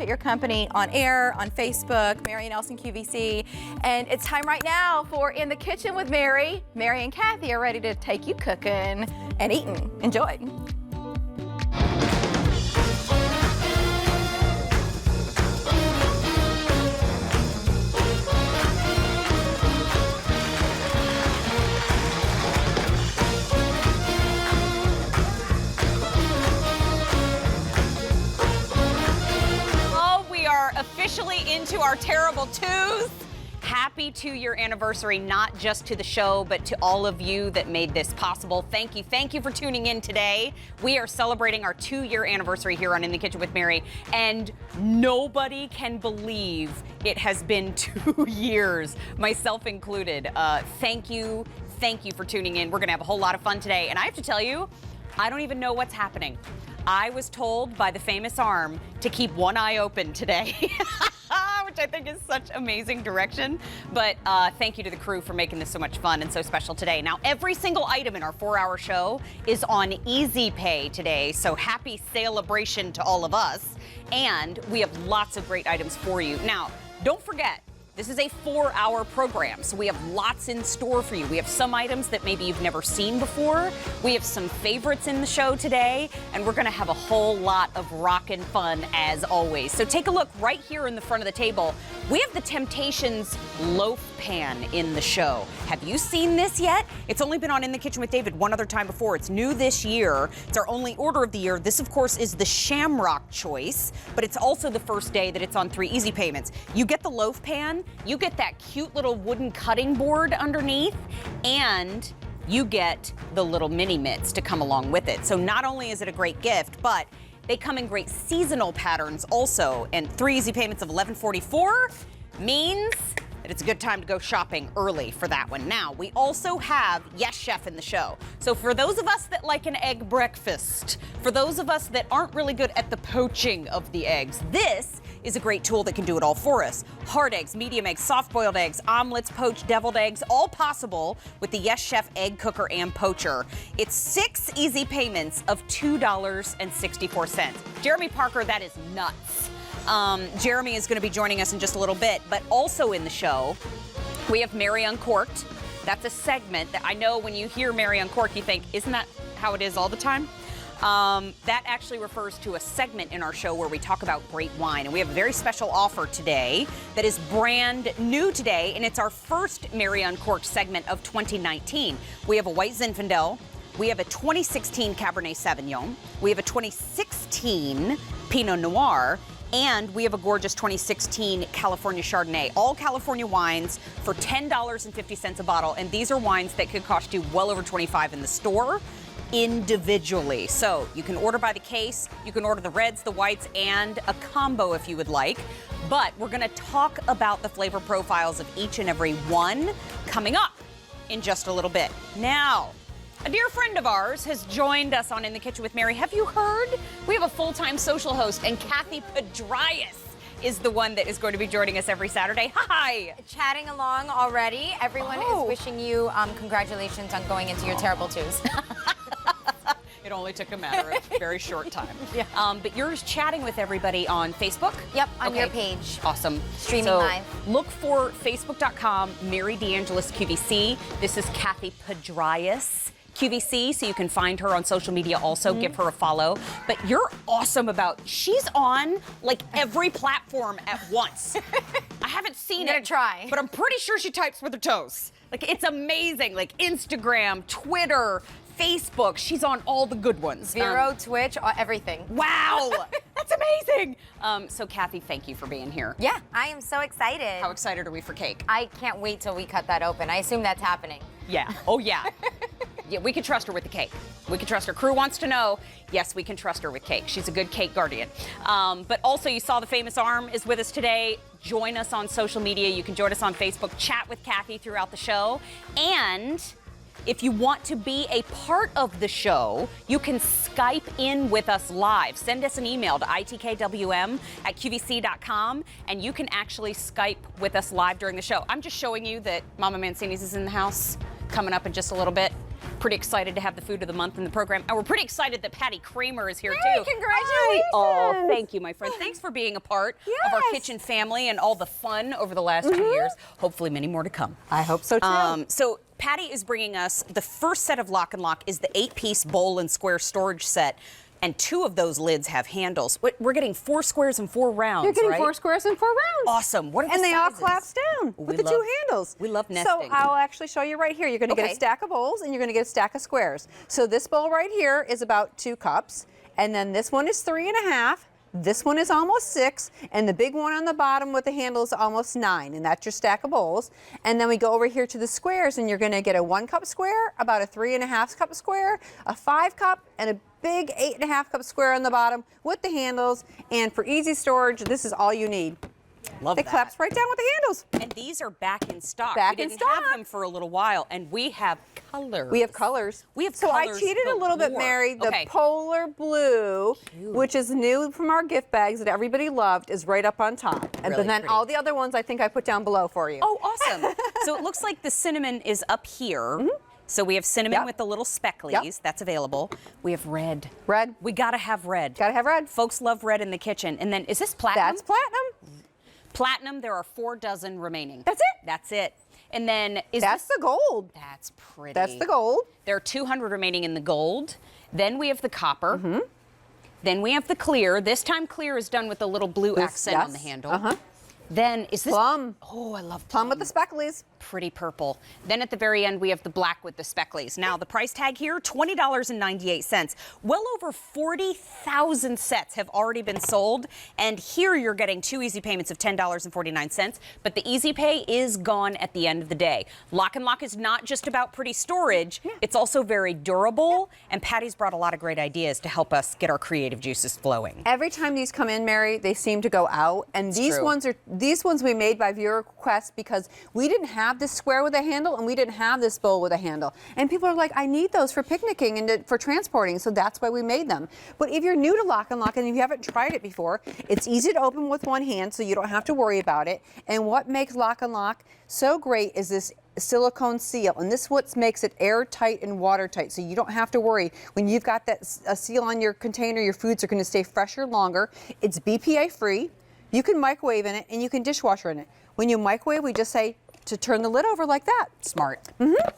At your company on air, on Facebook, Mary and Nelson QVC. And it's time right now for In the Kitchen with Mary. Mary and Kathy are ready to take you cooking and eating. Enjoy. Officially into our terrible twos. Happy 2-year anniversary, not just to the show, but to all of you that made this possible. Thank you for tuning in today. We are celebrating our 2-year anniversary here on In the Kitchen with Mary, and nobody can believe it has been 2 years, myself included. Thank you for tuning in. We're gonna have a whole lot of fun today, and I have to tell you, I don't even know what's happening. I was told by the famous arm to keep one eye open today, which I think is such amazing direction. But thank you to the crew for making this so much fun and so special today. Now, every single item in our 4-hour show is on Easy Pay today, so happy celebration to all of us. And we have lots of great items for you. Now, don't forget, this is a 4-hour program, so we have lots in store for you. We have some items that maybe you've never seen before. We have some favorites in the show today, and we're gonna have a whole lot of rockin' fun as always. So take a look right here in the front of the table. We have the Temptations loaf pan in the show. Have you seen this yet? It's only been on In the Kitchen with David one other time before. It's new this year. It's our only order of the year. This, of course, is the Shamrock choice, but it's also the first day that it's on 3 easy payments. You get the loaf pan, you get that cute little wooden cutting board underneath, and you get the little mini mitts to come along with it. So not only is it a great gift, but they come in great seasonal patterns also, and 3 easy payments of $11.44 means that it's a good time to go shopping early for that one. Now, we also have Yes Chef in the show. So for those of us that like an egg breakfast, for those of us that aren't really good at the poaching of the eggs, this is a great tool that can do it all for us. Hard eggs, medium eggs, soft-boiled eggs, omelets, poached, deviled eggs, all possible with the Yes Chef egg cooker and poacher. It's 6 easy payments of $2.64. Jeremy Parker, that is nuts. Jeremy is going to be joining us in just a little bit, but also in the show, we have Mary Uncorked. That's a segment that I know when you hear Mary Uncorked, you think, isn't that how it is all the time? That actually refers to a segment in our show where we talk about great wine. And we have a very special offer today that is brand new today, and it's our first Mary Uncorked segment of 2019. We have a White Zinfandel. We have a 2016 Cabernet Sauvignon. We have a 2016 Pinot Noir. And we have a gorgeous 2016 California Chardonnay. All California wines for $10.50 a bottle. And these are wines that could cost you well over $25 in the store individually. So you can order by the case, you can order the reds, the whites, and a combo if you would like. But we're gonna talk about the flavor profiles of each and every one coming up in just a little bit. Now, a dear friend of ours has joined us on In the Kitchen with Mary. Have you heard? We have a full-time social host, and Kathy Pedrias is the one that is going to be joining us every Saturday. Hi! Chatting along already. Everyone is wishing you congratulations on going into your terrible twos. It only took a matter of a very short time. Yeah. But you're chatting with everybody on Facebook? Yep, on your page. Awesome. Streaming live. Look for facebook.com, Mary DeAngelis QVC. This is Kathy Pedrias QVC, so you can find her on social media also. Give her a follow. But you're awesome she's on like every platform at once. I haven't seen it. Try. But I'm pretty sure she types with her toes. Like, it's amazing. Like Instagram, Twitter, Facebook. She's on all the good ones. Vero, Twitch, everything. Wow, that's amazing. So Kathy, thank you for being here. Yeah, I am so excited. How excited are we for cake? I can't wait till we cut that open. I assume that's happening. Yeah, oh yeah. Yeah, we can trust her with the cake. We can trust her. Crew wants to know, yes, we can trust her with cake. She's a good cake guardian. But also, you saw the famous arm is with us today. Join us on social media. You can join us on Facebook. Chat with Kathy throughout the show. And if you want to be a part of the show, you can Skype in with us live. Send us an email to itkwm@qvc.com, and you can actually Skype with us live during the show. I'm just showing you that Mama Mancini's is in the house, coming up in just a little bit. pretty excited to have the food of the month in the program. And we're pretty excited that Patty Kramer is here Hey, too. congratulations. Oh, thank you, my friend. Thanks for being a part of our kitchen family and all the fun over the last 2 years. Hopefully many more to come. I hope so too. So Patty is bringing us the first set of Lock and Lock is the 8-piece bowl and square storage set. And 2 of those lids have handles. We're getting 4 squares and 4 rounds, You're getting right? 4 squares and 4 rounds. Awesome. What are the And they all sizes? collapse down with the 2 handles. We love So nesting. I'll actually show you right here. You're going to get a stack of bowls and you're going to get a stack of squares. So this bowl right here is about 2 cups. And then this one is 3.5. This one is almost 6, and the big one on the bottom with the handle is almost 9, and that's your stack of bowls. And then we go over here to the squares, and you're going to get a 1-cup square, about a 3.5-cup square, a 5-cup, and a big 8.5-cup square on the bottom with the handles. And for easy storage, this is all you need. Love They collapse right down with the handles. And these are back in stock. Back we in didn't stock. have them for a little while, and we have colors. We have colors. We have so colors I cheated a little bit, galore. Mary. The Okay. polar blue, which is new from our gift bags that everybody loved, is right up on top. And Really then pretty. all the other ones I think I put down below for you. Oh, awesome. So it looks like the cinnamon is up here. So we have cinnamon with the little specklies. Yep. That's available. We have red. Red. We gotta have red. Gotta have red. Folks love red in the kitchen. And then, is this platinum? That's platinum. Platinum, there are 4 dozen remaining. That's it. That's it. And then, That's the gold. That's pretty. That's the gold. There are 200 remaining in the gold. Then we have the copper. Then we have the clear. This time clear is done with a little blue accent on the handle. Then is this Plum. Oh, I love Plum with the specklies. pretty purple. Then at the very end, we have the black with the specklies. Now, the price tag here, $20.98. Well over 40,000 sets have already been sold. And here you're getting 2 easy payments of $10.49. But the easy pay is gone at the end of the day. Lock and Lock is not just about pretty storage. It's also very durable. And Patty's brought a lot of great ideas to help us get our creative juices flowing. Every time these come in, Mary, they seem to go out. And these true. ones we made by viewer request because we didn't have this square with a handle and we didn't have this bowl with a handle. And people are like, I need those for picnicking and for transporting, so that's why we made them. But if you're new to Lock and Lock and if you haven't tried it before, it's easy to open with one hand, so you don't have to worry about it. And what makes Lock and Lock so great is this silicone seal, and this what makes it airtight and watertight, so you don't have to worry when you've got that a seal on your container. Your foods are going to stay fresher longer. It's BPA free. You can microwave in it and you can dishwasher in it. When you microwave, we just say to turn the lid over like that. Smart.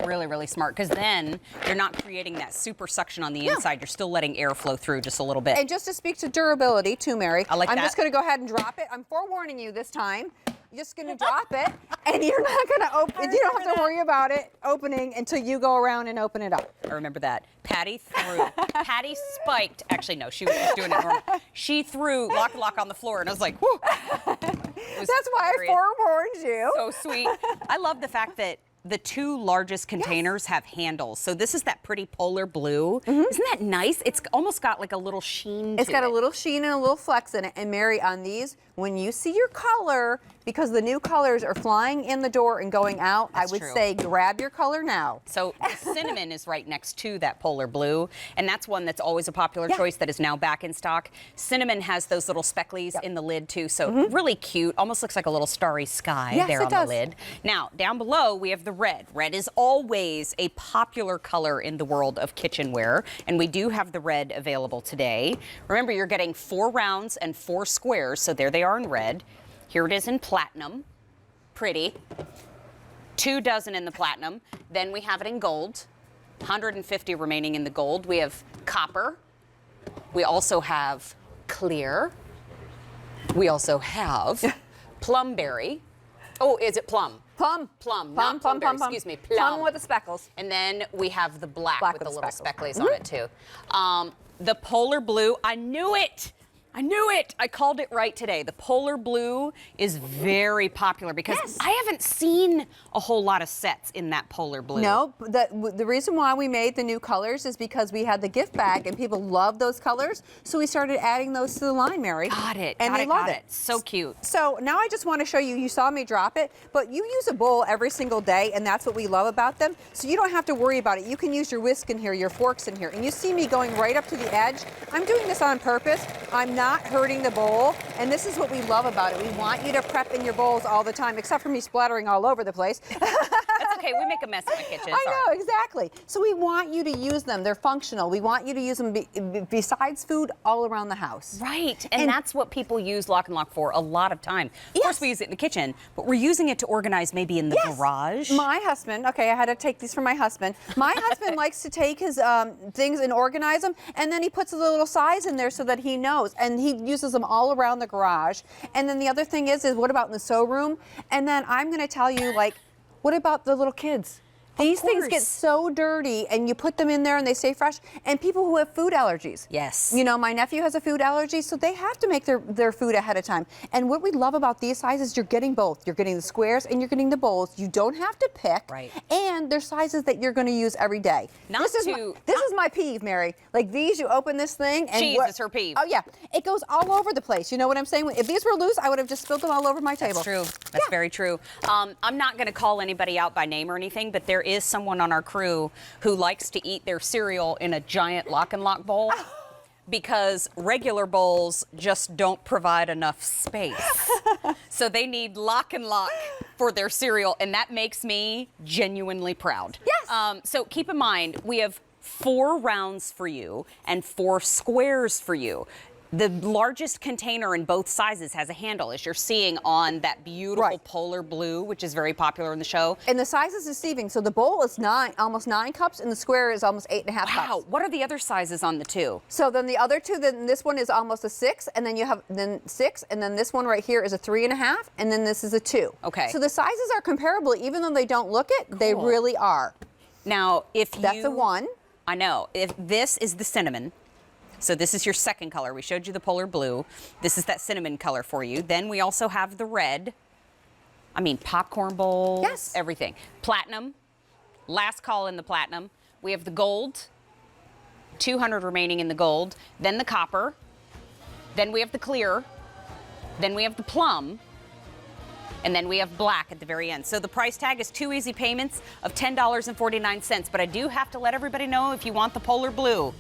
Really, really smart. Because then you're not creating that super suction on the inside. You're still letting air flow through just a little bit. And just to speak to durability too, Mary, I like I'm that. just going to go ahead and drop it. I'm forewarning you this time. You're just going to drop it, and you're not going to open. You don't have to worry about it opening until you go around and open it up. I remember that. Patty spiked. Actually, no, she was just doing it normal. She threw Lock and Lock on the floor, and I was like, whoo. That's why I forewarned you. So sweet. I love the fact that the 2 largest containers have handles. So this is that pretty polar blue. Isn't that nice? It's almost got like a little sheen to it. It's got a little sheen and a little flex in it. And Mary, on these, when you see your color, because the new colors are flying in the door and going out, That's I would true. say grab your color now. So the cinnamon is right next to that polar blue, and that's one that's always a popular choice that is now back in stock. Cinnamon has those little specklies in the lid too, so really cute. Almost looks like a little starry sky Yes, there it on does. the lid. Now, down below, we have the red. Red is always a popular color in the world of kitchenware, and we do have the red available today. Remember, you're getting 4 rounds and 4 squares, so there they are in red. Here it is in platinum. Pretty. 2 dozen in the platinum. Then we have it in gold. 150 remaining in the gold. We have copper. We also have clear. We also have plumberry. Oh, is it plum? Plum. Plum, not plumberry, excuse me, plum. Plum with the speckles. And then we have the black with the little speckles. specklies on it too. The polar blue, I knew it. I knew it. I called it right today. The polar blue is very popular because I haven't seen a whole lot of sets in that polar blue. No, the reason why we made the new colors is because we had the gift bag and people love those colors. So we started adding those to the line, Mary. Got it. And got they it, love got it. So cute. So now I just want to show you, you saw me drop it, but you use a bowl every single day, and that's what we love about them. So you don't have to worry about it. You can use your whisk in here, your forks in here, and you see me going right up to the edge. I'm doing this on purpose. I'm not hurting the bowl, and this is what we love about it. We want you to prep in your bowls all the time, except for me splattering all over the place. That's okay. We make a mess in my kitchen. I Sorry. know, exactly. So we want you to use them. They're functional. We want you to use them besides food all around the house. Right, and that's what people use Lock and Lock for a lot of time. Of course, we use it in the kitchen, but we're using it to organize maybe in the garage. My husband, okay, I had to take these from my husband. My husband likes to take his things and organize them, and then he puts a little size in there so that he knows, and he uses them all around the garage. And then the other thing is what about in the sew room? And then I'm going to tell you, like, what about the little kids? These things get so dirty, and you put them in there and they stay fresh. And people who have food allergies. Yes. You know, my nephew has a food allergy, so they have to make their food ahead of time. And what we love about these sizes, you're getting both. You're getting the squares and you're getting the bowls. You don't have to pick. Right. And they're sizes that you're going to use every day. This is my peeve, Mary. Like these, you open this thing and cheese is her peeve. Oh yeah, it goes all over the place. You know what I'm saying? If these were loose, I would have just spilled them all over my table. That's true. That's very true. I'm not going to call anybody out by name or anything, but there is someone on our crew who likes to eat their cereal in a giant Lock and Lock bowl because regular bowls just don't provide enough space. So they need Lock and Lock for their cereal, and that makes me genuinely proud. Yes. So keep in mind, we have 4 rounds for you and 4 squares for you. The largest container in both sizes has a handle, as you're seeing on that beautiful polar blue, which is very popular in the show. And the size is deceiving. So the bowl is almost 9 cups, and the square is almost 8.5 cups. Wow, what are the other sizes on the 2? So then the other 2, then this one is almost a 6, and then you have 6, and then this one right here is a 3.5, and then this is a 2. Okay. So the sizes are comparable, even though they don't look it, they really are. Now, That's a 1. I know. If this is the cinnamon, so this is your second color. We showed you the polar blue. This is that cinnamon color for you. Then we also have the red. I mean, popcorn bowls. Yes. Everything. Platinum. Last call in the platinum. We have the gold. 200 remaining in the gold. Then the copper. Then we have the clear. Then we have the plum. And then we have black at the very end. So the price tag is 2 easy payments of $10.49. But I do have to let everybody know, if you want the polar blue,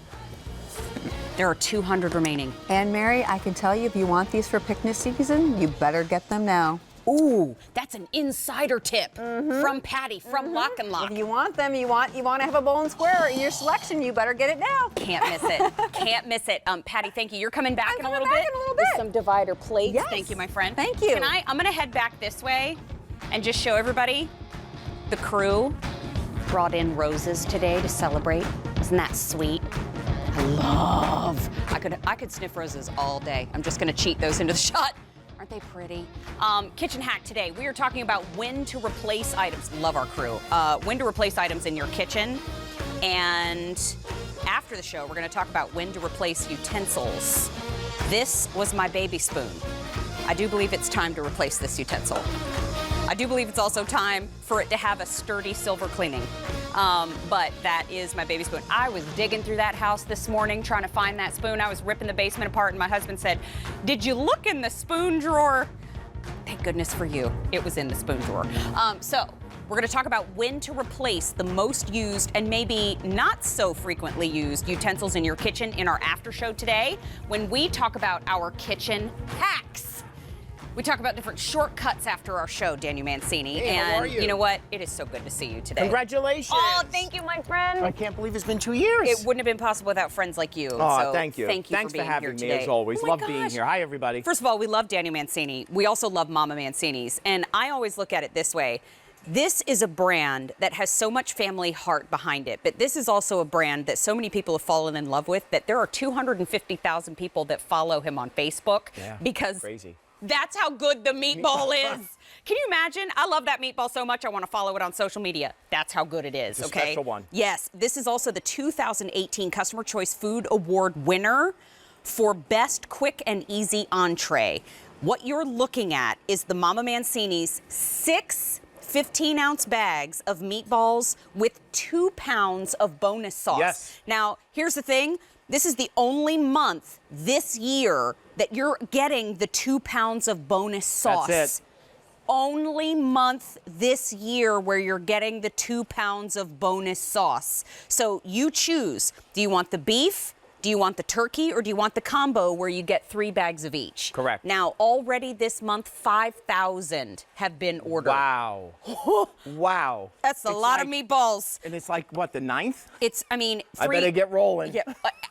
there are 200 remaining. And Mary, I can tell you, if you want these for picnic season, you better get them now. Ooh, that's an insider tip from Patty from Lock and Lock. If you want them, you want to have a bowl and square in your selection, you better get it now. Can't miss it. Can't miss it. Patty, thank you. You're coming back in a little bit. With with some divider plates. Yes. Thank you, my friend. Thank you. I'm gonna head back this way and just show everybody the crew brought in roses today to celebrate. Isn't that sweet? I could sniff roses all day. I'm just gonna cheat those into the shot. Aren't they pretty? Kitchen hack today. We are talking about when to replace items. Love our crew. When to replace items in your kitchen. And after the show, we're gonna talk about when to replace utensils. This was my baby spoon. I do believe it's time to replace this utensil. I do believe it's also time for it to have a sturdy silver cleaning. But that is my baby spoon. I was digging through that house this morning trying to find that spoon. I was ripping the basement apart, and my husband said, "Did you look in the spoon drawer?" Thank goodness for you. It was in the spoon drawer. So we're going to talk about when to replace the most used and maybe not so frequently used utensils in your kitchen in our after show today, when we talk about our kitchen hacks. We talk about different shortcuts after our show, Daniel Mancini. Hey, and how are you? know what? It is so good to see you today. Congratulations. Oh, thank you, my friend. I can't believe it's been 2 years. It wouldn't have been possible without friends like you. Oh, so thank you. Thanks for being having here me, today. as always. Oh my Love being gosh. here. Hi, everybody. First of all, we love Daniel Mancini. We also love Mama Mancini's. And I always look at it this way. This is a brand that has so much family heart behind it, but this is also a brand that so many people have fallen in love with that there are 250,000 people that follow him on Facebook. Yeah, because crazy. That's how good the meatball is. Can you imagine? I love that meatball so much I want to follow it on social media. That's how good it is, It's a okay? special one. Yes, this is also the 2018 Customer Choice Food Award winner for Best Quick and Easy Entree. What you're looking at is the Mama Mancini's 6 15-ounce bags of meatballs with 2 pounds of bonus sauce. Yes. Now, here's the thing. This is the only month this year that you're getting the 2 pounds of bonus sauce. That's it. Only month this year where you're getting the 2 pounds of bonus sauce. So you choose. Do you want the beef? Do you want the turkey or do you want the combo where you get 3 bags of each? Correct. Now, already this month, 5,000 have been ordered. Wow. Wow. That's a lot of meatballs. And it's like, what, the 9th? It's, I mean, I better get rolling. Yeah,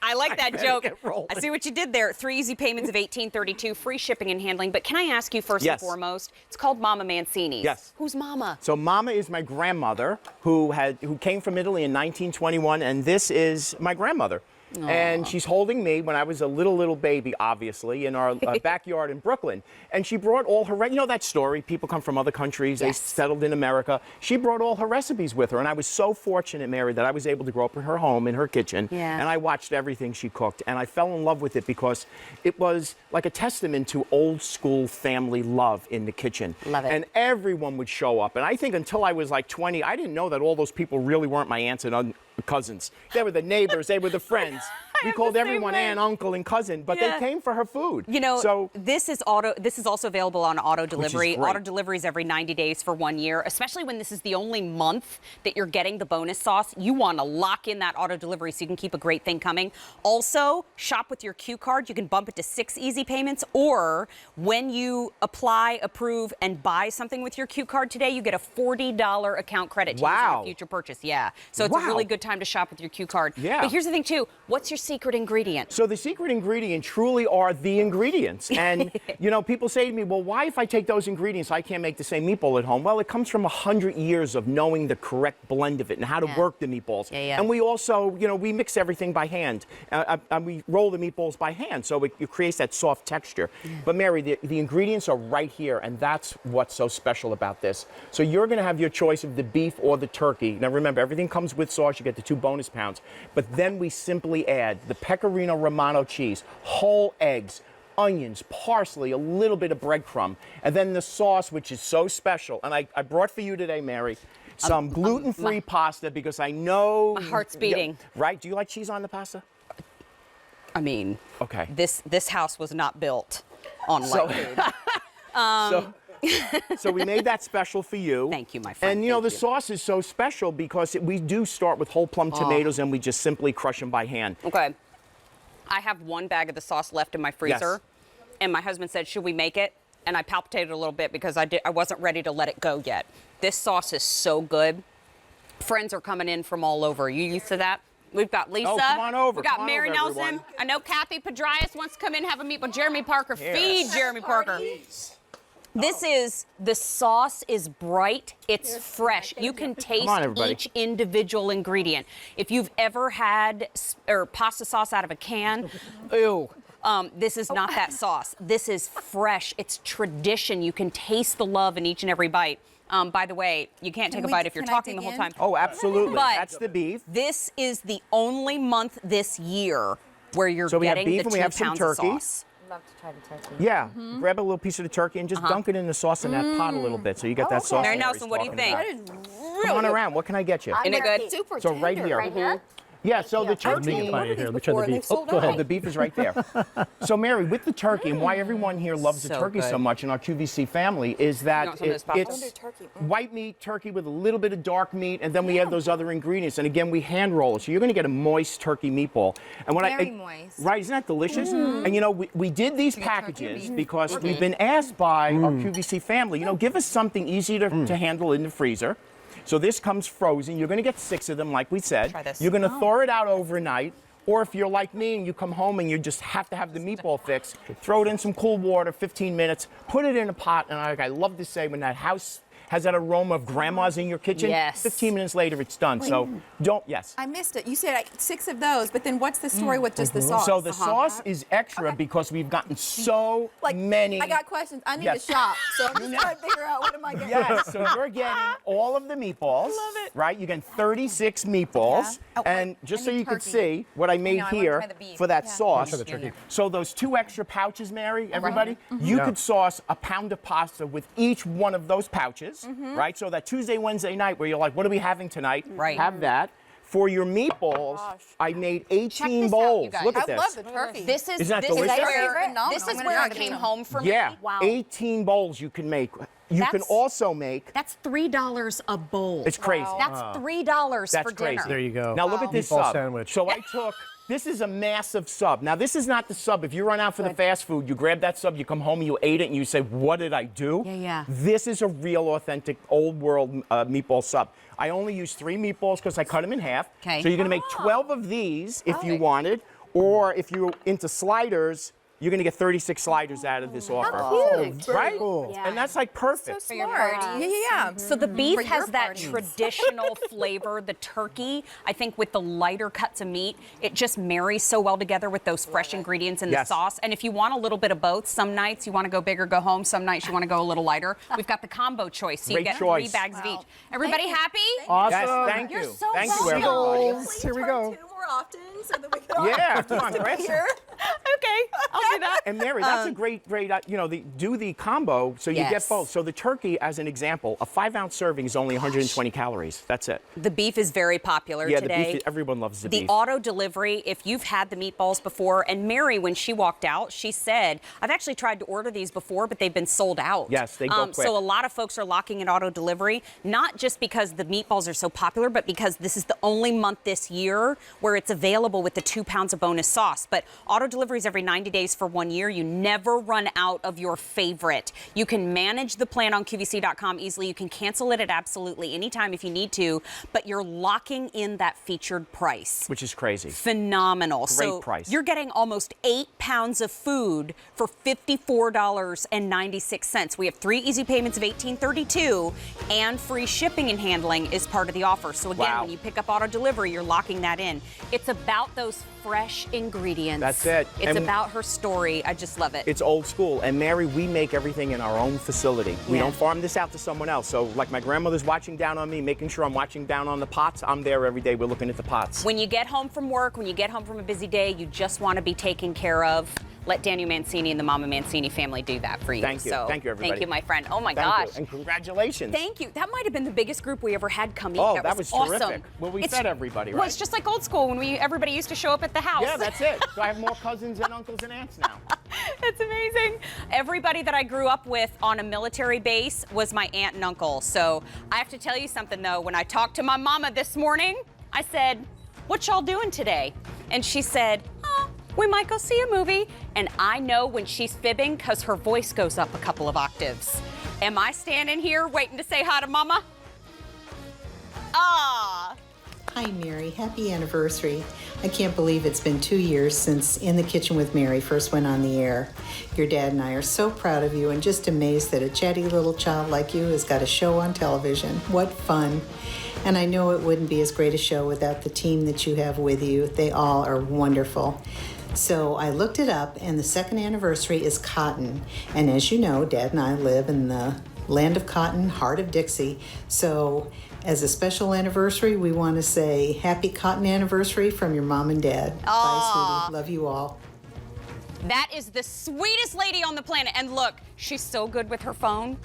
I like that better joke. get rolling. I see what you did there. 3 easy payments of $18.32, free shipping and handling. But can I ask you first and foremost? It's called Mama Mancini's. Yes. Who's Mama? So Mama is my grandmother who came from Italy in 1921, and this is my grandmother. Aww. And she's holding me when I was a little baby, obviously, in our backyard in Brooklyn. And she brought all her, you know that story, people come from other countries, they settled in America. She brought all her recipes with her, and I was so fortunate, Mary, that I was able to grow up in her home, in her kitchen, and I watched everything she cooked, and I fell in love with it because it was like a testament to old school family love in the kitchen. Love it. And everyone would show up, and I think until I was like 20, I didn't know that all those people really weren't my aunts and cousins. They were the neighbors, they were the friends. We called everyone aunt, uncle, and cousin, but they came for her food. You know, so this is also available on auto delivery. Which is great. Auto delivery is every 90 days for 1 year, especially when this is the only month that you're getting the bonus sauce. You want to lock in that auto delivery so you can keep a great thing coming. Also, shop with your Q card. You can bump it to 6 easy payments, or when you apply, approve, and buy something with your Q card today, you get a $40 account credit to use on a future purchase. Yeah, so it's a really good time to shop with your Q card. Yeah. But here's the thing too. What's your secret ingredient? So the secret ingredient truly are the ingredients. And, you know, people say to me, well, why if I take those ingredients, I can't make the same meatball at home? Well, it comes from 100 years of knowing the correct blend of it and how to work the meatballs. And we also, you know, we mix everything by hand. And we roll the meatballs by hand, so it creates that soft texture. But Mary, the ingredients are right here, and that's what's so special about this. So you're going to have your choice of the beef or the turkey. Now remember, everything comes with sauce. You get the 2 bonus pounds. But then we simply add the Pecorino Romano cheese, whole eggs, onions, parsley, a little bit of breadcrumb, and then the sauce, which is so special. And I brought for you today, Mary, some gluten-free pasta, because I know... My heart's beating. Right? Do you like cheese on the pasta? I mean, okay. This house was not built on light food. So we made that special for you. Thank you, my friend. And you know, the sauce is so special because we do start with whole plum tomatoes and we just simply crush them by hand. Okay. I have 1 bag of the sauce left in my freezer. And my husband said, should we make it? And I palpitated a little bit because I wasn't ready to let it go yet. This sauce is so good. Friends are coming in from all over. You used to that? We've got Lisa. Oh, come on over. We've got Come on Mary over, Nelson. everyone. I know Kathy Pedraius wants to come in and have a meatball. Jeremy Parker, feed Jeremy Parker. The sauce is bright, it's fresh. You can taste each individual ingredient. If you've ever had pasta sauce out of a can, ew. This is not that sauce. This is fresh, it's tradition. You can taste the love in each and every bite. By the way, you can't take a bite if you're talking the whole time. Oh, absolutely. But that's the beef. This is the only month this year where you're getting the 2 pounds of sauce. Love to try the turkey. Yeah, grab a little piece of the turkey and just dunk it in the sauce in that pot a little bit, so you get that sauce. Mary Nelson, what do you think? Come on around. What can I get you? Isn't it good? Super So right tender. here. Yeah, so the turkey. Here, let me try the beef. Oh, go ahead. The beef is right there. So, Mary, with the turkey, and why everyone here loves the turkey so much in our QVC family is that it's white meat turkey with a little bit of dark meat, and then we add those other ingredients. And again, we hand roll it, so you're going to get a moist turkey meatball. And when Very moist. Right? Isn't that delicious? And you know, we did these packages because we've been asked by our QVC family, you know, give us something easy to handle in the freezer. So this comes frozen. You're going to get 6 of them, like we said. Try this. You're going to thaw it out overnight. Or if you're like me and you come home and you just have to have the meatball fix, throw it in some cool water, 15 minutes, put it in a pot. And I love to say, when that house has that aroma of grandma's in your kitchen, 15 minutes later it's done. So I missed it. You said 6 of those, but then what's the story with just the sauce? So the sauce is extra because we've gotten so many. I got questions. I need to shop, so I'm just trying to figure out what am I getting. Yes, so you're getting all of the meatballs. Love it. Right? You're getting 36 meatballs. And just so you could see what I made here for that sauce. So those 2 extra pouches, Mary, everybody, you could sauce a pound of pasta with each one of those pouches. Right? So that Tuesday, Wednesday night where you're like, what are we having tonight? Right. Have that. For your meatballs, I made 18 bowls. Look at this. I love the turkey. This is Isn't that delicious? This is where it came home for me. Yeah. Wow. 18 bowls you can make. You can also make. That's $3 a bowl. It's crazy. That's $3 That's for crazy. dinner. There you go. Now look at this Meatball sub. sandwich. So I took This is a massive sub. Now, this is not the sub. If you run out for the fast food, you grab that sub, you come home, you ate it, and you say, what did I do? Yeah. This is a real, authentic, old world meatball sub. I only use 3 meatballs because I cut them in half. Okay. So you're going to make 12 of these if you wanted, or if you're into sliders, you're going to get 36 sliders out of this offer. Right? cool. Yeah. And that's like perfect. So smart. Yeah. So the beef For your has that parties. traditional flavor. The turkey, I think with the lighter cuts of meat, it just marries so well together with those fresh ingredients in the Yes. sauce. And if you want a little bit of both, some nights you want to go big or go home. Some nights you want to go a little lighter. We've got the combo choice. So you Great get choice. 3 bags of each. Everybody happy? Awesome. Yes, thank You're you. so Thank you, welcome. everybody. Goals. Here we go. More often so that we can all Yeah, come on, grab some. Okay, I'll do that. And Mary, that's a great, do the combo so you get Yes. both. So the turkey, as an example, a 5-ounce serving is only 120 calories. That's it. The beef is very popular Yeah, today. the beef, everyone loves the The beef. auto delivery, if you've had the meatballs before, and Mary, when she walked out, she said, I've actually tried to order these before, but they've been sold out. Yes, they go quick. So a lot of folks are locking in auto delivery, not just because the meatballs are so popular, but because this is the only month this year where it's available with the 2 pounds of bonus sauce. But auto deliveries every 90 days for 1 year. You never run out of your favorite. You can manage the plan on QVC.com easily. You can cancel it at absolutely any time if you need to, but you're locking in that featured price. Which is crazy. Phenomenal. Great price. You're getting almost 8 pounds of food for $54.96. We have 3 easy payments of $18.32, and free shipping and handling is part of the offer. So again, Wow. when you pick up auto delivery, you're locking that in. It's about those fresh ingredients. That's it. It's And about her story. I just love it. It's old school. And Mary, we make everything in our own facility. We Yeah. don't farm this out to someone else. So like my grandmother's watching down on me, making sure I'm watching down on the pots, I'm there every day. We're looking at the pots. When you get home from work, when you get home from a busy day, you just want to be taken care of. Let Daniel Mancini and the Mama Mancini family do that for you. Thank you. So, Thank you, everybody. Thank you, my friend. Oh, my Thank gosh. you. And congratulations. Thank you. That might have been the biggest group we ever had come eat. Oh, that was awesome. terrific. Well, we fed everybody, Well, right? it's just like old school when everybody used to show up at the house. Yeah, that's it. So I have more cousins and uncles and aunts now. It's amazing. Everybody that I grew up with on a military base was my aunt and uncle. So I have to tell you something, though. When I talked to my mama this morning, I said, what y'all doing today? And she said, oh, we might go see a movie. And I know when she's fibbing because her voice goes up a couple of octaves. Am I standing here waiting to say hi to mama? Ah. Hi, Mary. Happy anniversary. I can't believe it's been 2 years since In the Kitchen with Mary first went on the air. Your dad and I are so proud of you and just amazed that a chatty little child like you has got a show on television. What fun. And I know it wouldn't be as great a show without the team that you have with you. They all are wonderful. So I looked it up, and the second anniversary is cotton. And as you know, Dad and I live in the land of cotton, heart of Dixie. So as a special anniversary, we want to say happy cotton anniversary from your mom and dad. Bye, sweetie. Love you all. That is the sweetest lady on the planet. And look, she's so good with her phone.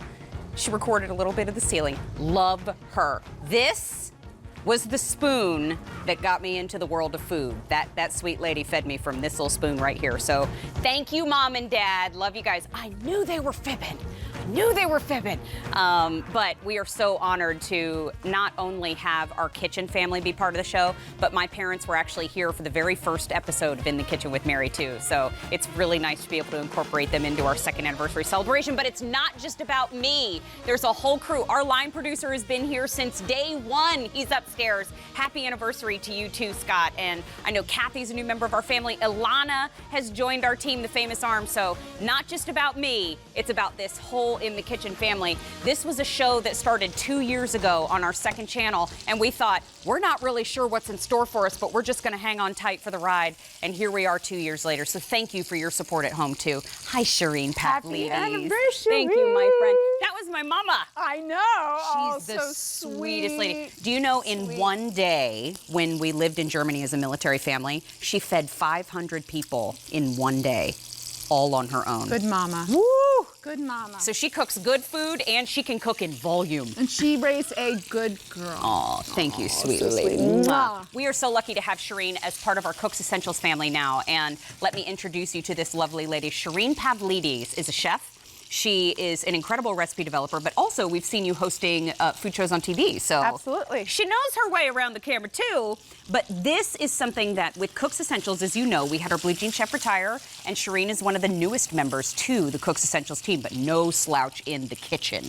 She recorded a little bit of the ceiling. Love her. This was the spoon that got me into the world of food. That sweet lady fed me from this little spoon right here. So thank you, Mom and Dad. Love you guys. I knew they were fibbing. But we are so honored to not only have our kitchen family be part of the show, but my parents were actually here for the very first episode of In the Kitchen with Mary, too. So it's really nice to be able to incorporate them into our second anniversary celebration. But it's not just about me. There's a whole crew. Our line producer has been here since day one. He's upstairs. Happy anniversary to you, too, Scott. And I know Kathy's a new member of our family. Ilana has joined our team, the Famous Arm. So not just about me. It's about this whole In the Kitchen family. This was a show that started 2 years ago on our second channel, and we thought, we're not really sure what's in store for us, but we're just going to hang on tight for the ride. And here we are 2 years later. So thank you for your support at home, too. Hi, Shireen Pavlidis. Happy anniversary. Thank you, my friend. That was my mama. I know. She's the sweetest lady. Do you know, in one day, when we lived in Germany as a military family, she fed 500 people in one day, all on her own. Good mama. Woo! Good mama. So she cooks good food, and she can cook in volume. And she raised a good girl. Oh, thank you, sweet lady. Mwah. We are so lucky to have Shireen as part of our Cooks Essentials family now. And let me introduce you to this lovely lady. Shireen Pavlidis is a chef. She is an incredible recipe developer, but also we've seen you hosting food shows on TV. So Absolutely. she knows her way around the camera too. But this is something that with Cook's Essentials, as you know, we had our Blue Jean Chef retire, and Shireen is one of the newest members to the Cook's Essentials team, but no slouch in the kitchen.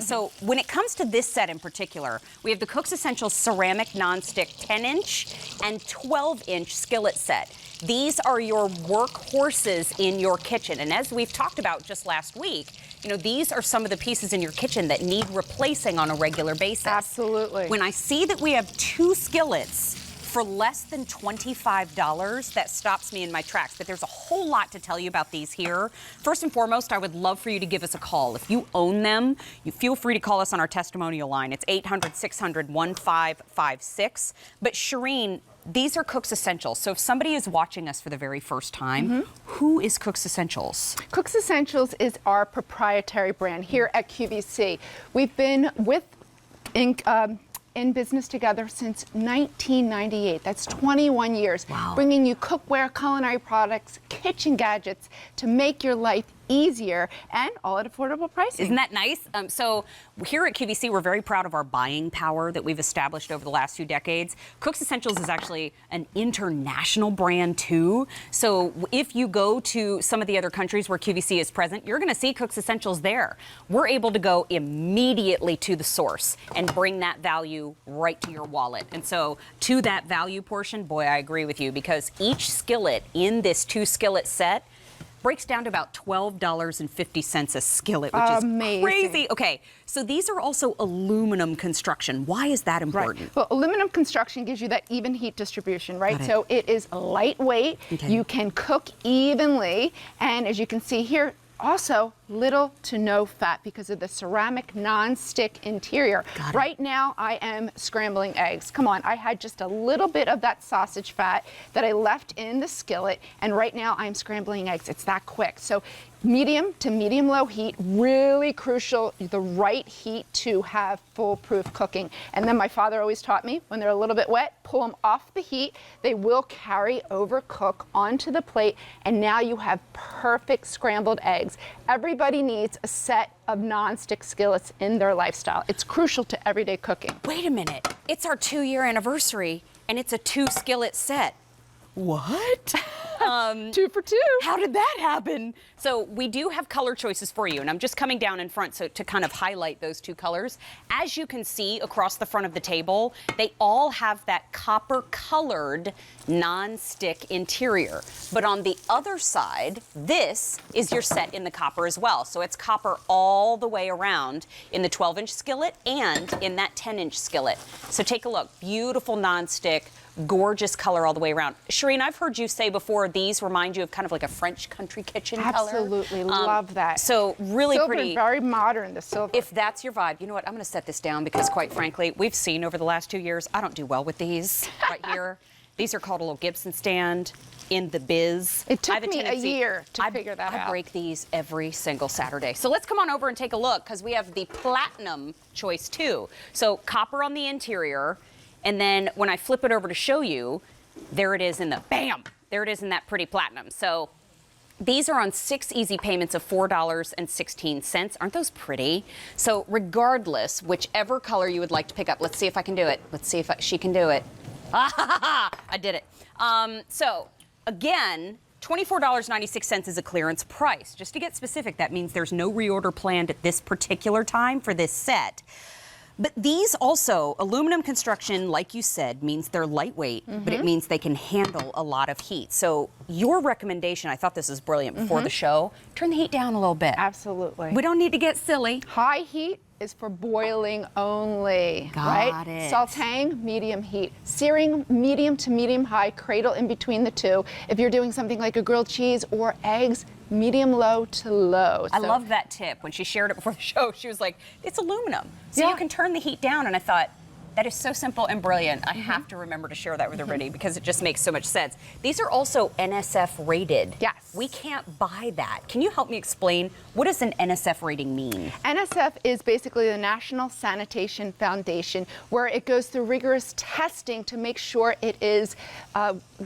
So when it comes to this set in particular, we have the Cook's Essentials ceramic nonstick 10-inch and 12-inch skillet set. These are your workhorses in your kitchen. And as we've talked about just last week, you know, these are some of the pieces in your kitchen that need replacing on a regular basis. Absolutely. When I see that we have 2 skillets for less than $25, that stops me in my tracks. But there's a whole lot to tell you about these here. First and foremost, I would love for you to give us a call. If you own them, you feel free to call us on our testimonial line. It's 800-600-1556. But Shireen, these are Cook's Essentials. So if somebody is watching us for the very first time, who is Cook's Essentials? Cook's Essentials is our proprietary brand here at QVC. We've been in business together since 1998. That's 21 years. Wow. Bringing you cookware, culinary products, kitchen gadgets to make your life easier and all at affordable pricing. Isn't that nice? So here at QVC, we're very proud of our buying power that we've established over the last few decades. Cook's Essentials is actually an international brand too. So if you go to some of the other countries where QVC is present, you're going to see Cook's Essentials there. We're able to go immediately to the source and bring that value right to your wallet. And so to that value portion, boy, I agree with you, because each skillet in this 2 skillet set breaks down to about $12.50 a skillet, which is crazy. Okay, so these are also aluminum construction. Why is that important? Right. Well, aluminum construction gives you that even heat distribution, right? So it is lightweight. Okay. You can cook evenly, and as you can see here, also little to no fat because of the ceramic non-stick interior. Right now I am scrambling eggs. Come on, I had just a little bit of that sausage fat that I left in the skillet, and right now I'm scrambling eggs. It's that quick. So medium to medium low heat, really crucial, the right heat to have foolproof cooking. And then my father always taught me, when they're a little bit wet, pull them off the heat. They will carry over cook onto the plate, and now you have perfect scrambled eggs. Everybody needs a set of non-stick skillets in their lifestyle. It's crucial to everyday cooking. Wait a minute. It's our 2-year anniversary, and it's a 2 skillet set. What? 2 for 2. How did that happen? So we do have color choices for you, and I'm just coming down in front so to kind of highlight those 2 colors. As you can see across the front of the table, they all have that copper colored non-stick interior. But on the other side, this is your set in the copper as well. So it's copper all the way around in the 12-inch skillet and in that 10-inch skillet. So take a look, beautiful non-stick, gorgeous color all the way around. Shireen, I've heard you say before these remind you of kind of like a French country kitchen color. Absolutely, love that. So really Silver, pretty. very modern, the silver. If that's your vibe, you know what, I'm gonna set this down because quite frankly, we've seen over the last 2 years, I don't do well with these right here. These are called a little Gibson stand in the biz. It I have took me a tendency- year to figure that out. I break these every single Saturday. So let's come on over and take a look because we have the platinum choice too. So copper on the interior, and then when I flip it over to show you, there it is in the, bam, there it is in that pretty platinum. So these are on 6 easy payments of $4.16. Aren't those pretty? So regardless, whichever color you would like to pick up, let's see if I can do it. Let's see if she can do it. I did it. So again, $24.96 is a clearance price. Just to get specific, that means there's no reorder planned at this particular time for this set. But these also, aluminum construction, like you said, means they're lightweight, but it means they can handle a lot of heat. So your recommendation, I thought this was brilliant before the show, turn the heat down a little bit. Absolutely. We don't need to get silly. High heat is for boiling only, right? Got it. Sauteing, medium heat. Searing, medium to medium high, cradle in between the 2. If you're doing something like a grilled cheese or eggs, medium low to low. I love that tip. When she shared it before the show, she was like, it's aluminum. So you can turn the heat down. And I thought, That is so simple and brilliant. I have to remember to share that with everybody because it just makes so much sense. These are also NSF rated. Yes. We can't buy that. Can you help me explain what does an NSF rating mean? NSF is basically the National Sanitation Foundation, where it goes through rigorous testing to make sure it is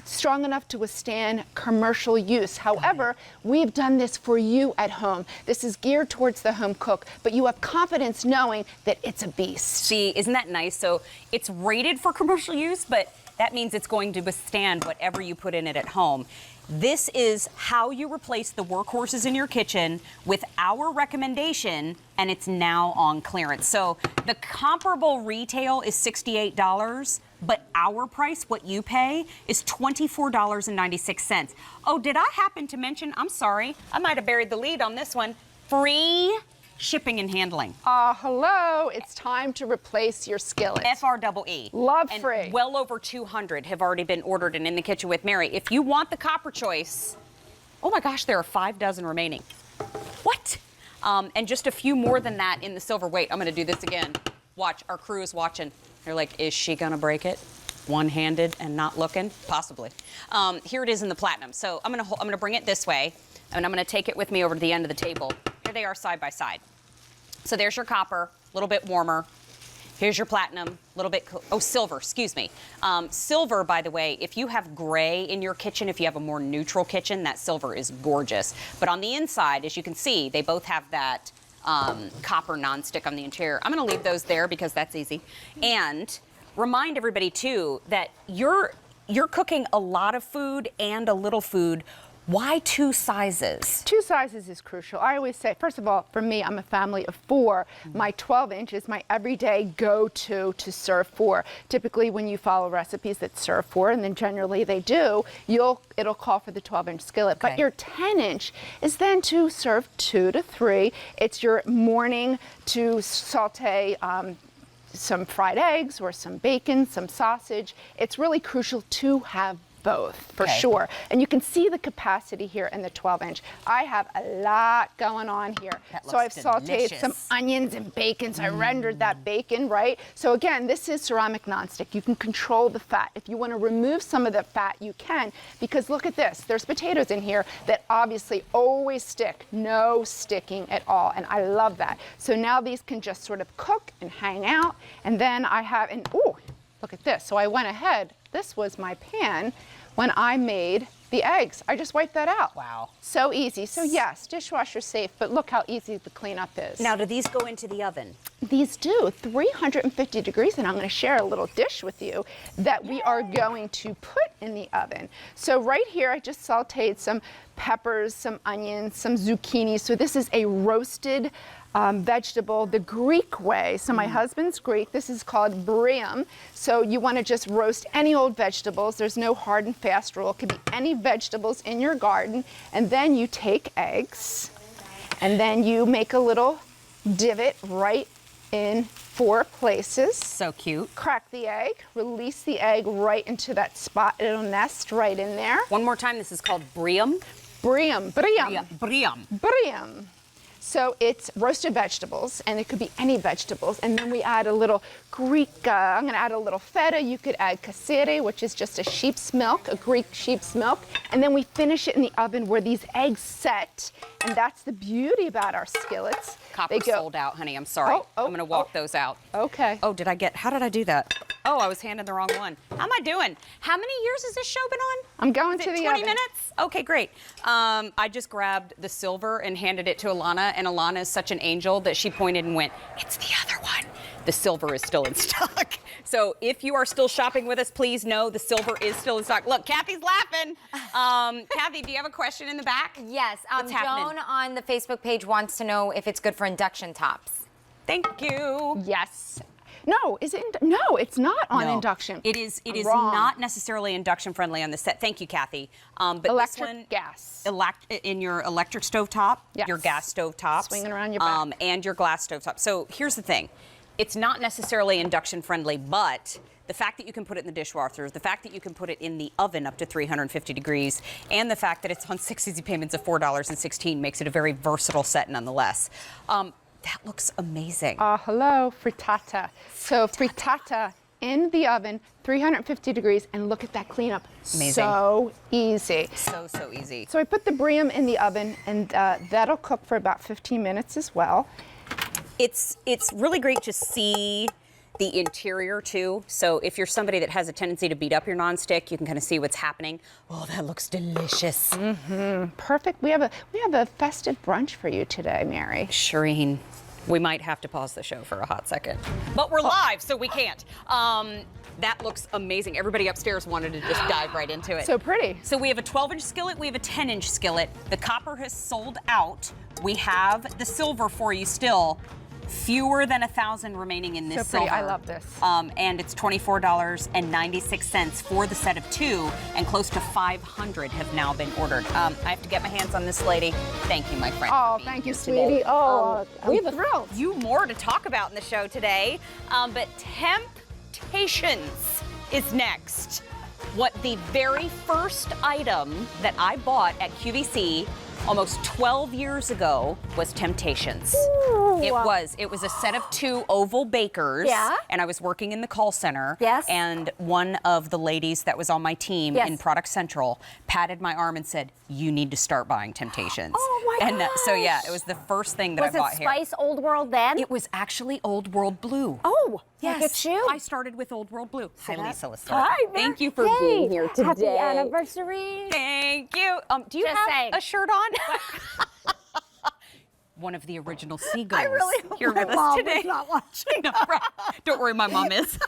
strong enough to withstand commercial use. However, we've done this for you at home. This is geared towards the home cook, but you have confidence knowing that it's a beast. See, isn't that nice? So it's rated for commercial use, but that means it's going to withstand whatever you put in it at home. This is how you replace the workhorses in your kitchen with our recommendation, and it's now on clearance. So the comparable retail is $68, but our price, what you pay, is $24.96. Oh, did I happen to mention, I'm sorry, I might have buried the lead on this one, free shipping and handling. Hello, it's time to replace your skillet. FREE. Love and free. Well over 200 have already been ordered and in the kitchen with Mary. If you want the copper choice, oh my gosh, there are 5 dozen remaining. What? And just a few more than that in the silver. Wait, I'm gonna do this again. Watch, our crew is watching. They're like, is she gonna break it? One-handed and not looking? Possibly. Here it is in the platinum. So I'm gonna bring it this way, and I'm gonna take it with me over to the end of the table. Here they are side by side. So there's your copper, a little bit warmer. Here's your platinum, a little bit, silver, excuse me. Silver, by the way, if you have gray in your kitchen, if you have a more neutral kitchen, that silver is gorgeous. But on the inside, as you can see, they both have that copper nonstick on the interior. I'm gonna leave those there because that's easy. And remind everybody too that you're cooking a lot of food and a little food. Why 2 sizes? 2 sizes is crucial. I always say, first of all, for me, I'm a family of 4. My 12-inch is my everyday go-to to serve 4. Typically, when you follow recipes that serve 4, and then generally they do, it'll call for the 12-inch skillet. Okay. But your 10-inch is then to serve 2 to 3. It's your morning to saute some fried eggs or some bacon, some sausage. It's really crucial to have both, for sure. And you can see the capacity here in the 12-inch. I have a lot going on here. So I've sauteed some onions and bacon. So I rendered that bacon, right? So again, this is ceramic nonstick. You can control the fat. If you want to remove some of the fat, you can, because look at this. There's potatoes in here that obviously always stick. No sticking at all, and I love that. So now these can just sort of cook and hang out. And then I have, oh, look at this. So I went ahead. This was my pan when I made the eggs. I just wiped that out. Wow. So easy. So yes, dishwasher safe, but look how easy the cleanup is. Now, do these go into the oven? These do, 350 degrees, and I'm going to share a little dish with you that we are going to put in the oven. So right here, I just sauteed some peppers, some onions, some zucchini. So this is a roasted vegetable the Greek way. So my husband's Greek. This is called bryum. So you want to just roast any old vegetables. There's no hard and fast rule. It could be any vegetables in your garden. And then you take eggs, and then you make a little divot right in 4 places. So cute. Crack the egg, release the egg right into that spot. It'll nest right in there. One more time, this is called bryum. Bryum. Bryum. So it's roasted vegetables, and it could be any vegetables. And then we add a little Greek, I'm gonna add a little feta. You could add kasiri, which is just a sheep's milk, a Greek sheep's milk. And then we finish it in the oven where these eggs set. And that's the beauty about our skillets. Copper's sold out, honey, I'm sorry. I'm gonna walk those out. Okay. Oh, how did I do that? Oh, I was handing the wrong one. How am I doing? How many years has this show been on? I'm going Is to it the 20 oven. minutes? Okay, great. I just grabbed the silver and handed it to Alana, and Alana is such an angel that she pointed and went, it's the other one. The silver is still in stock. So if you are still shopping with us, please know the silver is still in stock. Look, Kathy's laughing. Kathy, do you have a question in the back? Yes, What's happening? Joan on the Facebook page wants to know if it's good for induction tops. Thank you. Yes. No, is it? No, it's not on induction. It is Wrong. not necessarily induction friendly on the set. Thank you, Kathy. But Electric this one, gas. In your electric stove top, Yes. your gas stove tops, Swinging around your back. and your glass stove top. So here's the thing. It's not necessarily induction friendly, but the fact that you can put it in the dishwasher, the fact that you can put it in the oven up to 350 degrees, and the fact that it's on 6 easy payments of $4.16 makes it a very versatile set nonetheless. That looks amazing. Hello, frittata. So frittata in the oven, 350 degrees, and look at that cleanup. Amazing. So easy. So easy. So I put the brie in the oven, and that'll cook for about 15 minutes as well. It's really great to see the interior too. So if you're somebody that has a tendency to beat up your nonstick, you can kind of see what's happening. Oh, that looks delicious. Perfect. We have a festive brunch for you today, Mary. Shireen, we might have to pause the show for a hot second, but we're live, so we can't. That looks amazing. Everybody upstairs wanted to just dive right into it. So pretty. So we have a 12-inch skillet, we have a 10-inch skillet. The copper has sold out. We have the silver for you still. Fewer than 1,000 remaining in this So pretty. silver. I love this. And it's $24.96 for the set of 2, and close to 500 have now been ordered. I have to get my hands on this lady. Thank you, my friend. Oh, for being thank you, here today. sweetie. Oh, We I'm have thrilled. a few more to talk about in the show today, but Temptations is next. What the very first item that I bought at QVC almost 12 years ago was Temptations. Ooh. It was a set of 2 oval bakers. Yeah. And I was working in the call center. Yes. And one of the ladies that was on my team Yes. in Product Central patted my arm and said, "You need to start buying Temptations." Oh my And so yeah, gosh. it was the first thing that Was I bought it here. Spice Old World then? It was actually Old World Blue. Oh, Yes, look at you. I started with Old World Blue. Hi, Lisa Lissard. Hi, Thank Mary. you for Hey, being here today. Happy anniversary. Thank you. Do you Just have saying. a shirt on? One of the original seagulls. I really hope here my with us mom today. is not watching. No, right. Don't worry, my mom is.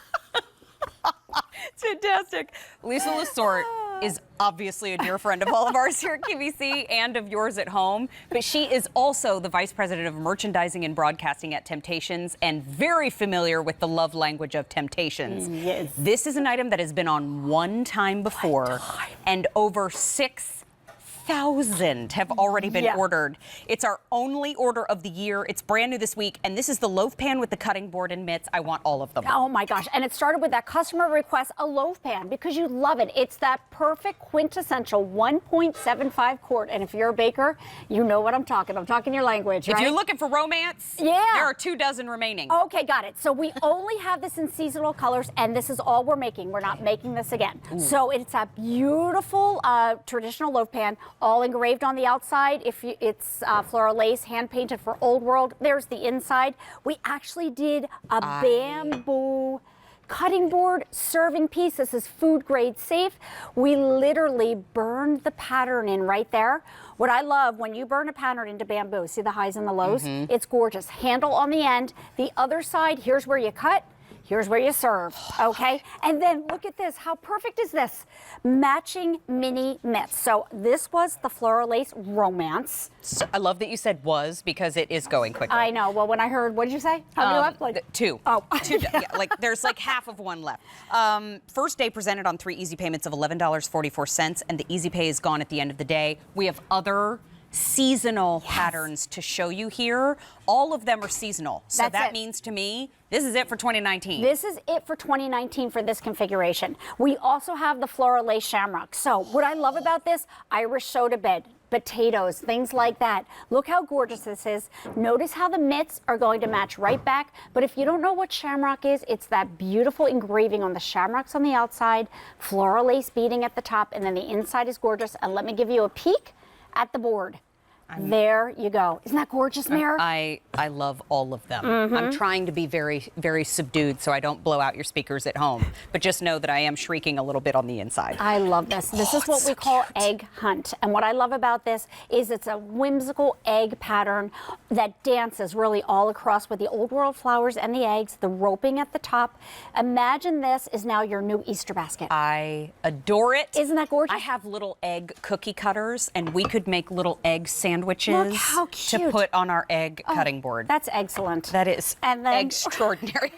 It's fantastic. Lisa Lissort is obviously a dear friend of all of ours here at QVC and of yours at home, but she is also the Vice President of Merchandising and Broadcasting at Temptations and very familiar with the love language of Temptations. Yes. This is an item that has been on one time before, and over 6,000 have already been ordered. It's our only order of the year. It's brand new this week, and this is the loaf pan with the cutting board and mitts. I want all of them. Oh my gosh. And it started with that customer request, a loaf pan, because you love it. It's that perfect quintessential 1.75 quart. And if you're a baker, you know what I'm talking. I'm talking your language, If right? you're looking for romance, Yeah. there are 24 remaining. Okay, got it. So we only have this in seasonal colors, and this is all we're making. We're not making this again. So it's a beautiful traditional loaf pan, all engraved on the outside. It's floral lace, hand painted for Old World. There's the inside. We actually did a bamboo cutting board serving piece. This is food grade safe. We literally burned the pattern in right there. What I love when you burn a pattern into bamboo, see the highs and the lows? It's gorgeous. Handle on the end. The other side, here's where you cut. Here's where you serve, okay? And then look at this. How perfect is this? Matching mini mitts. So this was the floral lace romance. So I love that you said was, because it is going quickly. I know. Well, when I heard, what did you say? How many left? Like 2. Oh. 2. Yeah, like there's like half of one left. First day presented on 3 easy payments of $11.44, and the easy pay is gone at the end of the day. We have other seasonal patterns to show you here. All of them are seasonal. So That's that it. means to me, this is it for 2019. This is it for 2019 for this configuration. We also have the floral lace shamrock. So what I love about this, Irish soda bed, potatoes, things like that. Look how gorgeous this is. Notice how the mitts are going to match right back. But if you don't know what shamrock is, it's that beautiful engraving on the shamrocks on the outside, floral lace beading at the top, and then the inside is gorgeous. And let me give you a peek at the board. There you go. Isn't that gorgeous, Mare? I love all of them. I'm trying to be very, very subdued so I don't blow out your speakers at home. But just know that I am shrieking a little bit on the inside. I love this. This is what we call egg hunt. And what I love about this is it's a whimsical egg pattern that dances really all across with the Old World flowers and the eggs, the roping at the top. Imagine this is now your new Easter basket. I adore it. Isn't that gorgeous? I have little egg cookie cutters, and we could make little egg sandwiches Look how to cute. put on our egg cutting board. That's excellent. That is And then- extraordinary.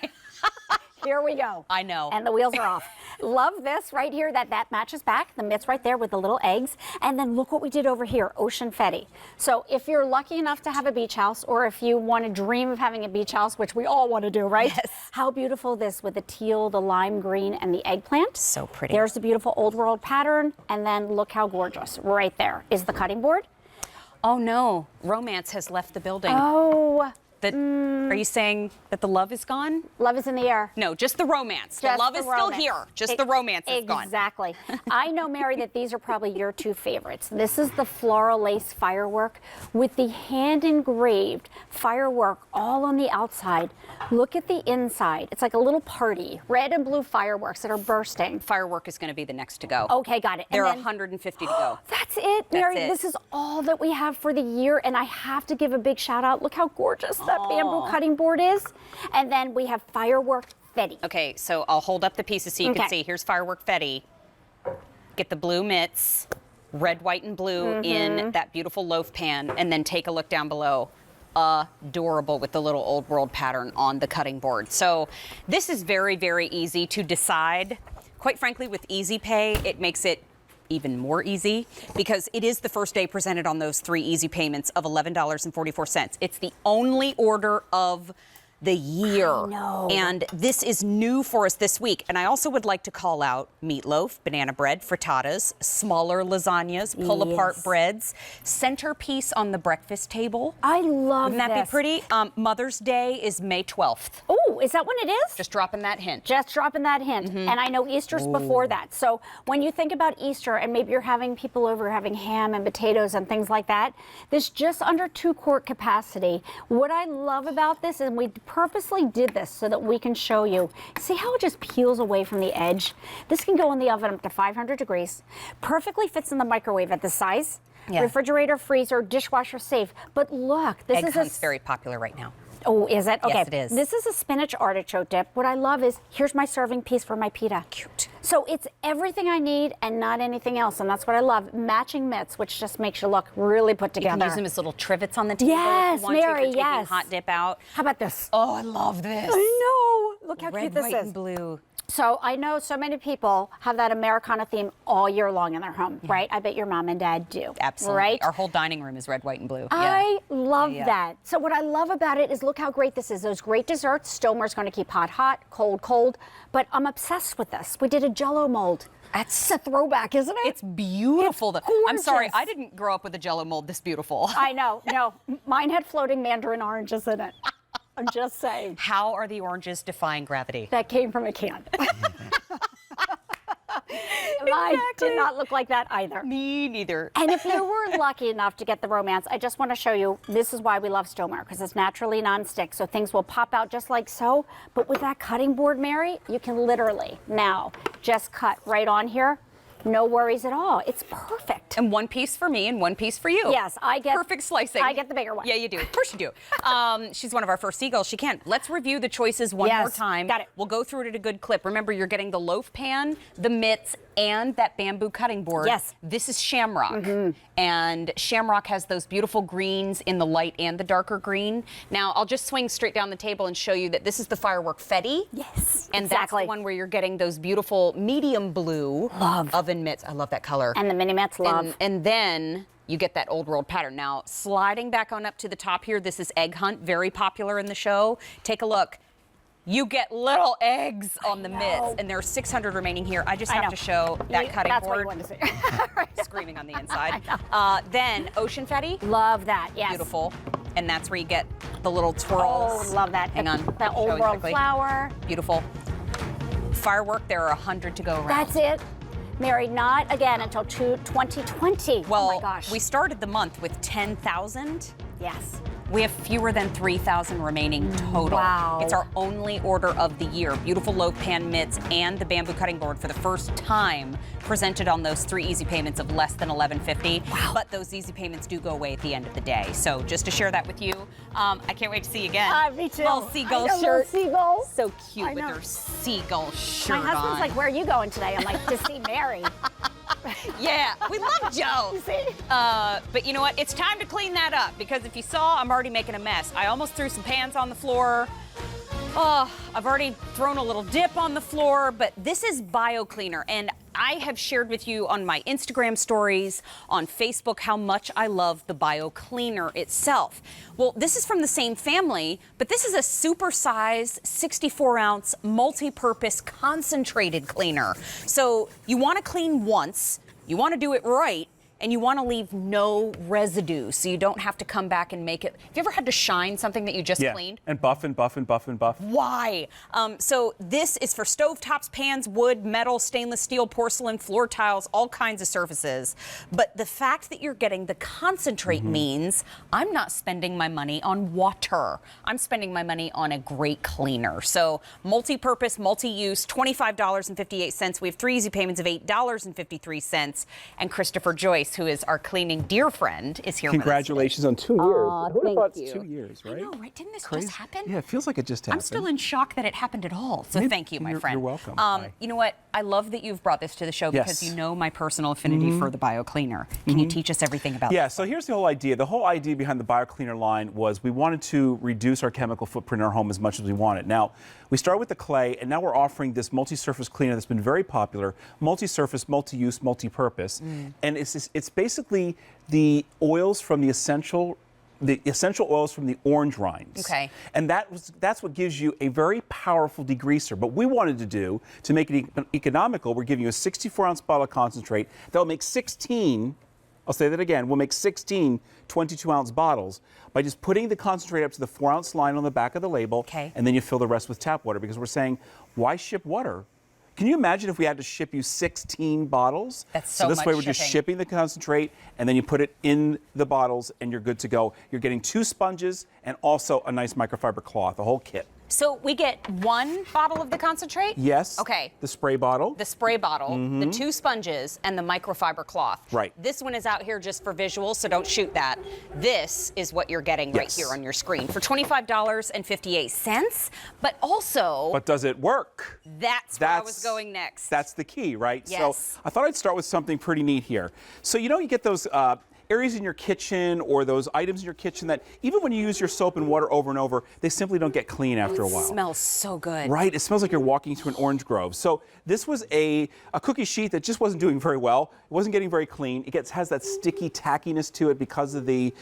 Here we go. I know. And the wheels are off. Love this right here, that matches back. The mitts right there with the little eggs. And then look what we did over here, ocean fetty. So if you're lucky enough to have a beach house, or if you want to dream of having a beach house, which we all want to do, right? Yes. How beautiful this with the teal, the lime green, and the eggplant. So pretty. There's the beautiful Old World pattern. And then look how gorgeous. Right there is the cutting board. Oh no, romance has left the building. Oh. That are you saying that the love is gone? Love is in the air. No, just the romance. The Just love the is still romance. here. Just the romance is gone. Exactly. I know, Mary, that these are probably your two favorites. This is the floral lace firework with the hand engraved firework all on the outside. Look at the inside. It's like a little party. Red and blue fireworks that are bursting. Firework is going to be the next to go. Okay, got it. There are And then- 150 to go. That's it, Mary. it. This is all that we have for the year, and I have to give a big shout out. Look how gorgeous that bamboo cutting board is. And then we have firework fetti. Okay, so I'll hold up the pieces so you can Okay. see. Here's firework fetti. Get the blue mitts, red, white, and blue in that beautiful loaf pan, and then take a look down below. Adorable with the little old world pattern on the cutting board. So this is very, very easy to decide. Quite frankly, with Easy Pay, it makes it even more easy because it is the first day presented on those 3 easy payments of $11.44. It's the only order of the year. I know. And this is new for us this week. And I also would like to call out meatloaf, banana bread, frittatas, smaller lasagnas, pull-apart breads, centerpiece on the breakfast table. I love Wouldn't that this. be pretty? Mother's Day is May 12th. Oh, is that when it is? Just dropping that hint. Just dropping that hint. And I know Easter's before that. So when you think about Easter and maybe you're having people over having ham and potatoes and things like that, this just under 2-quart capacity. What I love about this, and we purposely did this so that we can show you, see how it just peels away from the edge? This can go in the oven up to 500 degrees. Perfectly fits in the microwave at this size. Yeah. Refrigerator, freezer, dishwasher safe. But look, this Egg is hunt's very popular right now. Oh, is it? Okay. Yes, it is. This is a spinach artichoke dip. What I love is, here's my serving piece for my pita. Cute. So it's everything I need and not anything else, and that's what I love. Matching mitts, which just makes you look really put You together. can use them as little trivets on the table Yes, if you want to, Mary, for taking yes. hot dip out. How about this? Oh, I love this. I know. Look how Red, cute this white, is. and blue. So I know so many people have that Americana theme all year long in their home, right? I bet your mom and dad do. Absolutely. Right? Our whole dining room is red, white, and blue. I love Yeah. that. So what I love about it is look how great this is. Those great desserts. Stomer's going to keep hot, hot, cold, cold. But I'm obsessed with this. We did a Jell-O mold. That's a throwback, isn't it? It's beautiful. It's I'm sorry, gorgeous. I didn't grow up with a Jell-O mold this beautiful. I know. No, mine had floating mandarin oranges in it. I'm just saying. How are the oranges defying gravity? That came from a can. Mine did not look like that either. Me neither. And if you were lucky enough to get the romance, I just want to show you, this is why we love Stomer, because it's naturally non-stick, so things will pop out just like so. But with that cutting board, Mary, you can literally now just cut right on here. No worries at all. It's perfect. And 1 piece for me and 1 piece for you. Yes, I get perfect slicing. I get the bigger one. Yeah, you do. Of course you do. She's one of our first seagulls. She can. Let's review the choices one more Yes, time. got it. We'll go through it at a good clip. Remember, you're getting the loaf pan, the mitts, and that bamboo cutting board. Yes. This is shamrock. And shamrock has those beautiful greens in the light and the darker green. Now, I'll just swing straight down the table and show you that this is the firework fetti. Yes, And exactly. that's the one where you're getting those beautiful medium blue oven mitts. I love that color. And the mini mats love. And then you get that old world pattern. Now, sliding back on up to the top here, this is Egg Hunt, very popular in the show. Take a look. You get little eggs on the mitts, and there are 600 remaining here. I just have to show that cutting That's board. what you want to see. Screaming on the inside. Then Ocean Fetti, Love that, yes. beautiful. And that's where you get the little twirls. Oh, love that. Hang on. That I'll old show you world quickly. flower. Beautiful. Firework, there are 100 to go around. That's it. Mary, not again until 2020. Well, oh my gosh. we started the month with 10,000. Yes. We have fewer than 3,000 remaining total. Wow. It's our only order of the year. Beautiful loaf pan mitts and the bamboo cutting board for the first time presented on those 3 easy payments of less than $11.50. Wow. But those easy payments do go away at the end of the day. So just to share that with you, I can't wait to see you again. Me too. Little seagull I know, shirt. little seagulls. So cute I with know. her seagull shirt My husband's on. like, where are you going today? I'm like, to see Mary. Yeah, we love Joe. You see? But you know what? It's time to clean that up because if you saw, I'm already making a mess. I almost threw some pans on the floor. Oh, I've already thrown a little dip on the floor, but this is Bio Cleaner, and I have shared with you on my Instagram stories, on Facebook, how much I love the Bio Cleaner itself. Well, this is from the same family, but this is a super-size 64-ounce multi-purpose concentrated cleaner. So you want to clean once, you want to do it right, and you want to leave no residue so you don't have to come back and make it. Have you ever had to shine something that you just cleaned? And buff and buff and buff and buff. Why? So this is for stovetops, pans, wood, metal, stainless steel, porcelain, floor tiles, all kinds of surfaces. But the fact that you're getting the concentrate means I'm not spending my money on water. I'm spending my money on a great cleaner. So multi-purpose, multi-use, $25.58. We have 3 easy payments of $8.53. And Christopher Joyce, who is our cleaning dear friend, is here. Congratulations on 2 years. Who would have thought it's 2 years, right? I know, right? Didn't this just happen? Yeah, it feels like it just happened. I'm still in shock that it happened at all. So thank you, my friend. You're welcome. Hi. You know what? I love that you've brought this to the show because you know my personal affinity for the BioCleaner. Can you teach us everything about Yeah, this? so here's the whole idea. The whole idea behind the BioCleaner line was we wanted to reduce our chemical footprint in our home as much as we wanted. Now, we start with the clay, and now we're offering this multi-surface cleaner that's been very popular, multi-surface, multi-use, multi-purpose. And it's basically the oils from the essential oils from the orange rinds. Okay. And that's what gives you a very powerful degreaser. But we wanted to do, to make it economical, we're giving you a 64-ounce bottle of concentrate that will make 16, I'll say that again, we'll make 16 22-ounce bottles by just putting the concentrate up to the 4-ounce line on the back of the label, and then you fill the rest with tap water, because we're saying, why ship water? Can you imagine if we had to ship you 16 bottles? That's so this much way we're just shipping the concentrate, and then you put it in the bottles, and you're good to go. You're getting 2 sponges and also a nice microfiber cloth, a whole kit. So we get 1 bottle of the concentrate? Yes. Okay. The spray bottle. The spray bottle, the 2 sponges, and the microfiber cloth. Right. This one is out here just for visuals, so don't shoot that. This is what you're getting right here on your screen for $25.58. But also... But does it work? That's where I was going next. That's the key, right? Yes. So I thought I'd start with something pretty neat here. So you know you get those areas in your kitchen or those items in your kitchen that even when you use your soap and water over and over, they simply don't get clean after a while. It smells so good. Right? It smells like you're walking through an orange grove. So this was a cookie sheet that just wasn't doing very well. It wasn't getting very clean. It has that sticky tackiness to it because of the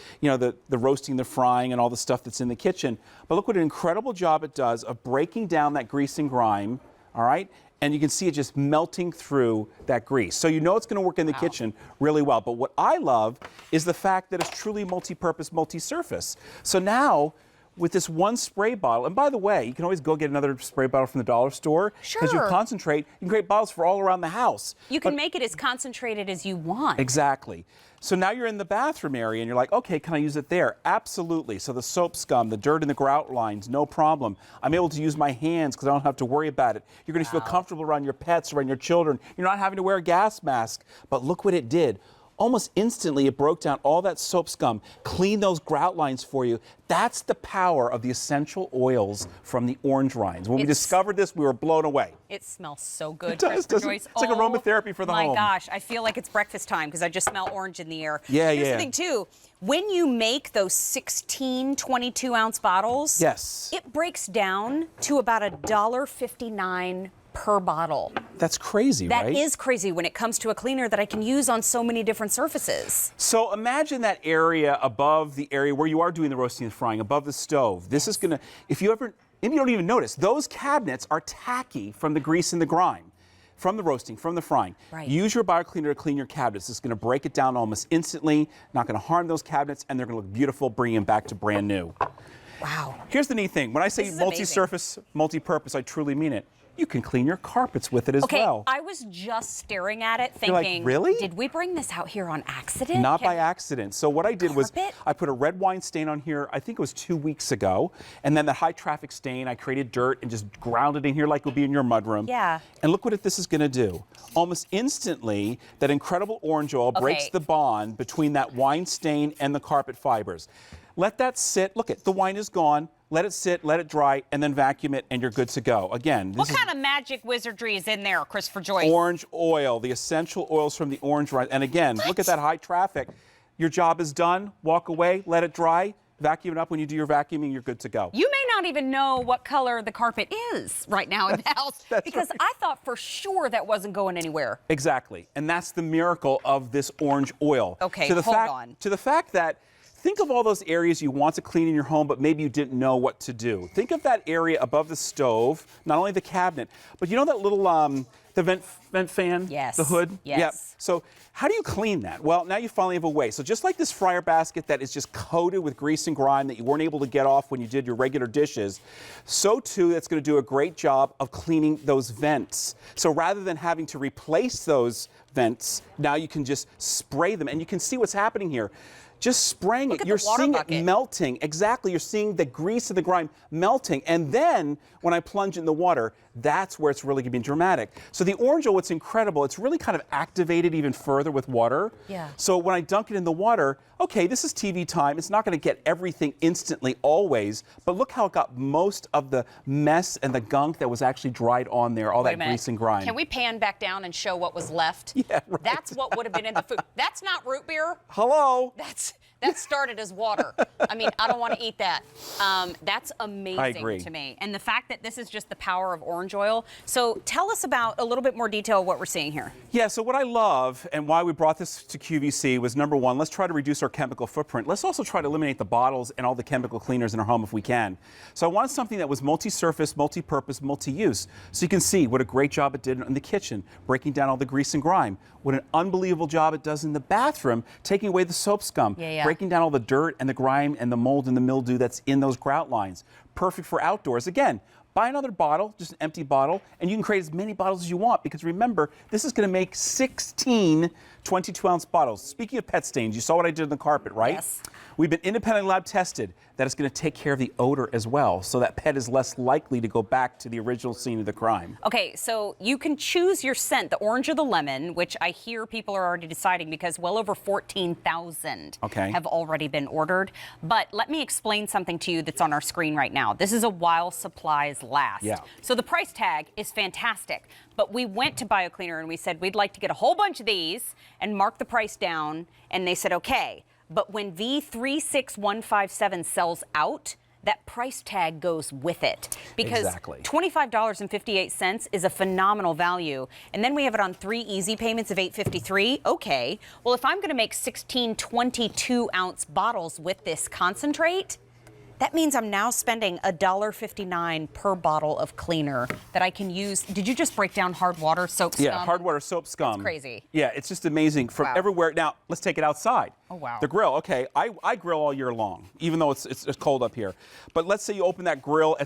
roasting, the frying, and all the stuff that's in the kitchen. But look what an incredible job it does of breaking down that grease and grime, all right? And you can see it just melting through that grease. So you know it's going to work in the kitchen really well. But what I love is the fact that it's truly multi-purpose, multi-surface. So now, with this 1 spray bottle, and by the way, you can always go get another spray bottle from the dollar store. Sure. Because you concentrate, you can create bottles for all around the house. You can make it as concentrated as you want. Exactly. So now you're in the bathroom area and you're like, okay, can I use it there? Absolutely. So the soap scum, the dirt in the grout lines, no problem. I'm able to use my hands because I don't have to worry about it. You're going to feel comfortable around your pets, around your children. You're not having to wear a gas mask. But look what it did. Almost instantly, it broke down all that soap scum, cleaned those grout lines for you. That's the power of the essential oils from the orange rinds. When we discovered this, we were blown away. It smells so good. It does, doesn't it? It's like aromatherapy for the home. My gosh, I feel like it's breakfast time because I just smell orange in the air. Yeah, Here's the thing, too. When you make those 16 22-ounce bottles, it breaks down to about $1.59 per bottle. That's crazy, right? That is crazy when it comes to a cleaner that I can use on so many different surfaces. So imagine that area above the area where you are doing the roasting and frying, above the stove. This is going to, if you ever, maybe you don't even notice, those cabinets are tacky from the grease and the grime, from the roasting, from the frying. Right. Use your BioCleaner to clean your cabinets. It's going to break it down almost instantly, not going to harm those cabinets, and they're going to look beautiful, bringing them back to brand new. Wow. Here's the neat thing. When I say multi-surface, multi-purpose, I truly mean it. You can clean your carpets with it as well. Okay, I was just staring at it thinking, You're like, really? Did we bring this out here on accident? Not by accident. So what I did was Carpet? I put a red wine stain on here, I think it was 2 weeks ago, and then the high traffic stain, I created dirt and just ground it in here like it would be in your mudroom. Yeah. And look what this is going to do. Almost instantly, that incredible orange oil breaks the bond between that wine stain and the carpet fibers. Let that sit. Look, the wine is gone. Let it sit, let it dry, and then vacuum it, and you're good to go. Again, What kind of magic wizardry is in there, Christopher Joyce? Orange oil, the essential oils from the orange rind. And again, look at that high traffic. Your job is done. Walk away, let it dry, vacuum it up. When you do your vacuuming, you're good to go. You may not even know what color the carpet is right now in the house because I thought for sure that wasn't going anywhere. Exactly. And that's the miracle of this orange oil. Okay, hold on. To the fact that think of all those areas you want to clean in your home, but maybe you didn't know what to do. Think of that area above the stove, not only the cabinet, but you know that little the vent fan? Yes. The hood? Yes. Yep. So how do you clean that? Well, now you finally have a way. So just like this fryer basket that is just coated with grease and grime that you weren't able to get off when you did your regular dishes, so too that's going to do a great job of cleaning those vents. So rather than having to replace those vents, now you can just spray them. And you can see what's happening here. Just spraying it, you're seeing it melting. Exactly, you're seeing the grease and the grime melting. And then when I plunge it in the water, that's where it's really going to be dramatic. So the orange oil, what's incredible, it's really kind of activated even further with water. Yeah. So when I dunk it in the water, okay, this is TV time. It's not going to get everything instantly always, but look how it got most of the mess and the gunk that was actually dried on there, all that grease and grime. Can we pan back down and show what was left? Yeah, right. That's what would have been in the food. That's not root beer. Hello. That started as water. I mean, I don't want to eat that. That's amazing to me. And the fact that this is just the power of orange oil. So tell us about a little bit more detail of what we're seeing here. Yeah, so what I love and why we brought this to QVC was number one, let's try to reduce our chemical footprint. Let's also try to eliminate the bottles and all the chemical cleaners in our home if we can. So I wanted something that was multi-surface, multi-purpose, multi-use. So you can see what a great job it did in the kitchen, breaking down all the grease and grime. What an unbelievable job it does in the bathroom, taking away the soap scum, breaking down all the dirt and the grime and the mold and the mildew that's in those grout lines. Perfect for outdoors. Again, buy another bottle, just an empty bottle, and you can create as many bottles as you want because remember, this is going to make 16 22-ounce bottles. Speaking of pet stains, you saw what I did on the carpet, right? Yes. We've been independently lab tested that it's going to take care of the odor as well, so that pet is less likely to go back to the original scene of the crime. Okay, so you can choose your scent, the orange or the lemon, which I hear people are already deciding because well over 14,000 have already been ordered. But let me explain something to you that's on our screen right now. This is a while supplies last. Yeah. So the price tag is fantastic. But we went to BioCleaner and we said we'd like to get a whole bunch of these and mark the price down. And they said, okay. But when V36157 sells out, that price tag goes with it. Because $25.58 is a phenomenal value. And then we have it on 3 easy payments of $8.53. Okay. Well, if I'm going to make 16 22-ounce bottles with this concentrate, that means I'm now spending $1.59 per bottle of cleaner that I can use. Did you just break down hard water, soap scum? Yeah, hard water, soap scum. That's crazy. Yeah, it's just amazing from everywhere. Now, let's take it outside. Oh, wow. The grill, okay, I grill all year long, even though it's cold up here. But let's say you open that grill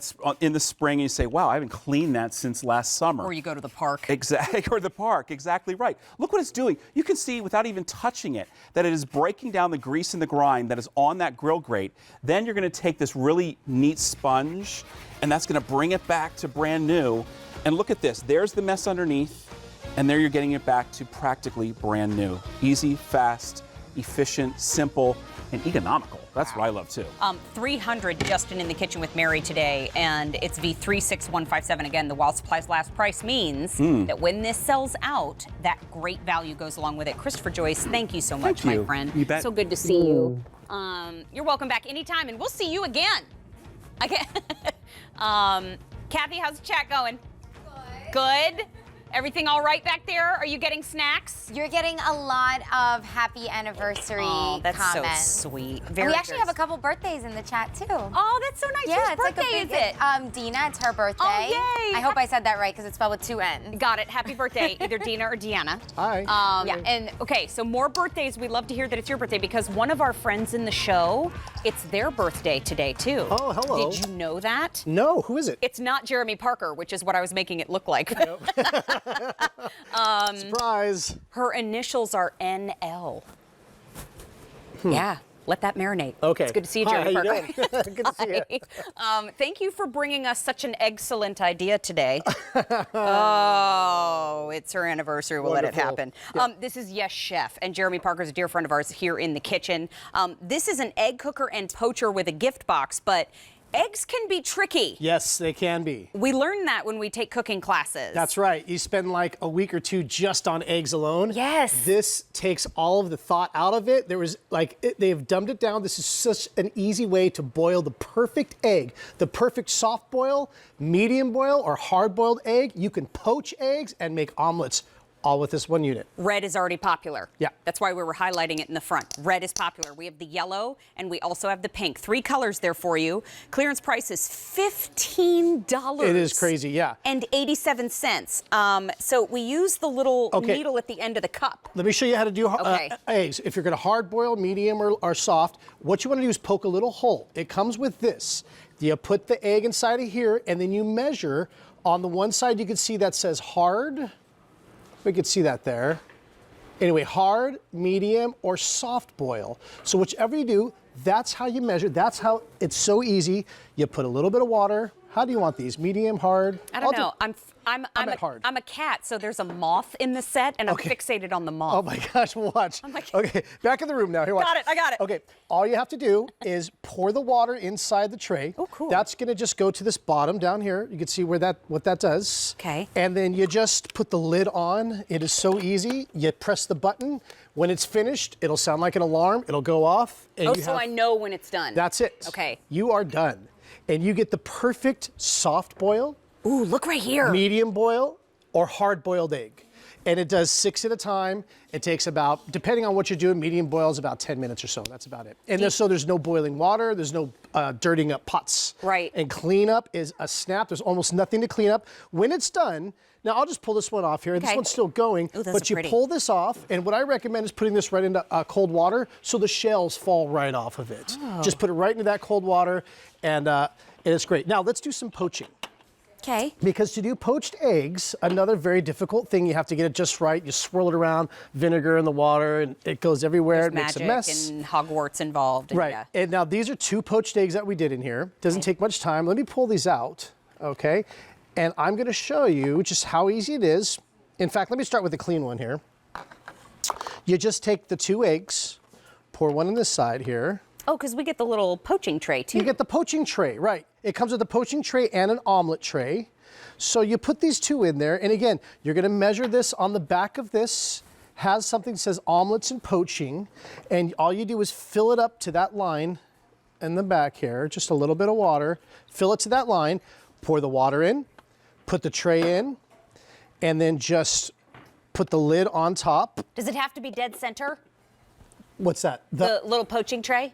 in the spring and you say, wow, I haven't cleaned that since last summer. Or you go to the park. Exactly, or the park, exactly right. Look what it's doing. You can see without even touching it that it is breaking down the grease and the grime that is on that grill grate. Then you're going to take this really neat sponge and that's going to bring it back to brand new. And look at this. There's the mess underneath and there you're getting it back to practically brand new. Easy, fast, efficient, simple, and economical. That's what I love too. 300 Justin in the kitchen with Mary today, and it's V36157. Again, the while supplies last price means that when this sells out, that great value goes along with it. Christopher Joyce, thank you so much, my friend. You bet. So good to see you. You're welcome back anytime, and we'll see you again. Okay. Kathy, how's the chat going? Good. Everything all right back there? Are you getting snacks? You're getting a lot of happy anniversary that's comments. so sweet. We actually have a couple birthdays in the chat too. Oh, that's so nice. Yeah, Whose birthday is it? Dina, it's her birthday. Oh, yay. I hope I said that right because it's spelled with 2 N's. Got it. Happy birthday, either Dina or Deanna. Hi. Yeah, and okay, so more birthdays. We love to hear that it's your birthday because one of our friends in the show, it's their birthday today too. Oh, hello. Did you know that? No, who is it? It's not Jeremy Parker, which is what I was making it look like. Nope. Surprise. Her initials are NL. Yeah. Let that marinate. Okay. It's good to see you, Hi, Jeremy how you Parker. doing? Good to see you. Thank you for bringing us such an excellent idea today. Oh, it's her anniversary. We'll let it happen. Yeah. This is Yes Chef, and Jeremy Parker is a dear friend of ours here in the kitchen. This is an egg cooker and poacher with a gift box, but eggs can be tricky. Yes, they can be. We learn that when we take cooking classes. That's right. You spend like a week or 2 just on eggs alone. Yes. This takes all of the thought out of it. There was they've dumbed it down. This is such an easy way to boil the perfect egg, the perfect soft boil, medium boil, or hard boiled egg. You can poach eggs and make omelets all with this one unit. Red is already popular. Yeah. That's why we were highlighting it in the front. Red is popular. We have the yellow and we also have the pink. 3 colors there for you. Clearance price is $15. It is crazy, yeah. And 87 cents. So we use the little needle at the end of the cup. Let me show you how to do eggs. If you're going to hard boil, medium, or soft, what you want to do is poke a little hole. It comes with this. You put the egg inside of here, and then you measure. On the one side, you can see that says hard. We can see that there. Anyway, hard, medium, or soft boil. So whichever you do, that's how you measure. That's how it's so easy. You put a little bit of water. How do you want these? Medium, hard? I don't know. I'm hard. a cat, so there's a moth in the set, and I'm fixated on the moth. Oh my gosh, watch. Okay, back in the room now. Here, watch. I got it. Okay, all you have to do is pour the water inside the tray. Oh, cool. That's gonna just go to this bottom down here. You can see what that does. Okay. And then you just put the lid on. It is so easy. You press the button. When it's finished, it'll sound like an alarm. It'll go off. And so I know when it's done. That's it. Okay. You are done. And you get the perfect soft boil. Ooh, look right here. Medium boil or hard boiled egg. And it does 6 at a time. It takes about, depending on what you're doing, medium boil is about 10 minutes or so. That's about it. And so there's no boiling water. There's no dirtying up pots. Right. And cleanup is a snap. There's almost nothing to clean up. When it's done, now I'll just pull this one off here. This one's still going. Ooh, those but are you pretty. pull this off. And what I recommend is putting this right into cold water so the shells fall right off of it. Oh. Just put it right into that cold water and it's great. Now let's do some poaching. Okay. Because to do poached eggs, another very difficult thing, you have to get it just right. You swirl it around, vinegar in the water, and it goes everywhere. There's it makes a mess. and Hogwarts involved. And Right. yeah. And now these are 2 poached eggs that we did in here. Doesn't take much time. Let me pull these out, okay? And I'm going to show you just how easy it is. In fact, let me start with the clean one here. You just take the 2 eggs, pour one on this side here. Oh, because we get the little poaching tray too. You get the poaching tray, right. It comes with a poaching tray and an omelet tray. So you put these 2 in there, and again, you're gonna measure this on the back of this, has something that says omelets and poaching, and all you do is fill it up to that line in the back here, just a little bit of water, fill it to that line, pour the water in, put the tray in, and then just put the lid on top. Does it have to be dead center? What's that? The little poaching tray?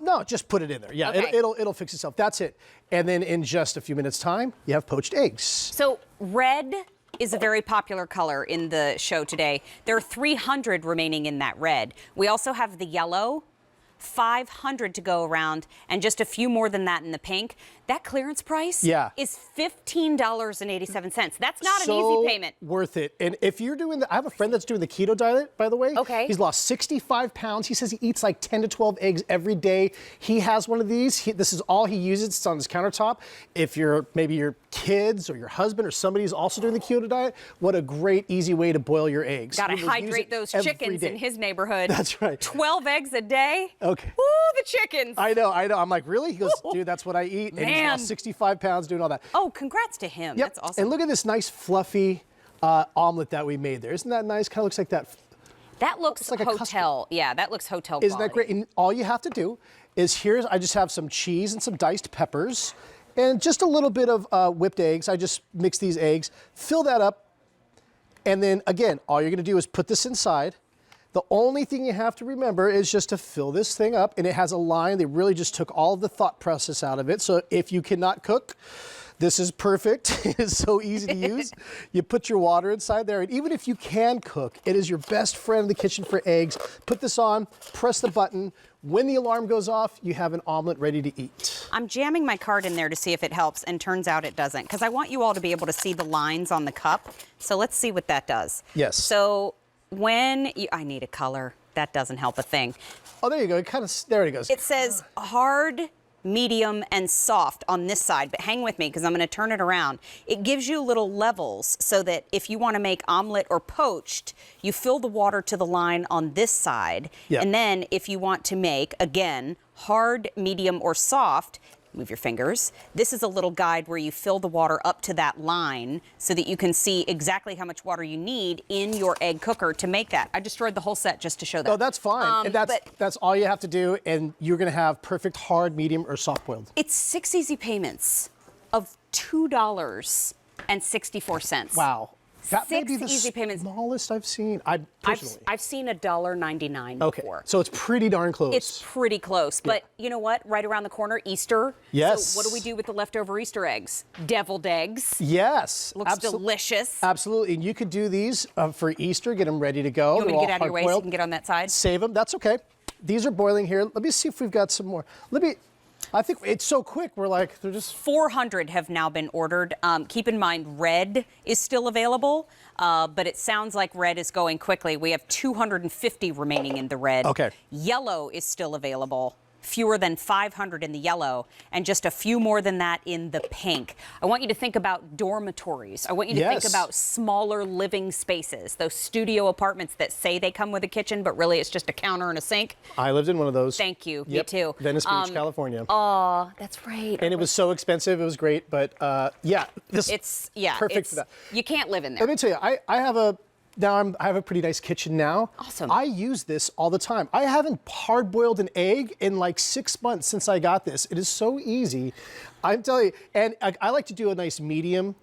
No, just put it in there. Yeah, Okay. it'll fix itself. That's it. And then in just a few minutes' time, you have poached eggs. So red is a very popular color in the show today. There are 300 remaining in that red. We also have the yellow, 500 to go around, and just a few more than that in the pink. That clearance price is $15.87. That's not an easy payment. Worth it. And if you're doing I have a friend that's doing the keto diet, by the way. Okay. He's lost 65 pounds. He says he eats like 10 to 12 eggs every day. He has one of these. This is all he uses. It's on his countertop. If maybe your kids or your husband or somebody's also doing the keto diet, what a great, easy way to boil your eggs. Gotta You will use hydrate it those every chickens day. in his neighborhood. That's right. 12 eggs a day? Okay. Ooh, the chickens. I know. I'm like, really? He goes, dude, that's what I eat. And he's lost 65 pounds doing all that. Oh, congrats to him. Yep. That's awesome. And look at this nice fluffy omelet that we made there. Isn't that nice? Kind of looks like that. That looks like a hotel. Yeah, that looks hotel Isn't that quality. great? And all you have to do is I just have some cheese and some diced peppers and just a little bit of whipped eggs. I just mix these eggs, fill that up, and then again, all you're gonna do is put this inside. The only thing you have to remember is just to fill this thing up, and it has a line. They really just took all of the thought process out of it. So if you cannot cook, this is perfect. It is so easy to use. You put your water inside there, and even if you can cook, it is your best friend in the kitchen for eggs. Put this on, press the button. When the alarm goes off, you have an omelet ready to eat. I'm jamming my card in there to see if it helps, and turns out it doesn't, because I want you all to be able to see the lines on the cup. So let's see what that does. Yes. So I need a color. That doesn't help a thing. Oh, there you go. There it goes. It says hard, medium, and soft on this side, but hang with me because I'm going to turn it around. It gives you little levels so that if you want to make omelet or poached, you fill the water to the line on this side. Yep. And then if you want to make, again, hard, medium, or soft, move your fingers. This is a little guide where you fill the water up to that line so that you can see exactly how much water you need in your egg cooker to make that. I destroyed the whole set just to show that. Oh, that's fine. And that's all you have to do, and you're going to have perfect hard, medium, or soft boiled. It's 6 easy payments of $2.64. Wow. That may 6 be the easy payments. smallest I've seen. Personally. I've seen $1.99 Okay, before. so it's pretty darn close. It's pretty close, but you know what? Right around the corner, Easter. Yes. So what do we do with the leftover Easter eggs? Deviled eggs. Yes. Looks delicious. Absolutely. And you could do these for Easter, get them ready to go. You want me They're to get all out of your way so you hard-boiled. can get on that side? Save them. That's okay. These are boiling here. Let me see if we've got some more. I think it's so quick. We're like, they're just. 400 have now been ordered. Keep in mind, red is still available, but it sounds like red is going quickly. We have 250 remaining in the red. Okay. Yellow is still available. Fewer than 500 in the yellow, and just a few more than that in the pink. I want you to think about dormitories. I want you to think about smaller living spaces, those studio apartments that say they come with a kitchen, but really it's just a counter and a sink. I lived in one of those. Thank you. Yep. Me too. Venice Beach, California. Oh, that's right. And it was so expensive. It was great, but yeah, It's perfect for that. You can't live in there. Let me tell you, I have a pretty nice kitchen now. Awesome. I use this all the time. I haven't hard-boiled an egg in like 6 months since I got this. It is so easy. I'm telling you, and I like to do a nice medium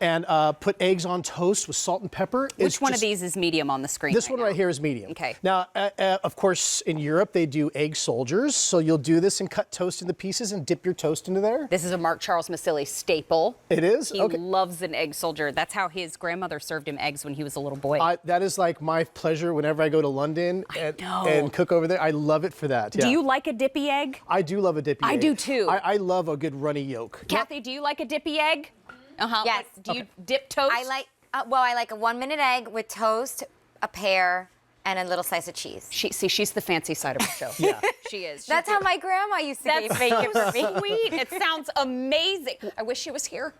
and put eggs on toast with salt and pepper. Which one of these is medium on the screen? This one right here is medium. Okay. Now, of course, in Europe, they do egg soldiers. So you'll do this and cut toast into pieces and dip your toast into there. This is a Mark Charles Massili staple. It is? He Okay. loves an egg soldier. That's how his grandmother served him eggs when he was a little boy. That is like my pleasure whenever I go to London and cook over there. I love it for that. Yeah. Do you like a dippy egg? I do love a dippy egg. I do too. I love a good runny yolk. Kathy, do you like a dippy egg? Yes. Do you dip toast? I like a 1-minute egg with toast, a pear, and a little slice of cheese. She's the fancy side of the show. Yeah. She is. That's how my grandma used to make it for me. Sweet. It sounds amazing. I wish she was here.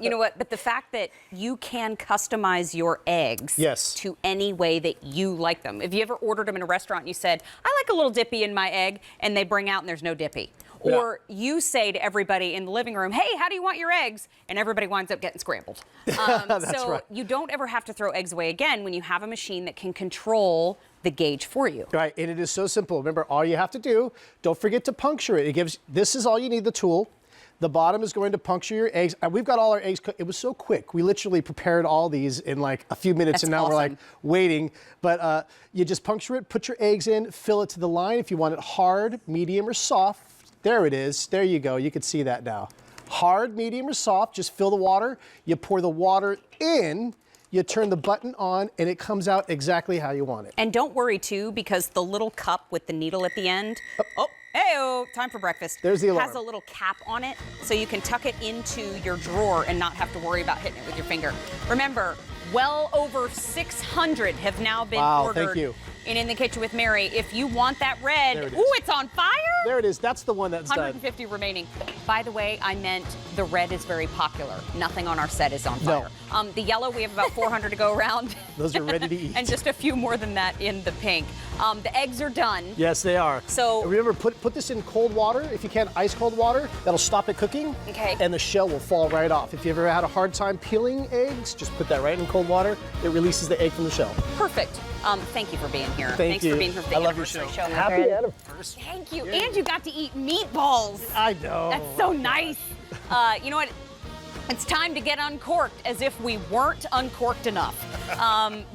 You know what? But the fact that you can customize your eggs to any way that you like them. If you ever ordered them in a restaurant and you said, I like a little dippy in my egg, and they bring out and there's no dippy. Or you say to everybody in the living room, hey, how do you want your eggs? And everybody winds up getting scrambled. So you don't ever have to throw eggs away again when you have a machine that can control the gauge for you. Right, and it is so simple. Remember, all you have to do, don't forget to puncture it. This is all you need, the tool. The bottom is going to puncture your eggs. We've got all our eggs cooked. It was so quick. We literally prepared all these in like a few minutes, and now we're like waiting. But you just puncture it, put your eggs in, fill it to the line. If you want it hard, medium, or soft, there it is. There you go. You can see that now. Hard, medium, or soft. Just fill the water. You pour the water in. You turn the button on, and it comes out exactly how you want it. And don't worry, too, because the little cup with the needle at the end, hey-oh, time for breakfast. There's the alarm. Has a little cap on it, so you can tuck it into your drawer and not have to worry about hitting it with your finger. Remember, well over 600 have now been ordered. Thank you. In the Kitchen with Mary. If you want that red, ooh, it's on fire? There it is. That's the one that's 150 remaining. By the way, I meant the red is very popular. Nothing on our set is on fire. The yellow, we have about 400 to go around. Those are ready to eat. And just a few more than that in the pink. The eggs are done. Yes, they are. So remember, put this in cold water. If you can, ice cold water. That'll stop it cooking. Okay. And the shell will fall right off. If you ever had a hard time peeling eggs, just put that right in cold water. It releases the egg from the shell. Perfect. Thank you for being here. Thanks for being here for the I love your anniversary show. show. Happy anniversary. Thank you. And you got to eat meatballs. I know. That's so nice. You know what? It's time to get uncorked, as if we weren't uncorked enough.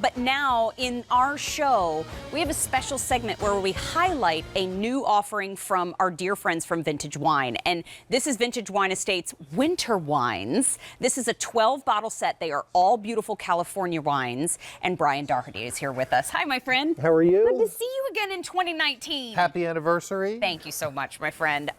But now, in our show, we have a special segment where we highlight a new offering from our dear friends from Vintage Wine. And this is Vintage Wine Estate's Winter Wines. This is a 12-bottle set. They are all beautiful California wines. And Brian Doherty is here with us. Hi, my friend. How are you? Good to see you again in 2019. Happy anniversary. Thank you so much, my friend.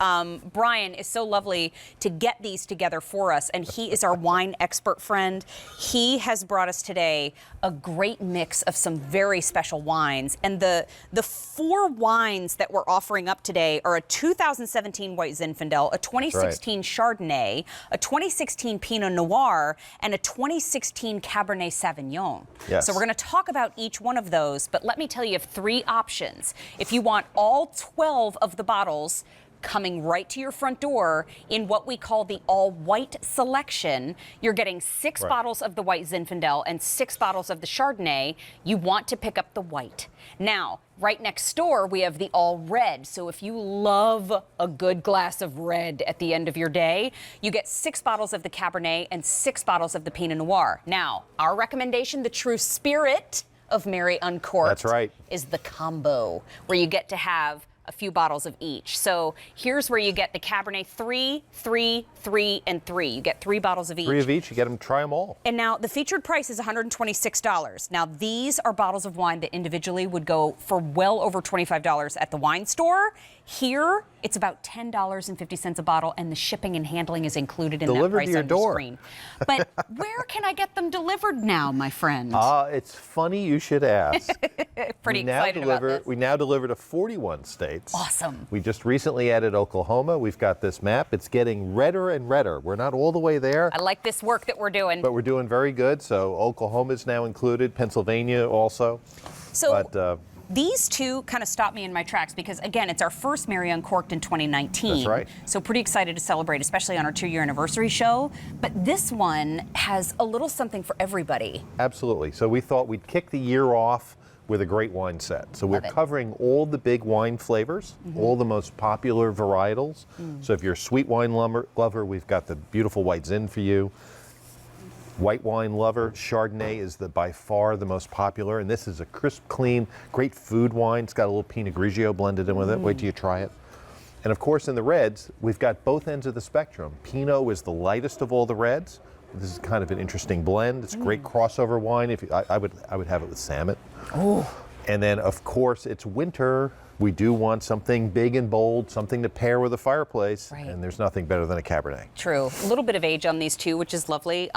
Brian is so lovely to get these together for us, and he is our wine expert friend. He has brought us today a great mix of some very special wines, and the 4 wines that we're offering up today are a 2017 White Zinfandel, a 2016 Chardonnay, a 2016 Pinot Noir, and a 2016 Cabernet Sauvignon. Yes. So we're going to talk about each one of those, but let me tell you, you have 3 options. If you want all 12 of the bottles, coming right to your front door in what we call the all-white selection. You're getting 6 bottles of the white Zinfandel and 6 bottles of the Chardonnay. You want to pick up the white. Now, right next door, we have the all red. So if you love a good glass of red at the end of your day, you get 6 bottles of the Cabernet and 6 bottles of the Pinot Noir. Now, our recommendation, the true spirit of Mary Uncorked, That's right, is the combo, where you get to have a few bottles of each. So here's where you get the Cabernet 3, 3, 3, and 3. You get 3 bottles of each. 3 of each, you get them, try them all. And now the featured price is $126. Now these are bottles of wine that individually would go for well over $25 at the wine store. Here, it's about $10.50 a bottle, and the shipping and handling is included in that price Delivered to your on door. your screen. But where can I get them delivered now, my friend? It's funny you should ask. Pretty excited about this. We now deliver to 41 states. Awesome. We just recently added Oklahoma. We've got this map. It's getting redder and redder. We're not all the way there, I like this work that we're doing. but we're doing very good. So Oklahoma is now included, Pennsylvania also. So But these two kind of stopped me in my tracks because, again, it's our first Mary Uncorked in 2019. That's right. So pretty excited to celebrate, especially on our 2-year anniversary show. But this one has a little something for everybody. absolutely. So we thought we'd kick the year off with a great wine set. So we're covering all the big wine flavors, all the most popular varietals. So if you're a sweet wine lover, we've got the beautiful white Zin for you. White wine lover, Chardonnay is by far the most popular, and this is a crisp, clean, great food wine. It's got a little Pinot Grigio blended in with it. Wait till you try it. And of course, in the reds, we've got both ends of the spectrum. Pinot is the lightest of all the reds. This is kind of an interesting blend. It's a great crossover wine. I would have it with salmon. Oh. And then, of course, it's winter. We do want something big and bold, something to pair with a fireplace, and there's nothing better than a Cabernet. True. A little bit of age on these two, which is lovely.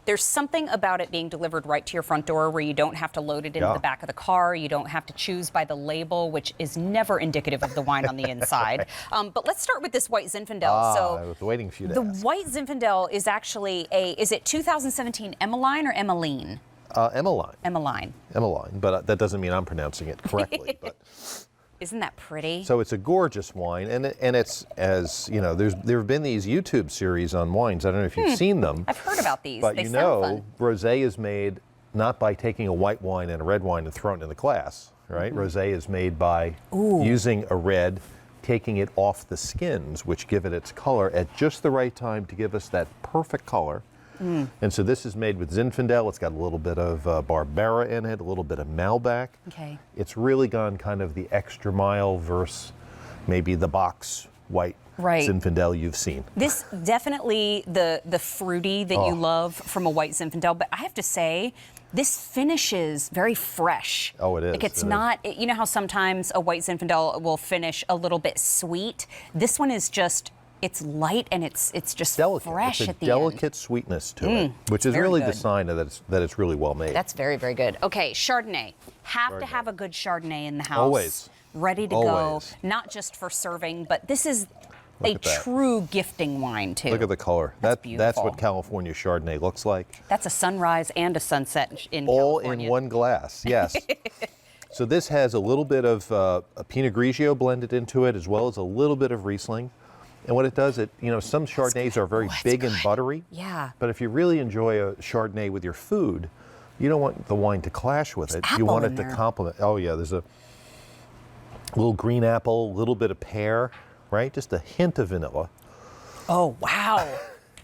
There's something about it being delivered right to your front door where you don't have to load it into the back of the car. You don't have to choose by the label, which is never indicative of the wine on the inside. But let's start with this white Zinfandel. I was waiting for you to the white Zinfandel is actually is it 2017 Emmeline or Emmeline? Emmeline. Emmeline. Emmeline, but that doesn't mean I'm pronouncing it correctly. But. Isn't that pretty? So it's a gorgeous wine, and it's, as you know, there have been these YouTube series on wines. I don't know if you've seen them. I've heard about these. But they you sound know, fun. rosé is made not by taking a white wine and a red wine and throwing it in the glass, right? Rosé is made by using a red, taking it off the skins, which give it its color at just the right time to give us that perfect color. And so this is made with Zinfandel. It's got a little bit of Barbera in it, a little bit of Malbec. Okay. It's really gone kind of the extra mile versus maybe the box white Zinfandel you've seen. This definitely the fruity that you love from a white Zinfandel, but I have to say, this finishes very fresh. Oh, it is. Like it's not, you know how sometimes a white Zinfandel will finish a little bit sweet? This one is just, it's light and it's just delicate. fresh it's a at the delicate end. sweetness to it, which is very really good. the sign that it's really well made. That's very, very good. Okay, Chardonnay. Have to have a good Chardonnay in the house. Always. Ready to Always. go, not just for serving, but this is Look at that. true gifting wine too. Look at the color. That's That's what beautiful. California Chardonnay looks like. That's a sunrise and a sunset in All California. in one glass, yes. So this has a little bit of a Pinot Grigio blended into it, as well as a little bit of Riesling. And what it does, some Chardonnays are very big and buttery. Yeah. But if you really enjoy a Chardonnay with your food, you don't want the wine to clash with it. You apple want in it to there. complement. Oh yeah, there's a little green apple, a little bit of pear, right? Just a hint of vanilla. Oh, wow.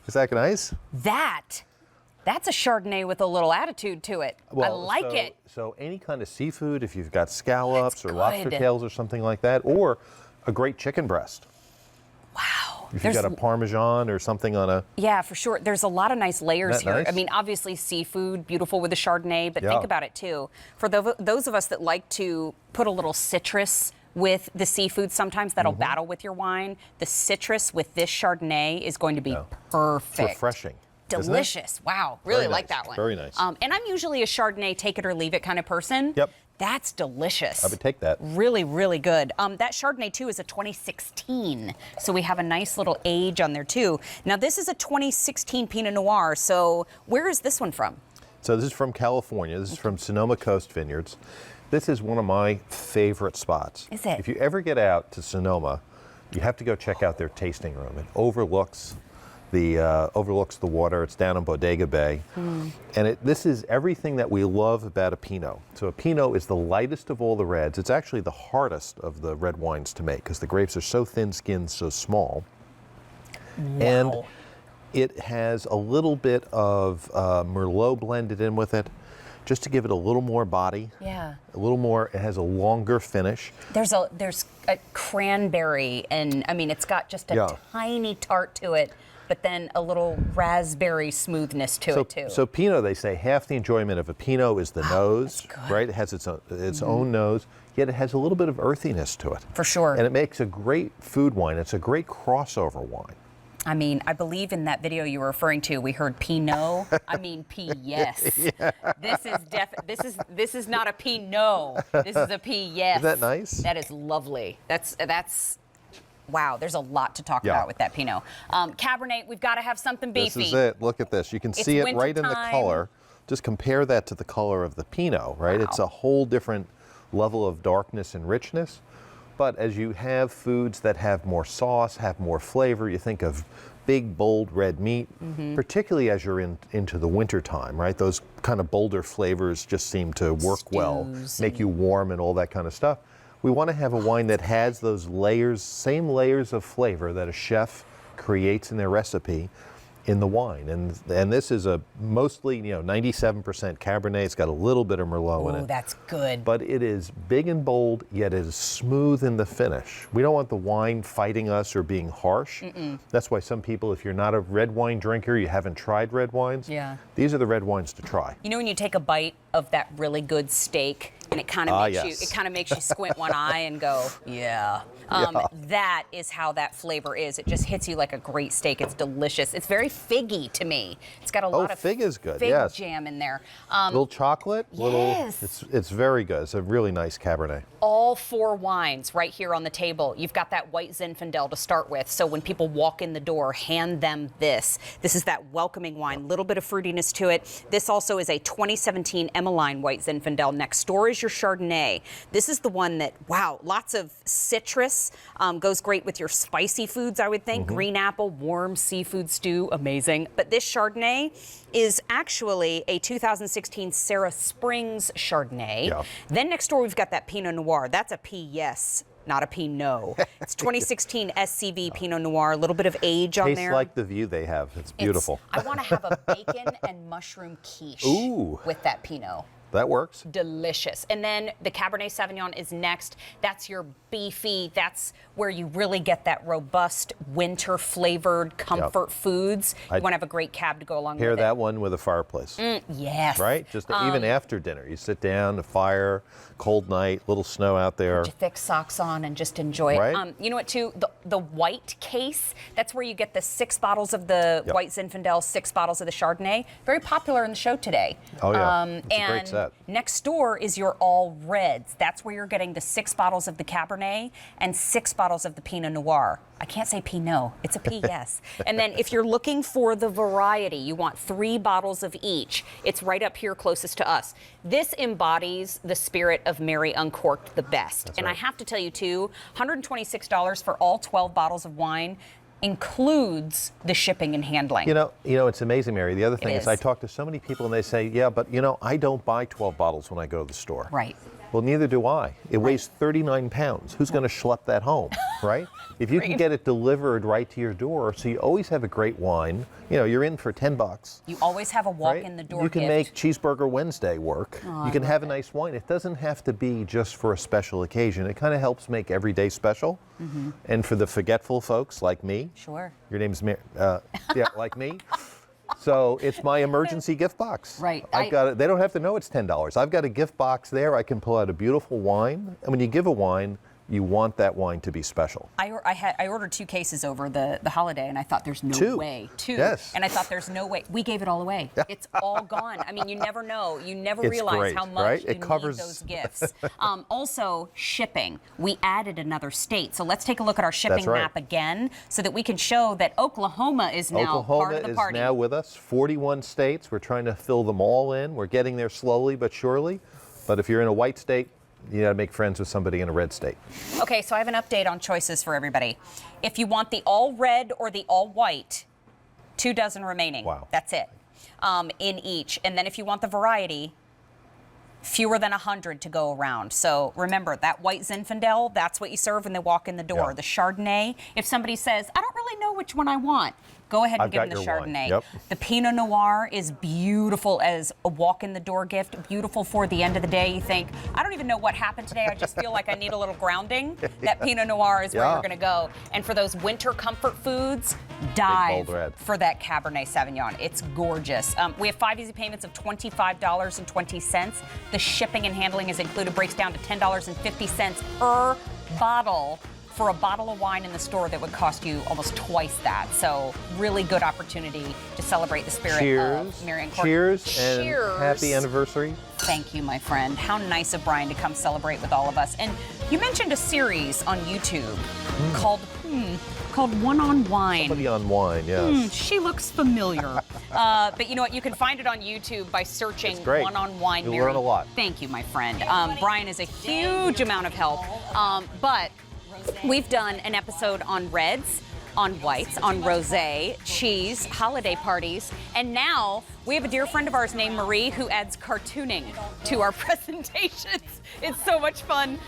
Is that nice? That's a Chardonnay with a little attitude to it. I like it. So any kind of seafood, if you've got scallops or lobster good. tails or something like that, or a great chicken breast. Wow. If you've got a Parmesan or something on a... Yeah, for sure. There's a lot of nice layers Isn't that here. nice? I mean, obviously seafood, beautiful with the Chardonnay, but Yeah. think about it too. For those of us that like to put a little citrus with the seafood, sometimes that'll battle with your wine. The citrus with this Chardonnay is going to be perfect. refreshing. isn't it? Delicious. Wow. Really Very like nice. that one. Very nice. And I'm usually a Chardonnay take it or leave it kind of person. Yep. That's delicious. I would take that. Really, really good. That Chardonnay, too, is a 2016. So we have a nice little age on there, too. Now, this is a 2016 Pinot Noir. So where is this one from? So this is from California. This is from Sonoma Coast Vineyards. This is one of my favorite spots. Is it? If you ever get out to Sonoma, You have to go check out their tasting room. It overlooks the water. It's down in Bodega Bay. And this is everything that we love about a Pinot. So a Pinot is the lightest of all the reds. It's actually the hardest of the red wines to make because the grapes are so thin-skinned, so small. Wow. And it has a little bit of Merlot blended in with it, just to give it a little more body. Yeah. A little more, it has a longer finish. There's a cranberry, and I mean, it's got just a tiny tart to it, but then a little raspberry smoothness to it too. So Pinot, they say half the enjoyment of a Pinot is the nose, right? It has its own nose, yet it has a little bit of earthiness to it. For sure. And it makes a great food wine. It's a great crossover wine. I mean, I believe in that video you were referring to, we heard Pinot. I mean, P-yes. Yeah. This is not a Pinot. This is a P-yes. Isn't that nice? That is lovely. That's wow. There's a lot to talk about with that Pinot. Cabernet, we've got to have something beefy. This is it. Look at this. You can see it right in the color. Just compare that to the color of the Pinot, right? It's a whole different level of darkness and richness. But as you have foods that have more sauce, have more flavor, you think of big, bold red meat, particularly as you're into the winter time, right? Those kind of bolder flavors just seem to work well, make you warm and all that kind of stuff. We want to have a wine that has those layers, same layers of flavor that a chef creates in their recipe in the wine. And this is a mostly, 97% Cabernet. It's got a little bit of Merlot in it. Oh, that's good. But it is big and bold, yet it is smooth in the finish. We don't want the wine fighting us or being harsh. That's why some people, if you're not a red wine drinker, you haven't tried red wines, these are the red wines to try. You know when you take a bite of that really good steak and it kind of makes you squint one eye and go, that is how that flavor is. It just hits you like a great steak. It's delicious. It's very figgy to me. It's got a lot of fig is good. Fig jam in there. Little chocolate, it's very good. It's a really nice Cabernet. All four wines right here on the table. You've got that white Zinfandel to start with. So when people walk in the door, hand them this. This is that welcoming wine, little bit of fruitiness to it. This also is a 2017 Emmeline white Zinfandel. Next door is your Chardonnay. This is the one that, wow, lots of citrus, goes great with your spicy foods, I would think. Green apple, warm seafood stew, amazing. But this Chardonnay is actually a 2016 Sarah Springs Chardonnay. Then next door we've got that Pinot Noir. That's a P-yes, not a Pinot. It's 2016 SCV Pinot Noir, a little bit of age on there. Tastes like the view they have. It's beautiful. I want to have a bacon and mushroom quiche with that Pinot. That works. Delicious. And then the Cabernet Sauvignon is next. That's your beefy, that's where you really get that robust winter flavored comfort foods. You want to have a great cab to go along with it. Pair that one with a fireplace. Yes. Right? Just even after dinner. You sit down, a fire, cold night, little snow out there. Put your thick socks on and just enjoy it. You know what, too? The white case, that's where you get the 6 bottles of the white Zinfandel, 6 bottles of the Chardonnay. Very popular in the show today. Oh, yeah. It's a great set. Next door is your all reds. That's where you're getting the 6 bottles of the Cabernet and 6 bottles of the Pinot Noir. I can't say Pinot, it's a P-yes. And then if you're looking for the variety, you want 3 bottles of each. It's right up here closest to us. This embodies the spirit of Mary Uncorked the best. And I have to tell you too, $126 for all 12 bottles of wine includes the shipping and handling. You know, it's amazing, Mary. The other thing is I talk to so many people and they say, yeah, but I don't buy 12 bottles when I go to the store. Right. Well, neither do I. It weighs 39 pounds. Who's going to schlep that home, right? If you can get it delivered right to your door, so you always have a great wine. You're in for $10. You always have a walk in the door You can gift. make Cheeseburger Wednesday work. You can have a nice wine. It doesn't have to be just for a special occasion. It kind of helps make every day special. And for the forgetful folks like me. Sure. Your name's Mary. Like me. So it's my emergency gift box. Right. I've got it. They don't have to know it's $10. I've got a gift box there. I can pull out a beautiful wine. And when you give a wine, you want that wine to be special. I ordered 2 cases over the holiday, and I thought there's no way. 2. Yes. And I thought there's no way. We gave it all away. It's all gone. I mean, you never know. You never realize great, how much right? you It covers need those gifts. Also, shipping. We added another state. So let's take a look at our shipping map again so that we can show that Oklahoma is now part of the party. Oklahoma is now with us. 41 states. We're trying to fill them all in. We're getting there slowly but surely. But if you're in a white state, You got to make friends with somebody in a red state. Okay, so I have an update on choices for everybody. If you want the all red or the all white, 2 dozen remaining. Wow. That's it in each. And then if you want the variety, fewer than 100 to go around. So remember, that white Zinfandel, that's what you serve when they walk in the door. Yeah. The Chardonnay, if somebody says, I don't really know which one I want, go ahead and give them the Chardonnay. Yep. The Pinot Noir is beautiful as a walk-in-the-door gift, beautiful for the end of the day. You think, I don't even know what happened today. I just feel like I need a little grounding. That Pinot Noir is where you're going to go. And for those winter comfort foods, dive for that Cabernet Sauvignon. It's gorgeous. We have 5 easy payments of $25.20. The shipping and handling is included, breaks down to $10.50 per bottle for a bottle of wine in the store that would cost you almost twice that. So really good opportunity to celebrate the spirit of Mary and Courtney. Cheers and happy anniversary. Thank you, my friend. How nice of Brian to come celebrate with all of us. And you mentioned a series on YouTube called One on Wine. Somebody on wine, yes. She looks familiar. But you know what? You can find it on YouTube by searching One on Wine. You'll learn a lot. Thank you, my friend. Brian is a huge amount of help. But we've done an episode on reds, on whites, on rosé, cheese, holiday parties, and now we have a dear friend of ours named Marie who adds cartooning to our presentations. It's so much fun.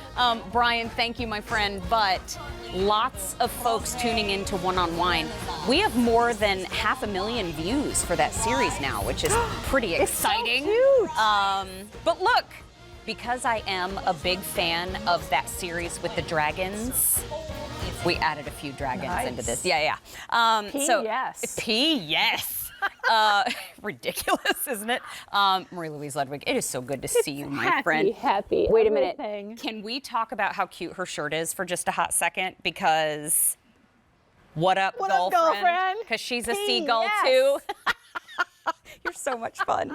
Brian, thank you, my friend, but lots of folks tuning into One on Wine. We have more than 500,000 views for that series now, which is pretty exciting. So cute. But look, because I am a big fan of that series with the dragons, we added a few dragons into this. Yeah. P.S. P.S. Ridiculous, isn't it? Marie-Louise Ludwig, it is so good to see you, my friend. Happy. Wait a minute. Everything. Can we talk about how cute her shirt is for just a hot second? Because what up, girlfriend? Because she's a seagull too. You're so much fun.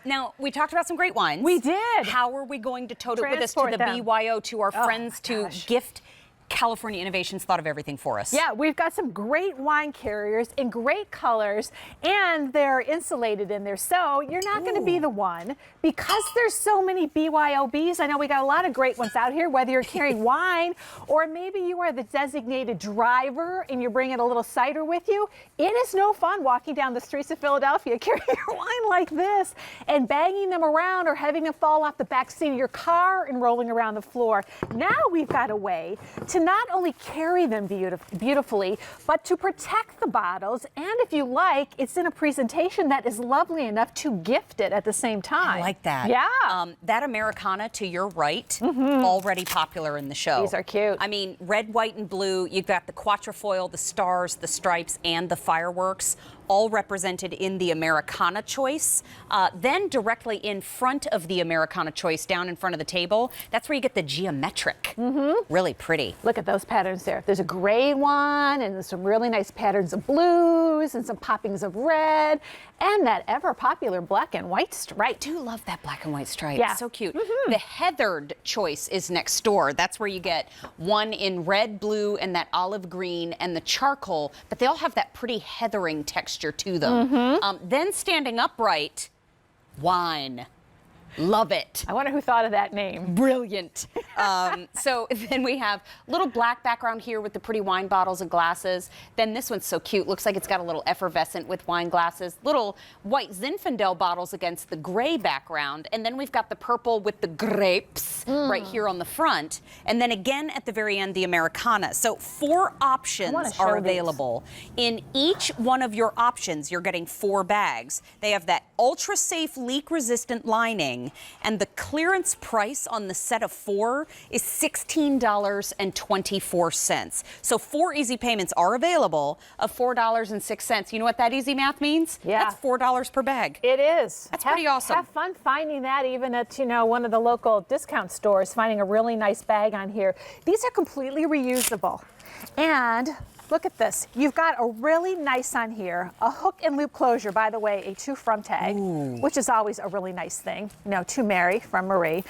Now, we talked about some great wines. We did. How are we going to tote it with us to the BYO, to our friends, to gift California Innovations thought of everything for us? Yeah, we've got some great wine carriers in great colors, and they're insulated in there, so you're not going to be the one. Because there's so many BYOBs, I know we got a lot of great ones out here, whether you're carrying wine or maybe you are the designated driver and you're bringing a little cider with you. It is no fun walking down the streets of Philadelphia carrying your wine like this and banging them around or having them fall off the back seat of your car and rolling around the floor. Now we've got a way to not only carry them beautifully, but to protect the bottles, and if you like, it's in a presentation that is lovely enough to gift it at the same time. I like that. Yeah. That Americana to your right, already popular in the show. These are cute. I mean, red, white, and blue. You've got the quatrefoil, the stars, the stripes, and the fireworks, all represented in the Americana choice. Then directly in front of the Americana choice, down in front of the table, that's where you get the geometric. Really pretty. Look at those patterns there. There's a gray one, and there's some really nice patterns of blues, and some poppings of red, and that ever popular black and white stripe. I do love that black and white stripe. Yeah. So cute. The heathered choice is next door. That's where you get one in red, blue, and that olive green, and the charcoal, but they all have that pretty heathering texture to them. Then standing upright, wine. Love it. I wonder who thought of that name. Brilliant. So then we have a little black background here with the pretty wine bottles and glasses. Then this one's so cute. Looks like it's got a little effervescent with wine glasses. Little white Zinfandel bottles against the gray background. And then we've got the purple with the grapes right here on the front. And then again at the very end, the Americana. So 4 options are available. In each one of your options, you're getting 4 bags. They have that ultra-safe leak-resistant lining, and the clearance price on the set of 4 is $16.24. So 4 easy payments are available of $4.06. You know what that easy math means? Yeah. That's $4 per bag. It is. That's pretty awesome. Have fun finding that even at, one of the local discount stores, finding a really nice bag on here. These are completely reusable. And look at this. You've got a really nice on here, a hook and loop closure, by the way, a to from tag, which is always a really nice thing. To Mary from Marie.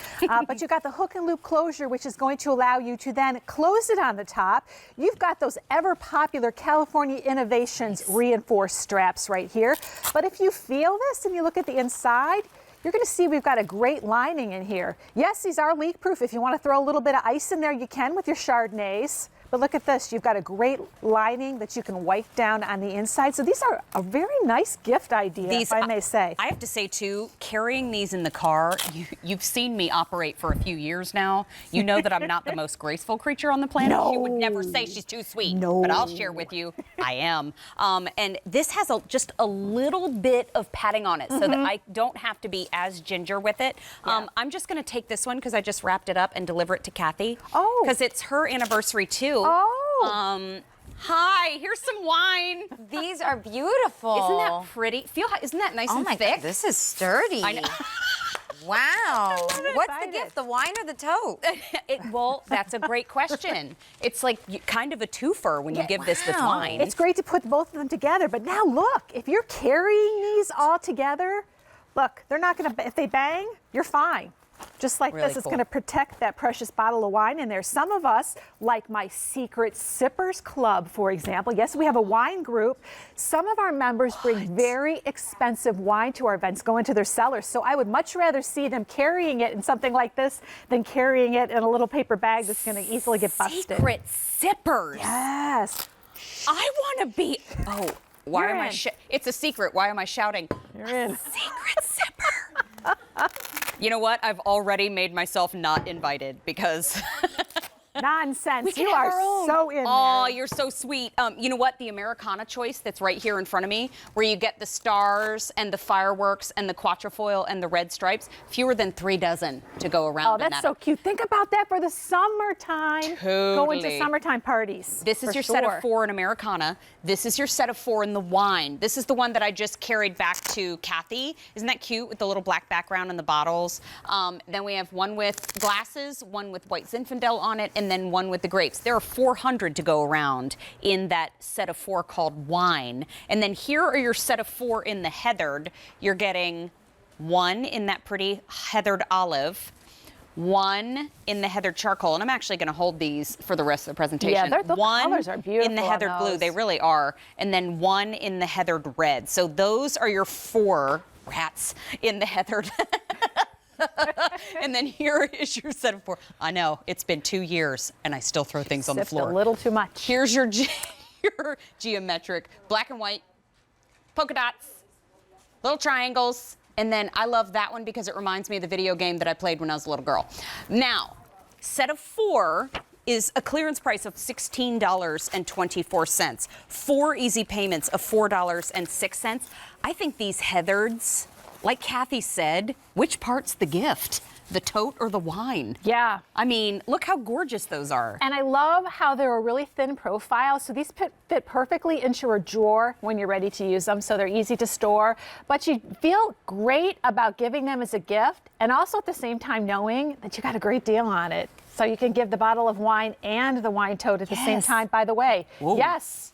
But you've got the hook and loop closure, which is going to allow you to then close it on the top. You've got those ever popular California Innovations reinforced straps right here. But if you feel this and you look at the inside, you're going to see we've got a great lining in here. Yes, these are leak proof. If you want to throw a little bit of ice in there, you can with your Chardonnays. But look at this, you've got a great lining that you can wipe down on the inside. So these are a very nice gift idea, if I may say. I have to say too, carrying these in the car, you've seen me operate for a few years now. You know that I'm not the most graceful creature on the planet. No. You would never say she's too sweet, No. but I'll share with you, I am. And this has just a little bit of padding on it so that I don't have to be as ginger with it. I'm just gonna take this one because I just wrapped it up and deliver it to Kathy. Oh. Because it's her anniversary too. Oh. Hi, here's some wine. These are beautiful. Isn't that pretty? Isn't that nice and my thick? God, this is sturdy. I know. Wow. What's the excited. gift, the wine or the tote? Well, that's a great question. It's like kind of a twofer when you give this with wine. It's great to put both of them together, but now look, if you're carrying these all together, look, they're not gonna, if they bang, you're fine. Just like Really this, it's cool. going to protect that precious bottle of wine in there. Some of us, like my Secret Sippers Club, for example, yes, we have a wine group. Some of our members bring very expensive wine to our events, go into their cellars. So I would much rather see them carrying it in something like this than carrying it in a little paper bag that's going to easily get busted. Secret sippers. Yes. I want to be. Oh, why You're am I? in. It's a secret. Why am I shouting? You're in. Secret sipper. You know what? I've already made myself not invited because. Nonsense. We can You have are our own. so in Oh, there. you're so sweet. You know what? The Americana choice that's right here in front of me, where you get the stars and the fireworks and the quatrefoil and the red stripes, fewer than 3 dozen to go around. Oh, in that's that. so cute. Think about that for the summertime. Going to Totally. summertime parties. This is for your set sure. of 4 in Americana. This is your set of 4 in the wine. This is the one that I just carried back to Kathy. Isn't that cute with the little black background and the bottles? Then we have one with glasses, one with white Zinfandel on it, and then one with the grapes. There are 400 to go around in that set of 4 called wine. And then here are your set of 4 in the heathered. You're getting 1 in that pretty heathered olive, 1 in the heathered charcoal, and I'm actually going to hold these for the rest of the presentation. Yeah, the 1 colors are beautiful in the on heathered blue, those. they really are, and then 1 in the heathered red. So those are your 4 rats in the heathered. And then here is your set of 4. I know, it's been 2 years, and I still throw things on the Sipped floor. a little too much. Here's your, your geometric black and white, polka dots, little triangles, and then I love that one because it reminds me of the video game that I played when I was a little girl. Now, set of 4 is a clearance price of $16.24. 4 easy payments of $4.06. I think these heathereds, like Kathy said, which part's the gift? The tote or the wine? Yeah. I mean, look how gorgeous those are. And I love how they're a really thin profile. So these fit perfectly into a drawer when you're ready to use them. So they're easy to store. But you feel great about giving them as a gift. And also at the same time knowing that you got a great deal on it. So you can give the bottle of wine and the wine tote at the same time, by the way. Whoa. Yes.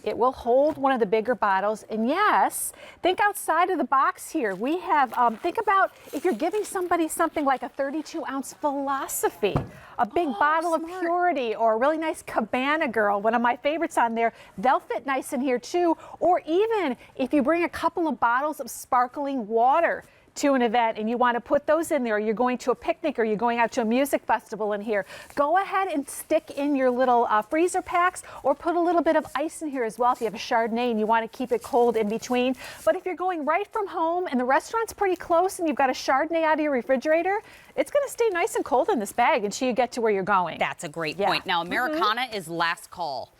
It will hold one of the bigger bottles. And yes, think outside of the box here. We have, think about if you're giving somebody something like a 32-ounce Philosophy, a big bottle of Purity, or a really nice Cabana Girl, one of my favorites on there. They'll fit nice in here too. Or even if you bring a couple of bottles of sparkling water to an event and you want to put those in there, or you're going to a picnic, or you're going out to a music festival in here, go ahead and stick in your little freezer packs, or put a little bit of ice in here as well if you have a Chardonnay and you want to keep it cold in between. But if you're going right from home and the restaurant's pretty close and you've got a Chardonnay out of your refrigerator, it's going to stay nice and cold in this bag until you get to where you're going. That's a great point. Now, Americana is last call.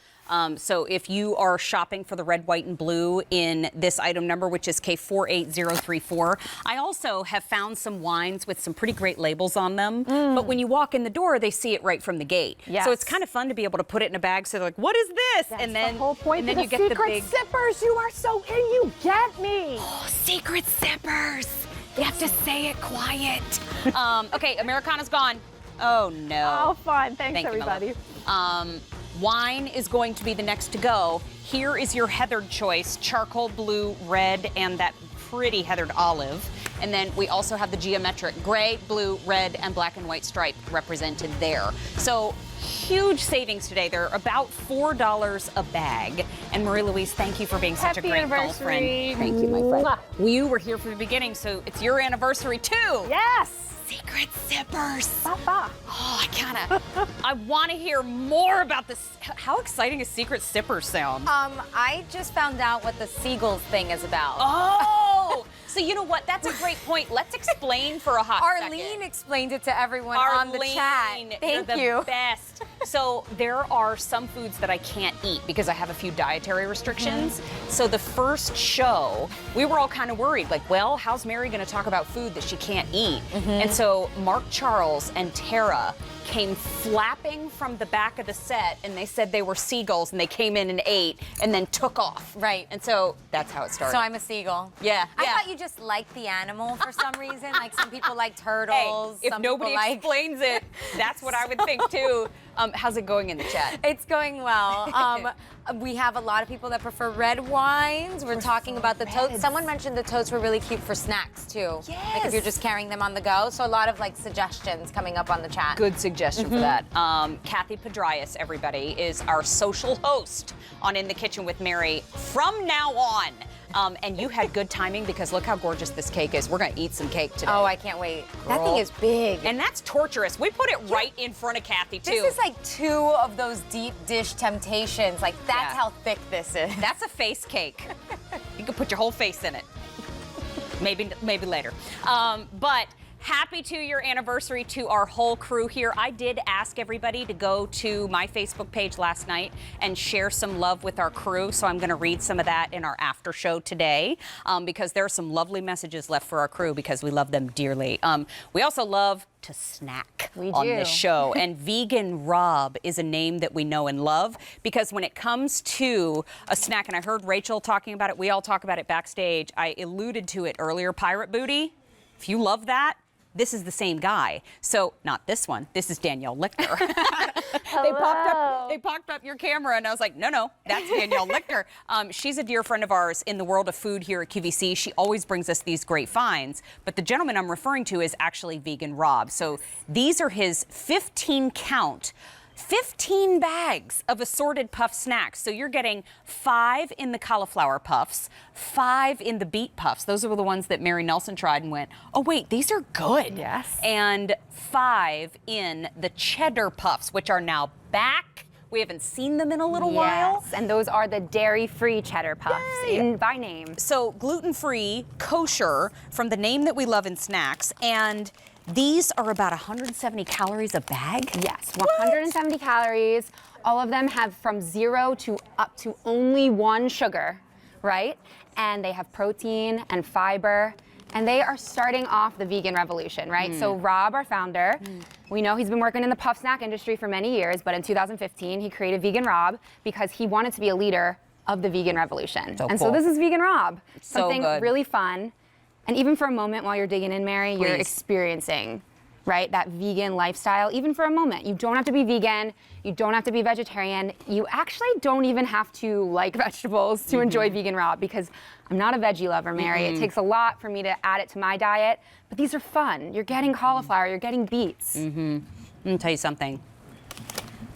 So if you are shopping for the red, white, and blue in this item number, which is K48034, I also have found some wines with some pretty great labels on them. But when you walk in the door, they see it right from the gate. Yes. So it's kind of fun to be able to put it in a bag. So they're like, "What is this?" That's and then the whole point and then of you the get the Secret big Sippers. You are so in. You get me. Oh, Secret Sippers. You have to say it quiet. Okay, Americana's gone. Oh no. Oh, fun. Thanks, Thank you, my love. everybody. Wine is going to be the next to go. Here is your heathered choice, charcoal blue, red, and that pretty heathered olive. And then we also have the geometric gray, blue, red, and black and white stripe represented there. So huge savings today. They're about $4 a bag. And Marie-Louise, thank you for being such a Happy great anniversary. girlfriend. Thank you, my friend. You were here from the beginning, so it's your anniversary too. Yes. Secret zippers. Papa. Oh, I want to hear more about this. How exciting is secret zipper sound? I just found out what the seagulls thing is about. Oh, so you know what? That's a great point. Let's explain for a hot second. Arlene explained it to everyone on the chat. You're the best. So there are some foods that I can't eat because I have a few dietary restrictions. So the first show, we were all kind of worried, like, well, how's Mary going to talk about food that she can't eat? And so Mark Charles and Tara came flapping from the back of the set, and they said they were seagulls, and they came in and ate and then took off. Right. And so that's how it started. So I'm a seagull. Yeah. I thought you just liked the animal for some reason. Like some people like turtles. Hey, if some nobody people explains it, that's what I would think too. How's it going in the chat? It's going well. We have a lot of people that prefer red wines. We're talking about the totes. Someone mentioned the totes were really cute for snacks too. Yes. Like if you're just carrying them on the go. So a lot of like suggestions coming up on the chat. Good suggestion for that. Kathy Pedraeus, everybody, is our social host on In the Kitchen with Mary from now on. And you had good timing because look how gorgeous this cake is. We're going to eat some cake today. Oh, I can't wait. That Girl. thing is big. And that's torturous. We put it right in front of Kathy, too. This is like 2 of those deep dish temptations. Like, that's how thick this is. That's a face cake. You can put your whole face in it. Maybe later. But happy 2-year anniversary to our whole crew here. I did ask everybody to go to my Facebook page last night and share some love with our crew. So I'm going to read some of that in our after show today because there are some lovely messages left for our crew because we love them dearly. We also love to snack on this show. And Vegan Rob is a name that we know and love because when it comes to a snack, and I heard Rachel talking about it, we all talk about it backstage. I alluded to it earlier, Pirate Booty. If you love that, this is the same guy. So not this one. This is Danielle Lichter. They popped up your camera, and I was like, no, that's Danielle Lichter. She's a dear friend of ours in the world of food here at QVC. She always brings us these great finds. But the gentleman I'm referring to is actually Vegan Rob. So these are his 15 bags of assorted puff snacks. So you're getting 5 in the cauliflower puffs, 5 in the beet puffs. Those are the ones that Mary Nelson tried and went, oh wait, these are good. Yes. And 5 in the cheddar puffs, which are now back. We haven't seen them in a little while. And those are the dairy-free cheddar puffs by name. So gluten-free, kosher, from the name that we love in snacks, and these are about 170 calories a bag? Yes, 170 calories. All of them have from 0 to up to only 1 sugar, right? And they have protein and fiber. And they are starting off the vegan revolution, right? So Rob, our founder, we know he's been working in the puff snack industry for many years, but in 2015, he created Vegan Rob because he wanted to be a leader of the vegan revolution. So this is Vegan Rob. Something really fun. And even for a moment while you're digging in, Mary, you're experiencing, right, that vegan lifestyle, even for a moment. You don't have to be vegan. You don't have to be vegetarian. You actually don't even have to like vegetables to enjoy Vegan Rob because I'm not a veggie lover, Mary. It takes a lot for me to add it to my diet, but these are fun. You're getting cauliflower, you're getting beets. I'm gonna tell you something.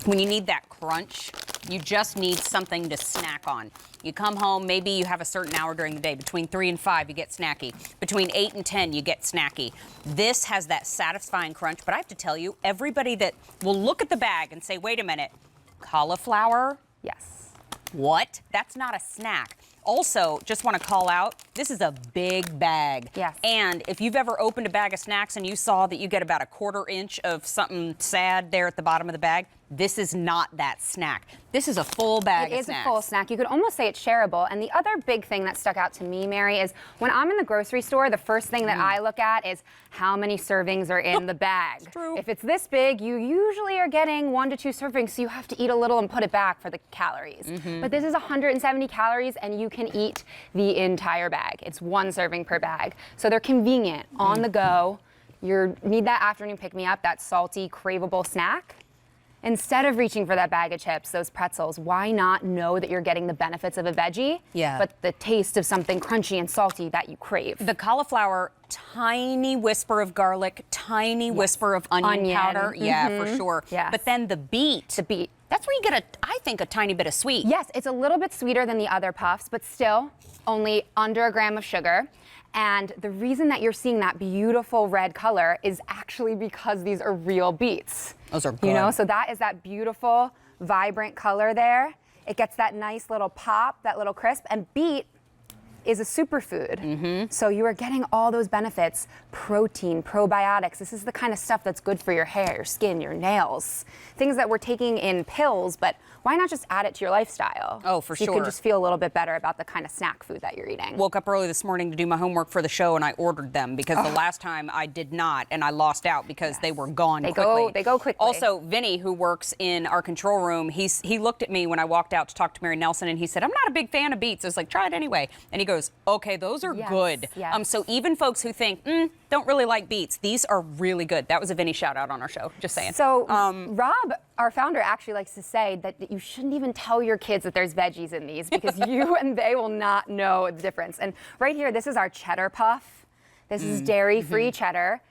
When you need that crunch, you just need something to snack on. You come home, maybe you have a certain hour during the day. Between 3 and 5, you get snacky. Between 8 and 10, you get snacky. This has that satisfying crunch, but I have to tell you, everybody that will look at the bag and say, wait a minute, cauliflower? Yes. What? That's not a snack. Also, just want to call out, this is a big bag. Yes. And if you've ever opened a bag of snacks and you saw that you get about a 1/4 inch of something sad there at the bottom of the bag, this is not that snack. This is a full bag of snacks. It is a full snack. You could almost say it's shareable. And the other big thing that stuck out to me, Mary, is when I'm in the grocery store, the first thing that I look at is how many servings are in the bag. It's true. If it's this big, you usually are getting 1 to 2 servings, so you have to eat a little and put it back for the calories. But this is 170 calories, and you can eat the entire bag. It's 1 serving per bag. So they're convenient, on the go. You need that afternoon pick-me-up, that salty, craveable snack. instead of reaching for that bag of chips, those pretzels, why not know that you're getting the benefits of a veggie, but the taste of something crunchy and salty that you crave? The cauliflower, tiny whisper of garlic, tiny whisper of onion powder. Yeah, for sure. Yes. But then the beet. That's where you get, I think, a tiny bit of sweet. Yes, it's a little bit sweeter than the other puffs, but still only under a gram of sugar. And the reason that you're seeing that beautiful red color is actually because these are real beets. Those are good. You know, so that is that beautiful, vibrant color there. It gets that nice little pop, that little crisp, and beet is a superfood. So you are getting all those benefits, protein, probiotics. This is the kind of stuff that's good for your hair, your skin, your nails. Things that we're taking in pills, but why not just add it to your lifestyle? Oh, for so sure. You can just feel a little bit better about the kind of snack food that you're eating. Woke up early this morning to do my homework for the show, and I ordered them because the last time I did not, and I lost out because they were gone quickly. They go quickly. Also, Vinny, who works in our control room, he looked at me when I walked out to talk to Mary Nelson, and he said, I'm not a big fan of beets. I was like, try it anyway. And he goes, okay, those are good. Yes. So even folks who think, don't really like beets, these are really good. That was a Vinny shout out on our show, just saying. So Rob, our founder, actually likes to say that you shouldn't even tell your kids that there's veggies in these because you and they will not know the difference. And right here, this is our cheddar puff. This is dairy-free cheddar.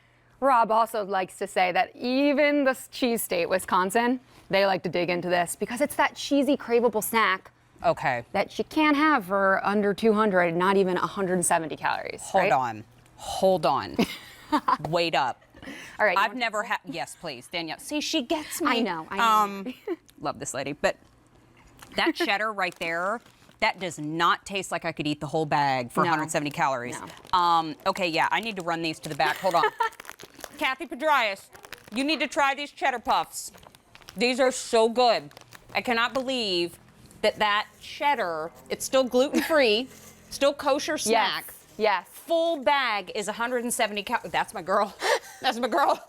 Rob also likes to say that even the cheese state, Wisconsin, they like to dig into this because it's that cheesy, craveable snack that you can't have for under 200, not even 170 calories. Hold on. Wait up. All right. I've never had. Yes, please, Danielle. See, she gets me. I know. Love this lady, but that cheddar right there, that does not taste like I could eat the whole bag for 170 calories. No. Okay, yeah, I need to run these to the back. Hold on. Kathy Pedrias, you need to try these cheddar puffs. These are so good. I cannot believe that cheddar, it's still gluten-free, still kosher snack. Yes. Full bag is 170 calories. That's my girl. That's my girl.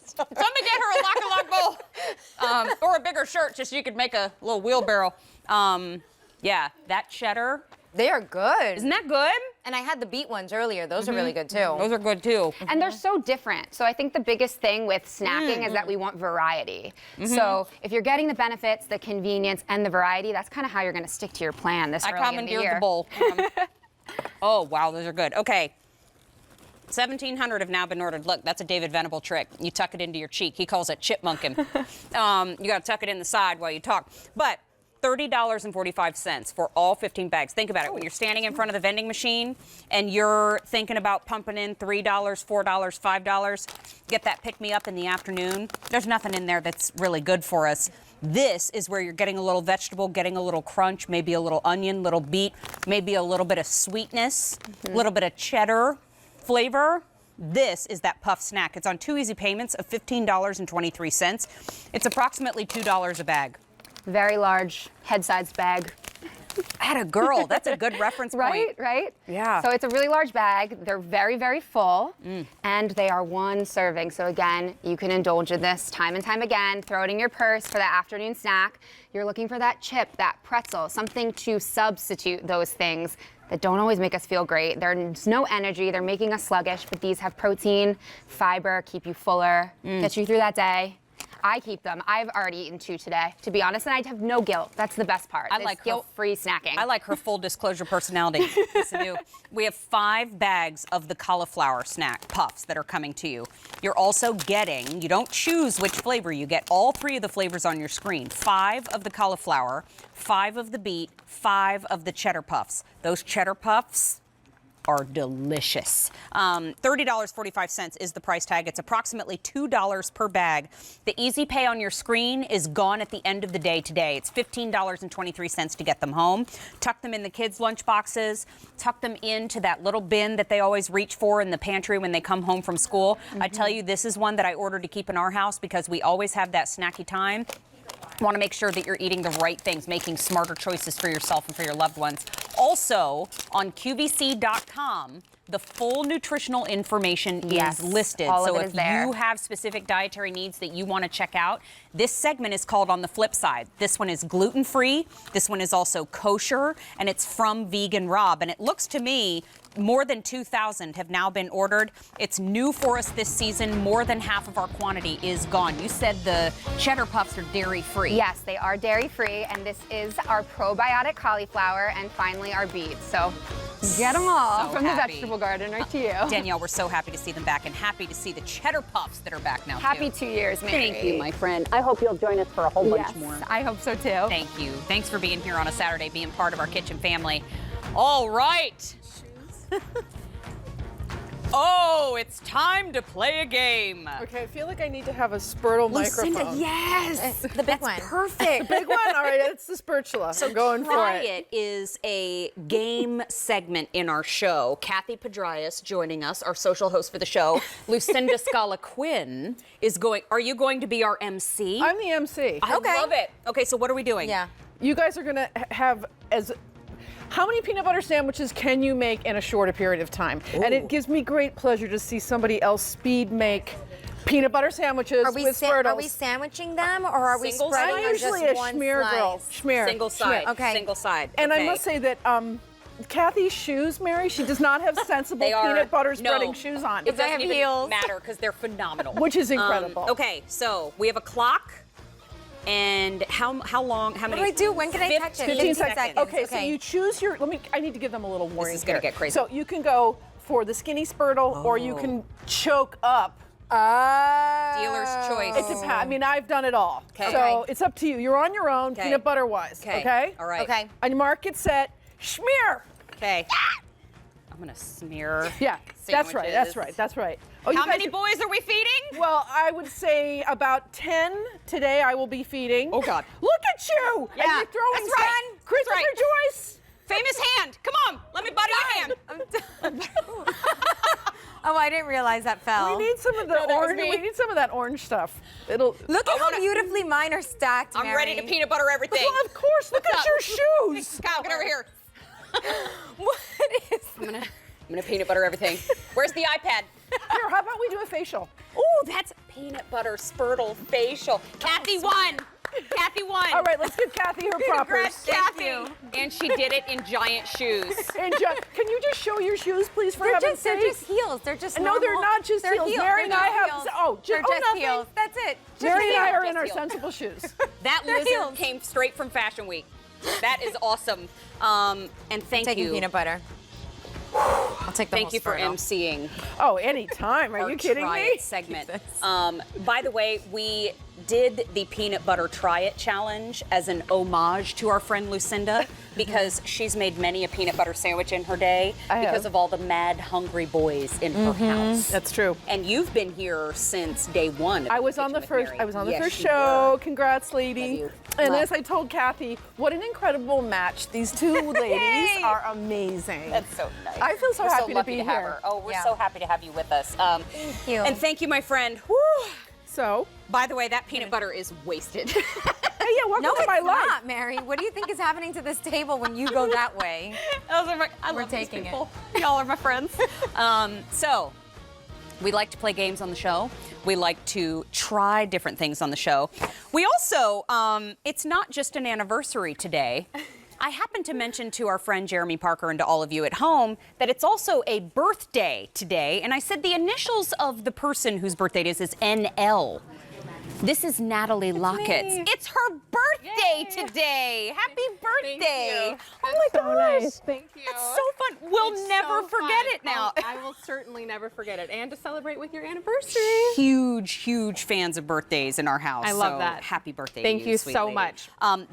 Somebody get her a lock bowl. Or a bigger shirt just so you could make a little wheelbarrow. Yeah, that cheddar. They are good. Isn't that good? And I had the beet ones earlier. Those are really good too. Those are good too. And they're so different. So I think the biggest thing with snacking is that we want variety. So if you're getting the benefits, the convenience, and the variety, that's kind of how you're going to stick to your plan this early in the year. I commandeered the bowl. Oh, wow, those are good. Okay. 1,700 have now been ordered. Look, that's a David Venable trick. You tuck it into your cheek. He calls it chipmunking. You got to tuck it in the side while you talk. But $30.45 for all 15 bags. Think about it. When you're standing in front of the vending machine and you're thinking about pumping in $3, $4, $5, get that pick-me-up in the afternoon, there's nothing in there that's really good for us. This is where you're getting a little vegetable, getting a little crunch, maybe a little onion, little beet, maybe a little bit of sweetness, a little bit of cheddar flavor. This is that puff snack. It's on 2 easy payments of $15.23. It's approximately $2 a bag. Very large head-sized bag. Atta girl, that's a good reference point. Right? Yeah. So it's a really large bag. They're very, very full, and they are one serving. So again, you can indulge in this time and time again. Throw it in your purse for that afternoon snack. You're looking for that chip, that pretzel, something to substitute those things that don't always make us feel great. There's no energy. They're making us sluggish, but these have protein, fiber, keep you fuller, get you through that day. I keep them. I've already eaten 2 today, to be honest, and I have no guilt. That's the best part. I like guilt-free snacking. I like her full disclosure personality. Yes, I do. We have 5 bags of the cauliflower snack puffs that are coming to you. You're also getting, you don't choose which flavor, you get all 3 of the flavors on your screen. 5 of the cauliflower, 5 of the beet, 5 of the cheddar puffs. Those cheddar puffs are delicious. $30.45 is the price tag. It's approximately $2 per bag. The easy pay on your screen is gone at the end of the day today. It's $15.23 to get them home. Tuck them in the kids' lunch boxes. Tuck them into that little bin that they always reach for in the pantry when they come home from school. I tell you, this is one that I ordered to keep in our house because we always have that snacky time. Want to make sure that you're eating the right things, making smarter choices for yourself and for your loved ones. Also, on QVC.com, The full nutritional information Yes, is listed. all of So it if is there. you have specific dietary needs that you want to check out, this segment is called On the Flip Side. This one is gluten-free. This one is also kosher, and it's from Vegan Rob. And it looks to me more than 2,000 have now been ordered. It's new for us this season. More than half of our quantity is gone. You said the cheddar puffs are dairy-free. Yes, they are dairy-free, and this is our probiotic cauliflower and finally our beets. So get them all So from the happy. vegetable garden right to you. Danielle, we're so happy to see them back and happy to see the cheddar puffs that are back now, Happy too. 2 years, Mary. Thank you, my friend. I hope you'll join us for a whole bunch more. I hope so too. Thank you. Thanks for being here on a Saturday, being part of our kitchen family. All right. Oh, it's time to play a game. Okay, I feel like I need to have a Spurtle microphone. Yes, The big one. perfect. Big one? All right, it's the spatula. So I'm going for Try it. It is a game segment in our show. Kathy Pedraeus joining us, our social host for the show. Lucinda Scala Quinn is going. Are you going to be our MC? I'm the MC. I love it. Okay, so what are we doing? Yeah. You guys are gonna have how many peanut butter sandwiches can you make in a shorter period of time? And it gives me great pleasure to see somebody else speed make peanut butter sandwiches with Spurtles. Are we sandwiching them, or are we Single spreading side? on I'm just usually a one schmear girl. slice? Schmear. Single side. Okay. Single side. And I Okay. must say that Kathy's shoes, Mary, she does not have sensible They are peanut butter spreading no, shoes on, It doesn't have even heels. matter because they're phenomenal. which is incredible. Okay, so we have a clock. And how long? How many? do I do? When can I touch it? 15 seconds. seconds. Okay, so Okay. you choose your. I need to give them a little warning. is gonna here. get crazy. So you can go for the skinny Spurtle, or you can choke up. Dealer's choice. It depends. I mean, I've done it all. Okay. So it's up to you. You're on your own, Okay. peanut butter wise. Okay. Okay. All right. Okay. On your mark, get set, schmear. Okay. I'm gonna smear. Yeah, that's right. That's sandwiches. right. That's right. Oh, How you guys many boys are we feeding? Well, I would say about 10 today I will be feeding. Oh, God. Look at you! Yeah, And you're throwing that's right. sun. Christopher That's right. Joyce! Famous hand. Come on. Let me butter your hand. Oh, I didn't realize that fell. We need some of the that was orange. me. We need some of that orange stuff. It'll. Look at how beautifully mine are stacked, I'm Mary. ready to peanut butter everything. Well, of course. Look at up? your shoes. Kyle, get over here. What is I'm gonna peanut butter everything. Where's the iPad? Here, how about we do a facial? Ooh, that's peanut butter Spurtle facial. Kathy won. Kathy won. All right, let's give Kathy her proper. Congrats, Kathy. And she did it in giant shoes. And can you just show your shoes, please, for They're heaven's just, they're sake? just heels. They're just No, they're normal- not just they're heels. Mary and I They're have. heels. Oh, They're just nothing. heels. That's it. Just Mary and I heels. are in our Just heels. sensible shoes. That They're lizard heels. came straight from Fashion Week. That is awesome. And thank Taking you. peanut butter. I'll take the Thank whole you for Spurtle. emceeing Oh, anytime. Are our you kidding Try me? It segment. By the way, we did the peanut butter try it challenge as an homage to our friend Lucinda because she's made many a peanut butter sandwich in her day because of all the mad hungry boys in her house. That's true. And you've been here since day one. I was on the first. I was on the Yes, first you show. were. Congrats, lady. Love you. And Love. as I told Kathy, what an incredible match. These two ladies are amazing. That's so nice. I feel so We're happy to lucky be have here. her. Oh, we're Yeah. so happy to have you with us. Thank you. And thank you, my friend. Whew. So, By the way, that peanut butter is wasted. hey, yeah, welcome No, to it's my life. not, Mary. What do you think is happening to this table when you go that way? I We're love these taking it. people. Y'all are my friends. So, we like to play games on the show. We like to try different things on the show. We also, it's not just an anniversary today. I happened to mention to our friend Jeremy Parker and to all of you at home that it's also a birthday today. And I said the initials of the person whose birthday it is NL. This is Natalie Lockett's. It's her birthday today. Happy birthday. Oh my gosh. Thank you. That's so fun. We'll never forget it now. I will certainly never forget it. And to celebrate with your anniversary. Huge, huge fans of birthdays in our house. I love so that. Happy birthday Thank to you, you sweet so lady. much.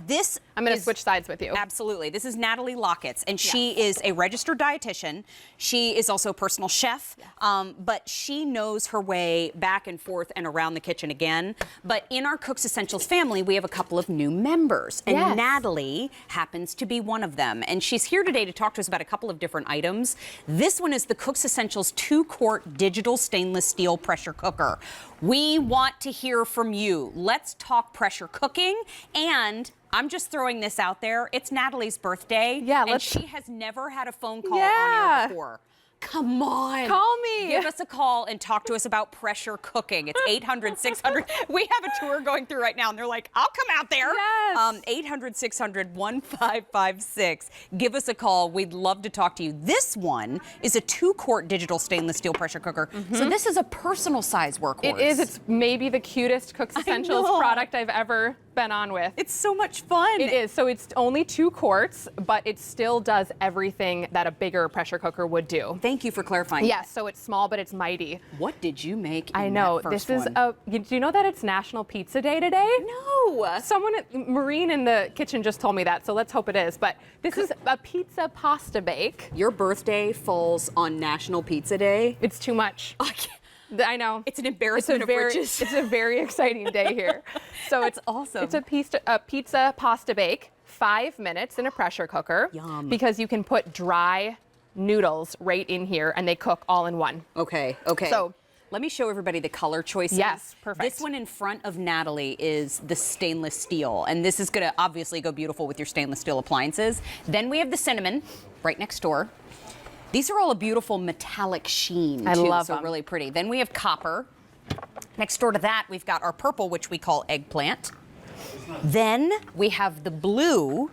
This I'm going to is- switch sides with you. Absolutely. This is Natalie Lockett's, and she is a registered dietitian. She is also a personal chef, but she knows her way back and forth and around the kitchen again. But in our Cooks Essentials family, we have a couple of new members, and Yes. Natalie happens to be one of them. And she's here today to talk to us about a couple of different items. This one is the Cooks Essentials 2-quart digital stainless steel pressure cooker. We want to hear from you. Let's talk pressure cooking, and I'm just throwing this out there. It's Natalie's birthday, Yeah, and let's- she has never had a phone call on Yeah. air before. Come on. Call me. Give us a call and talk to us about pressure cooking. It's 800-600. We have a tour going through right now, and they're like, I'll come out there. Yes. 800-600-1556. Give us a call. We'd love to talk to you. This one is a 2-quart digital stainless steel pressure cooker. So this is a personal size workhorse. It is. It's maybe the cutest Cook's Essentials product I've ever been on with. It's so much fun. It is. So it's only 2 quarts, but it still does everything that a bigger pressure cooker would do. Thank you for clarifying. Yes, so it's small, but it's mighty. What did you make in I know. that first This is one? do you know that it's National Pizza Day today? No. Someone, Maureen in the kitchen just told me that, so let's hope it is. But this is a pizza pasta bake. Your birthday falls on National Pizza Day? It's too much. I know. It's an embarrassment of riches. It's a very exciting day here. So That's awesome. It's a pizza pasta bake, 5 minutes in a pressure cooker. Yum. Because you can put dry noodles right in here and they cook all in one. Okay. So let me show everybody the color choices. Yes, perfect. This one in front of Natalie is the stainless steel, and this is gonna obviously go beautiful with your stainless steel appliances. Then we have the cinnamon right next door. These are all a beautiful metallic sheen, too, I love so them. really pretty. Then we have copper. Next door to that, we've got our purple, which we call eggplant. Then we have the blue.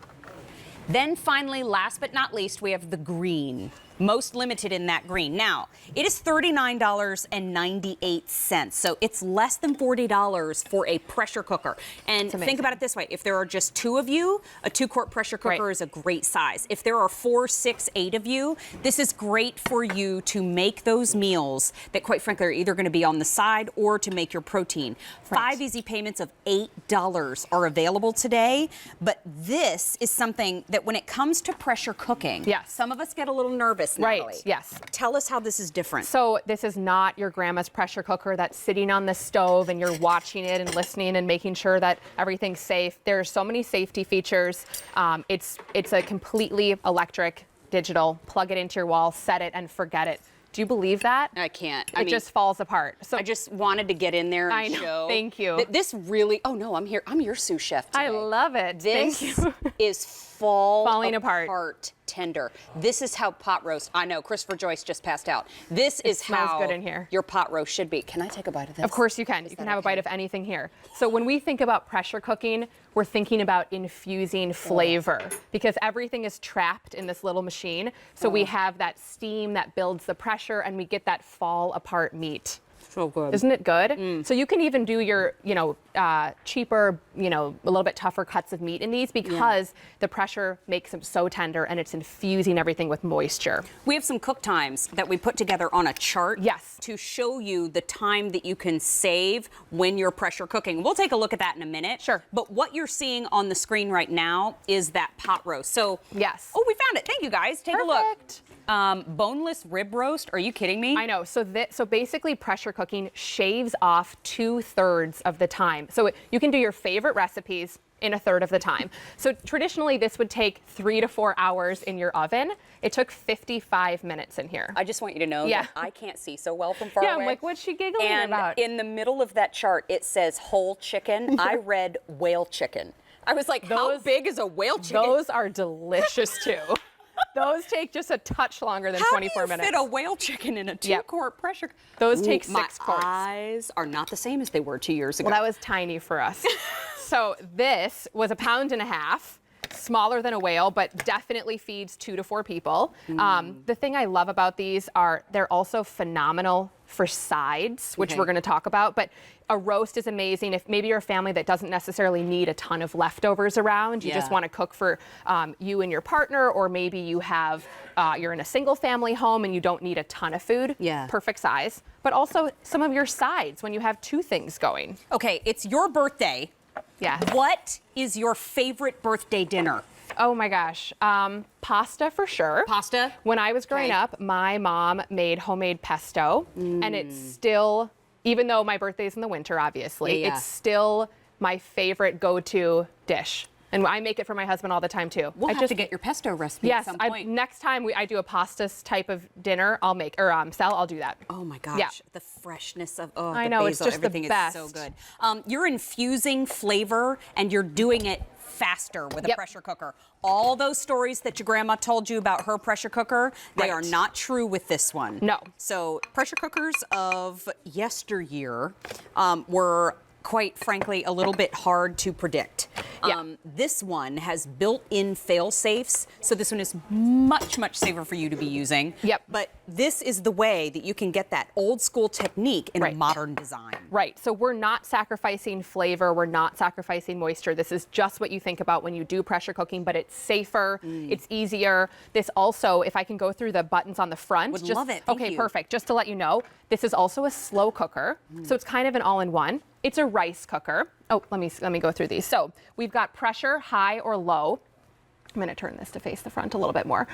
Then finally, last but not least, we have the green. Most limited in that green. Now, it is $39.98, so it's less than $40 for a pressure cooker. And think about it this way, if there are just 2 of you, a 2-quart pressure cooker is a great size. If there are 4, 6, 8 of you, this is great for you to make those meals that quite frankly are either gonna be on the side or to make your protein. 5 easy payments of $8 are available today, but this is something that when it comes to pressure cooking, some of us get a little nervous. Natalie. Right, yes. Tell us how this is different. So this is not your grandma's pressure cooker that's sitting on the stove and you're watching it and listening and making sure that everything's safe. There are so many safety features. It's a completely electric, digital, plug it into your wall, set it and forget it. Do you believe that? I can't. It just falls apart. So I just wanted to get in there and I know. show. Thank you. That this really, oh no, I'm here. I'm your sous chef today. I love it. This Thank you. is falling apart. Tender. This is how pot roast, I know, Christopher Joyce just passed out. This is smells how good in here. your pot roast should be. Can I take a bite of this? Of course you can. You can have a bite of anything here. So when we think about pressure cooking, we're thinking about infusing flavor because everything is trapped in this little machine. So we have that steam that builds the pressure and we get that fall apart meat. So good. Isn't it good? So you can even do your, cheaper, a little bit tougher cuts of meat in these because the pressure makes them so tender and it's infusing everything with moisture. We have some cook times that we put together on a chart Yes. to show you the time that you can save when you're pressure cooking. We'll take a look at that in a minute. Sure. But what you're seeing on the screen right now is that pot roast. So, yes. Oh, we found it. Thank you guys. Take a look. Boneless rib roast. Are you kidding me? I know. So basically pressure cooking shaves off 2/3 of the time. So you can do your favorite recipes in 1/3 of the time. So traditionally this would take 3 to 4 hours in your oven. It took 55 minutes in here. I just want you to know that I can't see so well from far Yeah, away. I'm like, what's she giggling and about? in the middle of that chart, it says whole chicken. I read whale chicken. I was like, how big is a whale chicken? Those are delicious too. Those take just a touch longer than 24 minutes. How do you fit a whale chicken in a 2-quart pressure? Those take 6 quarts. My eyes are not the same as they were 2 years ago. Well, that was tiny for us. So this was 1.5 pounds, smaller than a whale, but definitely feeds 2 to 4 people. The thing I love about these are they're also phenomenal for sides, which we're going to talk about. But a roast is amazing if maybe you're a family that doesn't necessarily need a ton of leftovers around. You just want to cook for you and your partner, or maybe you have you're in a single family home and you don't need a ton of food. Yeah. Perfect size. But also some of your sides when you have 2 things going. Okay, it's your birthday. Yeah. What is your favorite birthday dinner? Oh my gosh. Pasta for sure. Pasta? When I was growing up, my mom made homemade pesto, and it's still, even though my birthday's in the winter, obviously, it's still my favorite go-to dish. And I make it for my husband all the time too. We'll I have to get your pesto recipe at some point. Next time I do a pasta type of dinner, I'll make, or Sal, I'll do that. Oh my gosh, Yeah. the freshness of I the know, basil, it's just the everything best. is so good. You're infusing flavor and you're doing it faster with a pressure cooker. All those stories that your grandma told you about her pressure cooker, they are not true with this one. No. So pressure cookers of yesteryear were quite frankly a little bit hard to predict. This one has built-in fail-safes, so this one is much, much safer for you to be using. But this is the way that you can get that old school technique in a modern design. Right, so we're not sacrificing flavor, we're not sacrificing moisture. This is just what you think about when you do pressure cooking, but it's safer, it's easier. This also, if I can go through the buttons on the front. Would love it, thank Okay, you. perfect. Just to let you know, this is also a slow cooker, so it's kind of an all-in-one. It's a rice cooker. Oh, let me go through these. So we've got pressure, high or low. I'm going to turn this to face the front a little bit more,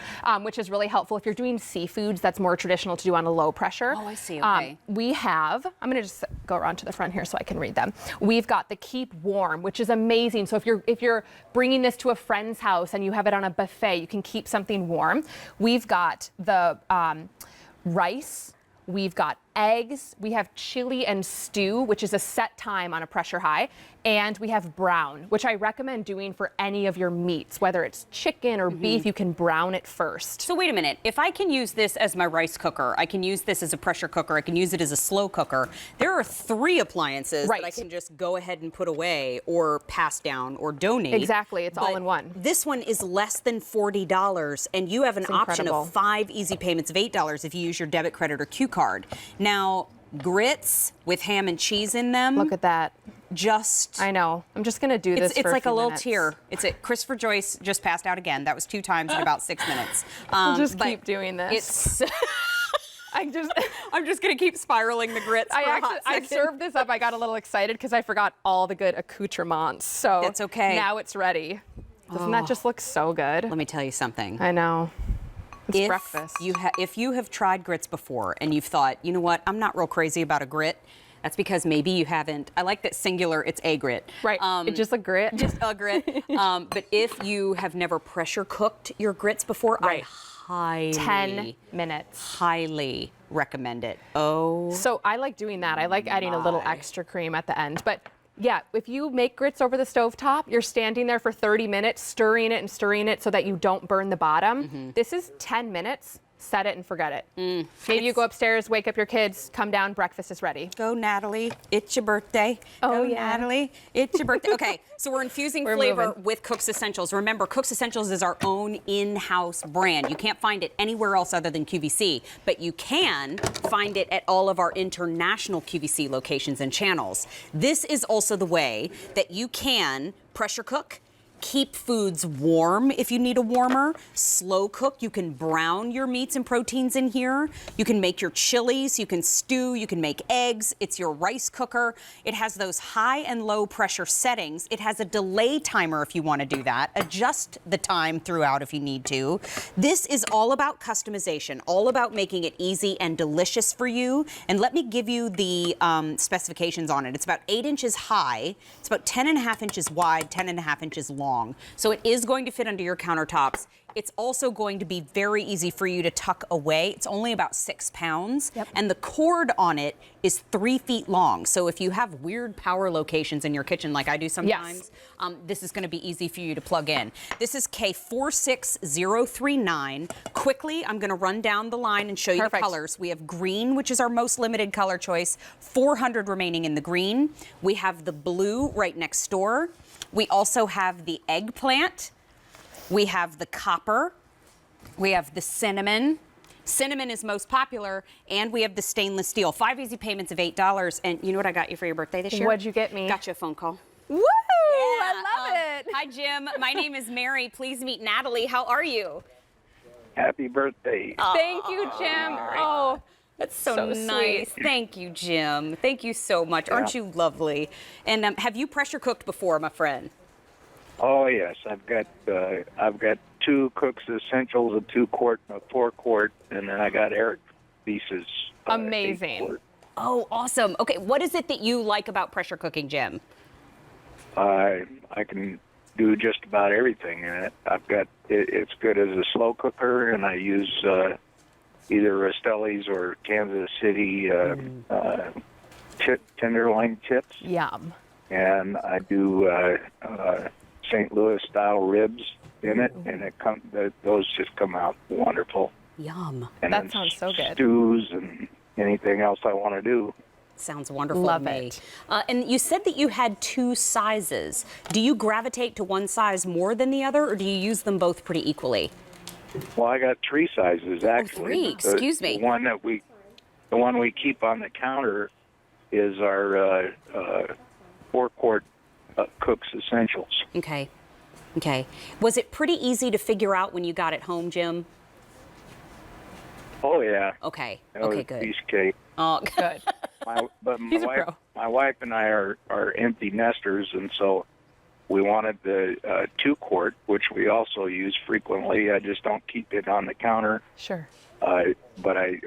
which is really helpful if you're doing seafoods. That's more traditional to do on a low pressure. Oh, I see. Okay. We have, I'm going to just go around to the front here so I can read them. We've got the keep warm, which is amazing. So if you're bringing this to a friend's house and you have it on a buffet, you can keep something warm. We've got the rice. We've got eggs, we have chili and stew, which is a set time on a pressure high, and we have brown, which I recommend doing for any of your meats, whether it's chicken or beef, you can brown it first. So wait a minute, if I can use this as my rice cooker, I can use this as a pressure cooker, I can use it as a slow cooker, there are 3 appliances that I can just go ahead and put away or pass down or donate. Exactly, it's all in one. This one is less than $40, and you have an option incredible. of 5 easy payments of $8 if you use your debit, credit, or Q card. Now, grits with ham and cheese in them. Look at that. I know. I'm just going to do this It's for like a little minutes. tear. It's it. Christopher Joyce just passed out again. That was 2 times in about 6 minutes. Just but keep doing this. It's. I'm just going to keep spiraling the grits. I served this up. I got a little excited because I forgot all the good accoutrements. So It's okay. Now it's ready. Doesn't that just look so good? Let me tell you something. I know. It's breakfast. If you have tried grits before and you've thought, you know what, I'm not real crazy about a grit, that's because maybe you haven't. I like that singular, it's a grit. Right, it's just a grit. Just a grit. But if you have never pressure cooked your grits before, I highly 10 minutes. Highly recommend it. Oh. So I like doing that. I like adding a little extra cream at the end. But yeah, if you make grits over the stovetop, you're standing there for 30 minutes, stirring it so that you don't burn the bottom. This is 10 minutes. Set it and forget it. Maybe you go upstairs, wake up your kids, come down, breakfast is ready. Go, Natalie. It's your birthday. Oh, Go, yeah. Natalie. It's your birthday. Okay, so we're infusing flavor moving. with Cook's Essentials. Remember, Cook's Essentials is our own in-house brand. You can't find it anywhere else other than QVC, but you can find it at all of our international QVC locations and channels. This is also the way that you can pressure cook, keep foods warm if you need a warmer, slow cook. You can brown your meats and proteins in here. You can make your chilies, you can stew, you can make eggs. It's your rice cooker. It has those high and low pressure settings. It has a delay timer if you want to do that. Adjust the time throughout if you need to. This is all about customization, all about making it easy and delicious for you. And let me give you the specifications on it. It's about 8 inches high. It's about 10.5 inches wide, 10.5 inches long. So it is going to fit under your countertops. It's also going to be very easy for you to tuck away. It's only about 6 pounds. And the cord on it is 3 feet long. So if you have weird power locations in your kitchen like I do sometimes, this is going to be easy for you to plug in. This is K46039. Quickly, I'm going to run down the line and show you the colors. We have green, which is our most limited color choice, 400 remaining in the green. We have the blue right next door. We also have the eggplant. We have the copper. We have the cinnamon. Cinnamon is most popular, and we have the stainless steel. 5 easy payments of $8. And you know what I got you for your birthday this year? What'd you get me? Got you a phone call. Woo! Yeah, I love it. Hi, Jim. My name is Mary. Please meet Natalie. How are you? Happy birthday. Thank you, Jim. Oh, that's so nice. Sweet. Thank you, Jim. Thank you so much. Aren't you lovely? And have you pressure cooked before, my friend? Oh yes, I've got 2 Cook's Essentials, a 2-quart and a 4-quart, and then I got Eric Pieces. Amazing. 8-quart. Oh, awesome. Okay, what is it that you like about pressure cooking, Jim? I can do just about everything in it. I've got it's good as a slow cooker, and I use either Rastelli's or Kansas City tenderloin tips. Yum. And I do St. Louis style ribs in it, and those just come out wonderful. Yum. And That then sounds so good. Stews and anything else I want to do. Sounds wonderful Love to me. it. And you said that you had 2 sizes. Do you gravitate to one size more than the other, or do you use them both pretty equally? Well, I got 3 sizes actually. 3, excuse me. The one we keep on the counter is our 4-quart Cook's Essentials. Okay. Okay. Was it pretty easy to figure out when you got it home, Jim? Oh yeah. Okay. That was Okay, a good. piece of cake. Oh, good. He's a pro. My wife and I are empty nesters, and so we wanted the 2-quart, which we also use frequently. I just don't keep it on the counter. Sure. But I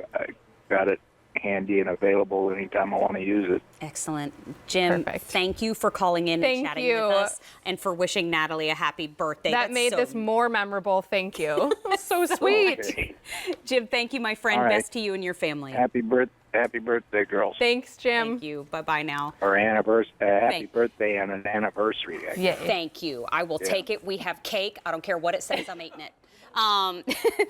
got it handy and available anytime I want to use it. Excellent. Jim, Perfect. thank you for calling in Thank and chatting you. with us and for wishing Natalie a happy birthday. That That's made so- this more memorable. Thank you. So sweet. Okay. Jim, thank you, my friend. All right. Best to you and your family. Happy birthday, girls. Thanks, Jim. Thank you. Bye-bye now. Or happy Thank- birthday and an anniversary. Yeah. Thank you. I will take it. We have cake. I don't care what it says. I'm eating it.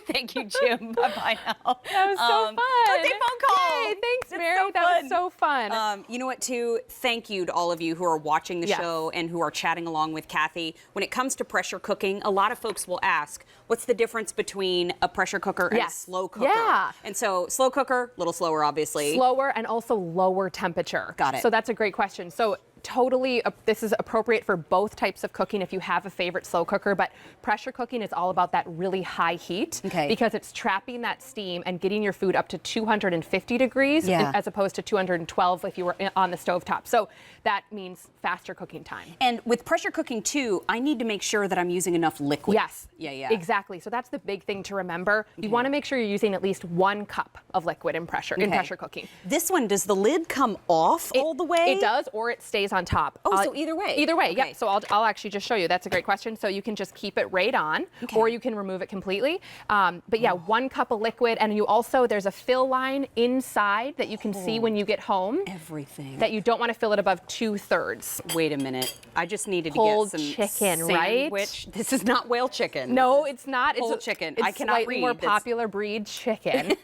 Thank you, Jim. Bye-bye now. That was so fun. Birthday phone call. Yay, thanks, That's Mary. so that fun. was so fun. You know what, too? Thank you to all of you who are watching the Yes. show and who are chatting along with Kathy. When it comes to pressure cooking, a lot of folks will ask, what's the difference between a pressure cooker and a Yes. slow cooker? Yeah. And so slow cooker, a little slower, obviously. Slower and also lower temperature. Got it. So that's a great question. So totally, this is appropriate for both types of cooking if you have a favorite slow cooker, but pressure cooking is all about that really high heat because it's trapping that steam and getting your food up to 250 degrees as opposed to 212 if you were on the stovetop. So that means faster cooking time. And with pressure cooking, too, I need to make sure that I'm using enough liquid. Yes. Yeah. Exactly. So that's the big thing to remember. You want to make sure you're using at least 1 cup of liquid in pressure cooking. This one, does the lid come off all the way? It does, or it stays on top. Oh, so either way. Either way, Okay. yeah. So I'll actually just show you. That's a great question. So you can just keep it right on, or you can remove it completely. But yeah, 1 cup of liquid, and you also, there's a fill line inside that you can see when you get home. Everything. That you don't want to fill it above 2/3. Wait a minute. I just needed to Pulled get some chicken, right? sandwich. This is not whale chicken. No, it's not. Whole It's chicken. It's I cannot slightly read. more That's- popular breed chicken.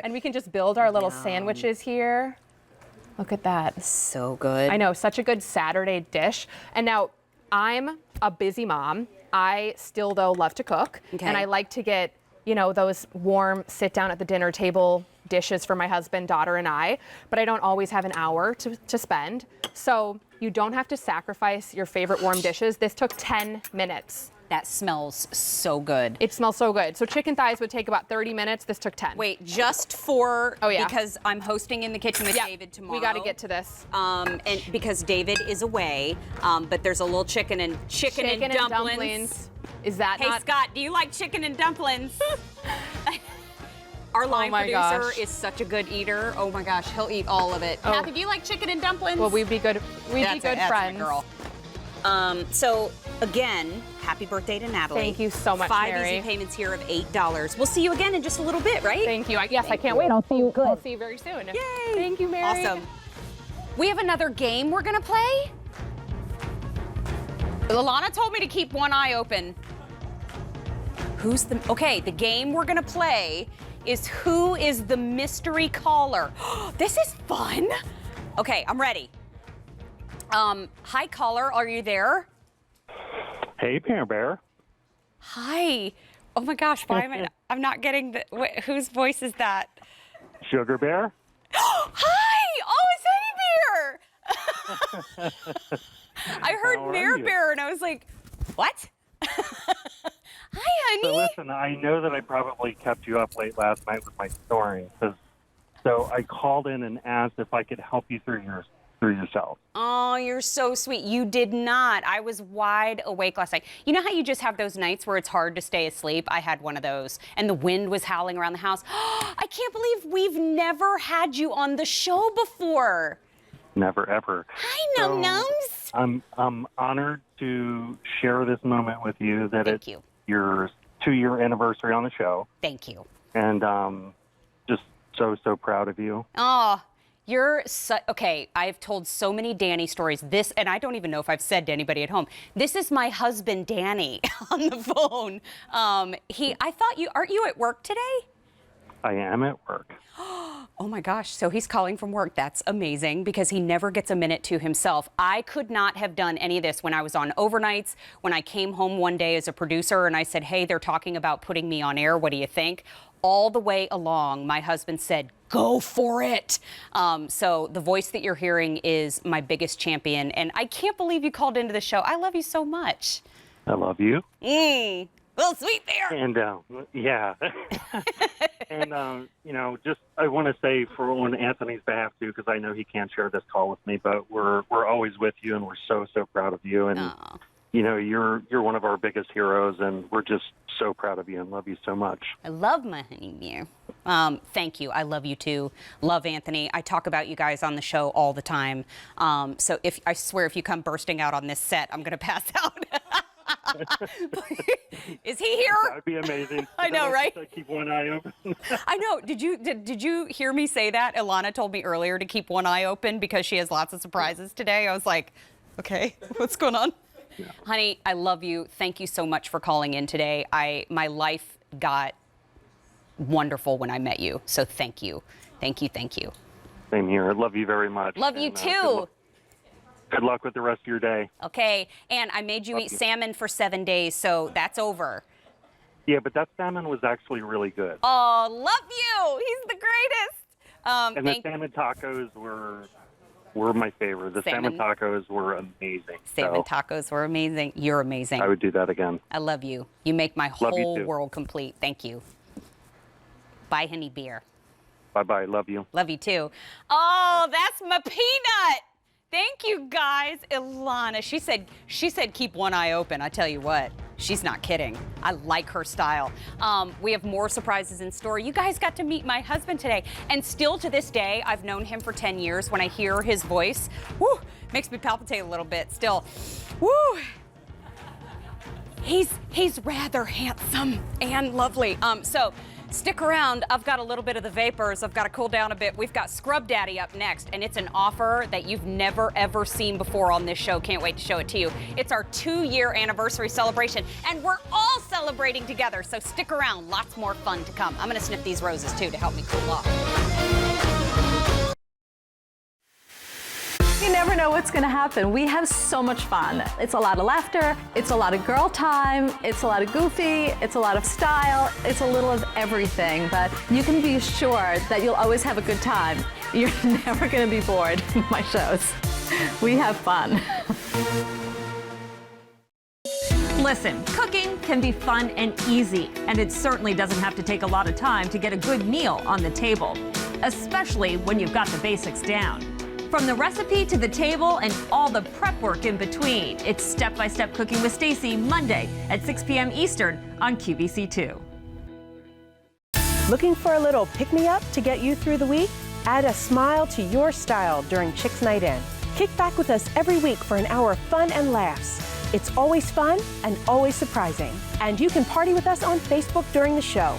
And we can just build our little sandwiches here. Look at that. So good. I know, such a good Saturday dish. And now, I'm a busy mom. I still, though, love to cook. And I like to get, you know, those warm sit down at the dinner table dishes for my husband, daughter, and I. But I don't always have an hour to spend. So you don't have to sacrifice your favorite warm dishes. This took 10 minutes. That smells so good. It smells so good. So chicken thighs would take about 30 minutes. This took 10. Wait, just for, yeah. because I'm hosting in the kitchen with David tomorrow. We got to get to this. And because David is away, but there's a little chicken and dumplings. Is that Hey, not? Scott, do you like chicken and dumplings? Our line my producer gosh. is such a good eater. Oh my gosh, he'll eat all of it. Kathy, do you like chicken and dumplings? Well, we'd be good. We'd be good that's friends. my girl. So again, happy birthday to Natalie. Thank you so much, 5 Mary. easy payments here of $8. We'll see you again in just a little bit, right? Thank you. Yes, I can't wait. I'll see you. I'll see you very soon. Yay! Thank you, Mary. Awesome. We have another game we're gonna play. Lalana told me to keep one eye open. Okay, the game we're gonna play is who is the mystery caller. This is fun. Okay, I'm ready. Hi, caller, are you there? Hey, Peanut Bear. Hi. Oh my gosh, why I'm not getting the, whose voice is that? Sugar Bear. Hi! Oh, it's Eddie Bear! I heard How are Mare you? Bear and I was like, what? Hi, honey. So listen, I know that I probably kept you up late last night with my story. So I called in and asked if I could help you through yourself. Oh, you're so sweet. You did not. I was wide awake last night. You know how you just have those nights where it's hard to stay asleep? I had one of those, and the wind was howling around the house. I can't believe we've never had you on the show before. Never, ever. Hi, Num-Nums. I'm honored to share this moment with you that Thank it's you. your 2-year anniversary on the show. Thank you. And just so proud of you. Oh, you're okay. I've told so many Danny stories. This, and I don't even know if I've said to anybody at home, this is my husband, Danny, on the phone. I thought aren't you at work today? I am at work. Oh my gosh, so he's calling from work. That's amazing because he never gets a minute to himself. I could not have done any of this when I was on overnights, when I came home one day as a producer and I said, hey, they're talking about putting me on air. What do you think? All the way along, my husband said, go for it. So the voice that you're hearing is my biggest champion. And I can't believe you called into the show. I love you so much. I love you. Little sweet bear. And yeah. And just I want to say on Anthony's behalf too, because I know he can't share this call with me, but we're always with you, and we're so proud of you. And you're one of our biggest heroes, and we're just so proud of you and love you so much. I love my honey bear. Thank you. I love you too. Love Anthony. I talk about you guys on the show all the time. So I swear if you come bursting out on this set, I'm gonna pass out. Is he here? That'd be amazing. I know, right? Keep one eye open. I know. Did you hear me say that? Ilana told me earlier to keep one eye open because she has lots of surprises today. I was like, okay, what's going on? Yeah. Honey, I love you. Thank you so much for calling in today. My life got wonderful when I met you. So thank you. Thank you. Thank you. Same here. I love you very much. Love you too. Good luck with the rest of your day. Okay, and I made you eat salmon for 7 days, so that's over. Yeah, but that salmon was actually really good. Oh, love you! He's the greatest. And the salmon tacos were my favorite. The salmon tacos were amazing. Salmon tacos were amazing. You're amazing. I would do that again. I love you. You make my whole world complete. Thank you. Bye, honey beer. Bye-bye. Love you. Love you too. Oh, that's my peanut. Thank you, guys. Ilana, she said keep one eye open. I tell you what, she's not kidding. I like her style. We have more surprises in store. You guys got to meet my husband today. And still to this day, I've known him for 10 years. When I hear his voice, whoo, makes me palpitate a little bit still. Woo. He's rather handsome and lovely. So stick around. I've got a little bit of the vapors. I've got to cool down a bit. We've got Scrub Daddy up next, and it's an offer that you've never, ever seen before on this show. Can't wait to show it to you. It's our 2-year anniversary celebration, and we're all celebrating together, so stick around. Lots more fun to come. I'm going to sniff these roses, too, to help me cool off. You never know what's going to happen. We have so much fun. It's a lot of laughter. It's a lot of girl time. It's a lot of goofy. It's a lot of style. It's a little of everything. But you can be sure that you'll always have a good time. You're never going to be bored in my shows. We have fun. Listen, cooking can be fun and easy, and it certainly doesn't have to take a lot of time to get a good meal on the table, especially when you've got the basics down. From the recipe to the table and all the prep work in between, it's Step-by-Step Cooking with Stacy, Monday at 6 p.m. Eastern on QVC2. Looking for a little pick-me-up to get you through the week? Add a smile to your style during Chicks Night In. Kick back with us every week for an hour of fun and laughs. It's always fun and always surprising. And you can party with us on Facebook during the show.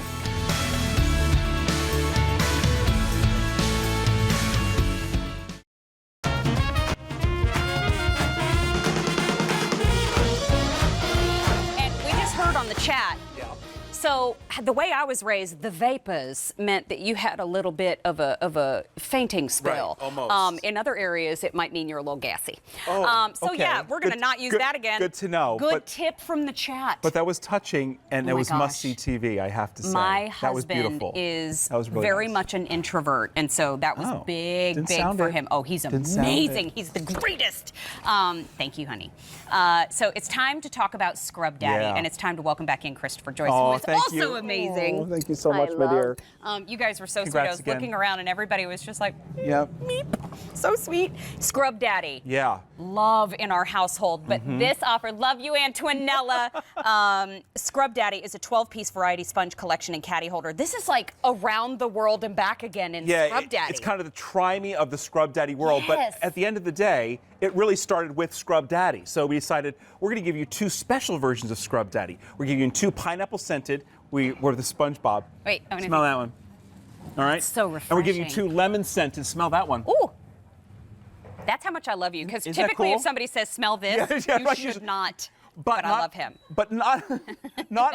Chat. Yeah. So the way I was raised, the vapors meant that you had a little bit of a fainting spell. Right, almost. In other areas, it might mean you're a little gassy. Oh, so okay. yeah, we're going to not use that again. Good to know. Good tip from the chat. But that was touching, and it was must-see TV, I have to say. My that was husband beautiful. is really very nice. much an introvert, and so that was big for him. Oh, he's amazing. He's the greatest. Thank you, honey. So it's time to talk about Scrub Daddy, and it's time to welcome back in Christopher Joyce, who is Thank you. Also amazing. Oh, thank you so much, my dear. You guys were so sweet. Congrats I was again. looking around and everybody was just like, Yep. meep. So sweet. Scrub Daddy. Yeah. Love in our household, but this offer, love you, Antoinella. Scrub Daddy is a 12-piece variety sponge collection and caddy holder. This is like around the world and back again in Scrub Daddy. It's kind of the try me of the Scrub Daddy world, Yes. but at the end of the day, it really started with Scrub Daddy. So we decided we're going to give you 2 special versions of Scrub Daddy. We're giving you 2 pineapple scented. We're the SpongeBob. Wait, I'm gonna smell that one. All right. It's so And we're giving you refreshing. 2 lemon scented. Smell that one. Ooh. That's how much I love you. Because Isn't that typically, cool? if somebody says smell this, Yeah, you right, should you- not. But I love him. But not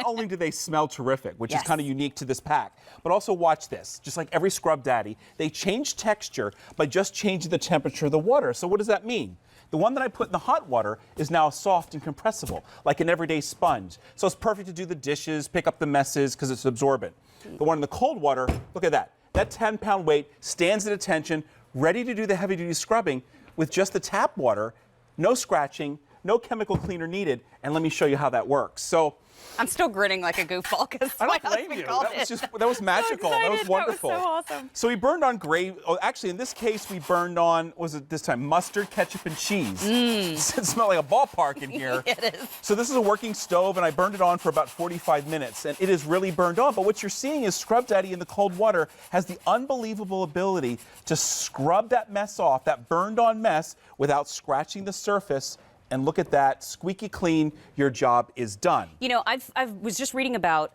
only do they smell terrific, which is Yes. kind of unique to this pack, but also watch this. Just like every Scrub Daddy, they change texture by just changing the temperature of the water. So what does that mean? The one that I put in the hot water is now soft and compressible, like an everyday sponge. So it's perfect to do the dishes, pick up the messes, because it's absorbent. The one in the cold water, look at that. That 10-pound weight stands at attention, ready to do the heavy-duty scrubbing with just the tap water, no scratching, no chemical cleaner needed, and let me show you how that works. So I'm still grinning like a goofball because I don't blame you. That was magical. That was wonderful. That was so awesome. So we burned on gravy. Oh, actually, in this case, we burned on, was it this time, mustard, ketchup, and cheese. It smelled like a ballpark in here. It is. So this is a working stove, and I burned it on for about 45 minutes, and it is really burned on. But what you're seeing is Scrub Daddy in the cold water has the unbelievable ability to scrub that mess off, that burned on mess, without scratching the surface. And look at that, squeaky clean, your job is done. You know, I was just reading about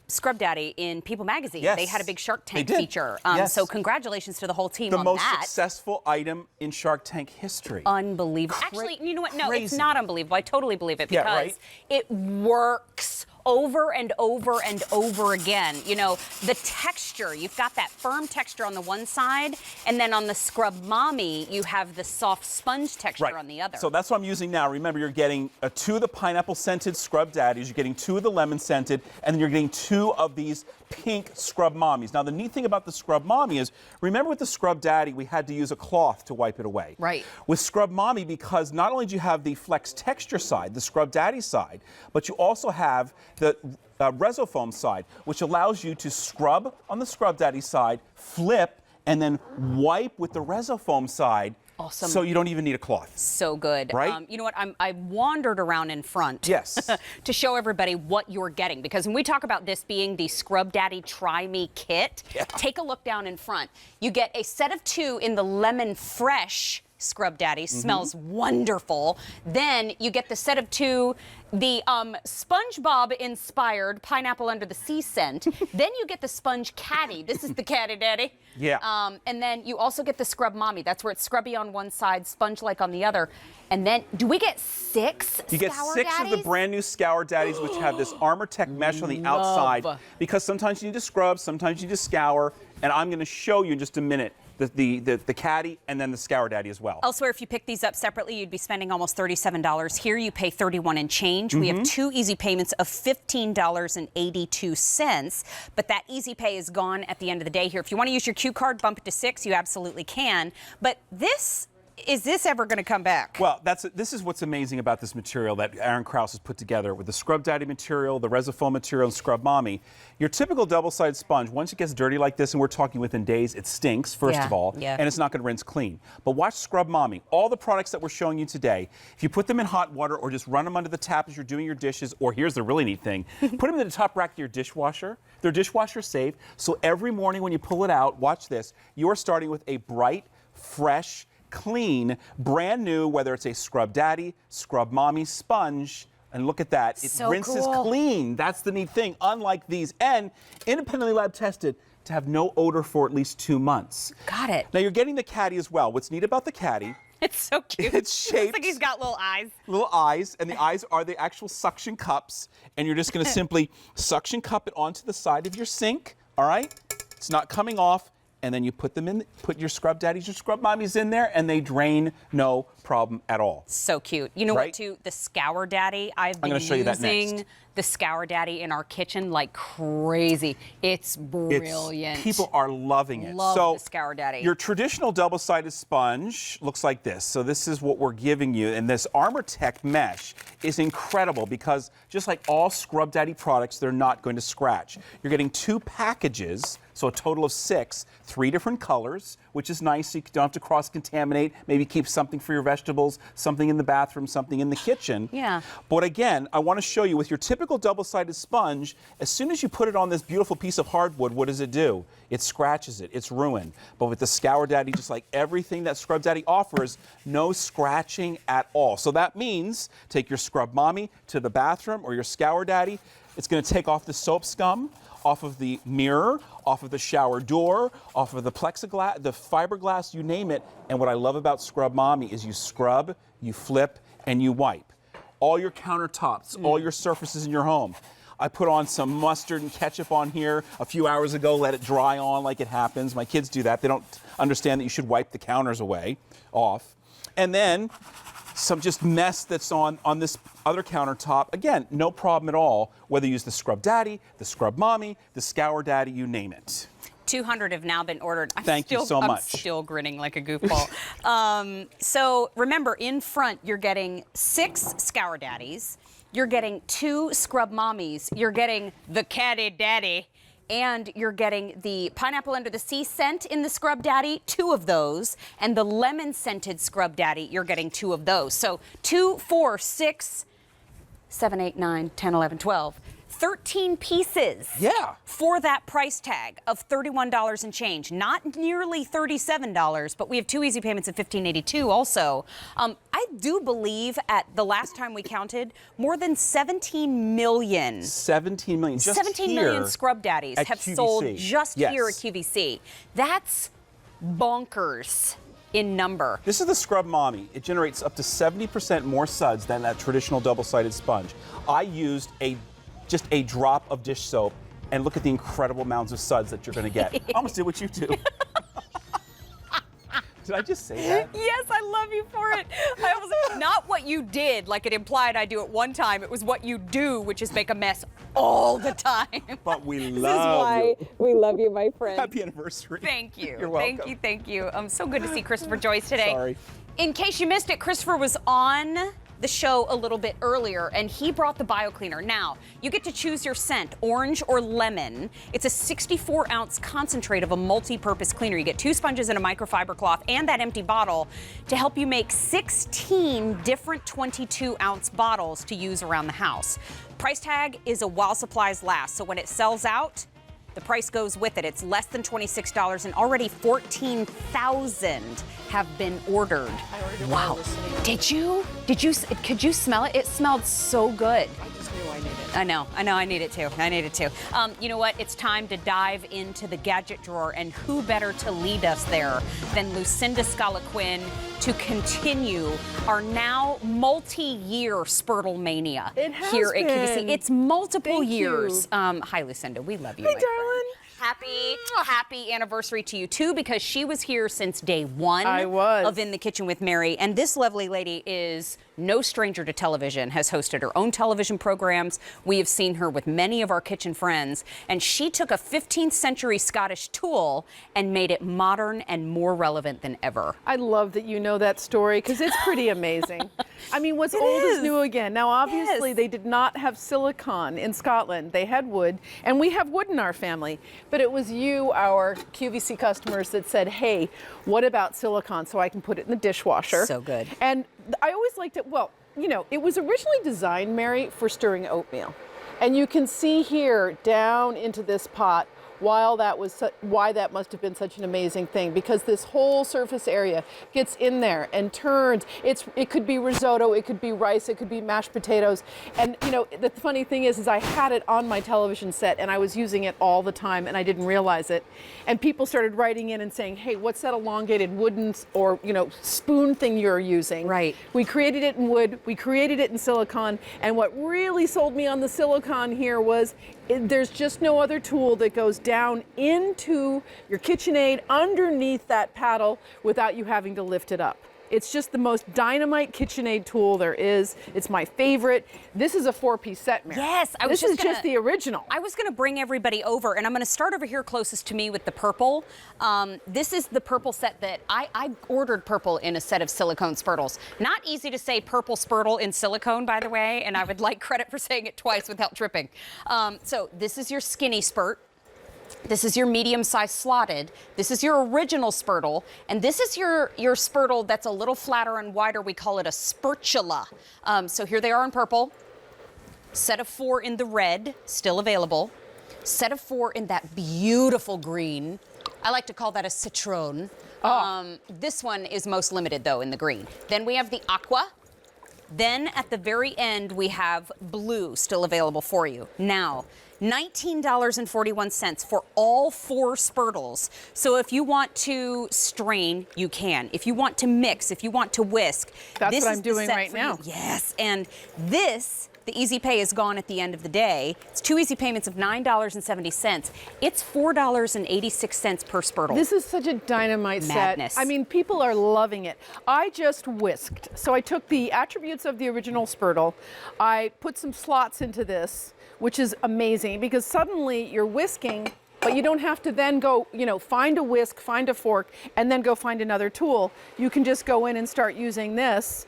Scrub Daddy in People Magazine. Yes. They had a big Shark Tank They did. feature. Yes. So congratulations to the whole team The on most that. successful item in Shark Tank history. Unbelievable. Actually, you know what? No, it's Crazy. not unbelievable. I totally believe it Yeah, because right? it works over and over and over again. You know, the texture, you've got that firm texture on the one side, and then on the Scrub Mommy, you have the soft sponge texture on the other. So that's what I'm using now. Remember, you're getting 2 of the pineapple scented Scrub Daddies, you're getting 2 of the lemon scented, and then you're getting 2 of these pink Scrub Mommies. Now, the neat thing about the Scrub Mommy is, remember with the Scrub Daddy, we had to use a cloth to wipe it away. Right. With Scrub Mommy, because not only do you have the flex texture side, the Scrub Daddy side, but you also have the Resofoam side, which allows you to scrub on the Scrub Daddy side, flip, and then wipe with the Resofoam side. Awesome. So you don't even need a cloth. So good. Right? You know what? I wandered around in front. Yes. To show everybody what you're getting. Because when we talk about this being the Scrub Daddy Try Me kit, take a look down in front. You get a set of 2 in the Lemon Fresh Scrub Daddy. Smells wonderful. Then you get the set of 2, the SpongeBob inspired Pineapple Under the Sea scent. Then you get the Sponge Caddy. This is the Caddy Daddy. Yeah. And then you also get the Scrub Mommy. That's where it's scrubby on one side, sponge-like on the other. And then, do we get 6 You get Scour 6 of the Daddies? brand new Scour Daddies, which have this Armor Tech mesh on the outside. Because sometimes you need to scrub, sometimes you need to scour, and I'm going to show you in just a minute the caddy and then the Scour Daddy as well. Elsewhere, if you pick these up separately, you'd be spending almost $37. Here, you pay $31 and change. We have 2 easy payments of $15.82, but that easy pay is gone at the end of the day here. If you want to use your Q card, bump it to 6, you absolutely can. But is this ever going to come back? Well, this is what's amazing about this material that Aaron Krause has put together with the Scrub Daddy material, the Resofoam material, and Scrub Mommy. Your typical double-sided sponge, once it gets dirty like this, and we're talking within days, it stinks, first of all, and it's not going to rinse clean. But watch Scrub Mommy. All the products that we're showing you today, if you put them in hot water or just run them under the tap as you're doing your dishes, or here's the really neat thing, put them in the top rack of your dishwasher. They're dishwasher safe, so every morning when you pull it out, watch this, you're starting with a bright, fresh, clean, brand new, whether it's a Scrub Daddy, Scrub Mommy sponge, and look at that. It So rinses cool. clean. That's the neat thing, unlike these, and independently lab tested to have no odor for at least 2 months. Got it. Now you're getting the caddy as well. What's neat about the caddy, It's so cute. it's shaped. Looks like he's got little eyes. Little eyes, and the eyes are the actual suction cups, and you're just going to simply suction cup it onto the side of your sink, all right? It's not coming off. And then you put them in, put your Scrub Daddies, your Scrub Mommies in there, and they drain, no problem at all. So cute. You know Right? what, too? The Scour Daddy. I've been gonna show you that using next. the Scour Daddy in our kitchen like crazy. It's brilliant. People are loving it. Love so the Scour Daddy. Your traditional double-sided sponge looks like this. So this is what we're giving you. And this Armor-Tech mesh is incredible because just like all Scrub Daddy products, they're not going to scratch. You're getting 2 packages, so a total of 6, 3 different colors, which is nice so you don't have to cross-contaminate. Maybe keep something for your vegetables, something in the bathroom, something in the kitchen. Yeah. But again, I want to show you with your typical double-sided sponge, as soon as you put it on this beautiful piece of hardwood, what does it do? It scratches it. It's ruined. But with the Scour Daddy, just like everything that Scrub Daddy offers, no scratching at all. So that means take your Scrub Mommy to the bathroom or your Scour Daddy. It's going to take off the soap scum off of the mirror, off of the shower door, off of the plexiglass, the fiberglass, you name it. And what I love about Scrub Mommy is you scrub, you flip, and you wipe. All your countertops, all your surfaces in your home. I put on some mustard and ketchup on here a few hours ago, let it dry on like it happens. My kids do that. They don't understand that you should wipe the counters off. And then some just mess that's on this other countertop. Again, no problem at all, whether you use the Scrub Daddy, the Scrub Mommy, the Scour Daddy, you name it. 200 have now been ordered. Thank you so much. I'm still grinning like a goofball. So remember, in front, you're getting 6 Scour Daddies. You're getting 2 Scrub Mommies. You're getting the Caddy Daddy. And you're getting the Pineapple Under the Sea scent in the Scrub Daddy, 2 of those. And the lemon scented Scrub Daddy, you're getting 2 of those. So 2, 4, 6, 7, 8, 9, 10, 11, 12. 13 pieces for that price tag of $31 and change. Not nearly $37, but we have 2 easy payments of $15.82 also. I do believe at the last time we counted, more than 17 million. 17 million. Just 17 million Scrub Daddies have QVC. sold just here at QVC. That's bonkers in number. This is the Scrub Mommy. It generates up to 70% more suds than that traditional double-sided sponge. I used just a drop of dish soap, and look at the incredible amounts of suds that you're going to get. I almost did what you do. Did I just say that? Yes, I love you for it. I was not what you did, like it implied I do it one time. It was what you do, which is make a mess all the time. But we love you. This is why we love you, my friend. Happy anniversary. Thank you. You're welcome. Thank you. So good to see Christopher Joyce today. Sorry. In case you missed it, Christopher was on the show a little bit earlier, and he brought the bio cleaner. Now, you get to choose your scent, orange or lemon. It's a 64-ounce concentrate of a multi-purpose cleaner. You get 2 sponges and a microfiber cloth and that empty bottle to help you make 16 different 22-ounce bottles to use around the house. Price tag is a while supplies last, so when it sells out, the price goes with it. It's less than $26, and already 14,000 have been ordered. I ordered it wow. while listening. Did you? Could you smell it? It smelled so good. I just knew I needed it. I know, I need it too. You know what? It's time to dive into the gadget drawer, and who better to lead us there than Lucinda Scala-Quinn to continue our now multi-year Spurtle mania It has here at QVC. been. It's multiple Thank years. you. Hi, Lucinda. We love you, Hey, my friend. darling. Happy anniversary to you too, because she was here since day one I was. of In the Kitchen with Mary. And this lovely lady is no stranger to television, has hosted her own television programs. We have seen her with many of our kitchen friends. And she took a 15th century Scottish tool and made it modern and more relevant than ever. I love that you know that story because it's pretty amazing. I mean, what's old is new again. Now, obviously, they did not have silicone in Scotland. They had wood, and we have wood in our family. But it was you, our QVC customers, that said, hey, what about silicone so I can put it in the dishwasher? So good. And I always liked it. Well, you know, it was originally designed, Mary, for stirring oatmeal. And you can see here down into this pot why that must have been such an amazing thing, because this whole surface area gets in there and turns. It could be risotto, it could be rice, it could be mashed potatoes. And you know, the funny thing is I had it on my television set and I was using it all the time and I didn't realize it. And people started writing in and saying, hey, what's that elongated wooden or, you know, spoon thing you're using? Right. We created it in wood, we created it in silicone, and what really sold me on the silicone here was there's just no other tool that goes down into your KitchenAid underneath that paddle without you having to lift it up. It's just the most dynamite KitchenAid tool there is. It's my favorite. This is a 4-piece set, Mary. Yes, this is just the original. I was going to bring everybody over, and I'm going to start over here closest to me with the purple. This is the purple set that I ordered purple in a set of silicone Spurtles. Not easy to say purple Spurtle in silicone, by the way, and I would like credit for saying it twice without tripping. So this is your skinny spurt. This is your medium-sized slotted. This is your original Spurtle, and this is your Spurtle that's a little flatter and wider. We call it a spurtula. So here they are in purple. Set of 4 in the red, still available. Set of 4 in that beautiful green. I like to call that a citron. This one is most limited, though, in the green. Then we have the aqua. Then at the very end, we have blue still available for you. Now, $19.41 for all 4 Spurtles. So if you want to strain, you can. If you want to mix, if you want to whisk. That's this what is I'm the doing set right for now. you. Yes, and this, the easy pay is gone at the end of the day. It's 2 easy payments of $9.70. It's $4.86 per Spurtle. This is such a dynamite Madness. set. I mean, people are loving it. I just whisked. So I took the attributes of the original Spurtle. I put some slots into this, which is amazing because suddenly you're whisking, but you don't have to then go, find a whisk, find a fork, and then go find another tool. You can just go in and start using this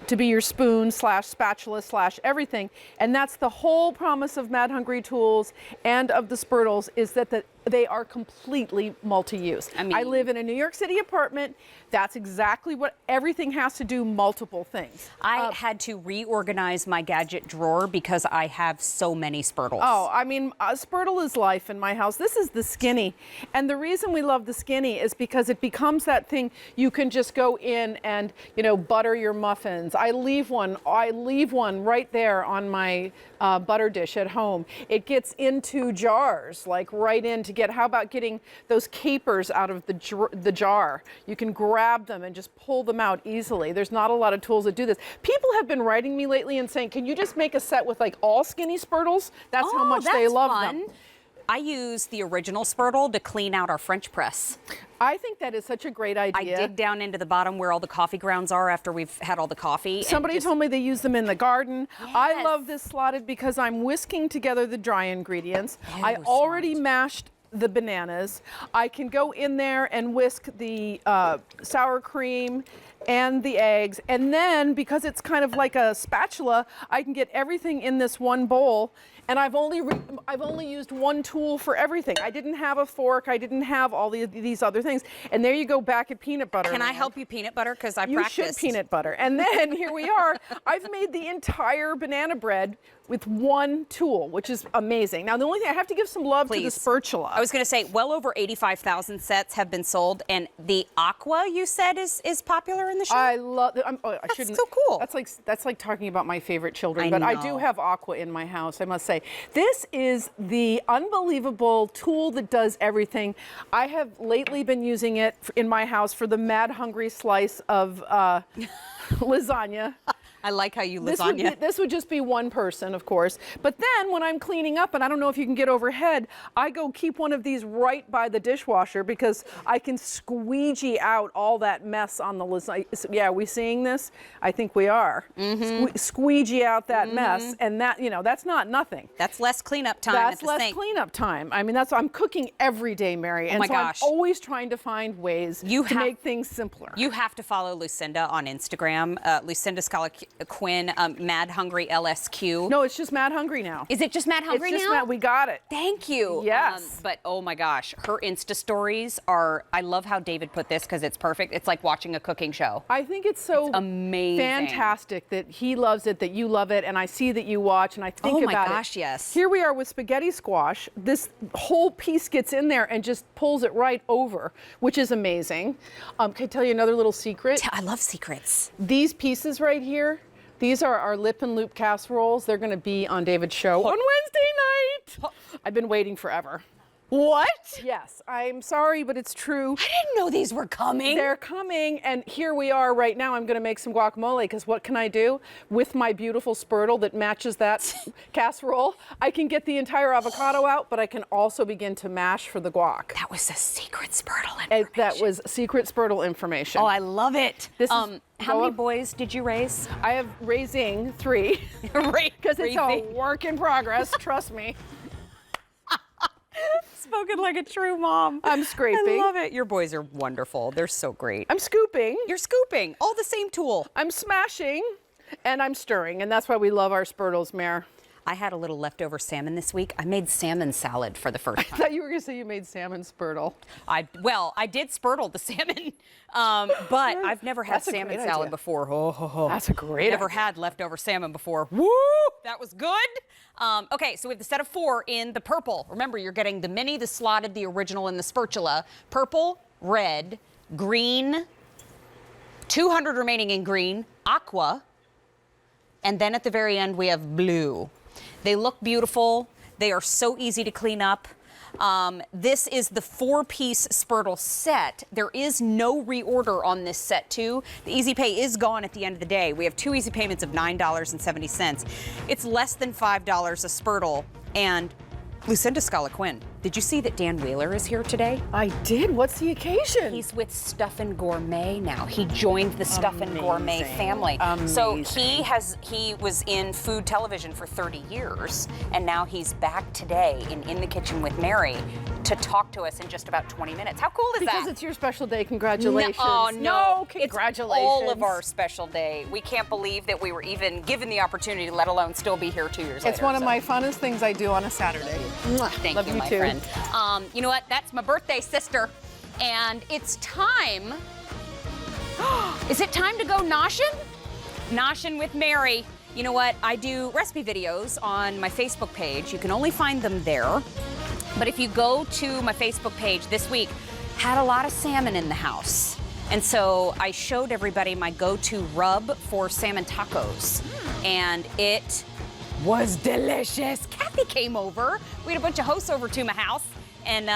to be your spoon / spatula / everything. And that's the whole promise of Mad Hungry Tools and of the Spurtles, is that they are completely multi-use. I live in a New York City apartment. That's exactly what everything has to do, multiple things. I had to reorganize my gadget drawer because I have so many Spurtles. Oh, I mean, Spurtle is life in my house. This is the skinny. And the reason we love the skinny is because it becomes that thing you can just go in and, butter your muffins. I leave one right there on my butter dish at home. It gets into jars, like right into how about getting those capers out of the jar? You can grab them and just pull them out easily. There's not a lot of tools that do this. People have been writing me lately and saying, can you just make a set with like all skinny Spurtles? That's how much they love them. I use the original Spurtle to clean out our French press. I think that is such a great idea. I dig down into the bottom where all the coffee grounds are after we've had all the coffee. Somebody told me they use them in the garden. Yes. I love this slotted because I'm whisking together the dry ingredients. I already mashed the bananas. I can go in there and whisk the sour cream and the eggs, and then because it's kind of like a spatula, I can get everything in this one bowl. And I've only used one tool for everything. I didn't have a fork. I didn't have all these other things. And there you go back at peanut butter. Can I help you peanut butter? Because I practiced. You should peanut butter. And then here we are. I've made the entire banana bread with one tool, which is amazing. Now, the only thing, I have to give some love to the spatula. I was going to say, well over 85,000 sets have been sold, and the aqua, you said, is popular in the show? I love it. That's so cool. That's like talking about my favorite children, I but know. I do have aqua in my house, I must say. This is the unbelievable tool that does everything. I have lately been using it in my house for the Mad Hungry slice of lasagna. I like how you lasagna. This would just be one person, of course. But then when I'm cleaning up, and I don't know if you can get overhead, I go keep one of these right by the dishwasher because I can squeegee out all that mess on the lasagna. Yeah, are we seeing this? I think we are. Squeegee out that mess, and that, that's not nothing. That's less cleanup time. That's less cleanup time. I mean, I'm cooking every day, Mary, and so I'm always trying to find ways to make things simpler. You have to follow Lucinda on Instagram, Lucinda Scala Quinn, Mad Hungry LSQ. No, it's just Mad Hungry now. Is it just Mad Hungry it's just now? We got it. Thank you. Yes. But oh my gosh, her Insta stories are, I love how David put this because it's perfect. It's like watching a cooking show. I think it's so amazing. Fantastic that he loves it, that you love it, and I see that you watch, and I think about it. Oh my gosh, yes. Here we are with spaghetti squash. This whole piece gets in there and just pulls it right over, which is amazing. Can I tell you another little secret? I love secrets. These pieces right here, these are our lip and loop casseroles. They're going to be on David's show on Wednesday night. I've been waiting forever. What? Yes, I'm sorry, but it's true. I didn't know these were coming. They're coming, and here we are right now. I'm going to make some guacamole, because what can I do with my beautiful Spurtle that matches that casserole? I can get the entire avocado out, but I can also begin to mash for the guac. That was a secret Spurtle information. That was secret Spurtle information. Oh, I love it. This how many boys did you raise? I have raising 3. Because it's a work in progress, trust me. Spoken like a true mom. I'm scraping. I love it. Your boys are wonderful. They're so great. I'm scooping. You're scooping. All the same tool. I'm smashing, and I'm stirring, and that's why we love our Spurtles, Mare. I had a little leftover salmon this week. I made salmon salad for the first time. I thought you were going to say you made salmon Spurtle. I did Spurtle the salmon, but I've never had salmon salad before. That's a great Never idea. had leftover salmon before. Woo! That was good. Okay, so we have the set of 4 in the purple. Remember, you're getting the mini, the slotted, the original, and the spatula. Purple, red, green, 200 remaining in green, aqua, and then at the very end we have blue. They look beautiful. They are so easy to clean up. This is the 4-piece Spurtle set. There is no reorder on this set too. The Easy Pay is gone at the end of the day. We have 2 easy payments of $9.70. It's less than $5 a Spurtle. And Lucinda Scala Quinn, did you see that Dan Wheeler is here today? I did. What's the occasion? He's with Stuffin' Gourmet now. He joined the Stuffin' Gourmet family. So he was in food television for 30 years, and now he's back today in the Kitchen with Mary to talk to us in just about 20 minutes. How cool is that? Because it's your special day. Congratulations. No, congratulations. It's all of our special day. We can't believe that we were even given the opportunity, let alone still be here 2 years later. It's one of my funnest things I do on a Saturday. Thank Love you, you my too. friend. You know what? That's my birthday sister. And it's time. Is it time to go noshin'? Noshin' with Mary. You know what? I do recipe videos on my Facebook page. You can only find them there. But if you go to my Facebook page this week, had a lot of salmon in the house. And so I showed everybody my go-to rub for salmon tacos. And it was delicious. Kathy came over. We had a bunch of hosts over to my house, and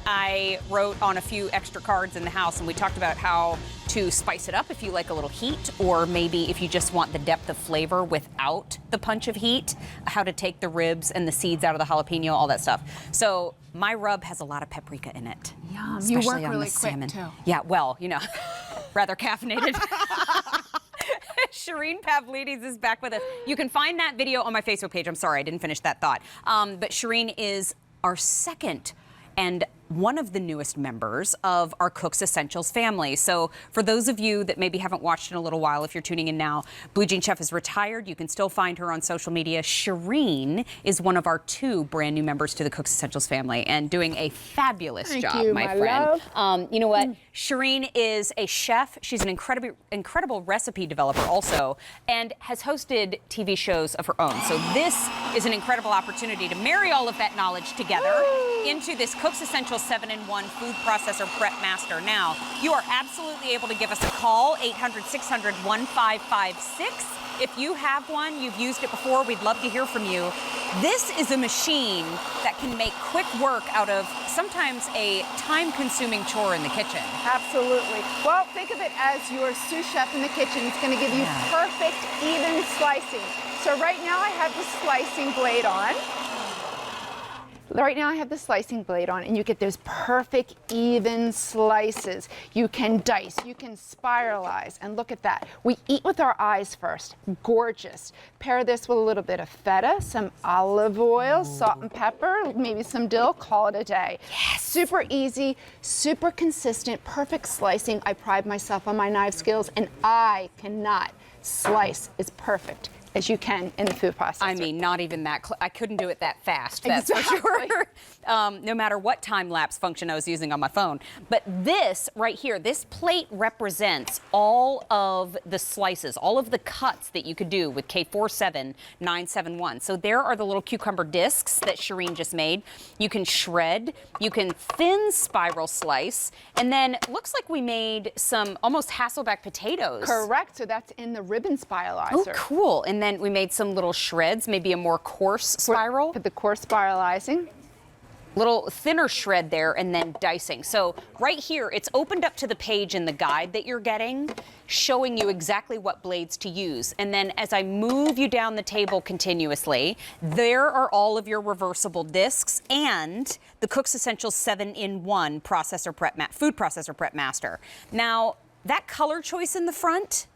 I wrote on a few extra cards in the house, and we talked about how to spice it up if you like a little heat, or maybe if you just want the depth of flavor without the punch of heat, how to take the ribs and the seeds out of the jalapeno, all that stuff. So my rub has a lot of paprika in it. Yum. Especially You work on the really quick salmon. too. Yeah, well, you know, rather caffeinated. Shireen Pavlidis is back with us. You can find that video on my Facebook page. I'm sorry, I didn't finish that thought. But Shireen is our second and one of the newest members of our Cooks Essentials family. So for those of you that maybe haven't watched in a little while, if you're tuning in now, Blue Jean Chef is retired. You can still find her on social media. Shireen is one of our 2 brand new members to the Cooks Essentials family and doing a fabulous job, my friend. You know what? Shireen is a chef. She's an incredible recipe developer also, and has hosted TV shows of her own. So this is an incredible opportunity to marry all of that knowledge together into this Cooks Essentials 7-in-1 food processor prep master. Now, you are absolutely able to give us a call, 800-600-1556. If you have one, you've used it before, we'd love to hear from you. This is a machine that can make quick work out of sometimes a time-consuming chore in the kitchen. Absolutely. Well, think of it as your sous chef in the kitchen. It's going to give you perfect, even slicing. So right now I have the slicing blade on. Right now I have the slicing blade on, and you get those perfect, even slices. You can dice, you can spiralize, and look at that. We eat with our eyes first. Gorgeous. Pair this with a little bit of feta, some olive oil, salt and pepper, maybe some dill, call it a day. Yes. Super easy, super consistent, perfect slicing. I pride myself on my knife skills, and I cannot slice as perfect as you can in the food processor. I mean, not even that. I couldn't do it that fast, that's for sure. No matter what time-lapse function I was using on my phone. But this right here, this plate represents all of the slices, all of the cuts that you could do with K47971. So there are the little cucumber discs that Shireen just made. You can shred, you can thin spiral slice, and then it looks like we made some almost Hasselback potatoes. Correct, so that's in the ribbon spiralizer. Oh, cool. And then we made some little shreds, maybe a more coarse spiral. For the coarse spiralizing. little thinner shred there and then dicing. So right here, it's opened up to the page in the guide that you're getting, showing you exactly what blades to use. And then as I move you down the table continuously, there are all of your reversible discs and the Cook's Essentials 7-in-1 food processor prep master. Now, that color choice in the front,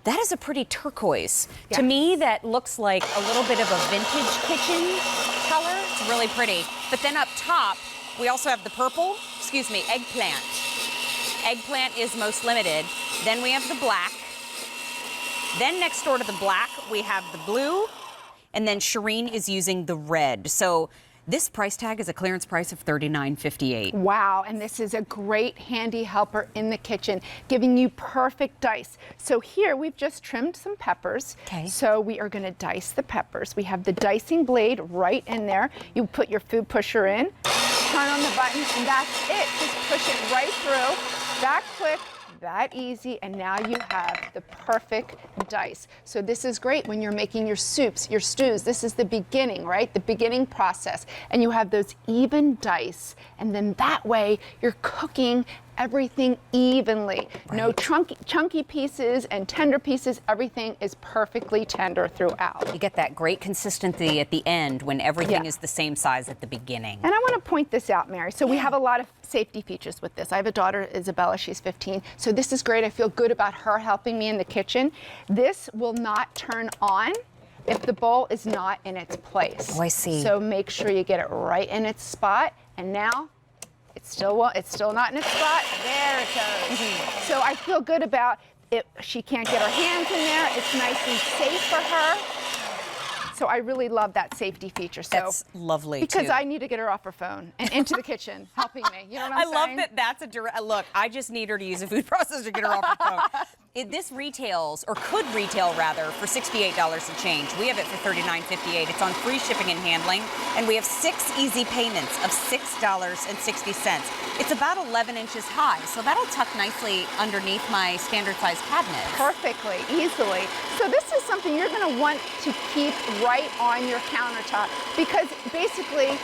that is a pretty turquoise. Yeah. To me, that looks like a little bit of a vintage kitchen color. It's really pretty. But then up top, we also have the purple, eggplant. Eggplant is most limited. Then we have the black. Then next door to the black, we have the blue. And then Shireen is using the red. So this price tag is a clearance price of $39.58. Wow, and this is a great handy helper in the kitchen, giving you perfect dice. So here we've just trimmed some peppers. Okay. So we are gonna dice the peppers. We have the dicing blade right in there. You put your food pusher in, turn on the button, and that's it. Just push it right through, that quick, that easy, and now you have the perfect dice. So this is great when you're making your soups, your stews. This is the beginning, right? The beginning process. And you have those even dice, and then that way you're cooking everything evenly. Right. No chunky pieces and tender pieces. Everything is perfectly tender throughout. You get that great consistency at the end when everything is the same size at the beginning. And I want to point this out, Mary. So we have a lot of safety features with this. I have a daughter, Isabella, she's 15. So this is great. I feel good about her helping me in the kitchen. This will not turn on if the bowl is not in its place. Oh, I see. So make sure you get it right in its spot. And now it's still not in its spot. There it goes. So I feel good about it. She can't get her hands in there. It's nice and safe for her. So I really love that safety feature. So that's lovely, because too. I need to get her off her phone and into the kitchen helping me. You know what I'm saying? I love that that's a direct, look, I just need her to use a food processor to get her off her phone. This retails, or could retail rather, for $68 and change. We have it for $39.58. It's on free shipping and handling, and we have 6 easy payments of $6.60. It's about 11 inches high, so that'll tuck nicely underneath my standard size cabinet. Perfectly, easily. So this is something you're gonna want to keep right on your countertop because basically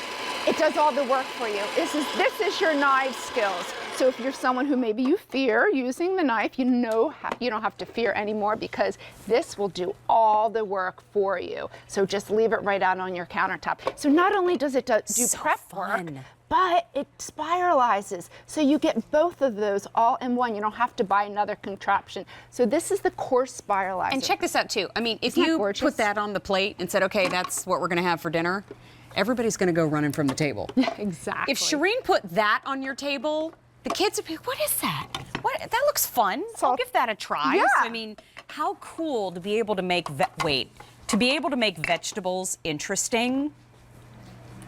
it does all the work for you. This is your knife skills. So if you're someone who maybe you fear using the knife, you know you don't have to fear anymore because this will do all the work for you. So just leave it right out on your countertop. So not only does it do prep work, but it spiralizes. So you get both of those all in one. You don't have to buy another contraption. So this is the coarse spiralizer. And check this out too. I mean, if you put that on the plate and said, okay, that's what we're gonna have for dinner, everybody's gonna go running from the table. Yeah, exactly. If Shireen put that on your table, the kids would be, what is that? That looks fun. So I'll give that a try. Yeah. So, I mean, how cool to be able to make, to be able to make vegetables interesting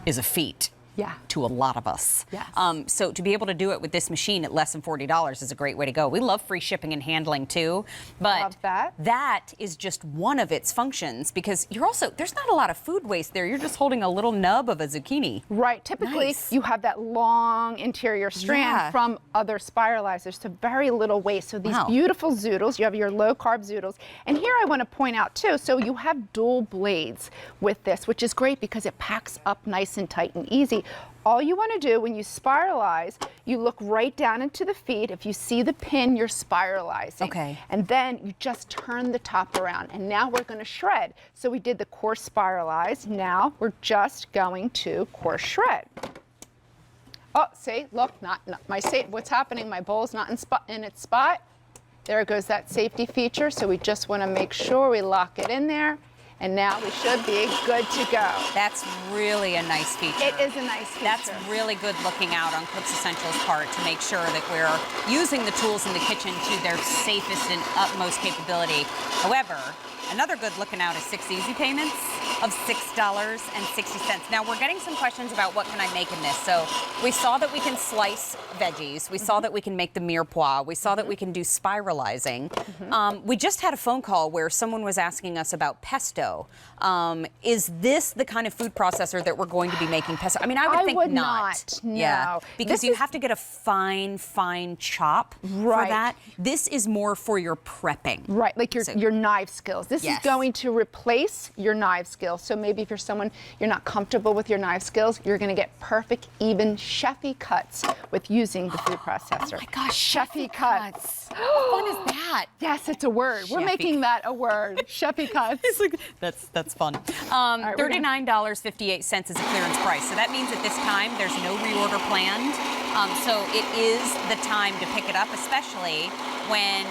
is a feat. Yeah. To a lot of us. Yes. So to be able to do it with this machine at less than $40 is a great way to go. We love free shipping and handling too, but that is just one of its functions because there's not a lot of food waste there. You're just holding a little nub of a zucchini. Right. Typically, you have that long interior strand from other spiralizers, so very little waste. So these beautiful zoodles, you have your low carb zoodles. And here I want to point out too, so you have dual blades with this, which is great because it packs up nice and tight and easy. All you want to do when you spiralize, you look right down into the feed. If you see the pin, you're spiralizing. Okay. And then you just turn the top around. And now we're going to shred. So we did the coarse spiralize. Now we're just going to coarse shred. Oh, see, look, what's happening? My bowl's not in its spot. There goes that safety feature. So we just want to make sure we lock it in there. And now we should be good to go. That's really a nice feature. It is a nice feature. That's really good looking out on Cook's Essentials' part to make sure that we're using the tools in the kitchen to their safest and utmost capability. However, another good looking out is 6 easy payments of $6.60. Now we're getting some questions about what can I make in this. So we saw that we can slice veggies. We saw that we can make the mirepoix. We saw that we can do spiralizing. We just had a phone call where someone was asking us about pesto. Is this the kind of food processor that we're going to be making pesto? I mean, I would think not. No. Yeah, because you have to get a fine chop for that. This is more for your prepping. Right, like your knife skills. This Yes. is going to replace your knife skills. So maybe if you're someone, you're not comfortable with your knife skills, you're going to get perfect, even chefy cuts with using the food processor. Oh my gosh, chefy cuts. How fun is that? Yes, it's a word. We're Chefy. making that a word. Chefy cuts. That's fun. right, we're $39.58 is a clearance price. So that means at this time there's no reorder planned. So it is the time to pick it up, especially when,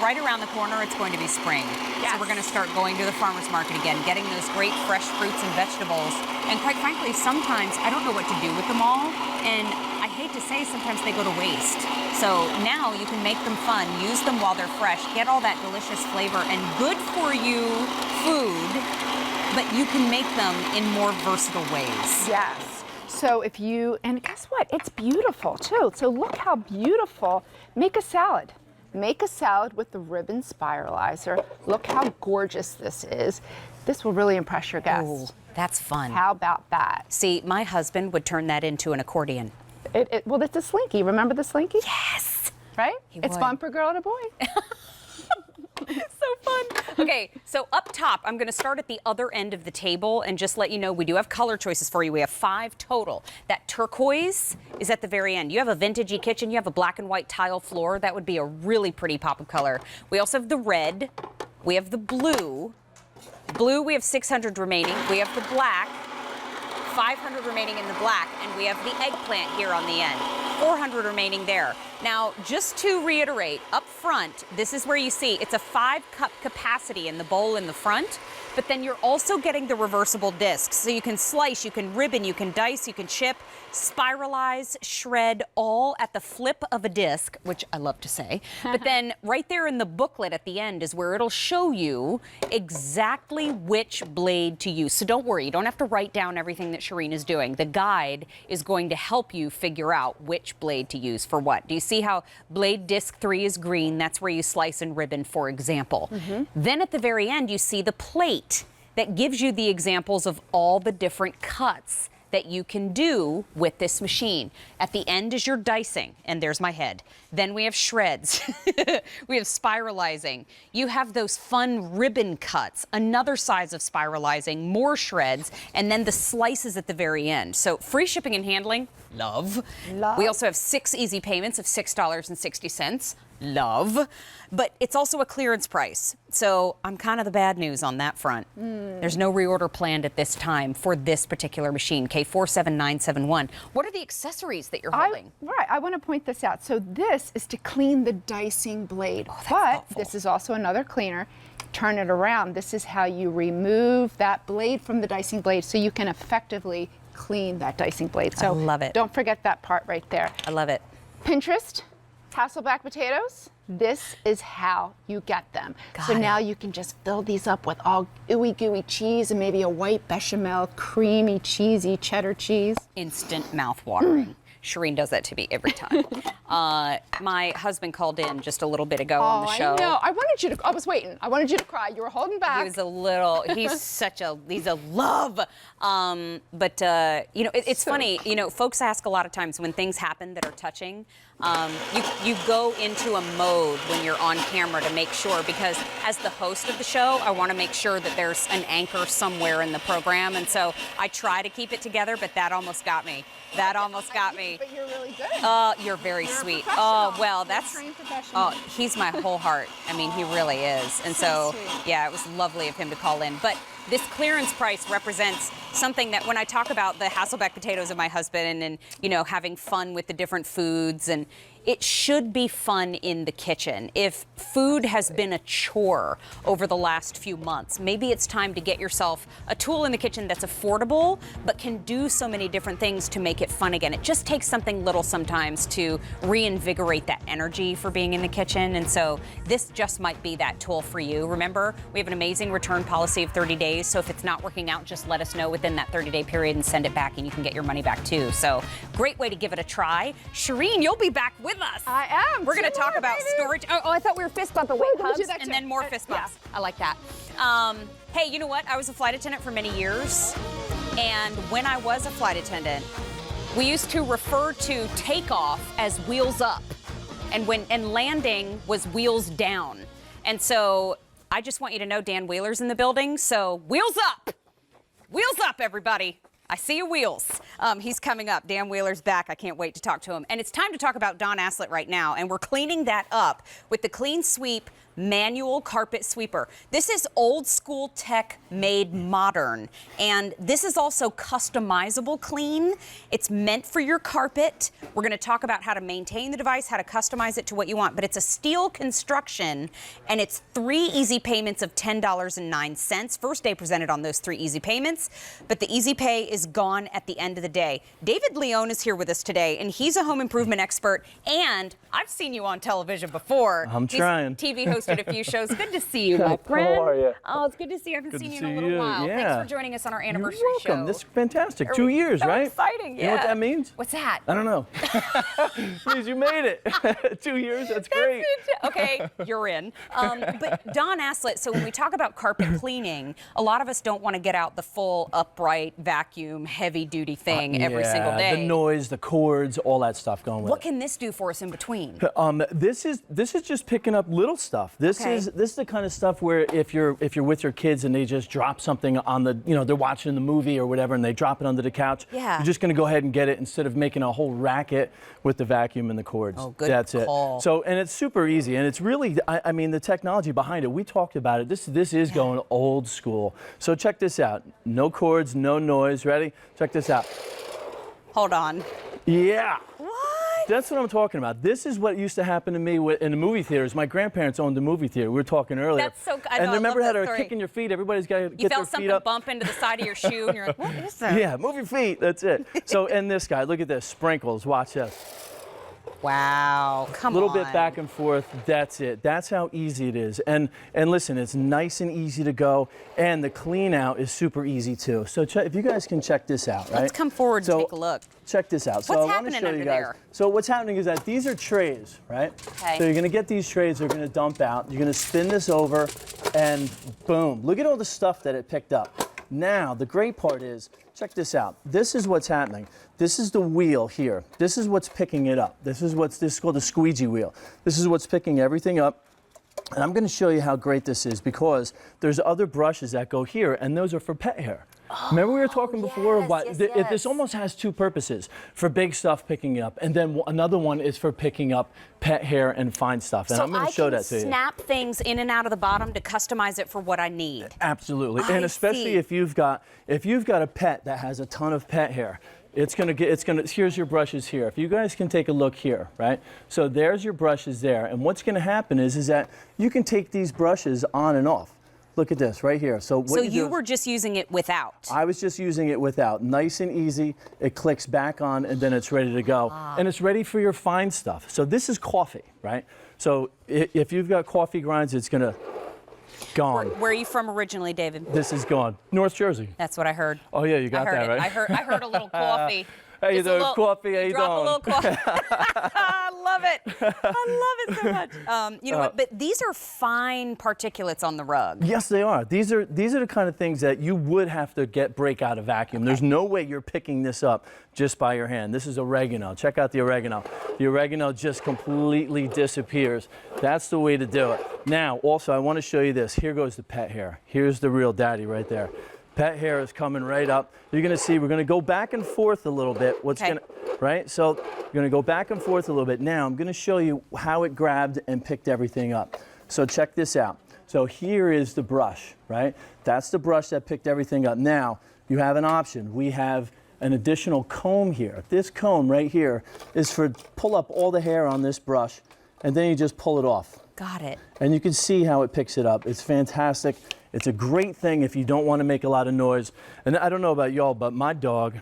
right around the corner it's going to be spring. Yes. So we're going to start going to the farmer's market again, getting those great fresh fruits and vegetables. And quite frankly, sometimes I don't know what to do with them all. And I hate to say, sometimes they go to waste. So now you can make them fun, use them while they're fresh, get all that delicious flavor and good for you food, but you can make them in more versatile ways. Yes. So if you, and guess what? It's beautiful too. So look how beautiful. Make a salad. Make a salad with the ribbon spiralizer. Look how gorgeous this is. This will really impress your guests. Ooh, that's fun. How about that? See, my husband would turn that into an accordion. Well, it's a slinky. Remember the slinky? Yes. Right? He It's would. fun for a girl and a boy. So fun. Okay, so up top, I'm going to start at the other end of the table and just let you know we do have color choices for you. We have 5 total. That turquoise is at the very end. You have a vintagey kitchen. You have a black and white tile floor. That would be a really pretty pop of color. We also have the red. We have the blue. Blue, we have 600 remaining. We have the black. 500 remaining in the black, and we have the eggplant here on the end. 400 remaining there. Now, just to reiterate, up front, this is where you see it's a 5-cup capacity in the bowl in the front, but then you're also getting the reversible discs. So you can slice, you can ribbon, you can dice, you can chip, spiralize, shred, all at the flip of a disc, which I love to say. But then right there in the booklet at the end is where it'll show you exactly which blade to use. So don't worry, you don't have to write down everything that Shireen is doing. The guide is going to help you figure out which blade to use for what. Do you see how blade disc 3 is green? That's where you slice and ribbon, for example. Then at the very end, you see the plate that gives you the examples of all the different cuts that you can do with this machine. At the end is your dicing, and there's my head. Then we have shreds. We have spiralizing. You have those fun ribbon cuts, another size of spiralizing, more shreds, and then the slices at the very end. So free shipping and handling, love. We also have 6 easy payments of $6.60. Love. But it's also a clearance price. So I'm kind of the bad news on that front. There's no reorder planned at this time for this particular machine, K47971. What are the accessories that you're holding? I want to point this out. So this is to clean the dicing blade, this is also another cleaner. Turn it around. This is how you remove that blade from the dicing blade so you can effectively clean that dicing blade. So I love it. Don't forget that part right there. I love it. Pinterest, Hasselback potatoes. This is how you get them. So now you can just fill these up with all ooey gooey cheese and maybe a white bechamel, creamy, cheesy cheddar cheese. Instant mouth-watering. Shireen does that to me every time. My husband called in just a little bit ago on the show. I know. I was waiting. I wanted you to cry. You were holding back. He was a little, he's a love. It's so funny, folks ask a lot of times when things happen that are touching, you go into a mode when you're on camera to make sure, because as the host of the show, I want to make sure that there's an anchor somewhere in the program. And so I try to keep it together, but that almost got me. That almost got me. But you're really good. You're very sweet. Oh, well, that's. He's my whole heart. I mean, he really is. And so yeah, it was lovely of him to call in. But this clearance price represents something that when I talk about the Hasselback potatoes of my husband and having fun with the different foods, and it should be fun in the kitchen. If food has been a chore over the last few months, maybe it's time to get yourself a tool in the kitchen that's affordable, but can do so many different things to make it fun again. It just takes something little sometimes to reinvigorate that energy for being in the kitchen. And so this just might be that tool for you. Remember, we have an amazing return policy of 30 days. So if it's not working out, just let us know within that 30-day period and send it back, and you can get your money back too. So great way to give it a try. Shireen, you'll be back with us. I am. We're going to talk about storage. Oh, I thought we were fist bumping. Wait, hugs and then more fist bumps. I like that. Hey, you know what? I was a flight attendant for many years. And when I was a flight attendant, we used to refer to takeoff as wheels up. And landing was wheels down. And so I just want you to know Dan Wheeler's in the building, so wheels up! Wheels up, everybody! I see your wheels. He's coming up. Dan Wheeler's back. I can't wait to talk to him. And it's time to talk about Don Aslett right now, and we're cleaning that up with the Clean Sweep manual carpet sweeper. This is old school tech made modern, and this is also customizable clean. It's meant for your carpet. We're going to talk about how to maintain the device, how to customize it to what you want, but it's a steel construction, and it's 3 easy payments of $10.09. First day presented on those 3 easy payments, but the easy pay is gone at the end of the day. David Leone is here with us today, and he's a home improvement expert, and I've seen you on television before. I'm trying. TV host a few shows. Good to see you, my friend. How are you? Oh, it's good to see you. I haven't seen you in a see little you. while. Yeah. Thanks for joining us on our anniversary You're welcome. show. This is fantastic. 2 years, so right? Exciting. Yeah. You know what that means? What's that? I don't know. Means you made it. 2 years. That's great. Okay, you're in. But Don Aslett, so when we talk about carpet cleaning, a lot of us don't want to get out the full upright vacuum, heavy-duty thing every single day. The noise, the cords, all that stuff going with What it. can this do for us in between? This is just picking up little stuff. This is the kind of stuff where if you're with your kids and they just drop something on the, they're watching the movie or whatever and they drop it under the couch, Yeah. you're just going to go ahead and get it instead of making a whole racket with the vacuum and the cords. Oh, good That's call. it. So, and it's super easy, and it's really, I mean, the technology behind it. We talked about it. This is going old school. So check this out. No cords, no noise. Ready? Check this out. Hold on. Yeah. That's what I'm talking about. This is what used to happen to me in the movie theaters. My grandparents owned the movie theater. We were talking earlier. That's so. I know, and remember I how love that they're story. kicking your feet? Everybody's got to You get their felt feet something up. bump into the side of your shoe, and you're like, what is that? Yeah, move your feet. That's it. So, and this guy, look at this. Sprinkles. Watch this. Wow. Come on. A little bit back and forth. That's it. That's how easy it is. And listen, it's nice and easy to go. And the clean out is super easy too. So if you guys can check this out, right? Let's come forward and take a look. Check this out. What's so I want happening to show under you guys. there? So what's happening is that these are trays, right? Okay. So you're going to get these trays. They're going to dump out. You're going to spin this over, and boom! Look at all the stuff that it picked up. Now the great part is, check this out. This is what's happening. This is the wheel here. This is what's picking it up. This is called the squeegee wheel. This is what's picking everything up. And I'm going to show you how great this is because there's other brushes that go here, and those are for pet hair. Remember we were talking before about this almost has 2 purposes for big stuff picking it up, and then another one is for picking up pet hair and fine stuff. And So I'm going to show that to you. snap things in and out of the bottom to customize it for what I need. Absolutely, I and especially see. if you've got a pet that has a ton of pet hair. Here's your brushes here. If you guys can take a look here, right? So there's your brushes there, and what's going to happen is that you can take these brushes on and off. Look at this right here. So You were just using it without. I was just using it without. Nice and easy. It clicks back on, and then it's ready to go. And it's ready for your fine stuff. So this is coffee, right? So if you've got coffee grinds, it's going to gone. Where are you from originally, David? This is gone. North Jersey. That's what I heard. Oh yeah, you got I heard that it. right. I heard a little coffee. How you Just a doing? little- Coffee, how you drop a doing? little coffee. I love it. I love it so much. You know what? But these are fine particulates on the rug. Yes, they are. These are the kind of things that you would have to break out a vacuum. There's no way you're picking this up just by your hand. This is oregano. Check out the oregano. The oregano just completely disappears. That's the way to do it. Now, also, I want to show you this. Here goes the pet hair. Here's the real daddy right there. Pet hair is coming right up. You're going to see we're going to go back and forth a little bit. Right? So you're going to go back and forth a little bit. Now I'm going to show you how it grabbed and picked everything up. So check this out. So here is the brush, right? That's the brush that picked everything up. Now you have an option. We have an additional comb here. This comb right here is for pull up all the hair on this brush, and then you just pull it off. Got it. And you can see how it picks it up. It's fantastic. It's a great thing if you don't want to make a lot of noise. And I don't know about y'all, but my dog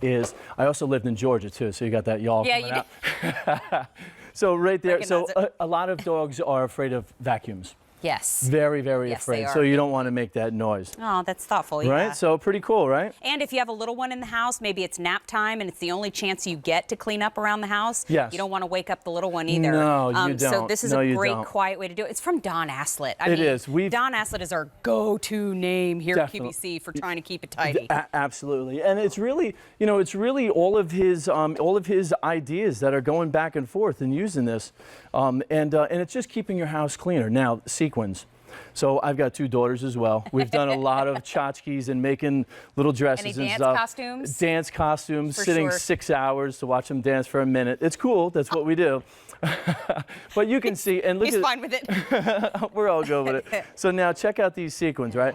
is, I also lived in Georgia too, so you got that y'all coming out. So right there, so a lot of dogs are afraid of vacuums. Yes. Very, very Yes, afraid. they are. So you don't want to make that noise. Oh, that's thoughtful. Yeah. Right? So pretty cool, right? And if you have a little one in the house, maybe it's nap time and it's the only chance you get to clean up around the house. Yes. You don't want to wake up the little one either. No, you don't. So this is No, a you great, don't. quiet way to do it. It's from Don Aslett. It is. Don Aslett is our go-to name here Definitely. at QVC for trying to keep it tidy. Absolutely, and it's really, it's really all of his ideas that are going back and forth and using this, and it's just keeping your house cleaner. Now, sequins. So I've got 2 daughters as well. We've done a lot of tchotchkes and making little dresses Any and dance stuff. costumes? Dance costumes, For sitting sure. 6 hours to watch them dance for a minute. It's cool. That's what we do. But you can see, and look He's at fine with it. we're all good with it. So now check out these sequins, right?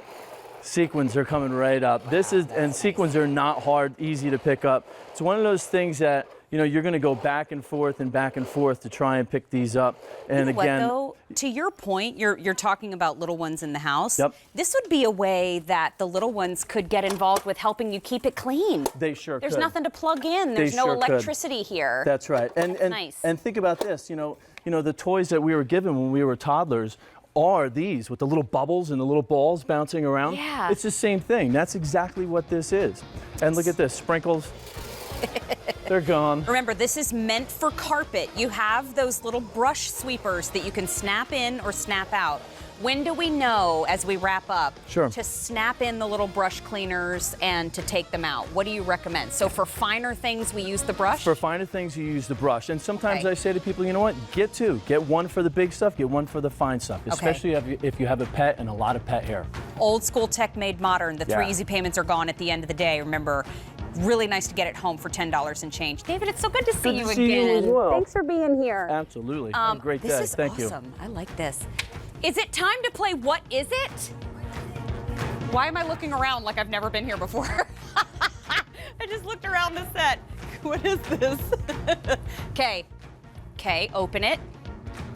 Sequins are coming right up. And sequins are not hard, easy to pick up. It's one of those things that, you know, you're going to go back and forth to try and pick these up. And You know again, what, though? To your point, you're talking about little ones in the house. Yep. This would be a way that the little ones could get involved with helping you keep it clean. they sure There's could. nothing to plug in. They There's no sure could. electricity here. That's right. And Nice. and think about this. You know the toys that we were given when we were toddlers are these with the little bubbles and the little balls bouncing around. Yeah. It's the same thing. That's exactly what this is. And look at this, sprinkles. They're gone. Remember, this is meant for carpet. You have those little brush sweepers that you can snap in or snap out. When do we know, as we wrap up, Sure. to snap in the little brush cleaners and to take them out? What do you recommend? So for finer things, we use the brush? For finer things, you use the brush. And sometimes Okay. I say to people, you know what? Get 2. Get 1 for the big stuff, get 1 for the fine stuff, especially if you have a pet and a lot of pet hair. Old school tech made modern. The 3 Yeah. easy payments are gone at the end of the day. Remember, really nice to get it home for $10 and change. David, it's so good to see Good you to see you again. as well. Thanks for being here. Absolutely. Have a great this day. is Thank you. awesome. I like this. Is it time to play What Is It? Why am I looking around like I've never been here before? I just looked around the set. What is this? Okay. Okay, open it.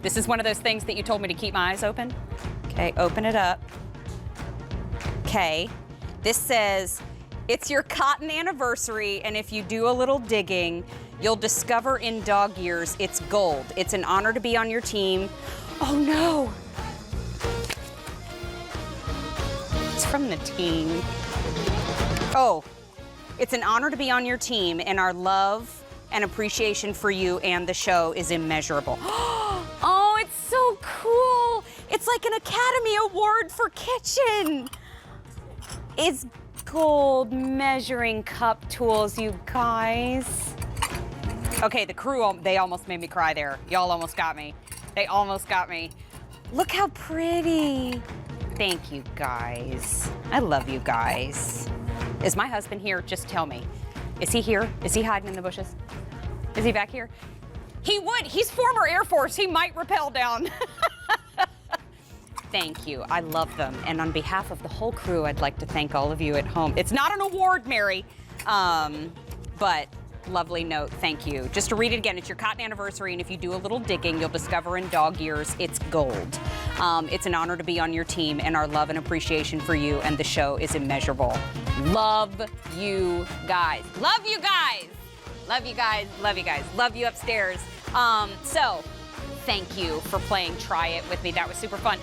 This is one of those things that you told me to keep my eyes open. Okay, open it up. Okay. This says, it's your cotton anniversary, and if you do a little digging, you'll discover in dog years it's gold. It's an honor to be on your team. Oh no! It's from the team. Oh, it's an honor to be on your team, and our love and appreciation for you and the show is immeasurable. Oh, it's so cool! It's like an Academy Award for kitchen. It's gold measuring cup tools, you guys. Okay, the crew, they almost made me cry there. Y'all almost got me. They almost got me. Look how pretty. Thank you, guys. I love you guys. Is my husband here? Just tell me. Is he here? Is he hiding in the bushes? Is he back here? He would. He's former Air Force. He might rappel down. Thank you. I love them. And on behalf of the whole crew, I'd like to thank all of you at home. It's not an award, Mary, but lovely note. Thank you. Just to read it again, it's your cotton anniversary, and if you do a little digging, you'll discover in dog years it's gold. It's an honor to be on your team, and our love and appreciation for you and the show is immeasurable. Love you guys. Love you guys. Love you guys. Love you guys. Love you upstairs. So, thank you for playing Try It with me. That was super fun.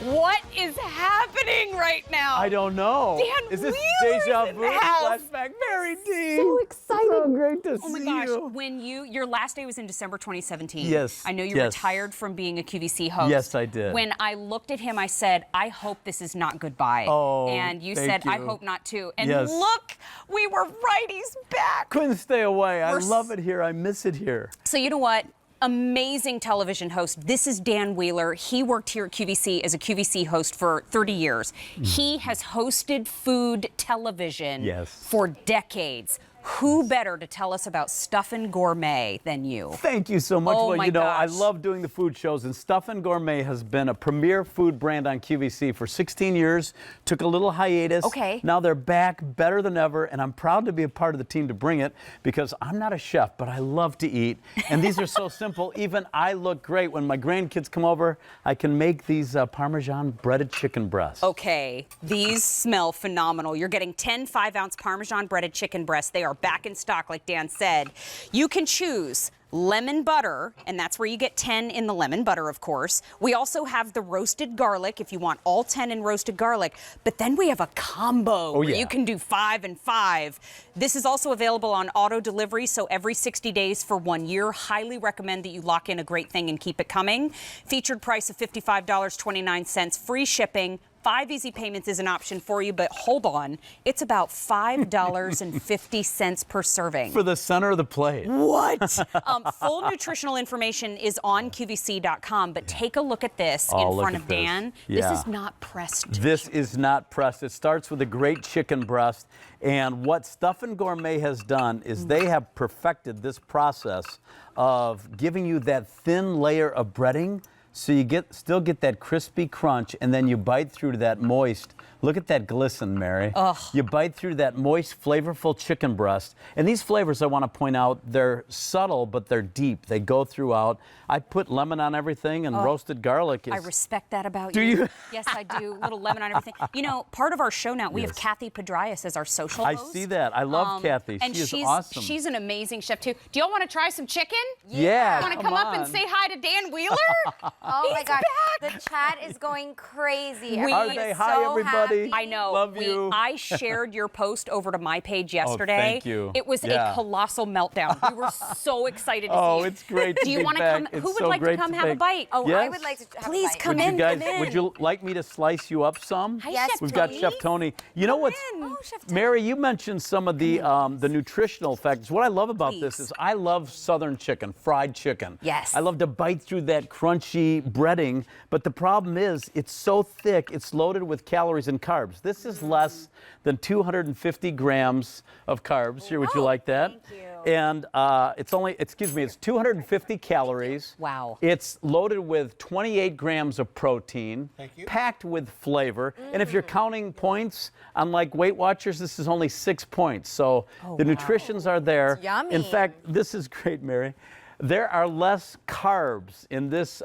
What is happening right now? I don't know. Dan Is this Wheeler's deja in vu? the house. Flashback? Mary D. So excited. So great to Oh my see gosh, you. when your last day was in December 2017. Yes, I know you yes. retired from being a QVC host. Yes, I did. When I looked at him, I said, I hope this is not goodbye. Oh, and you thank said, I you. hope not too. And Yes. look, we were right, he's back. Couldn't stay away. I We're love it here. I miss it here. So you know what? Amazing television host. This is Dan Wheeler. He worked here at QVC as a QVC host for 30 years. He has hosted food television Yes. for decades. Who better to tell us about Stuffin' Gourmet than you? Thank you so much. Oh well, my you know, I gosh. love doing the food shows, and Stuffin' Gourmet has been a premier food brand on QVC for 16 years. Took a little hiatus. Okay. Now they're back better than ever, and I'm proud to be a part of the team to bring it because I'm not a chef, but I love to eat. And these are so simple. Even I look great. When my grandkids come over, I can make these Parmesan breaded chicken breasts. Okay, these smell phenomenal. You're getting 10 5-ounce Parmesan breaded chicken breasts. They are back in stock, like Dan said. You can choose lemon butter, and that's where you get 10 in the lemon butter, of course. We also have the roasted garlic if you want all 10 in roasted garlic, but then we have a combo where you can do 5 and 5. This is also available on auto delivery, so every 60 days for 1 year. Highly recommend that you lock in a great thing and keep it coming. Featured price of $55.29, free shipping, 5 easy payments is an option for you, but hold on. It's about $5.50 per serving. For the center of the plate. What? Full nutritional information is on QVC.com, but take a look at this in front of Dan. Yeah. This is not pressed. This is not pressed. It starts with a great chicken breast. And what Stuffin' Gourmet has done is they have perfected this process of giving you that thin layer of breading so you still get that crispy crunch, and then you bite through to that moist. Look at that glisten, Mary. Ugh. You bite through that moist, flavorful chicken breast. And these flavors, I want to point out, they're subtle, but they're deep. They go throughout. I put lemon on everything, and roasted garlic is... I respect that about Do you. you? Yes, I do. Little lemon on everything. You know, part of our show now, we have Kathy Pedraeus as our social I host. see that. I love Kathy. And She is she's awesome. She's an amazing chef, too. Do y'all want to try some chicken? Yeah, Want to come up and say hi to Dan Wheeler? Oh my God, the chat is going crazy. Are Everyone they? is Hi, so everybody. happy. I know. Love you. I shared your post over to my page yesterday. thank you. It was Yeah. a colossal meltdown. We were so excited to see Oh, you. it's great to Do you be wanna back. come? It's Who would so like to great come to have a be- bite? Oh, Yes. I would like to have Please a bite. come Would in. you guys, come in. would you like me to slice you up some? Hi, Yes, Chef We've got Tony. Chef Tony. You know what's, Chef Tony. Mary, you mentioned some of the nutritional factors. What I love about this is I love southern chicken, fried chicken. Yes. I love to bite through that crunchy breading, but the problem is it's so thick, it's loaded with calories and carbs. This is less than 250 grams of carbs. Here, would you like that? Thank you. And it's 250 calories. Wow. It's loaded with 28 grams of protein, packed with flavor. And if you're counting points, unlike Weight Watchers, this is only 6 points. So the nutritions are there. It's yummy. In fact, this is great, Mary. There are less carbs in this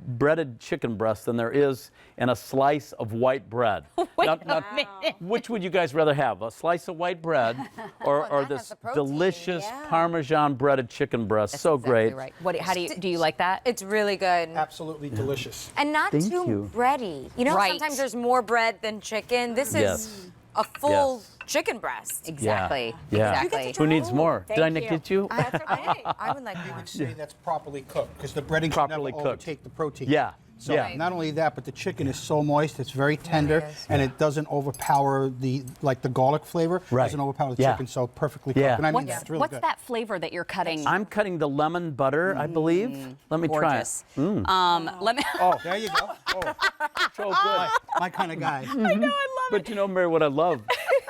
breaded chicken breast than there is in a slice of white bread. Wait a minute. Which would you guys rather have, a slice of white bread or that has this the protein, delicious yeah. Parmesan breaded chicken breast? That's so exactly great. right. What? How do you like that? It's really good. Absolutely delicious. And not Thank too you. bready. You know, Right. sometimes there's more bread than chicken. This Yes. is a full Yes. chicken breast. Exactly. Yeah. Exactly. Who needs more? Did I Thank you. get you? That's okay. I would like more. Say that's properly cooked because the breading Properly should never cooked. overtake the protein. Yeah. So yeah. not only that, but the chicken is so moist, it's very tender, and it doesn't overpower the garlic flavor. Right. Doesn't overpower the Yeah. chicken, so perfectly cooked. Yeah. And I mean, What's, it's really what's good. that flavor that you're cutting? I'm cutting the lemon butter, I believe. Let me Gorgeous. try it. Let me. Oh, there you go. Oh, So good. my kind of guy. I know, I love But you know, Mary, what I love,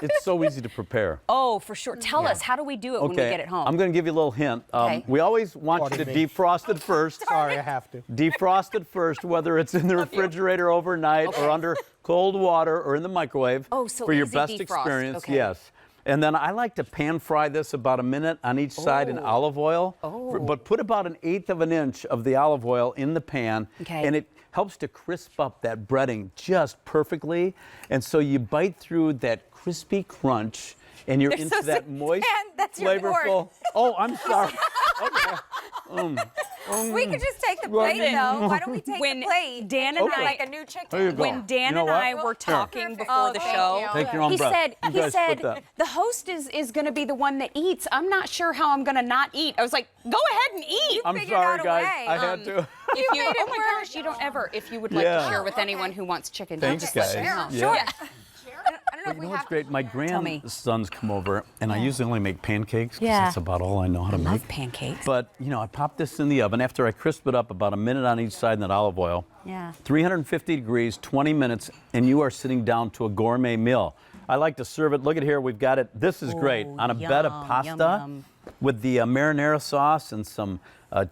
it's so easy to prepare. Oh, for sure. Tell us, how do we do it when we get it home? I'm going to give you a little hint. Okay. We always want you to Pardon me. defrost it first. Sorry, I have to. Defrost it first, whether it's in the refrigerator overnight or under cold water or in the microwave Oh, so for your easy best defrost. experience. Okay. Yes. And then I like to pan fry this about a minute on each side in olive oil. But put about 1/8 of an inch of the olive oil in the pan. Okay. And it helps to crisp up that breading just perfectly. And so you bite through that crispy crunch and you're into that moist, that's your flavorful. Oh, I'm sorry. Okay. We could just take the plate, though. Why don't we take When the plate? Dan and Make it I- like a new chicken. There you go. When Dan You know and I what? were Here. talking before Oh, the thank show, you. Take your own he breath. said, You he guys said, split that. the host is going to be the one that eats. I'm not sure how I'm going to not eat. I was like, go ahead and eat. I'm figured sorry, out a guys. way. I had to. If you, made it oh my work. gosh, you don't ever. If you would like Yeah. to share with anyone who wants chicken, Thanks, just let me guys. know. Yeah. Yeah. I don't know But if you we know what's have. great? My me. grandsons come over, and I usually only make pancakes because Yeah. that's about all I know how to make. Love pancakes. But, you know, I pop this in the oven after I crisp it up about a minute on each side in that olive oil. Yeah. 350 degrees, 20 minutes, and you are sitting down to a gourmet meal. I like to serve it. Look at here. We've got it. This is great. On a bed of yum, pasta yum. with the marinara sauce and some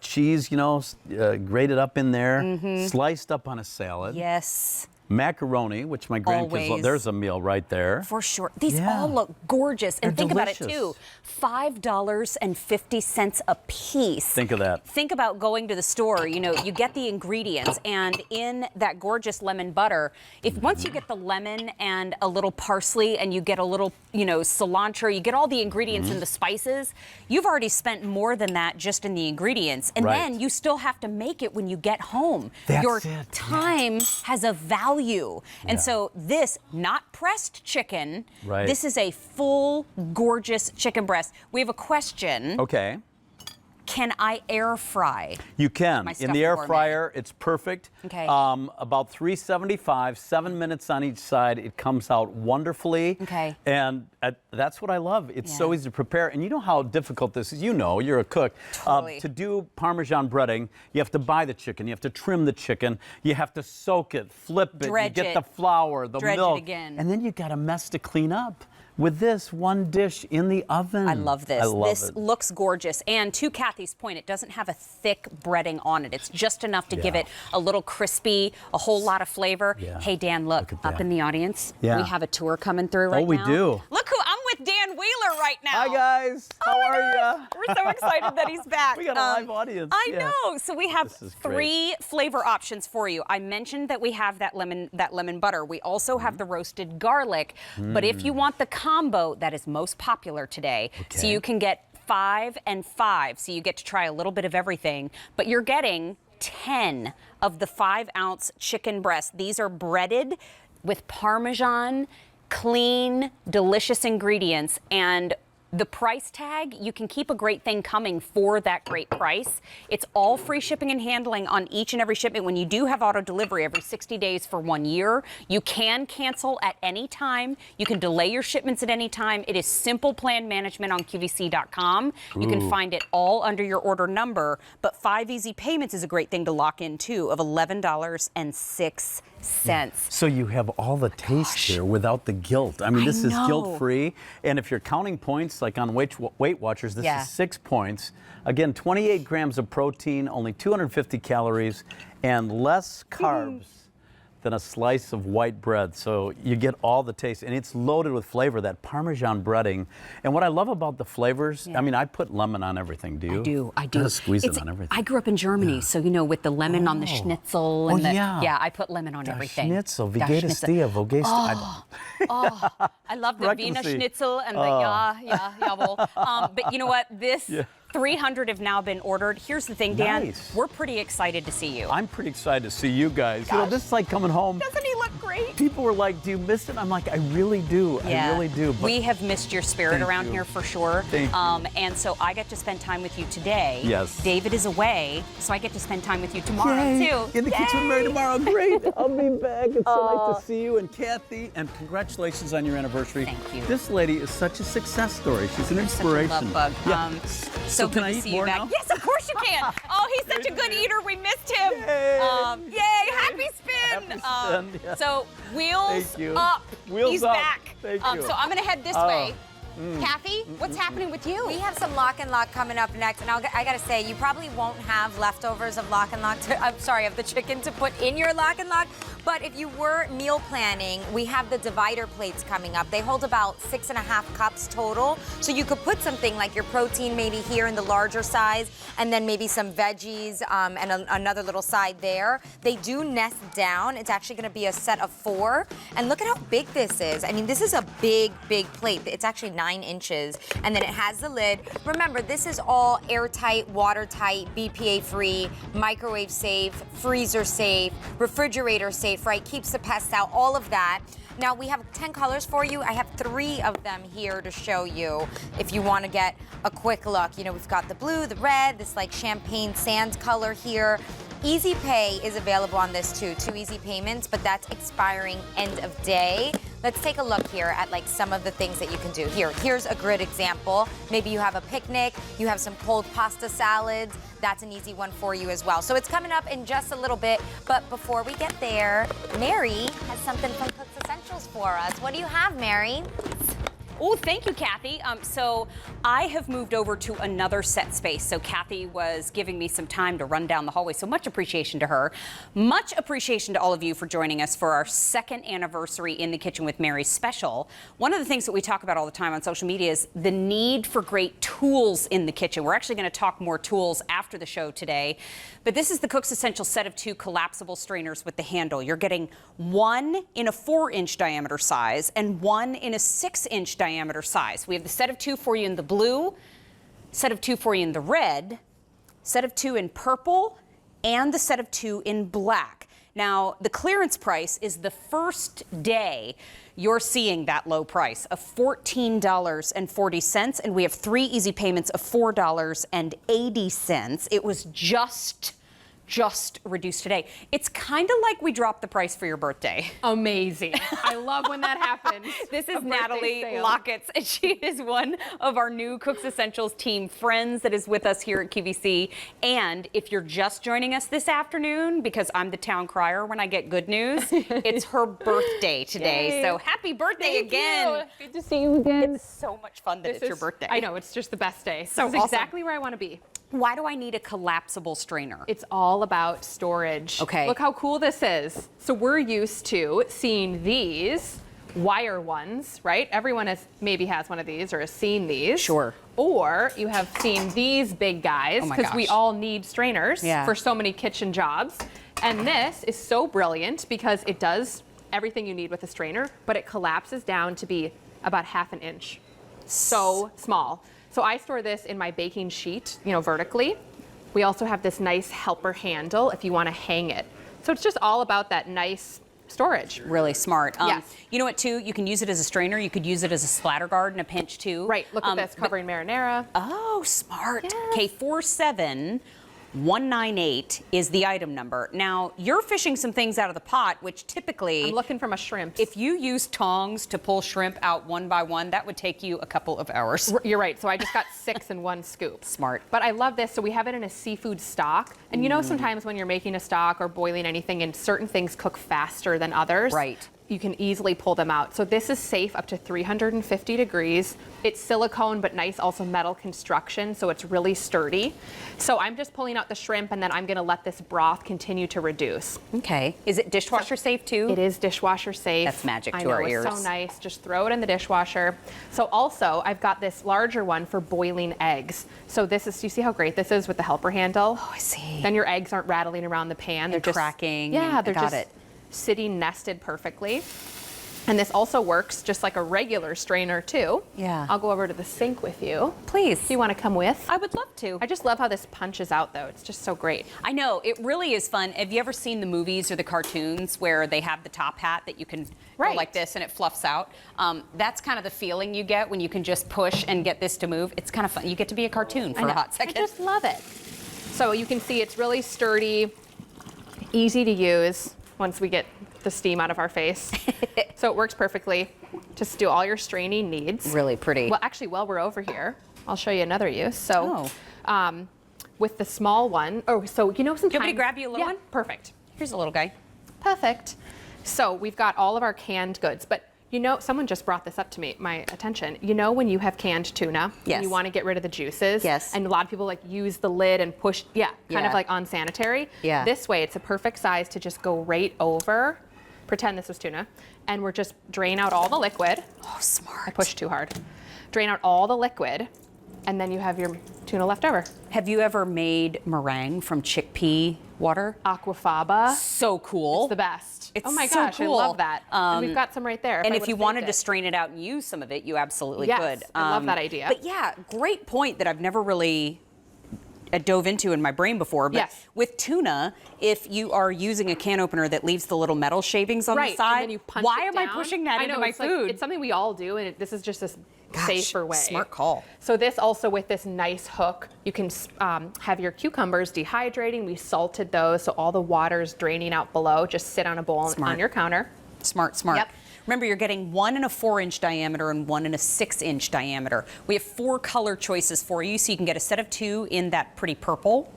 cheese, you know, grated up in there, sliced up on a salad. Yes. Macaroni, which my grandkids love. Always. There's a meal right there. For sure. These Yeah. all look gorgeous. And They're think about it delicious. too. $5.50 a piece. Think of that. Think about going to the store, you know, you get the ingredients, and in that gorgeous lemon butter, if once you get the lemon and a little parsley and you get a little, you know, cilantro, you get all the ingredients and the spices, you've already spent more than that just in the ingredients. And Right. then you still have to make it when you get home. That's Your it. time has a value. And Yeah. so this, not pressed chicken, Right. this is a full, gorgeous chicken breast. We have a question. Okay. can I air fry? You can. My In stuffed the air gourmet. fryer, it's perfect. Okay. About 375, 7 minutes on each side. It comes out wonderfully. Okay. And that's what I love. It's so easy to prepare. And you know how difficult this is. You know, you're a cook. Totally. To do Parmesan breading, you have to buy the chicken. You have to trim the chicken. You have to soak it, flip it. Dredge you get it. the flour, the Dredge it milk. again. And then you got a mess to clean up. With this one dish in the oven. I love this. I love This it. looks gorgeous. And to Kathy's point, it doesn't have a thick breading on it. It's just enough to give it a little crispy, a whole lot of flavor. Yeah. Hey, Dan, look at up that. in the audience. Yeah. We have a tour coming through right now. Oh, we do. Look who I'm with, Dan Wheeler right now. Hi, guys. How are you? We're so excited that he's back. We got a live audience. I Yeah. know. So we have This is 3 flavor options for you. I mentioned that we have that lemon butter. We also have the roasted garlic. But if you want the combo, that is most popular today. So Okay. you can get 5 and 5. So you get to try a little bit of everything. But you're getting 10 of the 5-ounce chicken breasts. These are breaded with Parmesan, clean, delicious ingredients. And the price tag, you can keep a great thing coming for that great price. It's all free shipping and handling on each and every shipment. When you do have auto delivery every 60 days for 1 year, you can cancel at any time. You can delay your shipments at any time. It is simple plan management on QVC.com. You can find it all under your order number. But 5 easy payments is a great thing to lock in too, of $11.06. So you have all the taste here without the guilt. I mean, this is know. guilt-free. And if you're counting points, like on Weight Watchers, this Yeah. is 6 points. Again, 28 grams of protein, only 250 calories, and less carbs than a slice of white bread. So you get all the taste, and it's loaded with flavor, that Parmesan breading. And what I love about the flavors, I mean, I put lemon on everything. Do you? I do. I squeeze it on everything. I grew up in Germany, so you know, with the lemon on the schnitzel and yeah. I put lemon on everything. Schnitzel, wie Das geht es Schnitzel. dir? Wo gehst du? I love the Wiener Frequency. Schnitzel and the jawohl. But you know what? This 300 have now been ordered. Here's the thing, Dan. Nice. We're pretty excited to see you. I'm pretty excited to see you guys. You know, this is like coming home. Doesn't he look great? People were like, do you miss it? I'm like, I really do. I really do. But We have missed your spirit Thank around you. here for sure. Thank you. And so I get to spend time with you today. Yes. David is away, so I get to spend time with you tomorrow Yay. too. In the kitchen with Mary tomorrow. Great. I'll be back. It's so nice to see you. And Kathy, and congratulations on your anniversary. Thank you. This lady is such a success story. She's an Such a inspiration. love bug. Yeah. So can good I to eat see you more back. now? Yes, of course you can. Oh, he's such a good eater. We missed him. Yay. Yay! Happy spin. Happy spin, yeah. So wheels Thank you. up. Wheels he's up. back. Thank you. So I'm gonna head this way. Kathy, what's happening with you? We have some Lock and Lock coming up next, and I gotta say, you probably won't have leftovers of Lock and Lock. Of the chicken to put in your Lock and Lock. But if you were meal planning, we have the divider plates coming up. They hold about 6.5 cups total, so you could put something like your protein maybe here in the larger size, and then maybe some veggies and another little side there. They do nest down. It's actually going to be a set of 4, and look at how big this is. I mean, this is a big plate. It's actually 9 inches, and then it has the lid. Remember, this is all airtight, watertight, BPA free, microwave safe, freezer safe, refrigerator safe, right? Keeps the pests out, all of that. Now we have 10 colors for you. I have 3 of them here to show you if you want to get a quick look. You know, we've got the blue, the red, this like champagne sand color here. Easy Pay is available on this too, 2 easy payments, but that's expiring end of day. Let's take a look here at like some of the things that you can do. Here's a grid example. Maybe you have a picnic, you have some cold pasta salads. That's an easy one for you as well. So it's coming up in just a little bit, but before we get there, Mary has something from Cook's Essentials for us. What do you have, Mary? Oh, thank you, Kathy. So I have moved over to another set space. So Kathy was giving me some time to run down the hallway. So much appreciation to her. Much appreciation to all of you for joining us for our 2nd anniversary In the Kitchen with Mary special. One of the things that we talk about all the time on social media is the need for great tools in the kitchen. We're actually going to talk more tools after the show today. But this is the Cook's Essentials set of 2 collapsible strainers with the handle. You're getting 1 in a 4-inch diameter size and 1 in a 6-inch diameter size. We have the set of 2 for you in the blue, set of 2 for you in the red, set of 2 in purple, and the set of 2 in black. Now, the clearance price is the first day you're seeing that low price of $14.40, and we have 3 easy payments of $4.80. It was just reduced today. It's kind of like we dropped the price for your birthday. Amazing. I love when that happens. This is Natalie Lockett's, and she is one of our new Cooks Essentials team friends that is with us here at QVC. And if you're just joining us this afternoon, because I'm the town crier when I get good news, it's her birthday today. Yay. So happy birthday again. Good to see you again. It's so much fun that it's your birthday. I know, it's just the best day. So this is awesome. exactly where I want to be. Why do I need a collapsible strainer? It's all about storage. Okay. Look how cool this is. So we're used to seeing these wire ones, right? Everyone maybe has one of these or has seen these. Sure. Or you have seen these big guys, Oh my because we gosh. all need strainers for so many kitchen jobs. And this is so brilliant because it does everything you need with a strainer, but it collapses down to be about ½ an inch. So small. So I store this in my baking sheet, vertically. We also have this nice helper handle if you want to hang it. So it's just all about that nice storage. Really smart. Yes. You know what, too? You can use it as a strainer. You could use it as a splatter guard in a pinch, too. Right. Look at this, covering marinara. Oh, smart. Okay, 47198 is the item number. Now, you're fishing some things out of the pot, which typically... I'm looking for my shrimps. If you use tongs to pull shrimp out one by one, that would take you a couple of hours. You're right. So I just got 6 in one scoop. Smart. But I love this. So we have it in a seafood stock. And sometimes when you're making a stock or boiling anything, and certain things cook faster than others. Right. You can easily pull them out. So this is safe up to 350 degrees. It's silicone, but nice also metal construction, so it's really sturdy. So I'm just pulling out the shrimp, and then I'm gonna let this broth continue to reduce. Okay. Is it dishwasher safe too? It is dishwasher safe. That's magic to I know, our it's ears. so nice. Just throw it in the dishwasher. So also, I've got this larger one for boiling eggs. So this is, you see how great this is with the helper handle? Oh, I see. Then your eggs aren't rattling around the pan. They're just cracking. Yeah, I they're got just it. sitting nested perfectly. And this also works just like a regular strainer too. Yeah. I'll go over to the sink with you. Please. Do you want to come with? I would love to. I just love how this punches out though. It's just so great. I know, it really is fun. Have you ever seen the movies or the cartoons where they have the top hat that you can go like this and it fluffs out? That's kind of the feeling you get when you can just push and get this to move. It's kind of fun. You get to be a cartoon for a hot second. I just love it. So you can see it's really sturdy, easy to use once we get the steam out of our face. So it works perfectly. Just do all your straining needs. Really pretty. Well, actually, while we're over here, I'll show you another use. So with the small one, so sometimes... Do you want me to grab you a little one? Perfect. Here's a little guy. Perfect. So we've got all of our canned goods, but someone just brought this up to my attention. When you have canned tuna, and you want to get rid of the juices, and a lot of people use the lid and push, kind of like unsanitary. Yeah. This way, it's a perfect size to just go right over. Pretend this was tuna, and we're just drain out all the liquid. Oh, smart. I pushed too hard. Drain out all the liquid, and then you have your tuna left over. Have you ever made meringue from chickpea water? Aquafaba. So cool. It's the best. It's oh my so gosh, cool. I love that. And we've got some right there. And if you wanted to strain it out and use some of it, you absolutely could. I love that idea. But yeah, great point that I've never really dove into in my brain before. But with tuna, if you are using a can opener that leaves the little metal shavings on the side, and then you punch why it am I down? pushing that into my food? It's something we all do, and this is just a safer way. Smart call. So this also with this nice hook, you can have your cucumbers dehydrating. We salted those, so all the water's draining out below. Just sit on a bowl on your counter. Smart. Yep. Remember, you're getting 1 in a 4-inch diameter and 1 in a 6-inch diameter. We have 4 color choices for you, so you can get a set of 2 in that pretty purple.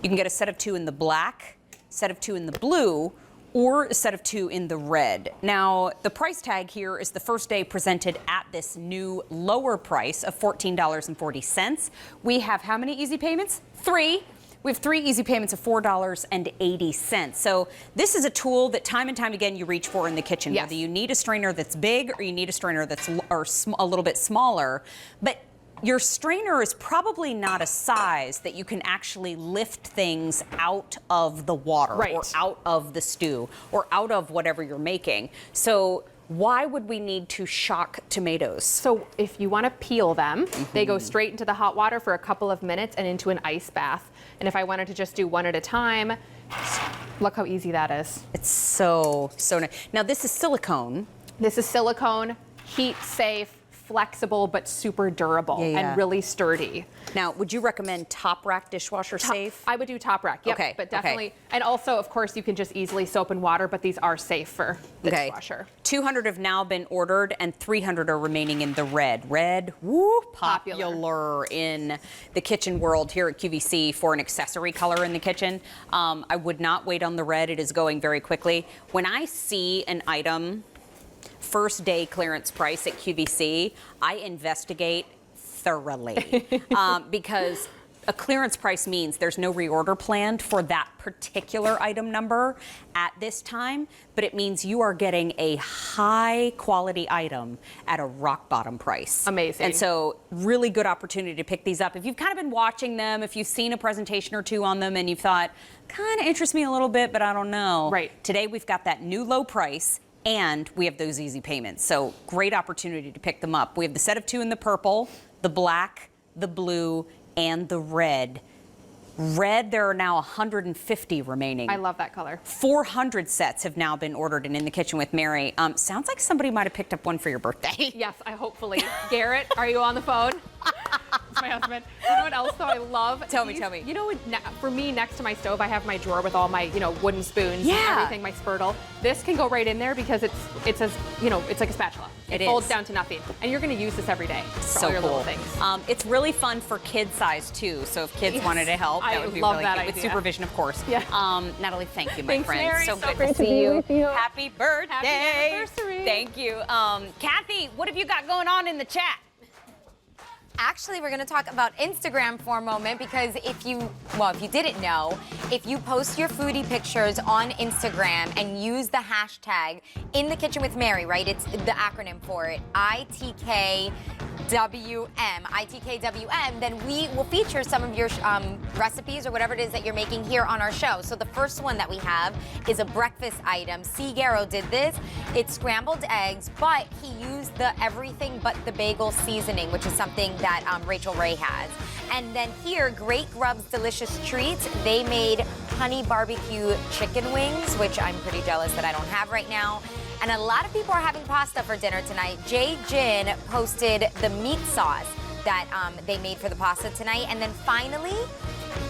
You can get a set of 2 in the black, set of 2 in the blue, or a set of 2 in the red. Now, the price tag here is the first day presented at this new lower price of $14.40. We have how many easy payments? 3. We have 3 easy payments of $4.80. So this is a tool that time and time again you reach for in the kitchen, whether you need a strainer that's big or you need a strainer that's a little bit smaller. But your strainer is probably not a size that you can actually lift things out of the water or out of the stew or out of whatever you're making. So why would we need to shock tomatoes? So if you want to peel them, they go straight into the hot water for a couple of minutes and into an ice bath. And if I wanted to just do one at a time, Look how easy that is. It's so nice. Now this is silicone. This is silicone, heat safe, flexible, but super durable and really sturdy. Now, would you recommend top rack dishwasher safe? I would do top rack, yep, Okay, but definitely. And also, of course, you can just easily soap and water, but these are safe for the dishwasher. 200 have now been ordered and 300 are remaining in the red. Red, woo, popular in the kitchen world here at QVC for an accessory color in the kitchen. I would not wait on the red. It is going very quickly. When I see an item first day clearance price at QVC, I investigate thoroughly because a clearance price means there's no reorder planned for that particular item number at this time, but it means you are getting a high quality item at a rock bottom price. Amazing. And so really good opportunity to pick these up. If you've kind of been watching them, if you've seen a presentation or two on them and you've thought, kind of interests me a little bit, but I don't know. Right. Today we've got that new low price and we have those easy payments. So great opportunity to pick them up. We have the set of 2 in the purple, the black, the blue, and the red. Red, there are now 150 remaining. I love that color. 400 sets have now been ordered and in the kitchen with Mary. Sounds like somebody might have picked up one for your birthday. Yes, hopefully. Garrett, are you on the phone? It's my husband. You know what else though I love? Tell me. You know, for me, next to my stove, I have my drawer with all my, wooden spoons and everything, my Spurtle. This can go right in there because it's as, it's like a spatula. It folds down to nothing. And you're gonna use this every day for all your little things. It's really fun for kid size too. So if kids wanted to help, that would be really good. With supervision, of course. Yeah. Natalie, thank you, my Thanks, friend. Mary. So good great to see you. With you. Happy birthday. Happy anniversary. Thank you. Kathy, what have you got going on in the chat? Actually, we're going to talk about Instagram for a moment because if you didn't know, if you post your foodie pictures on Instagram and use the hashtag In the Kitchen with Mary, right? It's the acronym for it, ITKWM, then we will feature some of your recipes or whatever it is that you're making here on our show. So the first one that we have is a breakfast item. C. Garrow did this. It's scrambled eggs, but he used the everything but the bagel seasoning, which is something that Rachel Ray has. And then here, Great Grubs Delicious Treats. They made honey barbecue chicken wings, which I'm pretty jealous that I don't have right now. And a lot of people are having pasta for dinner tonight. Jay Jin posted the meat sauce that they made for the pasta tonight. And then finally,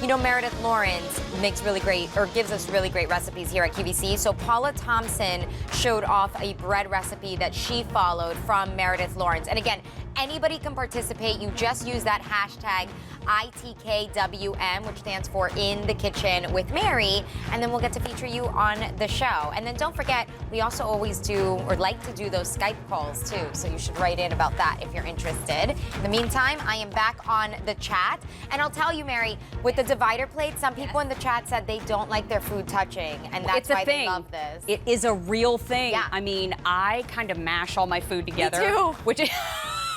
Meredith Lawrence makes really great, or gives us really great recipes here at QVC. So Paula Thompson showed off a bread recipe that she followed from Meredith Lawrence. And again, anybody can participate. You just use that hashtag ITKWM, which stands for In the Kitchen with Mary, and then we'll get to feature you on the show. And then don't forget, we also always do, or like to do, those Skype calls too, so you should write in about that if you're interested. In the meantime, I am back on the chat, and I'll tell you, Mary, with the divider plate, some people in the chat said they don't like their food touching, and that's why they love this. It is a real thing. Yeah. I mean, I kind of mash all my food together. Me too. Which is...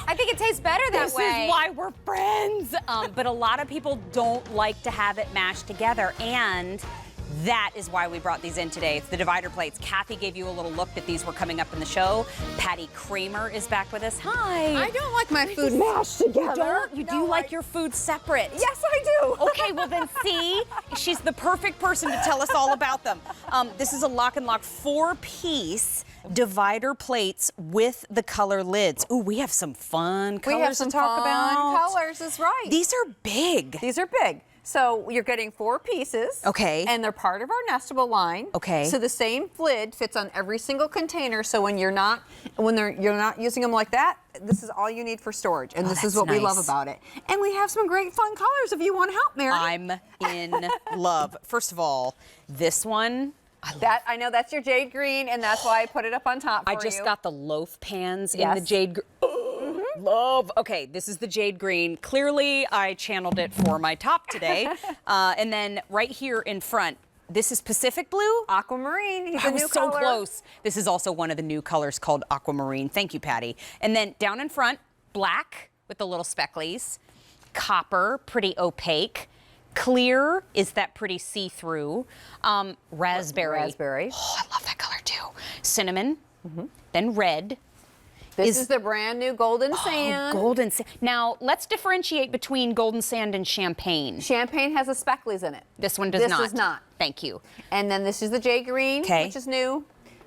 I think it tastes better that way. This is why we're friends. But a lot of people don't like to have it mashed together, and that is why we brought these in today. It's the divider plates. Kathy gave you a little look that these were coming up in the show. Patty Kramer is back with us. Hi. I don't like my food mashed together. You do like your food separate. Yes, I do. Okay, well then see, she's the perfect person to tell us all about them. This is a Lock and Lock 4-piece divider plates with the color lids. Ooh, we have some fun colors to talk about. Colors is right. These are big. These are big. So you're getting 4 pieces. Okay. And they're part of our nestable line. Okay. So the same lid fits on every single container. So when you're not using them like that, this is all you need for storage. And this is what we love about it. And we have some great fun colors if you want to help, Mary. I'm in love. First of all, this one. I know that's your jade green, and that's why I put it up on top for you. I just got the loaf pans in the jade green. Love. Okay, this is the jade green. Clearly, I channeled it for my top today. And then right here in front, this is Pacific Blue? Aquamarine. He's I a was new so color. close. This is also one of the new colors called Aquamarine. Thank you, Patty. And then down in front, black with the little specklies. Copper, pretty opaque. Clear is that pretty see-through. Raspberry. Raspberry. Oh, I love that color too. Cinnamon, then red, This is the brand new Golden Sand. Golden Sand. Now, let's differentiate between Golden Sand and Champagne. Champagne has the speckles in it. This one does not. This does not. Thank you. And then this is the Jade Green, which is new,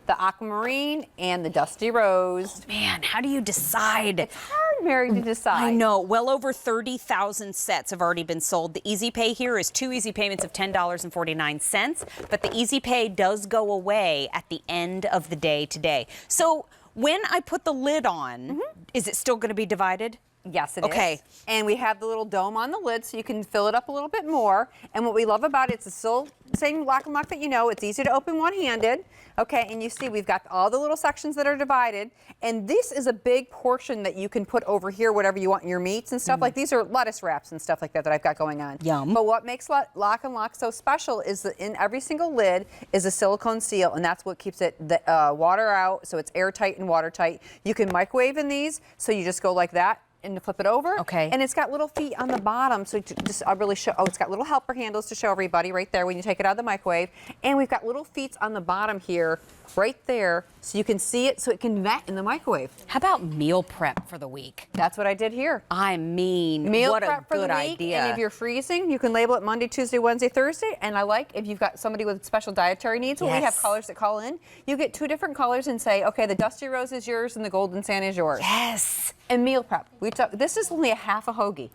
the Aquamarine, and the Dusty Rose. Oh, man, how do you decide? It's hard, Mary, to decide. I know. Well over 30,000 sets have already been sold. The Easy Pay here is 2 easy payments of $10.49, but the Easy Pay does go away at the end of the day today. So when I put the lid on, is it still going to be divided? Yes, it is. Okay. And we have the little dome on the lid so you can fill it up a little bit more. And what we love about it, it's still the same lock and lock that you know. It's easy to open one-handed. Okay, and you see we've got all the little sections that are divided. And this is a big portion that you can put over here, whatever you want in your meats and stuff. Like these are lettuce wraps and stuff like that I've got going on. Yum. But what makes lock and lock so special is that in every single lid is a silicone seal, and that's what keeps it the water out, so it's airtight and watertight. You can microwave in these, so you just go like that and to flip it over. Okay. And it's got little feet on the bottom, so I'll really show. Oh, it's got little helper handles to show everybody right there when you take it out of the microwave. And we've got little feet on the bottom here, right there, so you can see it, so it can vent in the microwave. How about meal prep for the week? That's what I did here. I mean, Meal what prep a for good the week, idea. and if you're freezing, you can label it Monday, Tuesday, Wednesday, Thursday. And I like if you've got somebody with special dietary needs, when we have callers that call in, you get 2 different colors and say, okay, the Dusty Rose is yours and the Golden Sand is yours. Yes. And meal prep. This is only a half a hoagie.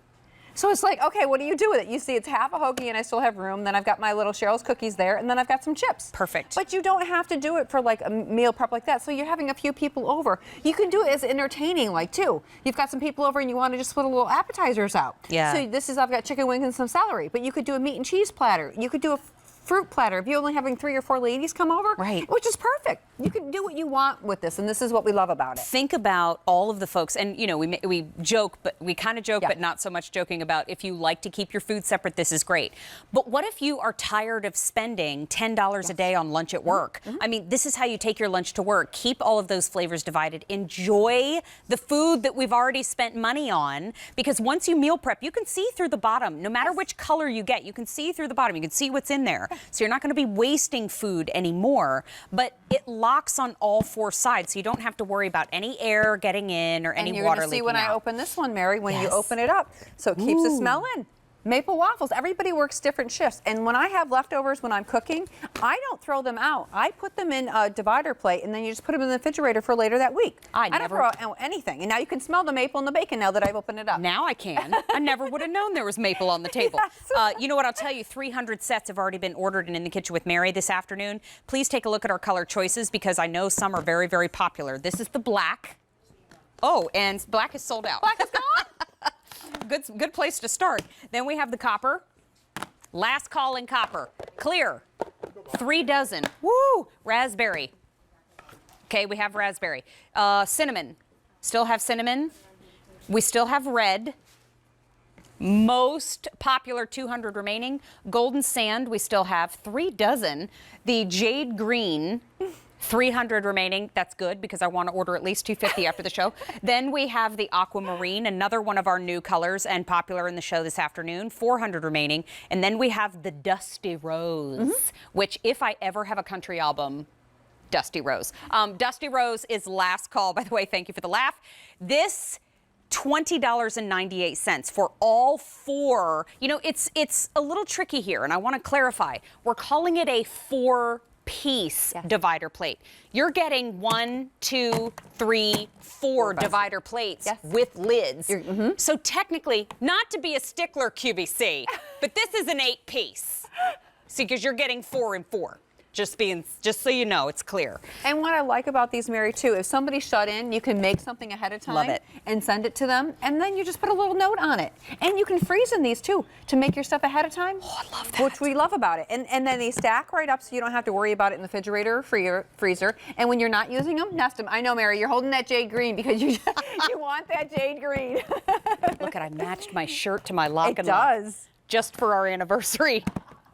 So it's like, okay, what do you do with it? You see, it's half a hoagie and I still have room. Then I've got my little Cheryl's cookies there, and then I've got some chips. Perfect. But you don't have to do it for like a meal prep like that. So you're having a few people over. You can do it as entertaining, like too. You've got some people over and you want to just put a little appetizers out. Yeah. So I've got chicken wings and some celery, but you could do a meat and cheese platter. You could do a fruit platter if you're only having 3 or 4 ladies come over, right? Which is perfect. You can do what you want with this, and this is what we love about it. Think about all of the folks, and you know, we joke, but we kind of joke, but not so much joking about if you like to keep your food separate, this is great. But what if you are tired of spending $10 a day on lunch at work? I mean, this is how you take your lunch to work. Keep all of those flavors divided. Enjoy the food that we've already spent money on, because once you meal prep, you can see through the bottom. No matter which color you get, you can see through the bottom. You can see what's in there. So you're not going to be wasting food anymore, but it locks on all 4 sides, so you don't have to worry about any air getting in or any water leaking out. And you're going to see when I open this one, Mary, when you open it up, so it keeps the smell in. Maple waffles. Everybody works different shifts. And when I have leftovers when I'm cooking, I don't throw them out. I put them in a divider plate, and then you just put them in the refrigerator for later that week. I don't throw out anything. And now you can smell the maple and the bacon now that I've opened it up. Now I can. I never would have known there was maple on the table. Yes. You know what? I'll tell you, 300 sets have already been ordered in the Kitchen with Mary this afternoon. Please take a look at our color choices, because I know some are very, very popular. This is the black. Oh, and black is sold out. Black is gone? Good place to start. Then we have the copper. Last call in copper. Clear. 3 dozen. Woo! Raspberry. Okay, we have raspberry. Cinnamon. Still have cinnamon. We still have red. Most popular 200 remaining. Golden Sand, we still have 3 dozen. The Jade Green, 300 remaining. That's good, because I want to order at least 250 after the show. Then we have the Aquamarine, another one of our new colors and popular in the show this afternoon, 400 remaining. And then we have the Dusty Rose, which if I ever have a country album, Dusty Rose. Dusty Rose is last call, by the way. Thank you for the laugh. This $20.98 for all 4. You know, it's a little tricky here, and I want to clarify. We're calling it a 4-piece divider plate. You're getting 1, 2, 3, 4 divider plates with lids. So technically, not to be a stickler, QVC, but this is an 8-piece. See, because you're getting 4 and 4. Just so you know, it's clear. And what I like about these, Mary, too, if somebody's shut in, you can make something ahead of time. Love it. And send it to them, and then you just put a little note on it. And you can freeze in these, too, to make your stuff ahead of time. Oh, I love that. Which we love about it. And then they stack right up, so you don't have to worry about it in the refrigerator or freezer. And when you're not using them, nest them. I know, Mary, you're holding that jade green because you want that jade green. Look, I matched my shirt to my lock and lock. It does. Just for our anniversary.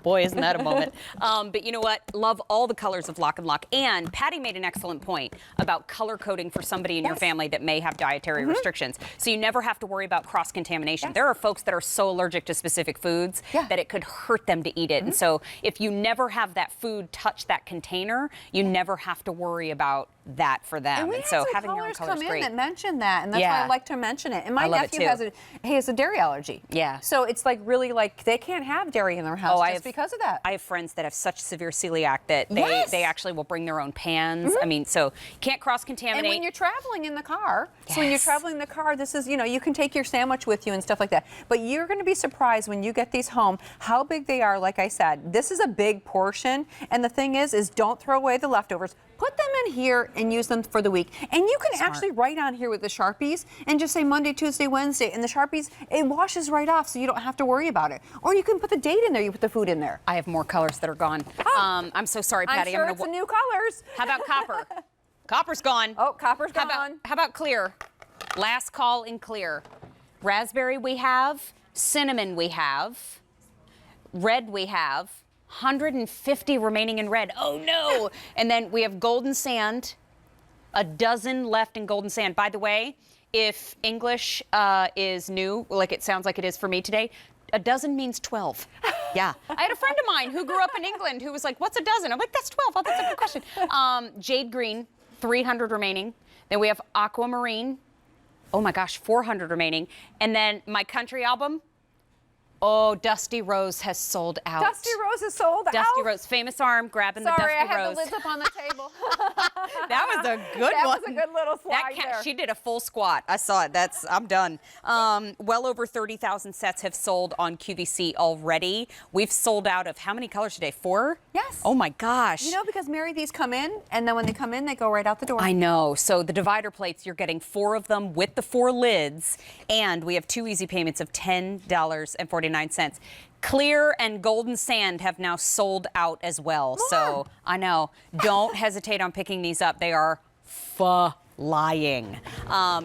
Boy, isn't that a moment. But you know what? Love all the colors of Lock and Lock. And Patty made an excellent point about color coding for somebody in your family that may have dietary restrictions. So you never have to worry about cross-contamination. There are folks that are so allergic to specific foods that it could hurt them to eat it. And so if you never have that food touch that container, you never have to worry about that for them. And we so had some having your own callers color come is in great. that mentioned that, and that's why I like to mention it. And my love it nephew too. has a dairy allergy. Yeah. So it's like really like they can't have dairy in their house just because of that. I have friends that have such severe celiac that they actually will bring their own pans. I mean, so you can't cross-contaminate. And when you're traveling in the car, so when you're traveling in the car, this is, you can take your sandwich with you and stuff like that. But you're going to be surprised when you get these home how big they are. Like I said, this is a big portion. And the thing is don't throw away the leftovers. Put them in here and use them for the week. And you can actually write on here with the Sharpies and just say Monday, Tuesday, Wednesday. And the Sharpies, it washes right off, so you don't have to worry about it. Or you can put the date in there. You put the food in there. I have more colors that are gone. I'm so sorry, Patty. I'm sure it's the new colors. How about copper? Copper's gone. Oh, copper's gone. How about clear? Last call in clear. Raspberry we have. Cinnamon we have. Red we have. 150 remaining in red. Oh no! And then we have golden sand. A dozen left in golden sand. By the way, if English is new, like it sounds like it is for me today, a dozen means 12. Yeah. I had a friend of mine who grew up in England who was like, what's a dozen? I'm like, that's 12. Oh, that's a good question. Jade green, 300 remaining. Then we have aquamarine. Oh my gosh, 400 remaining. And then my country album. Oh, Dusty Rose has sold out. Dusty Rose is sold out? Dusty Rose, famous arm, grabbing the Dusty Rose. Sorry, I have the lids up on the table. That was a good one. That was a good little slide there. She did a full squat. I saw it. I'm done. Well over 30,000 sets have sold on QVC already. We've sold out of how many colors today? 4? Yes. Oh my gosh. Because Mary, these come in, and then when they come in, they go right out the door. I know. So the divider plates, you're getting 4 of them with the 4 lids, and we have 2 easy payments of $10.49. Clear and golden sand have now sold out as well. So I know. Don't hesitate on picking these up. They are flying.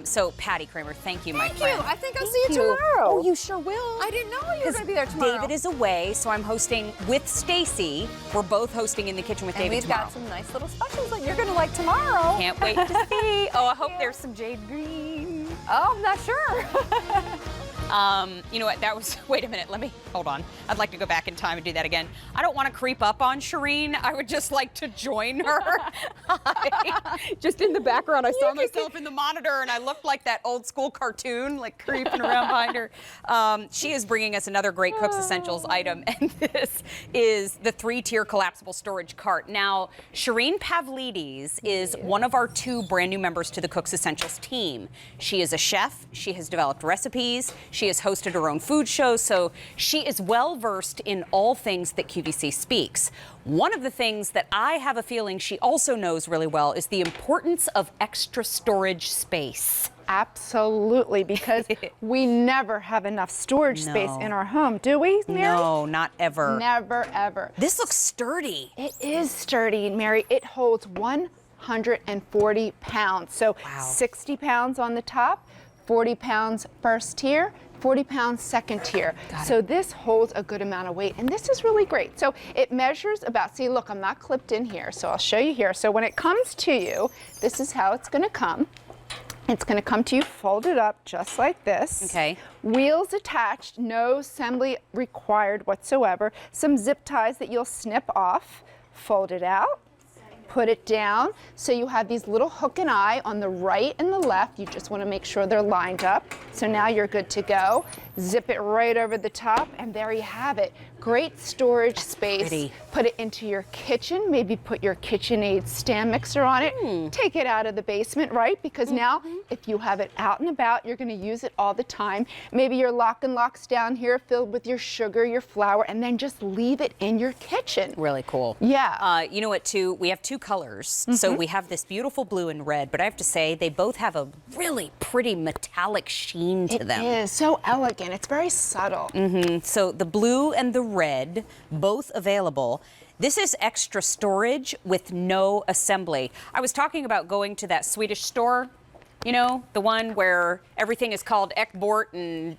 So Patty Kramer, thank you, my friend. Thank you. I think I'll see you tomorrow. Oh, you sure will. I didn't know you were going to be there tomorrow. David is away, so I'm hosting with Stacy. We're both hosting In the Kitchen with David tomorrow. We've got some nice little specials that you're going to like tomorrow. Can't wait to see. Oh, I hope there's some jade green. Oh, I'm not sure. You know what, wait a minute, hold on. I'd like to go back in time and do that again. I don't want to creep up on Shireen. I would just like to join her. Just in the background, I saw myself in the monitor and I looked like that old school cartoon, like creeping around behind her. She is bringing us another great Cook's Essentials item, and this is the 3-tier collapsible storage cart. Now, Shireen Pavlidis is one of our 2 brand new members to the Cook's Essentials team. She is a chef. She has developed recipes. She has hosted her own food shows, so she is well versed in all things that QVC speaks. One of the things that I have a feeling she also knows really well is the importance of extra storage space. Absolutely, because we never have enough storage space in our home, do we, Mary? No, not ever. Never, ever. This looks sturdy. It is sturdy, Mary. It holds 140 pounds. So 60 pounds on the top, 40 pounds first tier, 40 pounds second tier. So this holds a good amount of weight, and this is really great. So it measures about, see, look, I'm not clipped in here, so I'll show you here. So when it comes to you, this is how it's gonna come. It's gonna come to you folded up just like this. Okay. Wheels attached, no assembly required whatsoever. Some zip ties that you'll snip off, fold it out, put it down. So you have these little hook and eye on the right and the left. You just want to make sure they're lined up. So now you're good to go. Zip it right over the top, and there you have it. Great storage space. Pretty. Put it into your kitchen. Maybe put your KitchenAid stand mixer on it. Take it out of the basement, right? Because now, if you have it out and about, you're going to use it all the time. Maybe your lock and locks down here filled with your sugar, your flour, and then just leave it in your kitchen. Really cool. Yeah. You know what, too? We have 2 colors. So we have this beautiful blue and red, but I have to say they both have a really pretty metallic sheen to them. It is so elegant. It's very subtle. So the blue and the red, both available. This is extra storage with no assembly. I was talking about going to that Swedish store, you know, the one where everything is called Ekbort and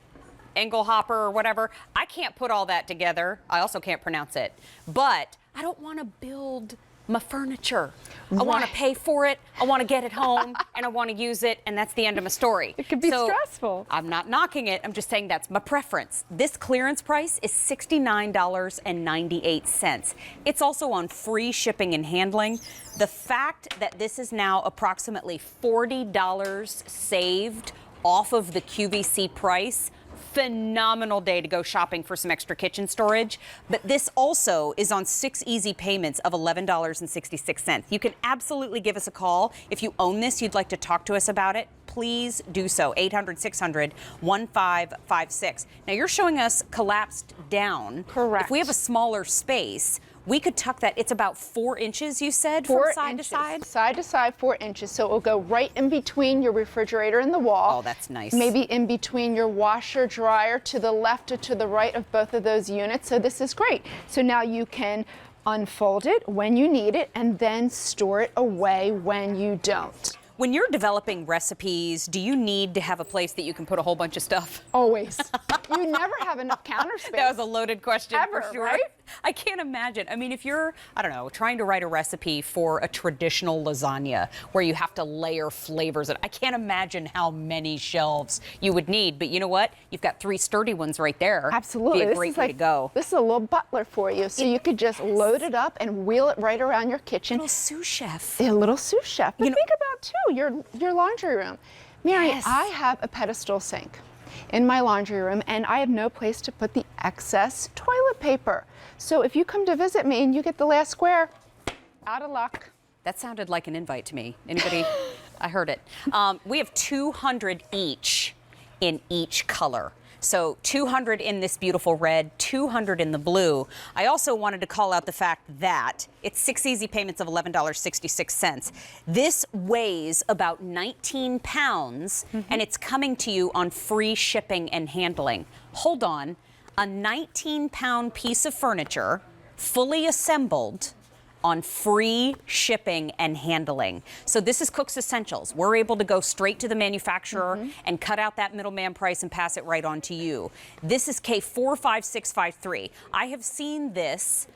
Engelhopper or whatever. I can't put all that together. I also can't pronounce it. But I don't want to build my furniture. I want to pay for it, I want to get it home, and I want to use it, and that's the end of my story. It could be stressful. I'm not knocking it, I'm just saying that's my preference. This clearance price is $69.98. It's also on free shipping and handling. The fact that this is now approximately $40 saved off of the QVC price, phenomenal day to go shopping for some extra kitchen storage. But this also is on 6 easy payments of $11.66. You can absolutely give us a call. If you own this, you'd like to talk to us about it, please do so. 800-600-1556. Now you're showing us collapsed down. Correct. If we have a smaller space, we could tuck that. It's about 4 inches, you said, from side to side? Side to side, 4 inches. So it will go right in between your refrigerator and the wall. Oh, that's nice. Maybe in between your washer, dryer, to the left or to the right of both of those units. So this is great. So now you can unfold it when you need it and then store it away when you don't. When you're developing recipes, do you need to have a place that you can put a whole bunch of stuff? Always. You never have enough counter space. That was a loaded question Ever, for sure. right? I can't imagine. I mean, if you're, I don't know, trying to write a recipe for a traditional lasagna where you have to layer flavors, I can't imagine how many shelves you would need. But you know what? You've got 3 sturdy ones right there. Absolutely. Be a great way to go. This is a little butler for you. So you could just load it up and wheel it right around your kitchen. Little sous chef. A little sous chef. But think about, too, your laundry room. Mary, Yes. I have a pedestal sink in my laundry room, and I have no place to put the excess toilet paper. So if you come to visit me and you get the last square, out of luck. That sounded like an invite to me. Anybody? I heard it. We have 200 each in each color. So 200 in this beautiful red, 200 in the blue. I also wanted to call out the fact that it's 6 easy payments of $11.66. This weighs about 19 pounds, and it's coming to you on free shipping and handling. Hold on. A 19-pound piece of furniture, fully assembled, on free shipping and handling. So this is Cook's Essentials. We're able to go straight to the manufacturer and cut out that middleman price and pass it right on to you. This is K45653. I have seen this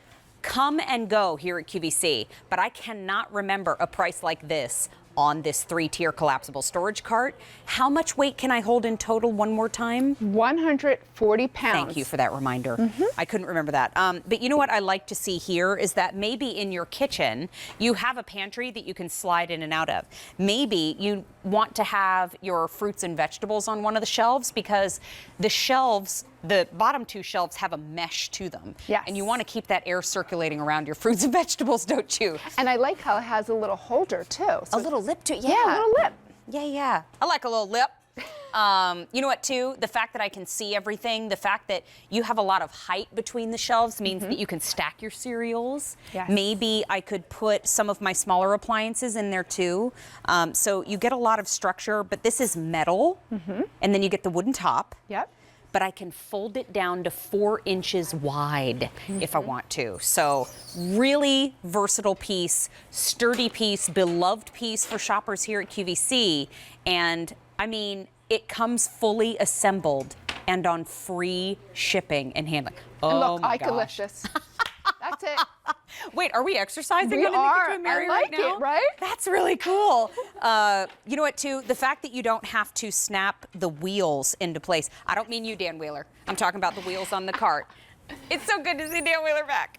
come and go here at QVC, but I cannot remember a price like this on this 3-tier collapsible storage cart. How much weight can I hold in total one more time? 140 pounds. Thank you for that reminder. I couldn't remember that. But you know what I like to see here is that maybe in your kitchen, you have a pantry that you can slide in and out of. Maybe you want to have your fruits and vegetables on one of the shelves because the shelves, the bottom 2 shelves have a mesh to them. Yes. And you want to keep that air circulating around your fruits and vegetables, don't you? And I like how it has a little holder, too. A little lip to it, Yeah, a little lip. Yeah. I like a little lip. You know what, too? The fact that I can see everything, the fact that you have a lot of height between the shelves means that you can stack your cereals. Yes. Maybe I could put some of my smaller appliances in there, too. So you get a lot of structure, but this is metal, and then you get the wooden top. Yep. But I can fold it down to 4 inches wide if I want to. So really versatile piece, sturdy piece, beloved piece for shoppers here at QVC. And I mean, it comes fully assembled and on free shipping and handling. And Oh look, my I could gosh. lift this. That's it. Wait, are we exercising We in the are. kitchen, Mary, I like right now? it, right? That's really cool. You know what, too? The fact that you don't have to snap the wheels into place. I don't mean you, Dan Wheeler. I'm talking about the wheels on the cart. It's so good to see Dan Wheeler back.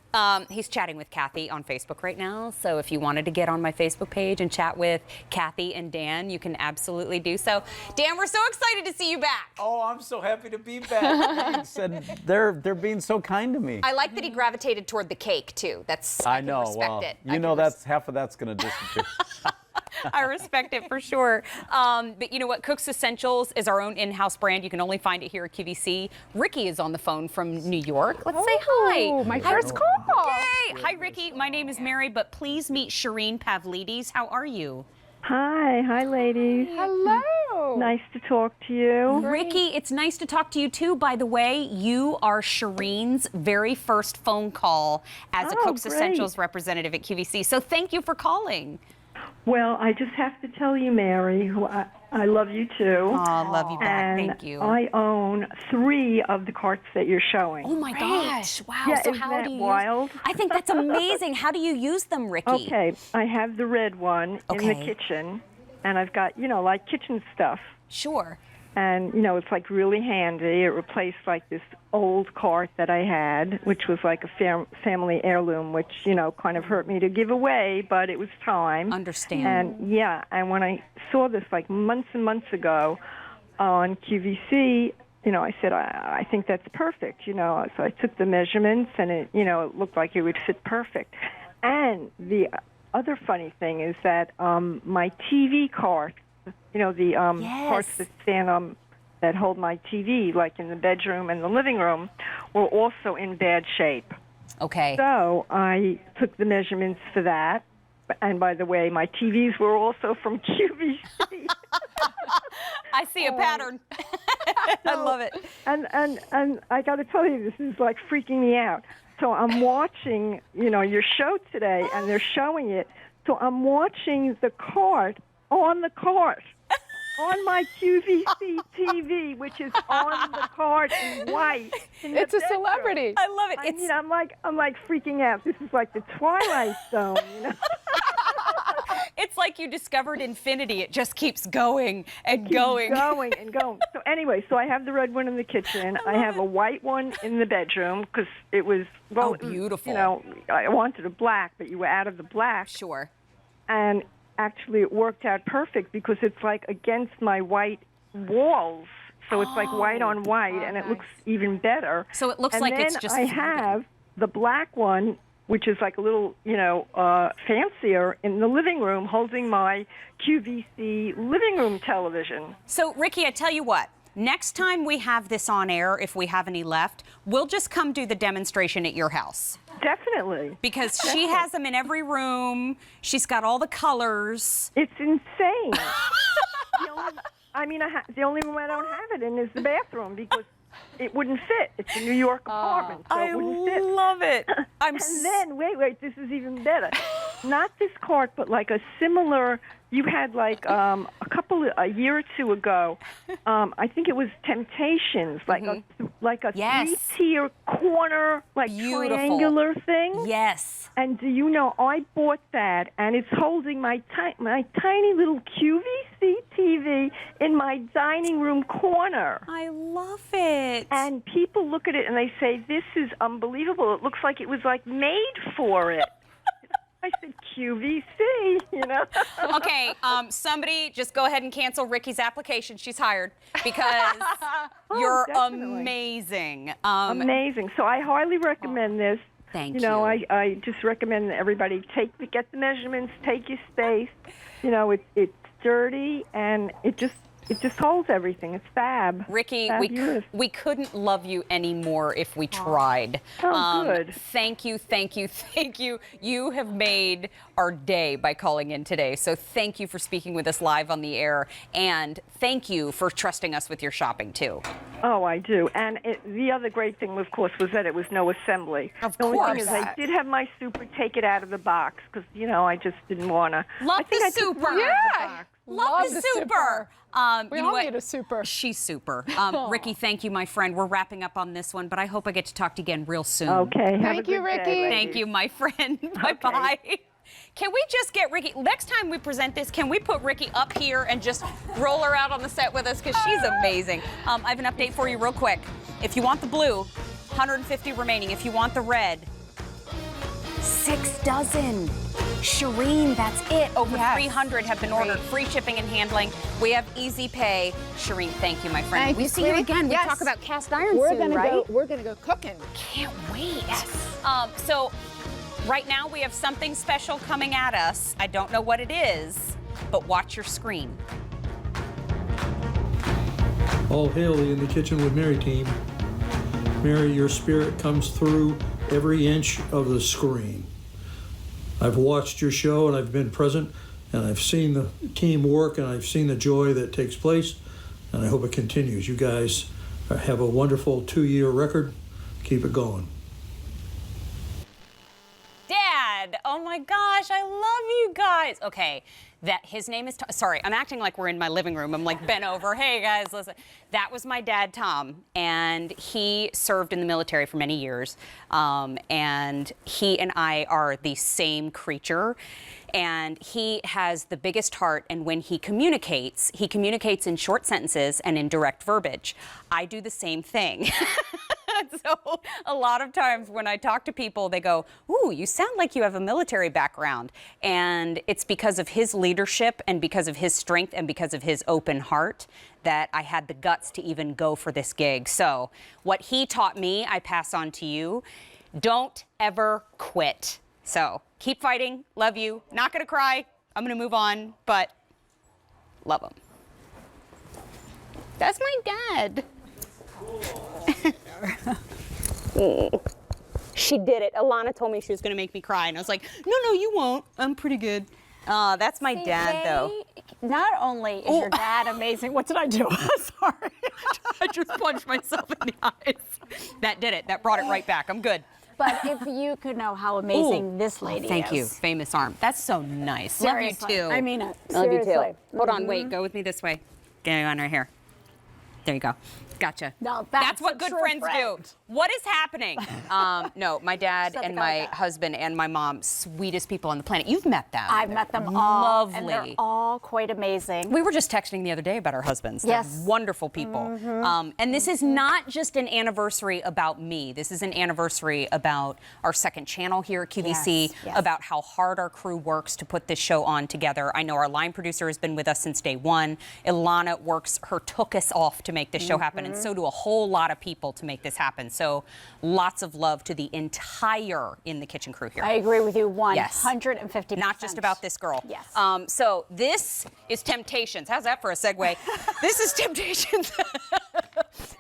He's chatting with Kathy on Facebook right now. So if you wanted to get on my Facebook page and chat with Kathy and Dan, you can absolutely do so. Dan, we're so excited to see you back. Oh, I'm so happy to be back. Thanks. And they're being so kind to me. I like that he gravitated toward the cake, too. I can know. respect Well, it. you know that's half of that's going to disappear. I respect it for sure. But you know what? Cook's Essentials is our own in-house brand. You can only find it here at QVC. Ricky is on the phone from New York. Let's say hi. My first call. Yay! Hi, Ricky. My name is Mary, but please meet Shireen Pavlidis. How are you? Hi ladies. Hello. Nice to talk to you. Ricky, it's nice to talk to you too. By the way, you are Shireen's very first phone call as a Cook's great. Essentials representative at QVC. So thank you for calling. Well, I just have to tell you, Mary, who I love you too. Oh, love you back. And Thank you. I own 3 of the carts that you're showing. Oh my gosh! Wow. Yeah, so isn't how that do you? wild? I think that's amazing. How do you use them, Ricky? Okay, I have the red one in the kitchen, and I've got, like kitchen stuff. Sure. And, it's like really handy. It replaced like this old cart that I had, which was like a family heirloom, which, kind of hurt me to give away, but it was time. Understand. And and when I saw this like months and months ago on QVC, I said, I think that's perfect, So I took the measurements and it, it looked like it would fit perfect. And the other funny thing is that my TV cart, the parts that stand that hold my TV, like in the bedroom and the living room, were also in bad shape. Okay. So I took the measurements for that. And by the way, my TVs were also from QVC. I see a pattern. I love it. And I got to tell you, this is like freaking me out. So I'm watching, your show today, and they're showing it. So I'm watching the cart on the cart. On my QVC TV, which is on the cart in white. It's a celebrity. I love it. I'm like freaking out. This is like the Twilight Zone, It's like you discovered infinity. It just keeps going and going. Going and going. So anyway, I have the red one in the kitchen. I have a white one in the bedroom because it was, beautiful. I wanted a black, but you were out of the black. Sure. And actually it worked out perfect because it's like against my white walls. So it's like white on white, and it looks even better. So it looks like it's just... I have the black one, which is like a little, fancier, in the living room, holding my QVC living room television. So, Ricky, I tell you what. Next time we have this on air, if we have any left, we'll just come do the demonstration at your house. Definitely. Because she has them in every room. She's got all the colors. It's insane. The only room I don't have it in is the bathroom because it wouldn't fit. It's a New York apartment, so it wouldn't fit. I love it. And then, wait, this is even better. Not this cart, but like a similar, you had like a year or two ago, I think it was Temptations, like a 3-tier corner, like triangular thing. Yes. And do you know, I bought that, and it's holding my tiny little QVC TV in my dining room corner. I love it. And people look at it and they say, this is unbelievable. It looks like it was like made for it. I said, QVC, Okay, somebody just go ahead and cancel Ricky's application. She's hired because you're amazing. Amazing. So I highly recommend this. Thank you. I just recommend that everybody get the measurements, take your space. It's sturdy and it just holds everything. It's fab. Ricky, Fabulous. we couldn't love you any more if we tried. Oh, good. Thank you, thank you, thank you. You have made our day by calling in today. So thank you for speaking with us live on the air. And thank you for trusting us with your shopping, too. Oh, I do. And the other great thing, of course, was that it was no assembly. Of the only course. thing is I did have my super take it out of the box because, I just didn't want to. Love the super. Yeah. Love the super. We all need a super. She's super. Ricky, thank you, my friend. We're wrapping up on this one, but I hope I get to talk to you again real soon. Okay. Thank you, Ricky. Thank you, my friend. Bye-bye. Can we just get Ricky, next time we present this, can we put Ricky up here and just roll her out on the set with us? Because she's amazing. I have an update for you real quick. If you want the blue, 150 remaining. If you want the red, 6 dozen. Shireen, that's it. Over 300 have been ordered. Free shipping and handling. We have easy pay. Shireen, thank you, my friend. Thank we you, see you sweetie. again. Yes. We talk about cast iron We're soon, gonna right? We're going to go cooking. Can't wait. Yes. So right now we have something special coming at us. I don't know what it is, but watch your screen. All hail the In the Kitchen with Mary team. Mary, your spirit comes through every inch of the screen. I've watched your show and I've been present and I've seen the team work and I've seen the joy that takes place and I hope it continues. You guys have a wonderful 2-year record. Keep it going. Dad, oh my gosh, I love you guys. Okay, that his name is sorry, I'm acting like we're in my living room. I'm like bent over. Hey guys, listen. That was my dad, Tom, and he served in the military for many years. And he and I are the same creature. And he has the biggest heart, and when he communicates in short sentences and in direct verbiage. I do the same thing. So a lot of times when I talk to people, they go, ooh, you sound like you have a military background. And it's because of his leadership and because of his strength and because of his open heart that I had the guts to even go for this gig. So what he taught me, I pass on to you. Don't ever quit. So keep fighting. Love you. Not going to cry. I'm going to move on, but love him. That's my dad. She did it. Alana told me she was going to make me cry, and I was like, no, you won't. I'm pretty good. That's my dad, though. Not only is your dad amazing. What did I do? Sorry. I just punched myself in the eyes. That did it. That brought it right back. I'm good. But if you could know how amazing this lady Thank is. you. Famous arm. That's so nice. Seriously. Love you, too. I mean it. Love you, Seriously. too. Hold on. Wait. Go with me this way. Get on right here. There you go. Gotcha. No, that's what good friends do. What is happening? No, my dad and my husband and my mom, sweetest people on the planet. You've met them. I've met them all. Lovely. And they're all quite amazing. We were just texting the other day about our husbands. Yes. They're wonderful people. And this is not just an anniversary about me. This is an anniversary about our second channel here at QVC, about how hard our crew works to put this show on together. I know our line producer has been with us since day one. Ilana works her took-us off to make this show happen, and so do a whole lot of people to make this happen. So lots of love to the entire In the Kitchen crew here. I agree with you 150%. Not just about this girl. Yes. So this is Temptations. How's that for a segue? This is Temptations.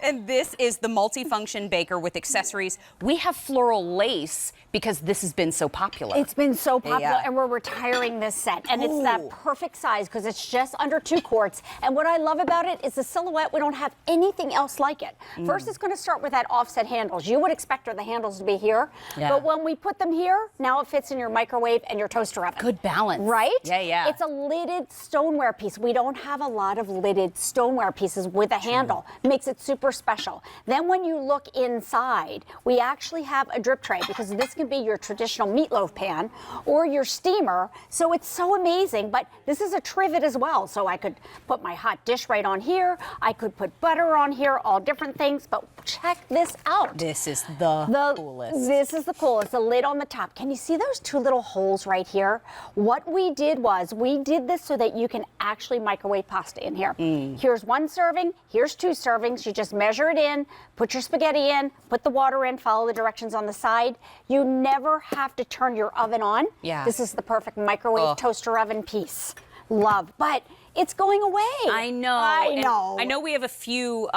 And this is the multifunction baker with accessories. We have floral lace because this has been so popular. It's been so popular, and we're retiring this set. And it's that perfect size because it's just under 2 quarts. And what I love about it is the silhouette. We don't have anything else like it. First, it's going to start with that offset handles. You would expect the handles to be here. But when we put them here, now it fits in your microwave and your toaster oven. Good balance. Right? Yeah. It's a lidded stoneware piece. We don't have a lot of lidded stoneware pieces with a handle. Makes it super special. Then when you look inside, we actually have a drip tray because this can be your traditional meatloaf pan or your steamer. So it's so amazing. But this is a trivet as well. So I could put my hot dish right on here. I could put butter on here, all different things. But check this out. This is the coolest. This is the coolest. The lid on the top. Can you see those 2 little holes right here? What we did was we did this so that you can actually microwave pasta in here. Here's 1 serving. Here's 2 servings. You just measure it in, put your spaghetti in, put the water in, follow the directions on the side. You never have to turn your oven on. Yeah. This is the perfect microwave toaster oven piece. Love. But it's going away. I know. I know we have a few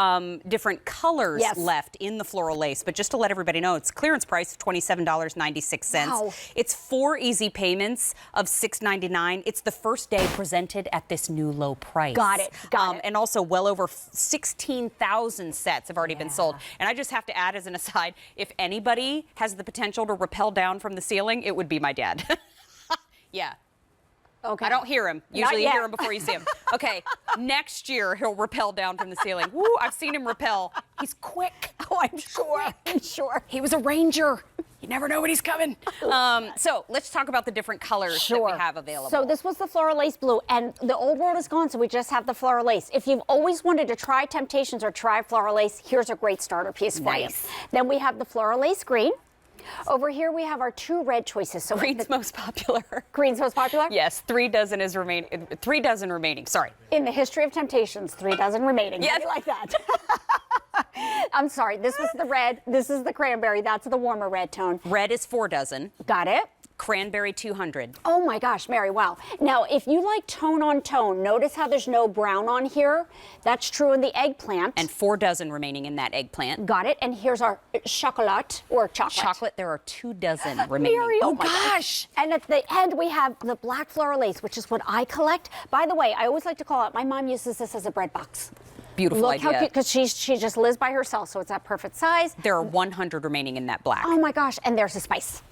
different colors left in the floral lace, but just to let everybody know, it's clearance price of $27.96. Wow. It's 4 easy payments of $6.99. It's the first day presented at this new low price. Got it. And also well over 16,000 sets have already been sold. And I just have to add as an aside, if anybody has the potential to rappel down from the ceiling, it would be my dad. Yeah. Okay. I don't hear him. Usually you hear him before you see him. Okay, next year he'll rappel down from the ceiling. Woo, I've seen him rappel. He's quick. Oh, I'm sure. He was a ranger. You never know when he's coming. So let's talk about the different colors that we have available. So this was the floral lace blue, and the old world is gone, so we just have the floral lace. If you've always wanted to try Temptations or try floral lace, here's a great starter piece for you. Then we have the floral lace green. Over here we have our 2 red choices. So green's most popular. Green's most popular? Yes, 3 dozen is remaining. 3 dozen remaining. Sorry. In the history of Temptations, 3 dozen remaining. Yes. How do you like that? I'm sorry. This was the red. This is the cranberry. That's the warmer red tone. Red is 4 dozen. Got it. Cranberry 200. Oh my gosh, Mary, wow. Now, if you like tone on tone, notice how there's no brown on here. That's true in the eggplant. And 4 dozen remaining in that eggplant. Got it. And here's our chocolate or chocolate. Chocolate, there are 2 dozen remaining. Mary, oh gosh. And at the end, we have the black floral lace, which is what I collect. By the way, I always like to call it, my mom uses this as a bread box. Beautiful idea. Look how cute, because she just lives by herself, so it's that perfect size. There are 100 remaining in that black. Oh my gosh, and there's a spice.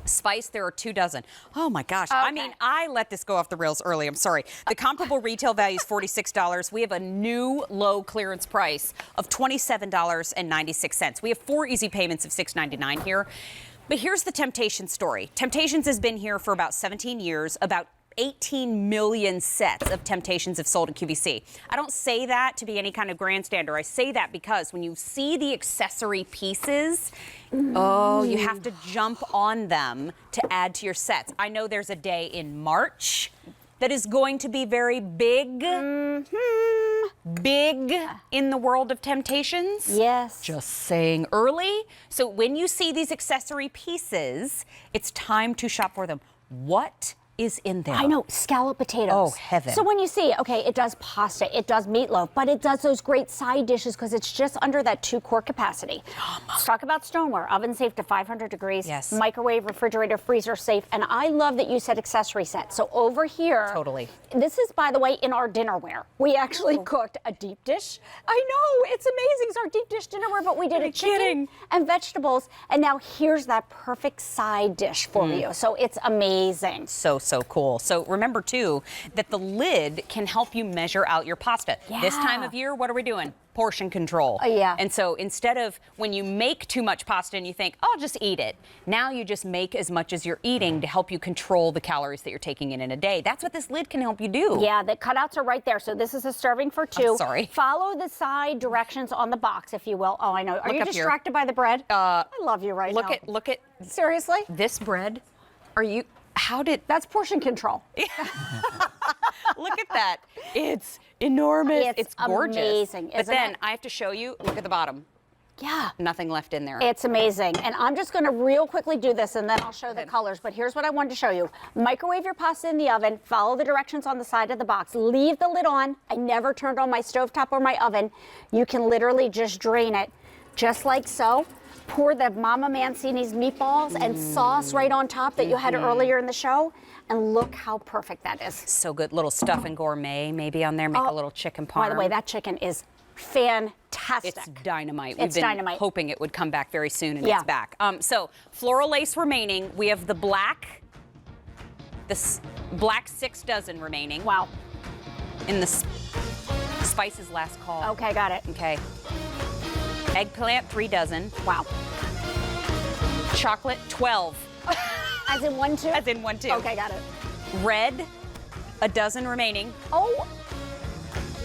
Spice, there are 2 dozen. Oh my gosh. I mean, I let this go off the rails early. I'm sorry. The comparable retail value is $46. We have a new low clearance price of $27.96. We have 4 easy payments of $6.99 here. But here's the Temptation story. Temptations has been here for about 17 years. About 18 million sets of Temptations have sold at QVC. I don't say that to be any kind of grandstander. I say that because when you see the accessory pieces, oh, you have to jump on them to add to your sets. I know there's a day in March that is going to be very big. Big in the world of Temptations. Yes. Just saying early. So when you see these accessory pieces, it's time to shop for them. What is in there? I know, scalloped potatoes. Oh, heaven. So when you see, okay, it does pasta, it does meatloaf, but it does those great side dishes because it's just under that 2-quart capacity. Let's talk about stoneware. Oven safe to 500 degrees. Yes. Microwave, refrigerator, freezer safe. And I love that you said accessory set. So over here. Totally. This is, by the way, in our dinnerware. We actually cooked a deep dish. I know, it's amazing. It's our deep dish dinnerware, but we did a chicken and vegetables. And now here's that perfect side dish for you. So it's amazing. So cool. So remember too that the lid can help you measure out your pasta. This time of year, what are we doing? Portion control. Yeah. And so instead of when you make too much pasta and you think, oh, I'll just eat it. Now you just make as much as you're eating to help you control the calories that you're taking in a day. That's what this lid can help you do. Yeah, the cutouts are right there. So this is a serving for 2. I'm sorry. Follow the side directions on the box, if you will. Oh, I know. Are you distracted by the bread? I love you right now. Look at. Seriously? This bread. That's portion control. Look at that. It's enormous. It's gorgeous. amazing, But isn't then it? I have to show you, look at the bottom. Yeah. Nothing left in there. It's amazing. And I'm just going to real quickly do this and then I'll show the colors. But here's what I wanted to show you. Microwave your pasta in the oven. Follow the directions on the side of the box. Leave the lid on. I never turned on my stovetop or my oven. You can literally just drain it just like so. Pour the Mama Mancini's meatballs and sauce right on top that you had earlier in the show. And look how perfect that is. So good. Little stuff and gourmet maybe on there. Make a little chicken parm. By the way, that chicken is fantastic. It's dynamite. It's We've been dynamite. hoping it would come back very soon, and it's back. So floral lace remaining. We have the black 6 dozen remaining. Wow. In the spices last call. Okay, got it. Okay. Eggplant 3 dozen. Wow. Chocolate 12. As in 1, 2? As in 1, 2. Okay, got it. Red, a dozen remaining. Oh.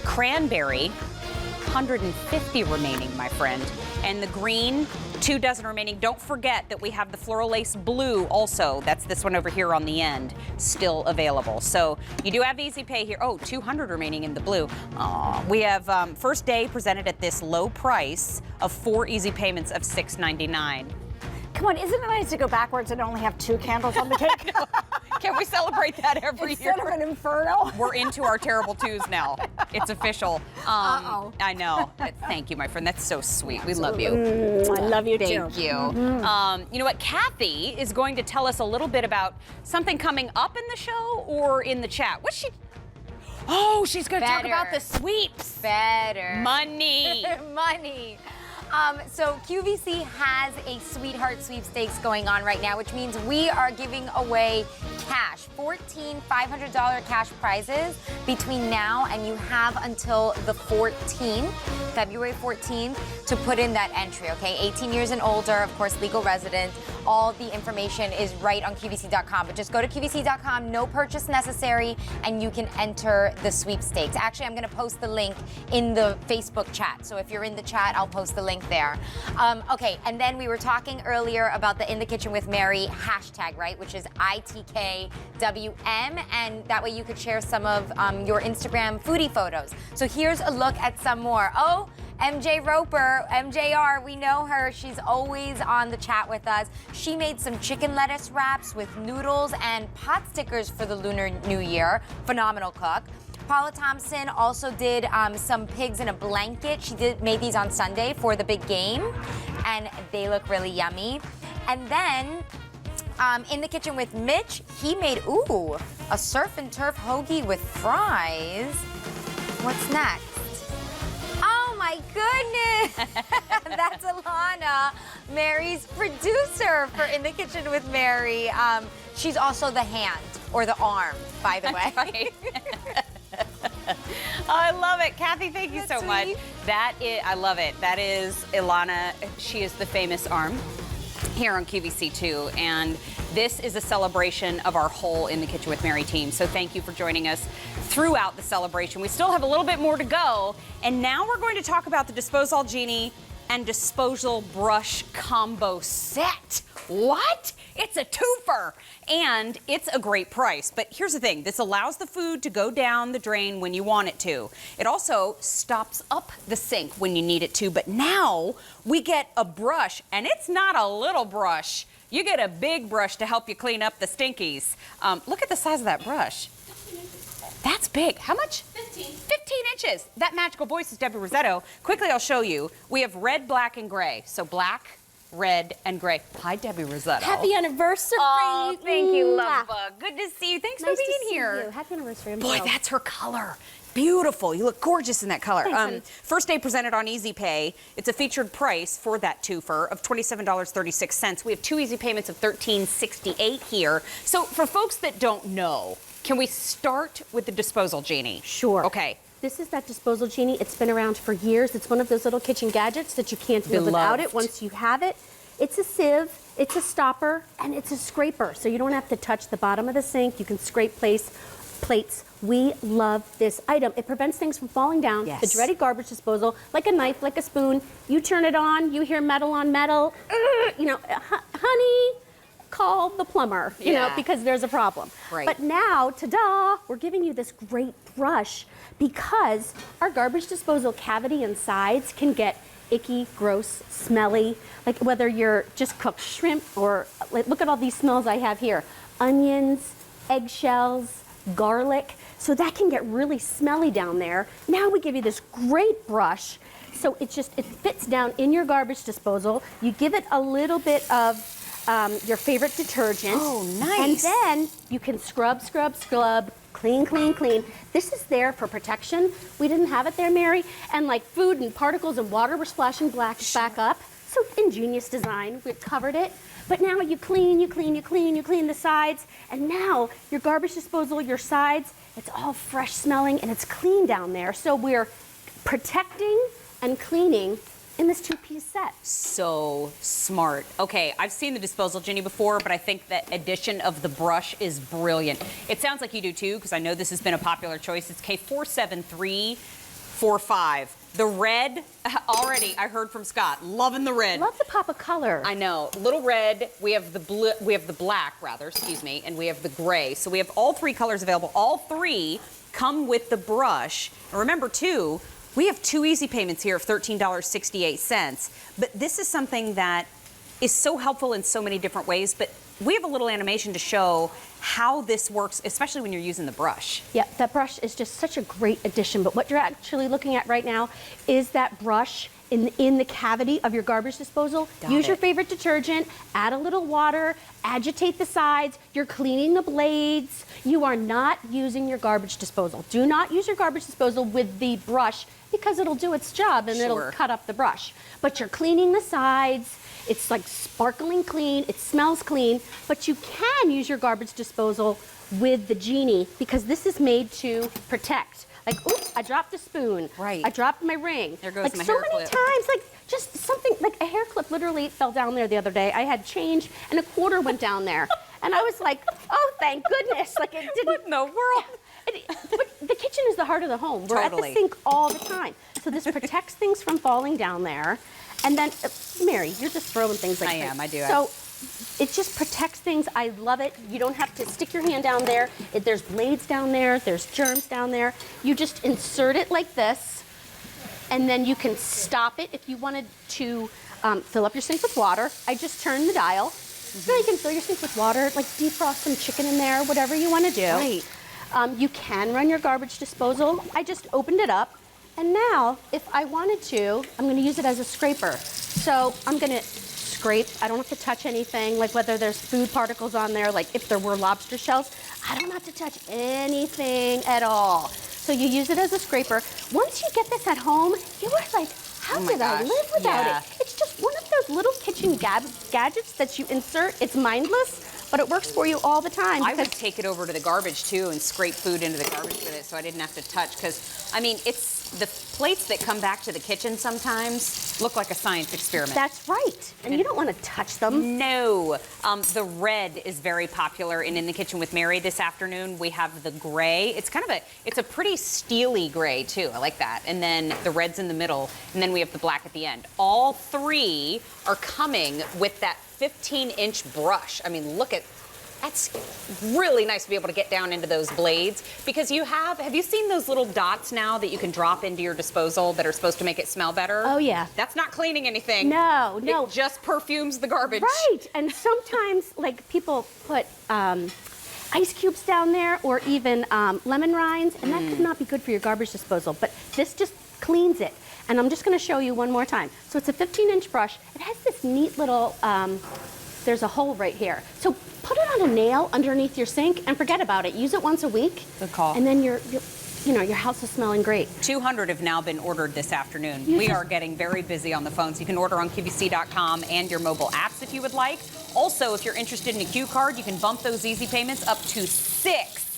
Cranberry, 150 remaining, my friend. And the green, 2 dozen remaining. Don't forget that we have the floral lace blue also. That's this one over here on the end, still available. So you do have easy pay here. Oh, 200 remaining in the blue. We have first day presented at this low price of 4 easy payments of $6.99. Come on, isn't it nice to go backwards and only have 2 candles on the cake? Can we celebrate that every year? Instead of an inferno? We're into our terrible 2s now. It's official. I know. Thank you, my friend. That's so sweet. We love you. I love you too. Thank you. You know what? Kathy is going to tell us a little bit about something coming up in the show or in the chat. What's she? Oh, she's going to talk about the sweeps. Better. Money. Money. So QVC has a Sweetheart Sweepstakes going on right now, which means we are giving away cash, 14 $500 cash prizes between now and you have until the 14th, February 14th, to put in that entry, okay? 18 years and older, of course, legal resident. All the information is right on QVC.com, but just go to QVC.com, no purchase necessary, and you can enter the sweepstakes. Actually, I'm gonna post the link in the Facebook chat. So if you're in the chat, I'll post the link there. Okay, and then we were talking earlier about the In the Kitchen with Mary hashtag, right? Which is ITKWM, and that way you could share some of your Instagram foodie photos. So here's a look at some more. Oh, MJ Roper, MJR, we know her. She's always on the chat with us. She made some chicken lettuce wraps with noodles and pot stickers for the Lunar New Year. Phenomenal cook. Paula Thompson also did some pigs in a blanket. She made these on Sunday for the big game, and they look really yummy. And then in the kitchen with Mitch, he made, a surf and turf hoagie with fries. What's next? Oh my my goodness. That's Alana, Mary's producer for In the Kitchen with Mary. She's also the hand or the arm, by the way. Right. I love it. Kathy, thank you so much. I love it. That is Ilana. She is the famous arm here on QVC2, and this is a celebration of our whole In the Kitchen with Mary team. So thank you for joining us throughout the celebration. We still have a little bit more to go, and now we're going to talk about the Disposal Genie and Disposal Brush combo set. What? It's a twofer, and it's a great price. But here's the thing, this allows the food to go down the drain when you want it to. It also stops up the sink when you need it to, but now we get a brush, and it's not a little brush. You get a big brush to help you clean up the stinkies. Look at the size of that brush. That's big. How much? 15. 15 inches. That magical voice is Debbie Rosetto. Quickly, I'll show you. We have red, black, and gray. So black, red, and gray. Hi, Debbie Rosetto. Happy anniversary. Oh, thank you, love bug. Good to see you. Thanks for being here. Happy anniversary. Boy, that's her color. Beautiful. You look gorgeous in that color. First day presented on Easy Pay. It's a featured price for that twofer of $27.36. We have 2 easy payments of $13.68 here. So for folks that don't know, can we start with the Disposal Genie? Sure. Okay. This is that Disposal Genie. It's been around for years. It's one of those little kitchen gadgets that you can't live without it once you have it. It's a sieve, it's a stopper, and it's a scraper. So you don't have to touch the bottom of the sink. You can scrape plates. We love this item. It prevents things from falling down. Yes. The dreaded garbage disposal, like a knife, like a spoon. You turn it on, you hear metal on metal. You know, honey, call the plumber, you know, because there's a problem. Right. But now, ta-da, we're giving you this great brush because our garbage disposal cavity and sides can get icky, gross, smelly, like whether you're just cooked shrimp or, like, look at all these smells I have here. Onions, eggshells, garlic. So that can get really smelly down there. Now we give you this great brush. So it fits down in your garbage disposal. You give it a little bit of your favorite detergent. Oh, nice. And then you can scrub, scrub, scrub, clean, clean, clean. This is there for protection. We didn't have it there, Mary. And like food and particles and water were splashing back up. So ingenious design, we've covered it. But now you clean, you clean, you clean, you clean the sides. And now your garbage disposal, your sides, it's all fresh smelling and it's clean down there. So we're protecting and cleaning in this 2-piece set. So smart. Okay, I've seen the Disposal Genie before, but I think the addition of the brush is brilliant. It sounds like you do too, because I know this has been a popular choice. It's K47345. The red, already I heard from Scott, loving the red. Love the pop of color. I know. Little red, we have the blue, we have the black rather, excuse me, and we have the gray. So we have all 3 colors available. All 3 come with the brush. And remember too, we have 2 easy payments here of $13.68, but this is something that is so helpful in so many different ways, but we have a little animation to show how this works, especially when you're using the brush. Yeah, that brush is just such a great addition, but what you're actually looking at right now is that brush in the cavity of your garbage disposal. Use your favorite detergent, add a little water, agitate the sides, you're cleaning the blades. You are not using your garbage disposal. Do not use your garbage disposal with the brush because it'll do its job and it'll cut up the brush. But you're cleaning the sides, it's like sparkling clean, it smells clean, but you can use your garbage disposal with the Genie because this is made to protect. Like, oops, I dropped the spoon. Right. I dropped my ring. There goes like my so hair many clip. times, like just something, like a hair clip literally fell down there the other day. I had change and a quarter went down there. And I was like, oh, thank goodness. Like it didn't. What in the world? But the kitchen is the heart of the home. We're at the sink all the time. So this protects things from falling down there. And then, Mary, you're just throwing things like I am, I do. So it just protects things. I love it. You don't have to stick your hand down there. There's blades down there. There's germs down there. You just insert it like this, and then you can stop it if you wanted to fill up your sink with water. I just turn the dial. So you can fill your sink with water, like defrost some chicken in there, whatever you want to do. Right. You can run your garbage disposal. I just opened it up. And now, if I wanted to, I'm going to use it as a scraper. So I'm going to scrape. I don't have to touch anything, like whether there's food particles on there, like if there were lobster shells. I don't have to touch anything at all. So you use it as a scraper. Once you get this at home, you are like, how did I live without it? It's just one of those little kitchen gadgets that you insert. It's mindless, but it works for you all the time. I would take it over to the garbage too and scrape food into the garbage with it so I didn't have to touch, because I mean, it's the plates that come back to the kitchen sometimes look like a science experiment. That's right. And you don't want to touch them. No. The red is very popular in the Kitchen with Mary this afternoon. We have the gray. It's kind of it's a pretty steely gray too. I like that. And then the red's in the middle, and then we have the black at the end. All three are coming with that 15-inch brush. I mean, look at, that's really nice to be able to get down into those blades, because have you seen those little dots now that you can drop into your disposal that are supposed to make it smell better? Oh, yeah. That's not cleaning anything. No. It just perfumes the garbage. Right. And sometimes, like, people put ice cubes down there, or even lemon rinds, and that could not be good for your garbage disposal. But this just cleans it. And I'm just going to show you one more time. So it's a 15-inch brush. It has this neat little, there's a hole right here. So put it on a nail underneath your sink and forget about it. Use it once a week. Good call. And then your house is smelling great. 200 have now been ordered this afternoon. We are getting very busy on the phones. You can order on QVC.com and your mobile apps if you would like. Also, if you're interested in a Q card, you can bump those easy payments up to 6.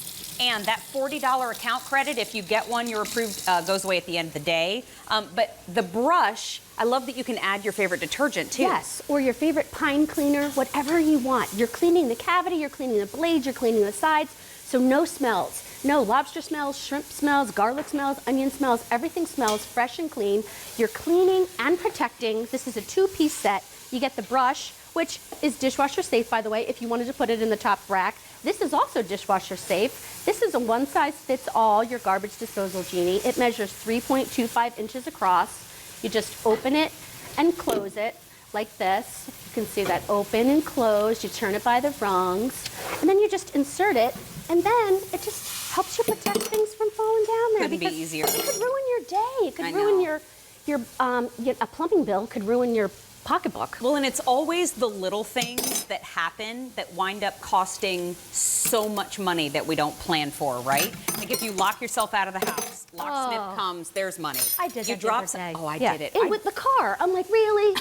And that $40 account credit, if you get one, you're approved, goes away at the end of the day. But the brush, I love that you can add your favorite detergent too. Yes, or your favorite pine cleaner, whatever you want. You're cleaning the cavity, you're cleaning the blades, you're cleaning the sides, so no smells. No lobster smells, shrimp smells, garlic smells, onion smells, everything smells fresh and clean. You're cleaning and protecting. This is a 2-piece set. You get the brush, which is dishwasher safe, by the way, if you wanted to put it in the top rack. This is also dishwasher safe. This is a one-size-fits-all, your garbage disposal genie. It measures 3.25 inches across. You just open it and close it like this. You can see that open and close. You turn it by the rungs, and then you just insert it, and then it just helps you protect things from falling down there. Couldn't be easier. It could ruin your day. It could ruin a plumbing bill could ruin your pocketbook. Well, and it's always the little things that happen that wind up costing so much money that we don't plan for, right? Like if you lock yourself out of the house, locksmith comes, there's money. I did you that drop the other day. Oh, I did it. And with the car, I'm like, really?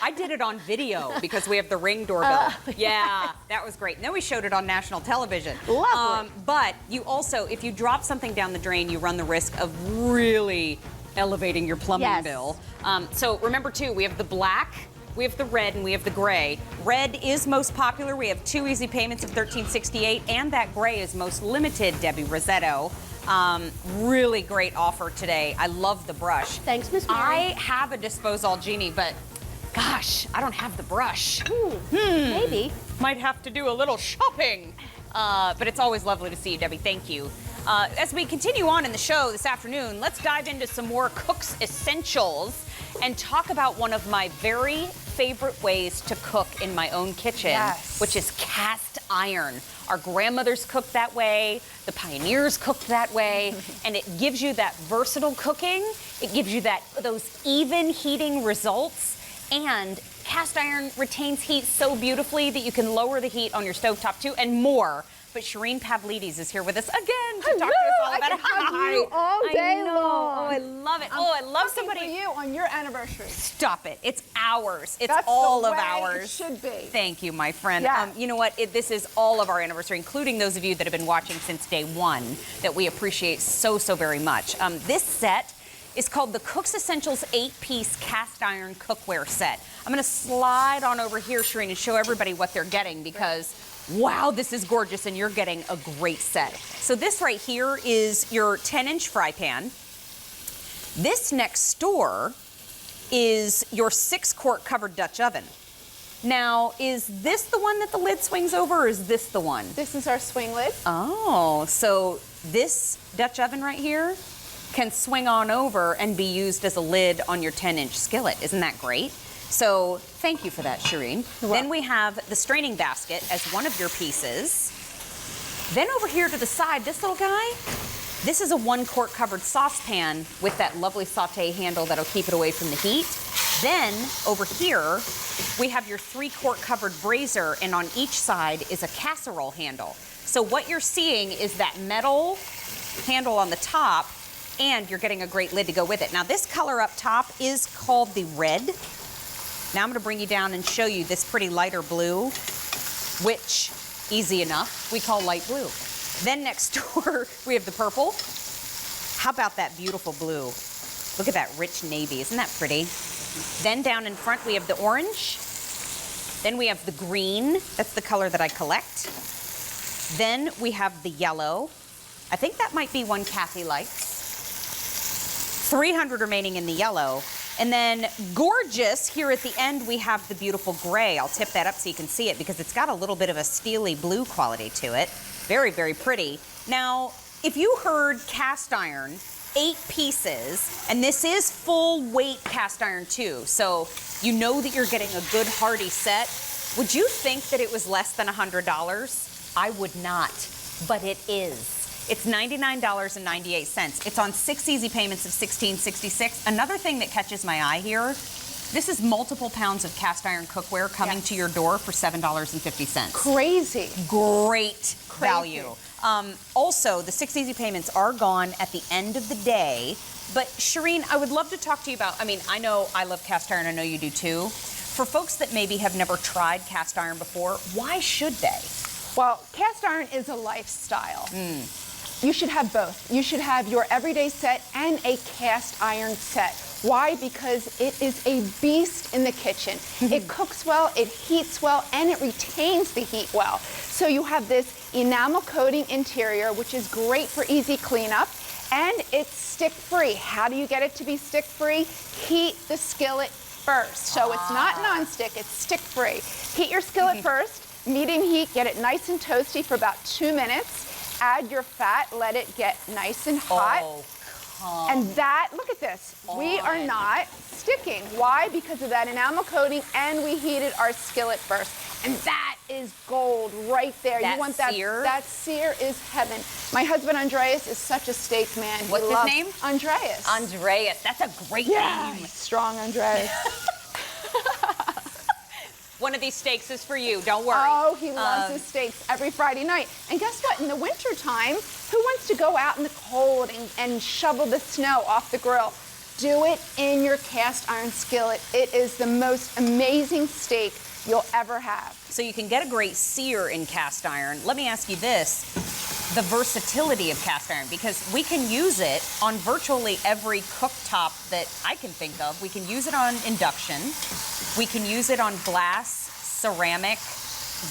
I did it on video because we have the Ring doorbell. Yeah, that was great. And then we showed it on national television. Lovely. But you also, if you drop something down the drain, you run the risk of really elevating your plumbing bill. So remember too, we have the black, we have the red, and we have the gray. Red is most popular. We have 2 easy payments of $13.68, and that gray is most limited, Debbie Rosetto. Really great offer today. I love the brush. Thanks, Miss Mary. I have a disposal genie, but gosh, I don't have the brush. Maybe. Might have to do a little shopping. But it's always lovely to see you, Debbie. Thank you. As we continue on in the show this afternoon, let's dive into some more Cook's Essentials and talk about one of my very favorite ways to cook in my own kitchen, which is cast iron. Our grandmothers cooked that way, the pioneers cooked that way, and it gives you that versatile cooking. It gives you those even heating results, and cast iron retains heat so beautifully that you can lower the heat on your stovetop too, and more. But Shireen Pavlidis is here with us again to talk to us all about it. You all day long. Oh, I love it. I love somebody for you on your anniversary. Stop it. It's ours. It's That's all the of way ours. It should be. Thank you, my friend. Yeah. You know what? This is all of our anniversary, including those of you that have been watching since day one, that we appreciate so, so very much. This set is called the Cook's Essentials 8-piece cast iron cookware set. I'm going to slide on over here, Shireen, and show everybody what they're getting, because wow, this is gorgeous, and you're getting a great set. So this right here is your 10-inch fry pan. This next door is your 6-quart covered Dutch oven. Now, is this the one that the lid swings over, or is this the one? This is our swing lid. Oh, so this Dutch oven right here can swing on over and be used as a lid on your 10-inch skillet. Isn't that great? So thank you for that, Shireen. Then we have the straining basket as one of your pieces. Then over here to the side, this little guy, this is a 1-quart covered saucepan with that lovely saute handle that'll keep it away from the heat. Then over here, we have your 3-quart covered brazier, and on each side is a casserole handle. So what you're seeing is that metal handle on the top, and you're getting a great lid to go with it. Now this color up top is called the red. Now I'm gonna bring you down and show you this pretty lighter blue, which, easy enough, we call light blue. Then next door, we have the purple. How about that beautiful blue? Look at that rich navy, isn't that pretty? Then down in front, we have the orange. Then we have the green, that's the color that I collect. Then we have the yellow. I think that might be one Kathy likes. 300 remaining in the yellow. And then gorgeous, here at the end, we have the beautiful gray. I'll tip that up so you can see it because it's got a little bit of a steely blue quality to it. Very, very pretty. Now, if you heard cast iron, 8 pieces, and this is full weight cast iron too, so you know that you're getting a good hearty set. Would you think that it was less than $100? I would not, but it is. It's $99.98. It's on 6 easy payments of $16.66. Another thing that catches my eye here, this is multiple pounds of cast iron cookware coming to your door for $7.50. Crazy. Great value. Also, the 6 easy payments are gone at the end of the day. But Shireen, I would love to talk to you about, I mean, I know I love cast iron, I know you do too. For folks that maybe have never tried cast iron before, why should they? Well, cast iron is a lifestyle. You should have both. You should have your everyday set and a cast iron set. Why? Because it is a beast in the kitchen. It cooks well, it heats well, and it retains the heat well. So you have this enamel coating interior, which is great for easy cleanup, and it's stick-free. How do you get it to be stick-free? Heat the skillet first. So it's not non-stick, it's stick-free. Heat your skillet first, medium heat, get it nice and toasty for about 2 minutes. Add your fat, let it get nice and hot. And that, look at this, we are not sticking. Why? Because of that enamel coating, and we heated our skillet first. And that is gold right there. That you want that sear? That sear is heaven. My husband Andreas is such a steak man. What's his name? Andreas. Andreas, that's a great name. Strong Andreas. One of these steaks is for you, don't worry. Oh, he loves his steaks every Friday night. And guess what? In the wintertime, who wants to go out in the cold and shovel the snow off the grill? Do it in your cast iron skillet. It is the most amazing steak you'll ever have. So you can get a great sear in cast iron. Let me ask you this, the versatility of cast iron, because we can use it on virtually every cooktop that I can think of. We can use it on induction. We can use it on glass, ceramic,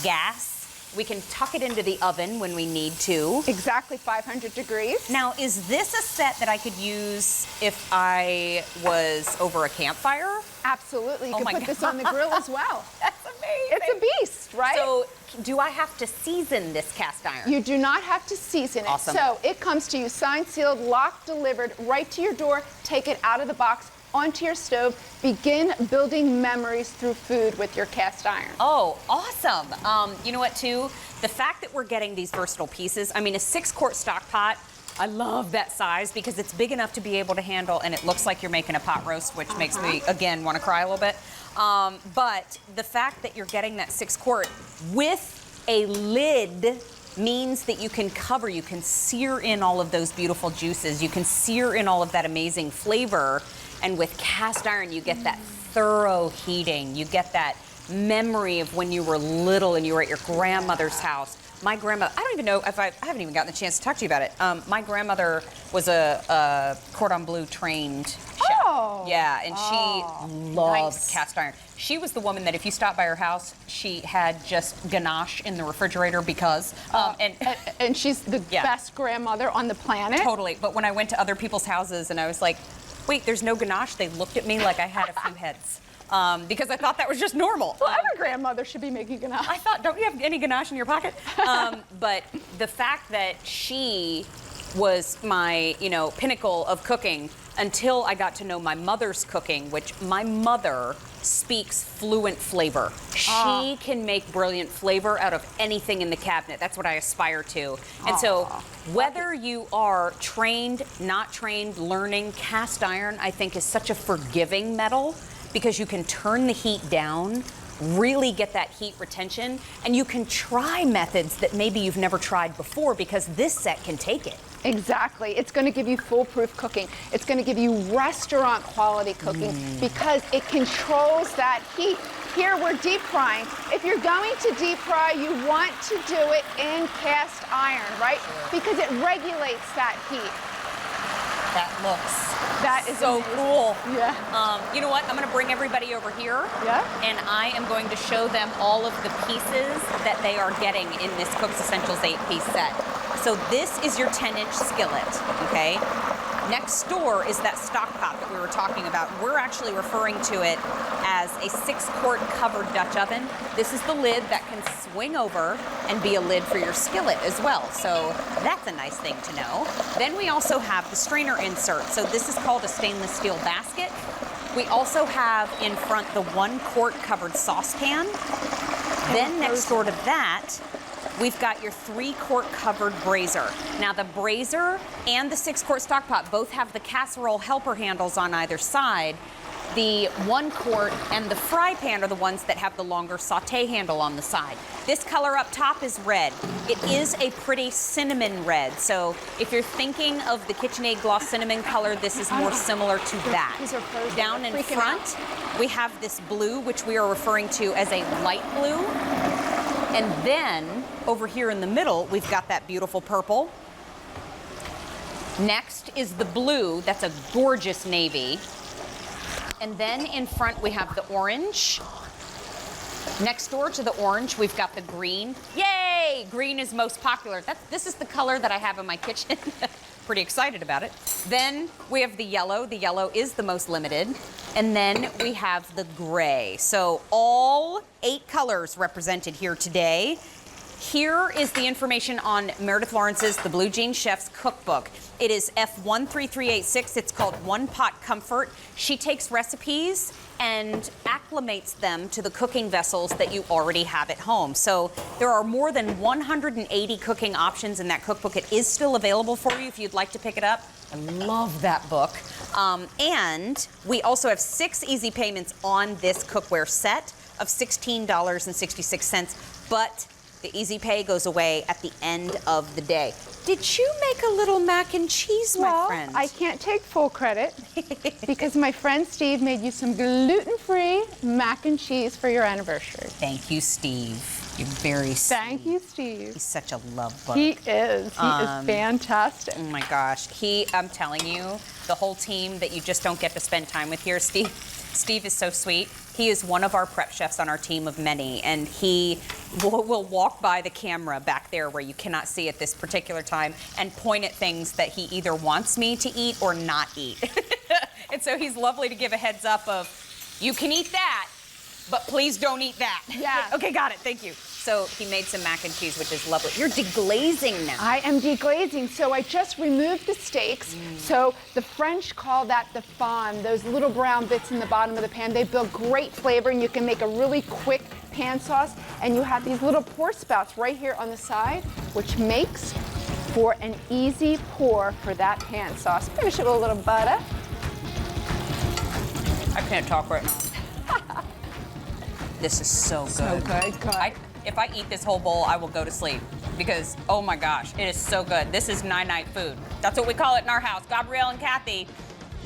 gas. We can tuck it into the oven when we need to. Exactly 500 degrees. Now, is this a set that I could use if I was over a campfire? Absolutely. You Oh can my put this on the grill as well. That's amazing. It's a beast, right? So, do I have to season this cast iron? You do not have to season it. Awesome. So it comes to you signed, sealed, locked, delivered right to your door. Take it out of the box, onto your stove. Begin building memories through food with your cast iron. Oh, awesome. You know what, too? The fact that we're getting these versatile pieces, I mean, a 6-quart stock pot, I love that size because it's big enough to be able to handle, and it looks like you're making a pot roast, which makes me, again, want to cry a little bit. But the fact that you're getting that 6-quart with a lid means that you can cover, you can sear in all of those beautiful juices, you can sear in all of that amazing flavor, and with cast iron, you get that thorough heating, you get that memory of when you were little and you were at your grandmother's house. My grandmother, I don't even know if I haven't even gotten the chance to talk to you about it. My grandmother was a cordon bleu trained chef. Oh. Yeah, and she loved cast iron. She was the woman that if you stopped by her house, she had just ganache in the refrigerator because, and she's the best grandmother on the planet. Totally, but when I went to other people's houses and I was like, wait, there's no ganache, they looked at me like I had a few heads. Because I thought that was just normal. Well, every grandmother should be making ganache. I thought, don't you have any ganache in your pocket? But the fact that she was my, pinnacle of cooking until I got to know my mother's cooking, which my mother speaks fluent flavor. She can make brilliant flavor out of anything in the cabinet. That's what I aspire to. And so whether you are trained, not trained, learning, cast iron, I think is such a forgiving metal because you can turn the heat down really get that heat retention. And you can try methods that maybe you've never tried before because this set can take it. Exactly. It's going to give you foolproof cooking. It's going to give you restaurant quality cooking because it controls that heat. Here we're deep frying. If you're going to deep fry, you want to do it in cast iron, right? Because it regulates that heat. That is so cool. Yeah. You know what? I'm going to bring everybody over here. Yeah. And I am going to show them all of the pieces that they are getting in this Cook's Essentials 8-piece set. So this is your 10-inch skillet, okay? Next door is that stock pot that we were talking about. We're actually referring to it as a 6-quart covered Dutch oven. This is the lid that can swing over and be a lid for your skillet as well. So that's a nice thing to know. Then we also have the strainer insert. So this is called a stainless steel basket. We also have in front the 1-quart covered saucepan. Then next door to that, we've got your 3-quart covered brazier. Now the brazier and the 6-quart stock pot both have the casserole helper handles on either side. The 1-quart and the fry pan are the ones that have the longer saute handle on the side. This color up top is red. It is a pretty cinnamon red. So if you're thinking of the KitchenAid gloss cinnamon color, this is more similar to that. Down in front, we have this blue, which we are referring to as a light blue. And then over here in the middle, we've got that beautiful purple. Next is the blue. That's a gorgeous navy. And then in front, we have the orange. Next door to the orange, we've got the green. Yay! Green is most popular. This is the color that I have in my kitchen. Pretty excited about it. Then we have the yellow. The yellow is the most limited. And then we have the gray. So all 8 colors represented here today. Here is the information on Meredith Lawrence's The Blue Jean Chef's Cookbook. It is F13386. It's called One Pot Comfort. She takes recipes and acclimates them to the cooking vessels that you already have at home. So there are more than 180 cooking options in that cookbook. It is still available for you if you'd like to pick it up. I love that book. And we also have 6 easy payments on this cookware set of $16.66. But the easy pay goes away at the end of the day. Did you make a little mac and cheese, my friend? I can't take full credit because my friend Steve made you some gluten-free mac and cheese for your anniversary. Thank you, Steve. You're very sweet. Thank you, Steve. He's such a love bug. He is. He is fantastic. Oh my gosh. I'm telling you, the whole team that you just don't get to spend time with here, Steve is so sweet. He is one of our prep chefs on our team of many, and he will walk by the camera back there where you cannot see at this particular time and point at things that he either wants me to eat or not eat. And so he's lovely to give a heads up of, you can eat that, but please don't eat that. Yeah. Okay, got it. Thank you. So he made some mac and cheese, which is lovely. You're deglazing now. I am deglazing. So I just removed the steaks. So the French call that the fawn, those little brown bits in the bottom of the pan. They build great flavor, and you can make a really quick pan sauce. And you have these little pour spouts right here on the side, which makes for an easy pour for that pan sauce. Finish it with a little butter. I can't talk right now. This is so good. So good. If I eat this whole bowl, I will go to sleep because, oh my gosh, it is so good. This is night-night food. That's what we call it in our house. Gabrielle and Kathy,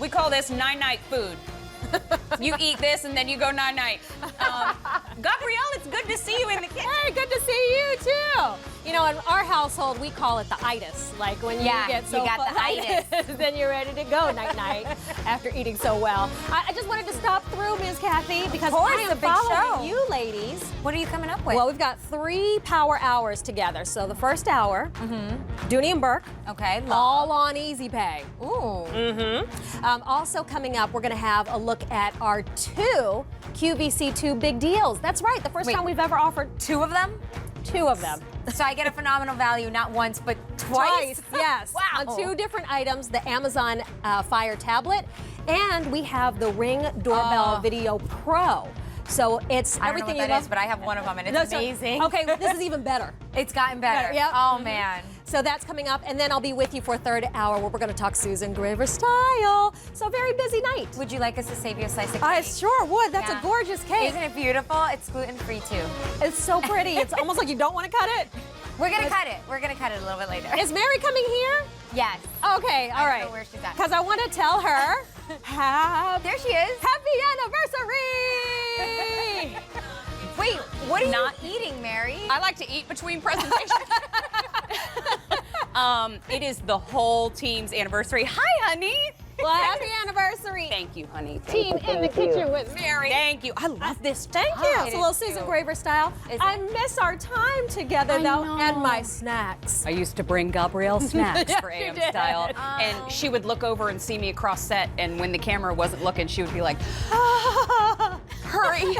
we call this night-night food. You eat this and then you go night-night. Gabrielle, it's good to see you in the kitchen. Hey, good to see you too. You know, in our household, we call it the itis. Like when you get so you got the itis. then you're ready to go night-night after eating so well. I just wanted to stop through, Ms. Kathy, because Of course, I am a big following show. you ladies. What are you coming up with? Well, we've got 3 power hours together. So the first hour, Dooney and Burke. Okay, all on Easy Pay. Ooh. Also coming up, we're going to have a look at our 2 QVC2 big deals. That's right, the first time we've ever offered 2 of them? 2 of them. So I get a phenomenal value, not once, but twice? Yes. Wow. On 2 different items, the Amazon Fire tablet, and we have the Ring Doorbell Video Pro. So it's I don't know everything what you that love. is, but I have one of them, and it's No, sorry. amazing. Okay, this is even better. It's gotten better. Yep. Oh, man. So that's coming up, and then I'll be with you for a third hour where we're going to talk Susan Graver style. So very busy night. Would you like us to save you a slice of cake? I sure would. That's Yeah. a gorgeous cake. Isn't it beautiful? It's gluten-free, too. It's so pretty. It's almost like you don't want to cut it. We're going to cut it. We're going to cut it a little bit later. Is Mary coming here? Yes. Okay, all right. I don't know where she's at. Because I want to tell her, There she is. happy anniversary! Wait, what are you eating, Mary? I like to eat between presentations. It is the whole team's anniversary. Hi, honey. Well, happy anniversary. Thank you, honey. Team in the kitchen with Mary. Thank you. I love this. Thank you. It's a little Susan Graver style. I miss our time together, though, and my snacks. I used to bring Gabrielle snacks Yes, for you AM did. style. Oh. And she would look over and see me across set, and when the camera wasn't looking, she would be like, hurry.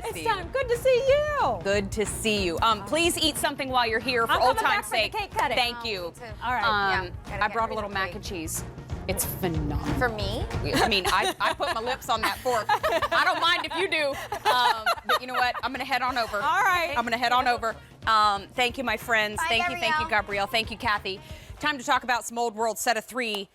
It's time. Good to see you. Good to see you. Please eat something while you're here for I'm old coming back time's for the sake. cake cutting. Thank you. All right. I brought a little mac and cheese. It's phenomenal. For me? I mean, I put my lips on that fork. I don't mind if you do. But you know what? I'm going to head on over. All right. I'm going to head on over. Thank you, my friends. Bye, Thank you, Gabrielle. Thank you, Kathy. Time to talk about some Old World set of 3.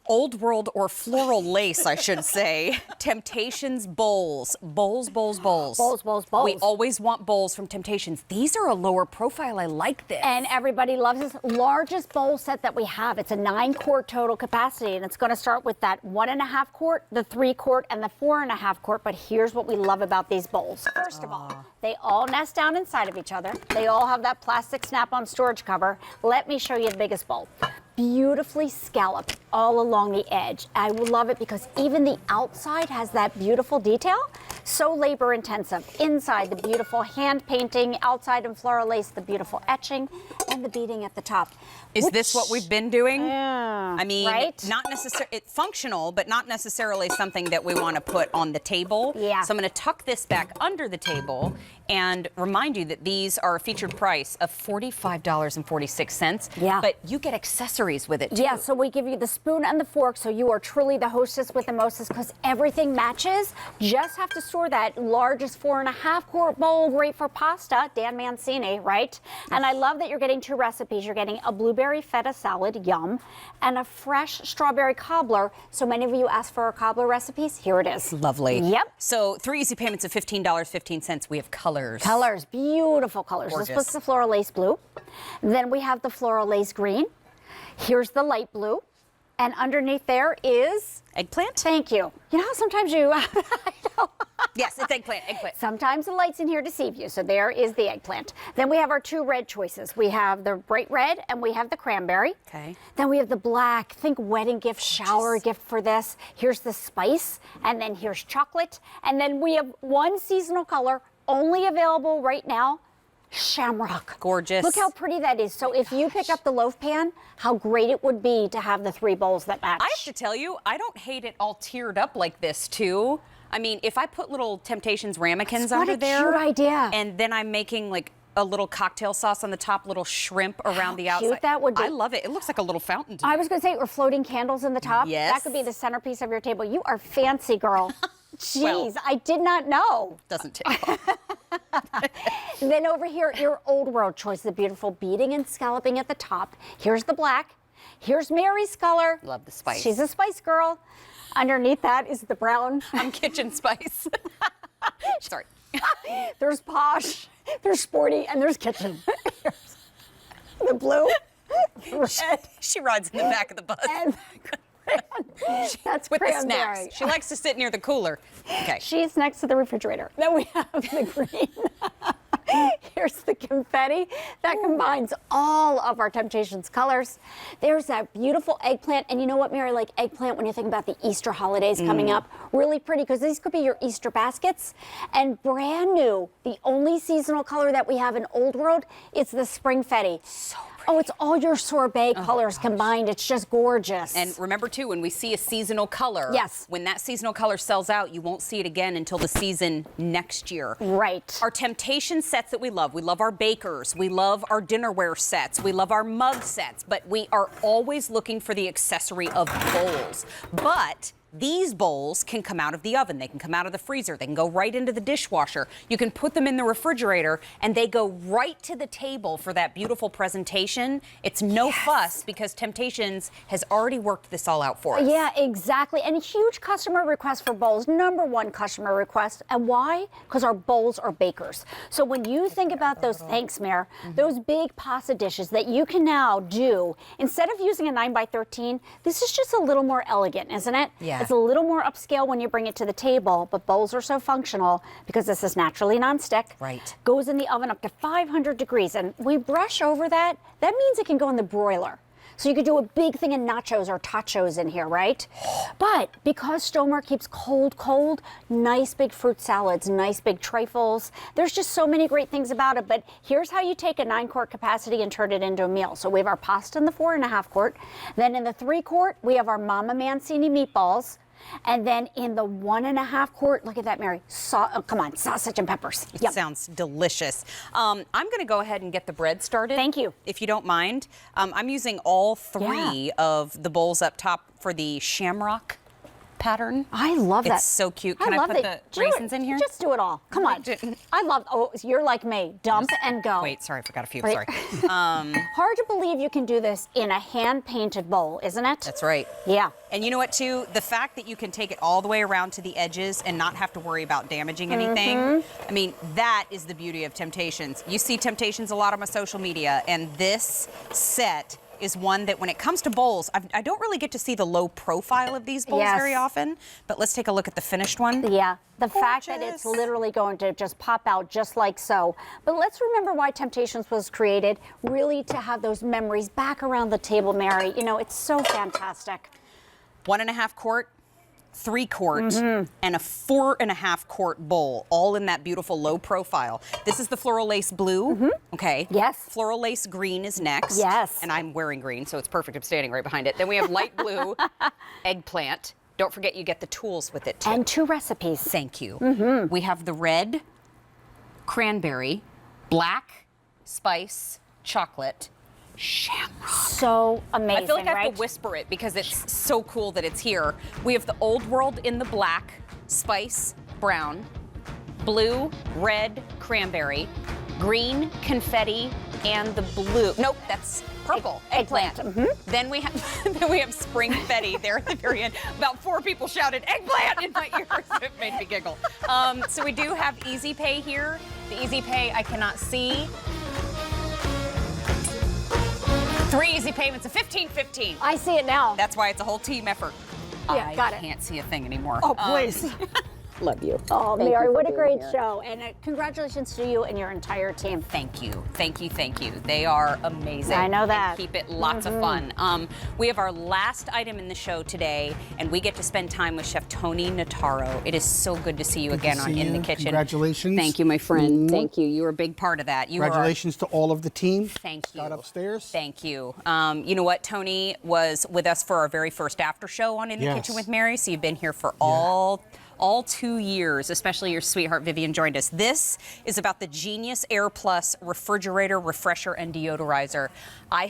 Old World or floral lace, I should say. Temptations bowls. Bowls. Bowls, bowls, bowls. We always want bowls from Temptations. These are a lower profile. I like this. And everybody loves this. Largest bowl set that we have. It's a 9-quart total capacity, and it's going to start with that 1.5 quart, the 3 quart, and the 4.5 quart. But here's what we love about these bowls. First of all, they all nest down inside of each other. They all have that plastic snap-on storage cover. Let me show you the biggest bowl. Beautifully scalloped all along the edge. I love it because even the outside has that beautiful detail. So labor intensive. Inside, the beautiful hand painting. Outside in floral lace, the beautiful etching and the beading at the top. Is this what we've been doing? Yeah. I mean, right? not necessarily, it's functional, but not necessarily something that we want to put on the table. Yeah. So I'm going to tuck this back under the table and remind you that these are a featured price of $45.46. Yeah. But you get accessories with it, too. Yeah, so we give you the spoon and the fork, so you are truly the hostess with the mostest because everything matches. Just have to store that largest 4.5 quart bowl, great for pasta, Dan Mancini, right? And I love that you're getting 2 recipes. You're getting a blueberry feta salad, yum, and a fresh strawberry cobbler. So many of you asked for our cobbler recipes. Here it is. Lovely. Yep. So 3 easy payments of $15.15. We have colors. Colors, beautiful colors. Gorgeous. This was the floral lace blue. Then we have the floral lace green. Here's the light blue. And underneath there is... Eggplant? Thank you. You know how sometimes you... Yes, it's eggplant. Sometimes the light's in here deceive you. So there is the eggplant. Then we have our 2 red choices. We have the bright red and we have the cranberry. Okay. Then we have the black. Think wedding gift, shower gift for this. Here's the spice. And then here's chocolate. And then we have 1 seasonal color only available right now. Shamrock. Gorgeous. Look how pretty that is. So if you pick up the loaf pan, how great it would be to have the 3 bowls that match. I have to tell you, I don't hate it all tiered up like this, too. I mean, if I put little Temptations ramekins under there. What a cute idea. And then I'm making like a little cocktail sauce on the top, little shrimp around the outside. Cute that would be. I love it. It looks like a little fountain to me. I was going to say, or floating candles in the top. Yes. That could be the centerpiece of your table. You are fancy, girl. Jeez, Well, I did not know. Doesn't take long. Then over here, your old world choice, the beautiful beading and scalloping at the top. Here's the black. Here's Mary's color. Love the spice. She's a spice girl. Underneath that is the brown. I'm kitchen spice. Sorry. There's posh, there's sporty, and there's kitchen. Here's the blue, red. She rides in the back of the bus. And that's with the cranberry. snacks. She likes to sit near the cooler. Okay. She's next to the refrigerator. Then we have the green. Here's the confetti that combines all of our Temptations colors. There's that beautiful eggplant. And you know what, Mary, like eggplant when you think about the Easter holidays coming up, really pretty because these could be your Easter baskets. And brand new, the only seasonal color that we have in Old World, it's the spring fetty. So pretty. Oh, it's all your sorbet colors combined. It's just gorgeous. And remember, too, when we see a seasonal color, yes, when that seasonal color sells out, you won't see it again until the season next year. Right. Our Temptation sets that we love our bakers, we love our dinnerware sets, we love our mug sets, but we are always looking for the accessory of bowls. But These bowls can come out of the oven, they can come out of the freezer, they can go right into the dishwasher. You can put them in the refrigerator and they go right to the table for that beautiful presentation. It's no fuss because Temptations has already worked this all out for us. Yeah, exactly. And a huge customer request for bowls, #1 customer request. And why? Because our bowls are bakers. So when you think about those, thanks, Mayor, those big pasta dishes that you can now do, instead of using a 9x13, this is just a little more elegant, isn't it? Yeah. It's a little more upscale when you bring it to the table, but bowls are so functional because this is naturally nonstick. Right. Goes in the oven up to 500 degrees. And we brush over that. That means it can go in the broiler. So you could do a big thing in nachos or tachos in here, right? But because Stomer keeps cold, nice big fruit salads, nice big trifles. There's just so many great things about it. But here's how you take a 9-quart capacity and turn it into a meal. So we have our pasta in the 4.5 quart. Then in the 3 quart, we have our Mama Mancini meatballs. And then in the 1.5 quart, look at that, Mary. Come on, sausage and peppers. It sounds delicious. I'm going to go ahead and get the bread started. Thank you. If you don't mind. I'm using all 3 of the bowls up top for the shamrock pattern. I love that. It's so cute. Can I love put that. the raisins in here? Just do it all. Come on. I love, you're like me. Dump and go. Wait, sorry, I forgot a few. Right. Sorry. Hard to believe you can do this in a hand-painted bowl, isn't it? That's right. Yeah. And you know what, too? The fact that you can take it all the way around to the edges and not have to worry about damaging anything, I mean, that is the beauty of Temptations. You see Temptations a lot on my social media, and this set is one that when it comes to bowls, I don't really get to see the low profile of these bowls very often, but let's take a look at the finished one. Yeah, the fact that it's literally going to just pop out just like so. But let's remember why Temptations was created, really to have those memories back around the table, Mary. You know, it's so fantastic. 1.5 quart, 3 quart, and a 4.5 quart bowl, all in that beautiful low profile. This is the floral lace blue. Okay. Yes. Floral lace green is next. Yes. And I'm wearing green, so it's perfect. I'm standing right behind it. Then we have light blue eggplant. Don't forget you get the tools with it too. And 2 recipes. Thank you. We have the red cranberry, black spice chocolate, shamrock. So amazing, I feel like I have right? to whisper it because it's so cool that it's here. We have the Old World in the black, spice brown, blue, red cranberry, green confetti, and the blue. Nope, that's purple eggplant. Then we have spring fetty there at the very end. About 4 people shouted eggplant in my ears. It made me giggle. So we do have Easy Pay here. The Easy Pay I cannot see. 3 easy payments of $15.15. I see it now. That's why it's a whole team effort. Yeah, got it. I can't see a thing anymore. Oh, please. Love you. Oh, Thank Mary, you for what a being great here. show. And congratulations to you and your entire team. Thank you. Thank you. Thank you. They are amazing. I know that. And keep it lots of fun. We have our last item in the show today, and we get to spend time with Chef Tony Notaro. It is so good to see you again in the kitchen. Congratulations. Thank you, my friend. Thank you. You were a big part of that. Congratulations to all of the team. Thank you. Got upstairs. Thank you. You know what? Tony was with us for our very first after show on In the Yes. Kitchen with Mary, so you've been here for all 2 years, especially your sweetheart Vivian joined us. This is about the Genius Air Plus refrigerator, refresher, and deodorizer. I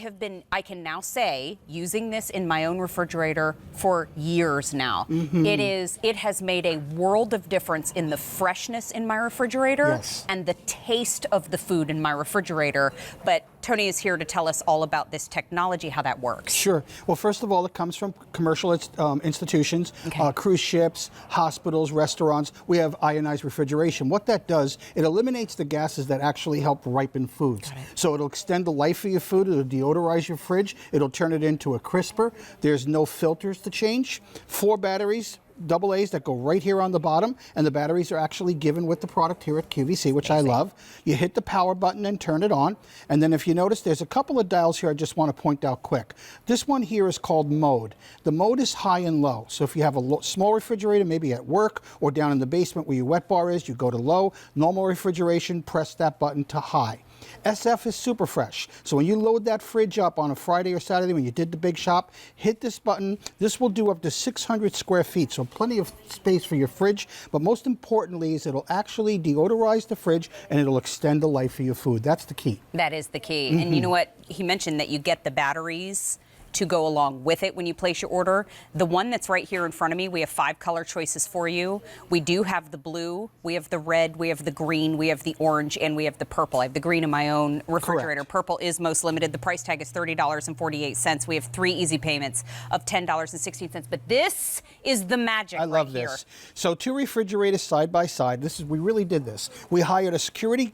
can now say, using this in my own refrigerator for years now. It has made a world of difference in the freshness in my refrigerator and the taste of the food in my refrigerator. But Tony is here to tell us all about this technology, how that works. Sure. Well, first of all, it comes from commercial institutions, cruise ships, hospitals, restaurants. We have ionized refrigeration. What that does, it eliminates the gases that actually help ripen foods. So it'll extend the life of your food. It'll deodorize your fridge. It'll turn it into a crisper. There's no filters to change. 4 batteries. AA's that go right here on the bottom, and the batteries are actually given with the product here at QVC, which I love. You hit the power button and turn it on, and then if you notice, there's a couple of dials here I just want to point out quick. This one here is called mode. The mode is high and low, so if you have a small refrigerator, maybe at work or down in the basement where your wet bar is, you go to low. Normal refrigeration, press that button to high. SF is super fresh. So when you load that fridge up on a Friday or Saturday when you did the big shop, hit this button. This will do up to 600 square feet, so plenty of space for your fridge. But most importantly is it'll actually deodorize the fridge and it'll extend the life of your food. That's the key. That is the key. And you know what? He mentioned that you get the batteries to go along with it when you place your order. The one that's right here in front of me, we have 5 color choices for you. We do have the blue, we have the red, we have the green, we have the orange, and we have the purple. I have the green in my own refrigerator. Correct. Purple is most limited. The price tag is $30.48. We have 3 easy payments of $10.16. But this is the magic I love right this. So 2 refrigerators side by side. We really did this. We hired a security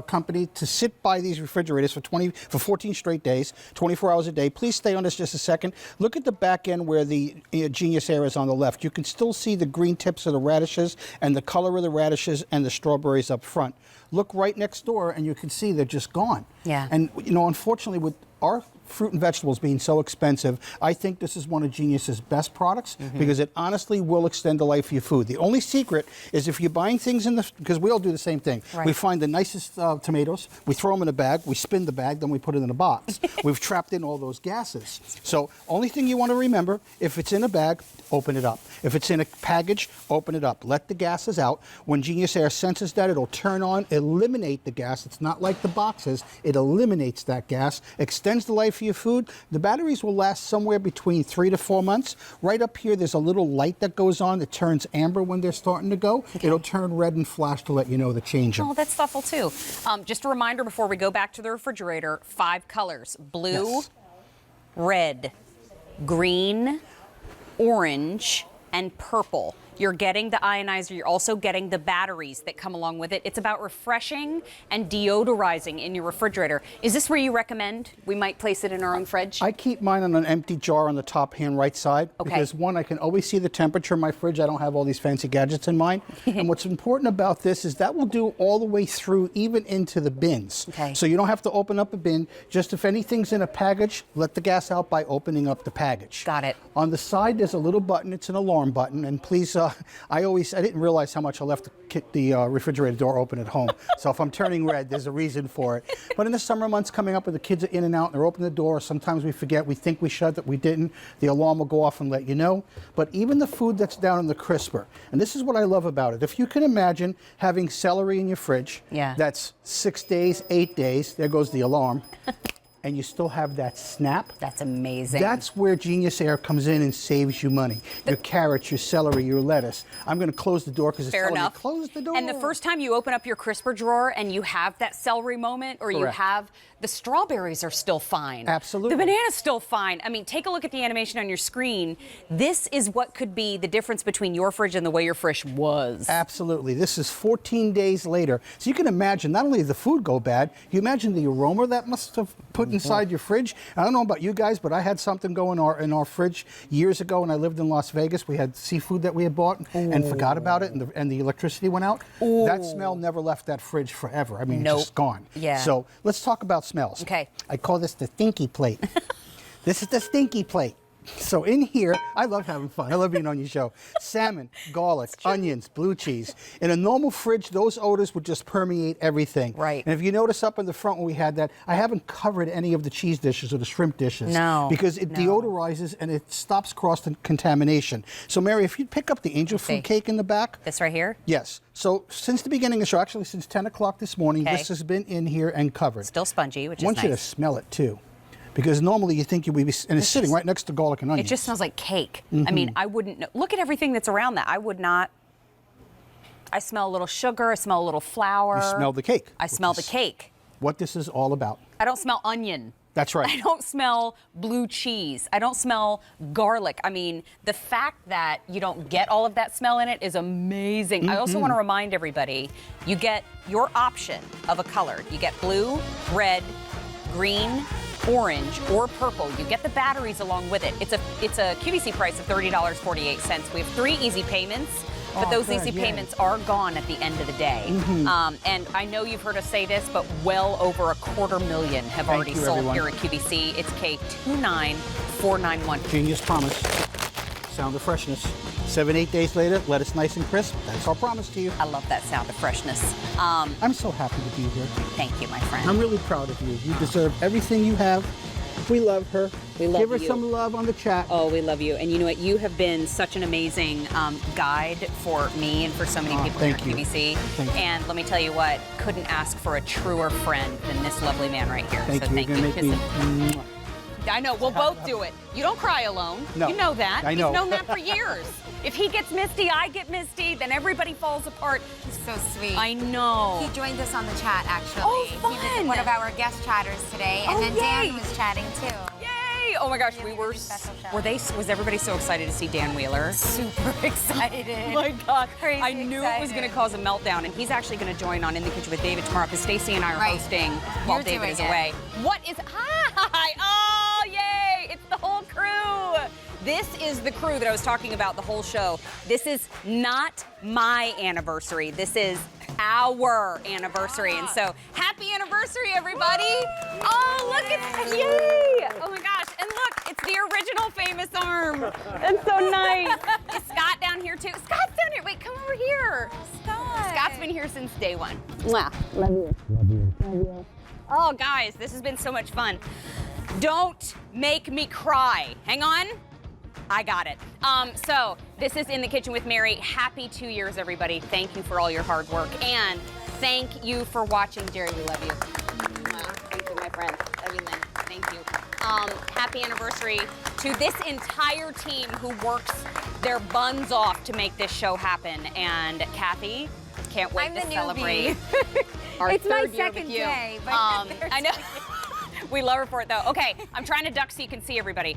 company to sit by these refrigerators for 14 straight days, 24 hours a day. Please stay on this just a second. Look at the back end where the Genius Air is on the left. You can still see the green tips of the radishes and the color of the radishes and the strawberries up front. Look right next door and you can see they're just gone. Yeah. And you know, unfortunately, with our fruit and vegetables being so expensive, I think this is one of Genius's best products because it honestly will extend the life of your food. The only secret is if you're buying things because we all do the same thing. Right. We find the nicest tomatoes, we throw them in a bag, we spin the bag, then we put it in a box. We've trapped in all those gases. So only thing you want to remember, if it's in a bag, open it up. If it's in a package, open it up. Let the gases out. When Genius Air senses that, it'll turn on, eliminate the gas. It's not like the boxes. It eliminates that gas, extends the life of your food. The batteries will last somewhere between 3 to 4 months. Right up here, there's a little light that goes on that turns amber when they're starting to go. It'll turn red and flash to let you know the change. Oh, that's thoughtful too. Just a reminder before we go back to the refrigerator, 5 colors: blue, red, green, orange, and purple. You're getting the ionizer, you're also getting the batteries that come along with it. It's about refreshing and deodorizing in your refrigerator. Is this where you recommend we might place it in our own fridge? I keep mine on an empty jar on the top hand right side because one, I can always see the temperature in my fridge. I don't have all these fancy gadgets in mine. And what's important about this is that will do all the way through, even into the bins. Okay. So you don't have to open up a bin. Just if anything's in a package, let the gas out by opening up the package. Got it. On the side, there's a little button. It's an alarm button. And please, I didn't realize how much I left the refrigerator door open at home. So if I'm turning red, there's a reason for it. But in the summer months coming up where the kids are in and out and they're opening the door, sometimes we forget, we think we shut it, we didn't. The alarm will go off and let you know. But even the food that's down in the crisper, and this is what I love about it. If you can imagine having celery in your fridge, that's 6 days, 8 days, there goes the alarm. And you still have that snap. That's amazing. That's where Genius Air comes in and saves you money. Your carrots, your celery, your lettuce. I'm going to close the door because it's telling me, close the door. And the first time you open up your crisper drawer and you have that celery moment, or you have the strawberries are still fine. Absolutely. The banana's still fine. I mean, take a look at the animation on your screen. This is what could be the difference between your fridge and the way your fridge was. Absolutely. This is 14 days later. So you can imagine, not only did the food go bad, you imagine the aroma that must have put inside your fridge. I don't know about you guys, but I had something go in our fridge years ago when I lived in Las Vegas. We had seafood that we had bought and forgot about it, and the electricity went out. That smell never left that fridge forever. I mean, it's just gone. Yeah. So let's talk about smells. Okay. I call this the stinky plate. This is the stinky plate. So in here, I love having fun. I love being on your show. Salmon, garlic, onions, blue cheese. In a normal fridge, those odors would just permeate everything. Right. And if you notice up in the front when we had that, I haven't covered any of the cheese dishes or the shrimp dishes. No. Because it deodorizes and it stops cross-contamination. So Mary, if you pick up the angel food cake in the back. This right here? Yes. So since the beginning of the show, actually since 10 o'clock this morning, this has been in here and covered. Still spongy, which is I want you to smell it too. Because normally you think you would be, and it's sitting right next to garlic and onions. It just smells like cake. I mean, I wouldn't know. Look at everything that's around that. I would not. I smell a little sugar. I smell a little flour. You smell the cake. I smell the cake. What this is all about. I don't smell onion. That's right. I don't smell blue cheese. I don't smell garlic. I mean, the fact that you don't get all of that smell in it is amazing. I also want to remind everybody, you get your option of a color. You get blue, red, green, orange, or purple. You get the batteries along with it. It's a QVC price of $30.48. We have 3 easy payments. But those easy payments are gone at the end of the day. And I know you've heard us say this, but well over 250,000 have already sold here at QVC. It's K29491. Genius promise. Sound of freshness. 7-8 days later, let us nice and crisp. That's our promise to you. I love that sound of freshness. I'm so happy to be here. Thank you, my friend. I'm really proud of you. You deserve everything you have. We love her. We love Give her you. some love on the chat. Oh, we love you. And you know what? You have been such an amazing guide for me and for so many people here at QVC. And let me tell you what, couldn't ask for a truer friend than this lovely man right here. Thank so you. thank You're you. gonna make me I know. We'll both do it. You don't cry alone. No. You know that. I know. He's known that for years. If he gets misty, I get misty, then everybody falls apart. He's so sweet. I know. He joined us on the chat, actually. Oh, fun. He was one of our guest chatters today, and then Dan yay. was chatting too. Yay! Oh my gosh, was everybody so excited to see Dan Wheeler? Super excited. Oh my God. Crazy I knew it was going to cause a meltdown, and he's actually going to join on In the Kitchen with David tomorrow because Stacey and I are hosting while You're David doing is it. away. What is, hi! Oh, yay! It's the whole crew. This is the crew that I was talking about the whole show. This is not my anniversary. This is our anniversary. And so, happy anniversary, everybody. Oh, look at, yay. Oh my gosh. And look, it's the original famous arm. That's so nice. Is Scott down here too? Scott's down here. Wait, come over here. Scott's been here since day one. Mwah. Love you. Love you. Love you. Oh, guys, this has been so much fun. Don't make me cry. Hang on. I got it. So this is In the Kitchen with Mary. Happy 2 years, everybody. Thank you for all your hard work. And thank you for watching. Jerry, we love you. Thank you, my friend. Love you, Lynn. Thank you. Happy anniversary to this entire team who works their buns off to make this show happen. And Kathy, can't wait to celebrate our It's my third year second with you. day, but I know. We love her for it, though. Okay, I'm trying to duck so you can see everybody.